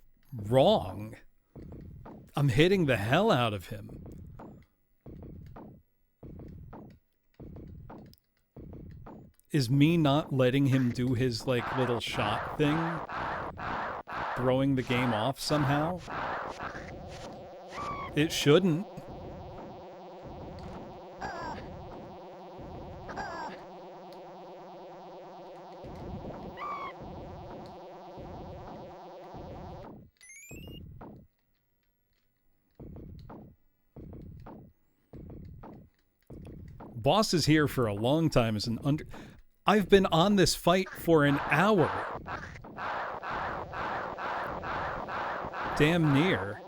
wrong. I'm hitting the hell out of him. Is me not letting him do his, like, little shot thing throwing the game off somehow? It shouldn't. Boss is here for a long time as an under... I've been on this fight for an hour. Damn near.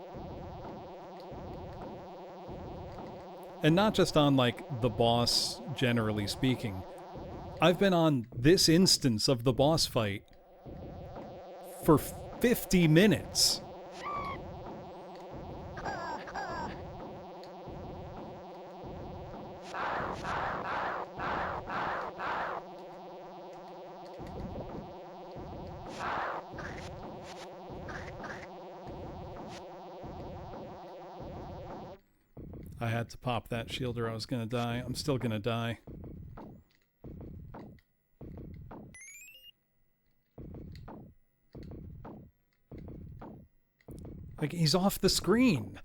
And not just on, like, the boss, generally speaking. I've been on this instance of the boss fight for 50 minutes. I had to pop that shield or I was gonna die. I'm still gonna die. Like, he's off the screen.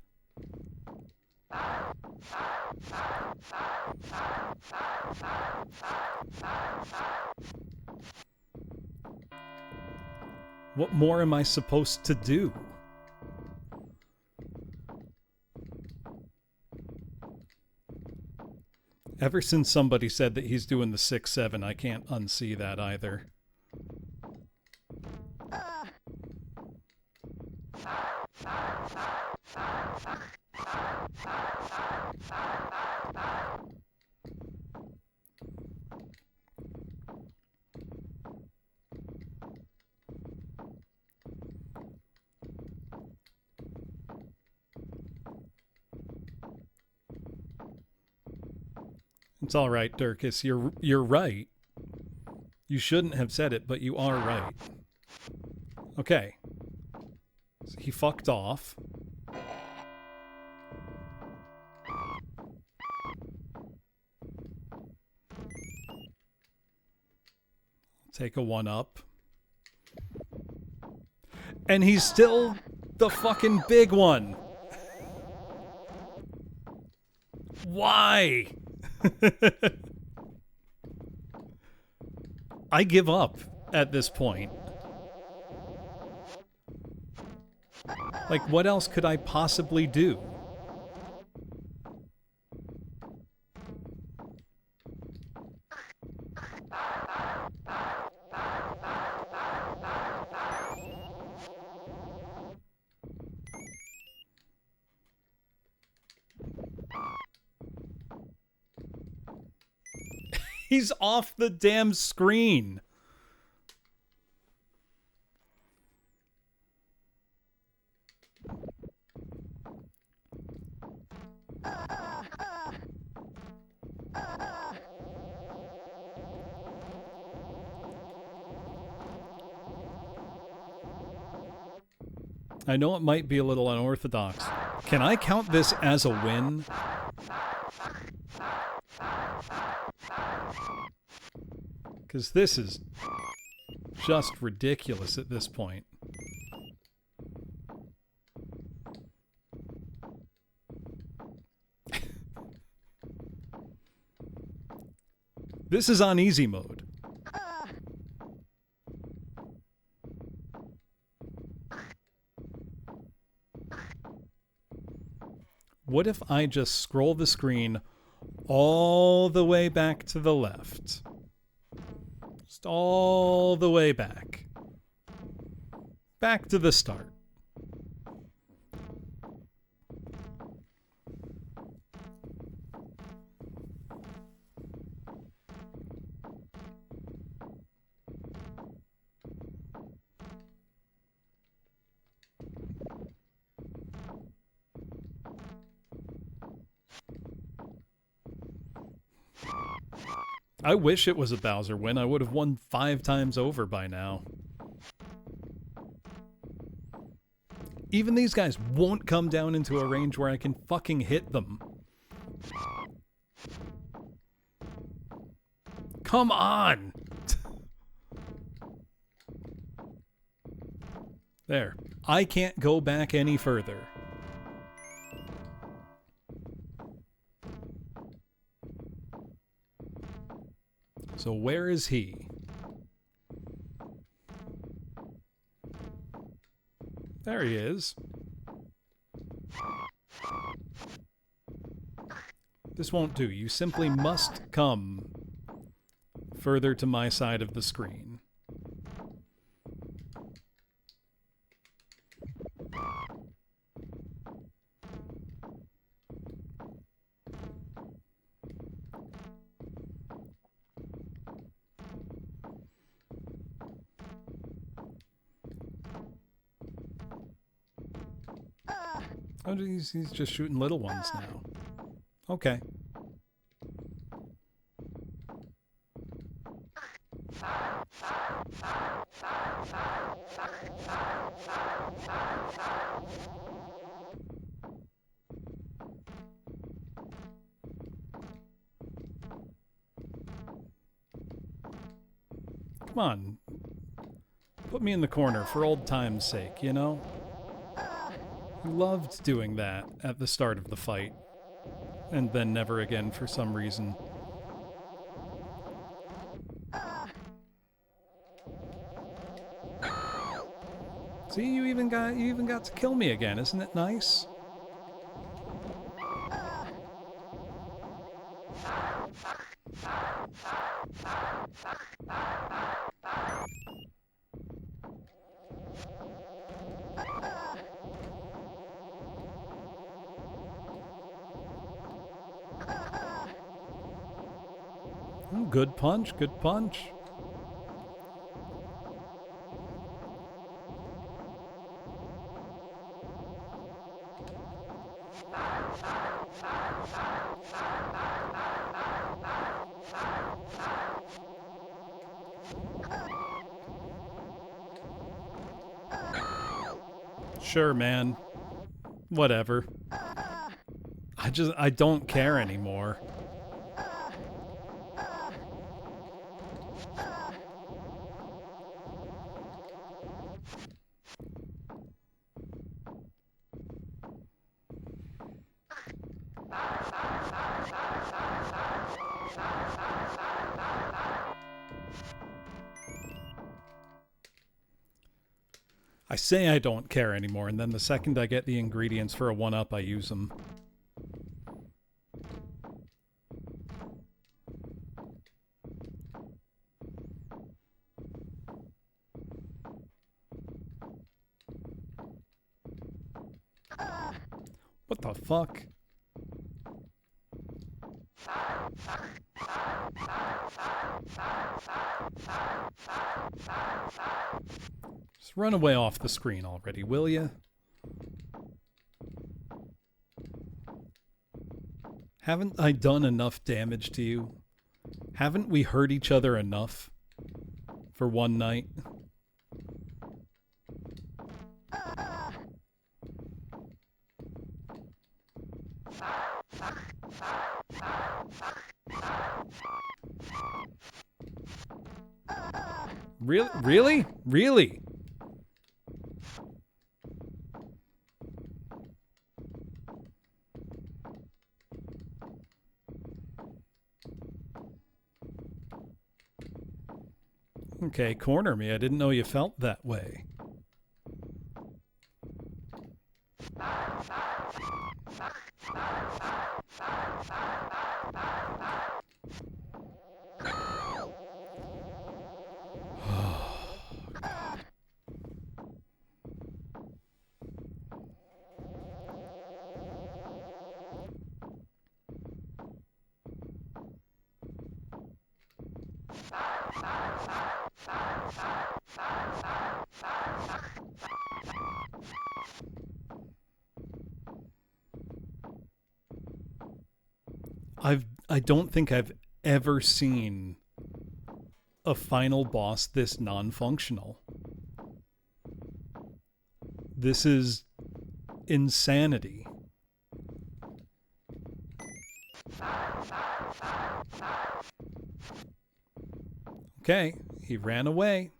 What more am I supposed to do? Ever since somebody said that he's doing the 6-7, I can't unsee that either. It's all right, Dirkus. You're right. You shouldn't have said it, but you are right. Okay. So he fucked off. Take a 1-up. And he's still the fucking big one. Why? I give up at this point. Like, what else could I possibly do? He's off the damn screen. I know it might be a little unorthodox. Can I count this as a win? Because this is just ridiculous at this point. This is on easy mode. What if I just scroll the screen all the way back to the left? Just all the way back. Back to the start. I wish it was a Bowser win. I would have won 5 times over by now. Even these guys won't come down into a range where I can fucking hit them. Come on! There. I can't go back any further. So where is he? There he is. This won't do. You simply must come further to my side of the screen. Oh, he's just shooting little ones now. Okay. Come on. Put me in the corner for old time's sake, you know? I loved doing that at the start of the fight. And then never again for some reason. See, you even got to kill me again, isn't it nice? Oh, good punch, good punch. Sure, man. Whatever. I don't care anymore. I say I don't care anymore, and then the second I get the ingredients for a 1-up, I use them. What the fuck? Just run away off the screen already, will ya? Haven't I done enough damage to you? Haven't we hurt each other enough for one night? Really? Really? Really? Okay, corner me. I didn't know you felt that way. I don't think I've ever seen a final boss this non-functional. This is insanity. Okay, he ran away.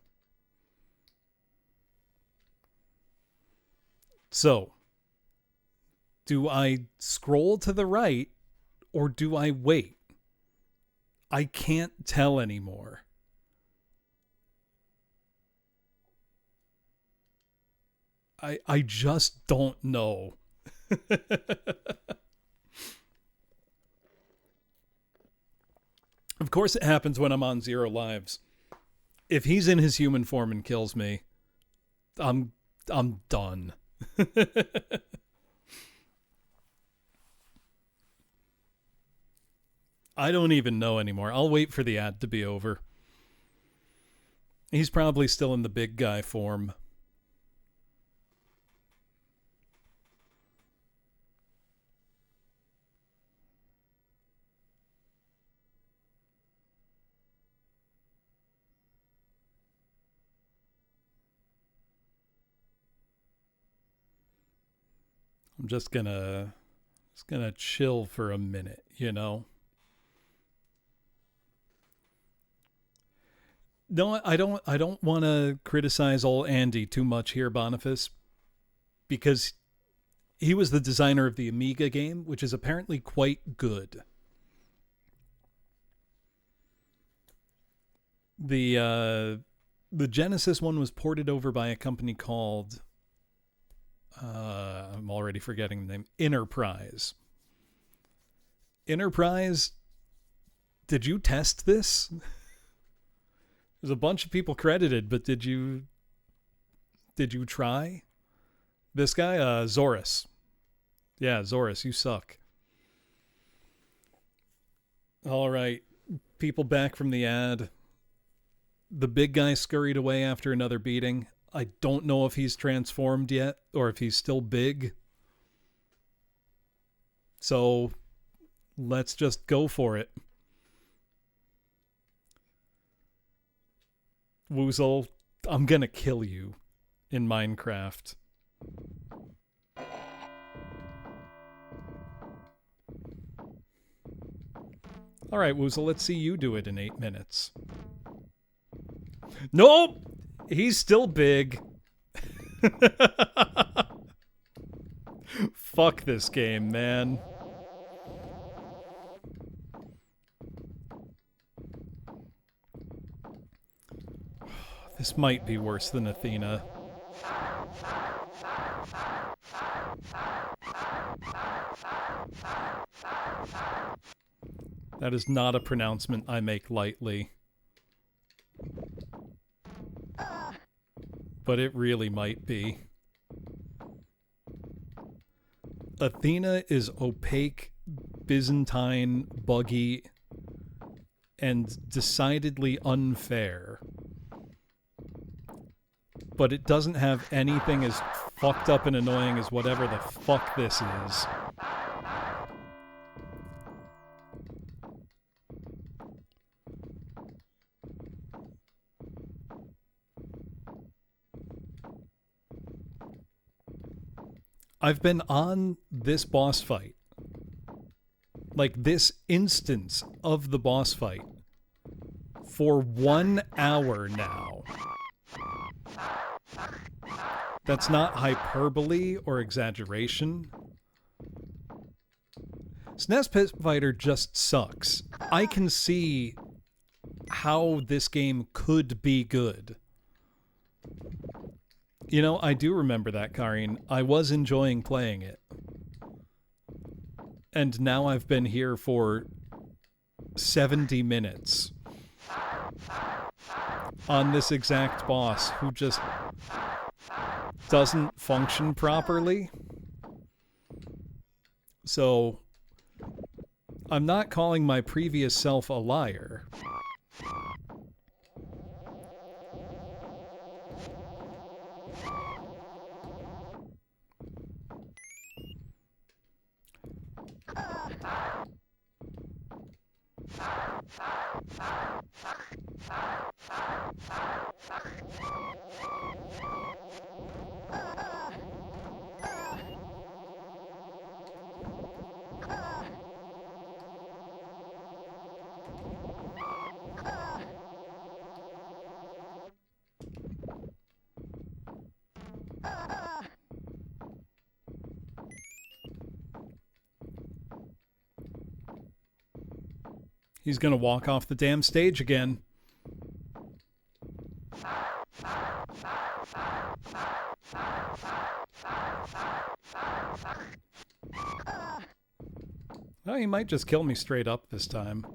So, do I scroll to the right or do I wait? I can't tell anymore. I just don't know. Of course it happens when I'm on 0 lives. If he's in his human form and kills me, I'm done. I don't even know anymore. I'll wait for the ad to be over. He's probably still in the big guy form. I'm just gonna chill for a minute, you know? No, I don't want to criticize old Andy too much here, Boniface, because he was the designer of the Amiga game, which is apparently quite good. The Genesis one was ported over by a company called I'm already forgetting the name, Enterprise. Enterprise, did you test this? There's a bunch of people credited, but did you try? This guy, Zorus. Yeah, Zorus, you suck. All right, people back from the ad. The big guy scurried away after another beating. I don't know if he's transformed yet or if he's still big. So let's just go for it. Woozle, I'm gonna kill you in Minecraft. Alright, Woozle, let's see you do it in 8 minutes. Nope! He's still big. Fuck this game, man. This might be worse than Athena. That is not a pronouncement I make lightly. But it really might be. Athena is opaque, Byzantine, buggy, and decidedly unfair. But it doesn't have anything as fucked up and annoying as whatever the fuck this is. I've been on this boss fight, like this instance of the boss fight, for 1 hour now. That's not hyperbole or exaggeration. SNES Pit Fighter just sucks. I can see how this game could be good. You know, I do remember that, Karine. I was enjoying playing it. And now I've been here for 70 minutes on this exact boss who just doesn't function properly. So, I'm not calling my previous self a liar. He's gonna walk off the damn stage again. Oh, he might just kill me straight up this time.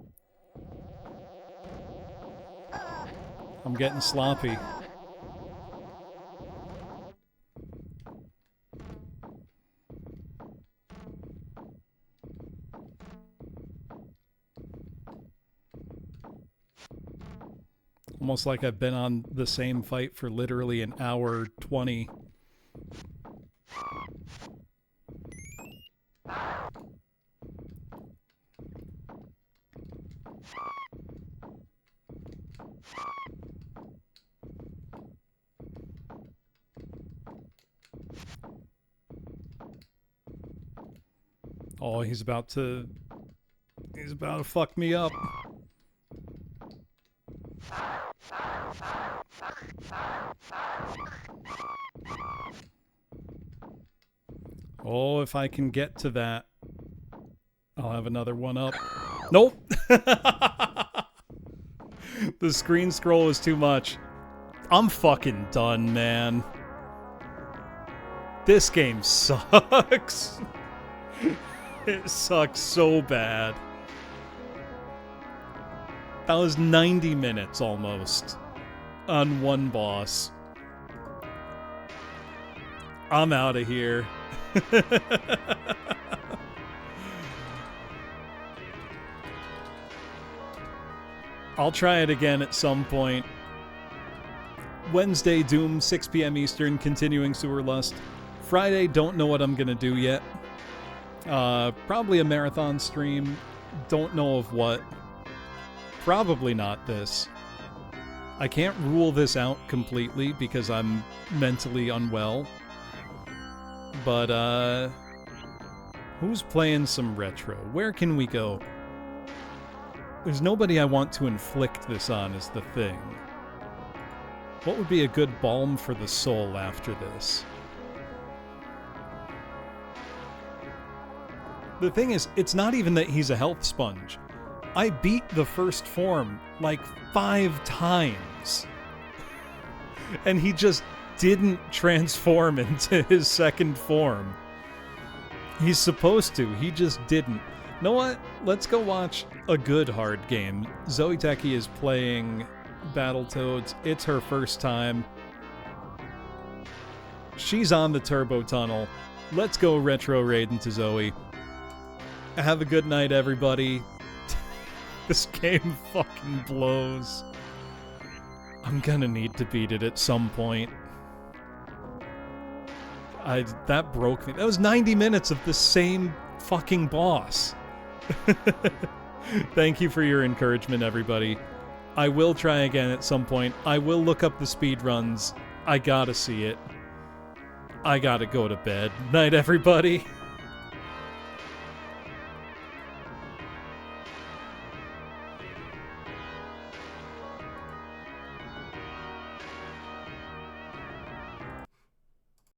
I'm getting sloppy. Almost like I've been on the same fight for literally an hour 20. Oh, he's about to fuck me up. Oh, if I can get to that, I'll have another one up. Nope! The screen scroll is too much. I'm fucking done, man. This game sucks. It sucks so bad. That was 90 minutes almost on one boss. I'm out of here. I'll try it again at some point. Wednesday, Doom, 6 p.m. Eastern, continuing Sewer Lust. Friday, don't know what I'm gonna do yet. Probably a marathon stream. Don't know of what. Probably not this. I can't rule this out completely because I'm mentally unwell. But, who's playing some retro? Where can we go? There's nobody I want to inflict this on is the thing. What would be a good balm for the soul after this? The thing is, it's not even that he's a health sponge. I beat the first form like 5 times. And he just didn't transform into his second form. He's supposed to, he just didn't. You know what? Let's go watch a good hard game. Zoe Techie is playing Battletoads. It's her first time. She's on the turbo tunnel. Let's go retro raid into Zoe. Have a good night, everybody. This game fucking blows. I'm gonna need to beat it at some point. That broke me. That was 90 minutes of the same fucking boss. Thank you for your encouragement, everybody. I will try again at some point. I will look up the speedruns. I gotta see it. I gotta go to bed. Night, everybody.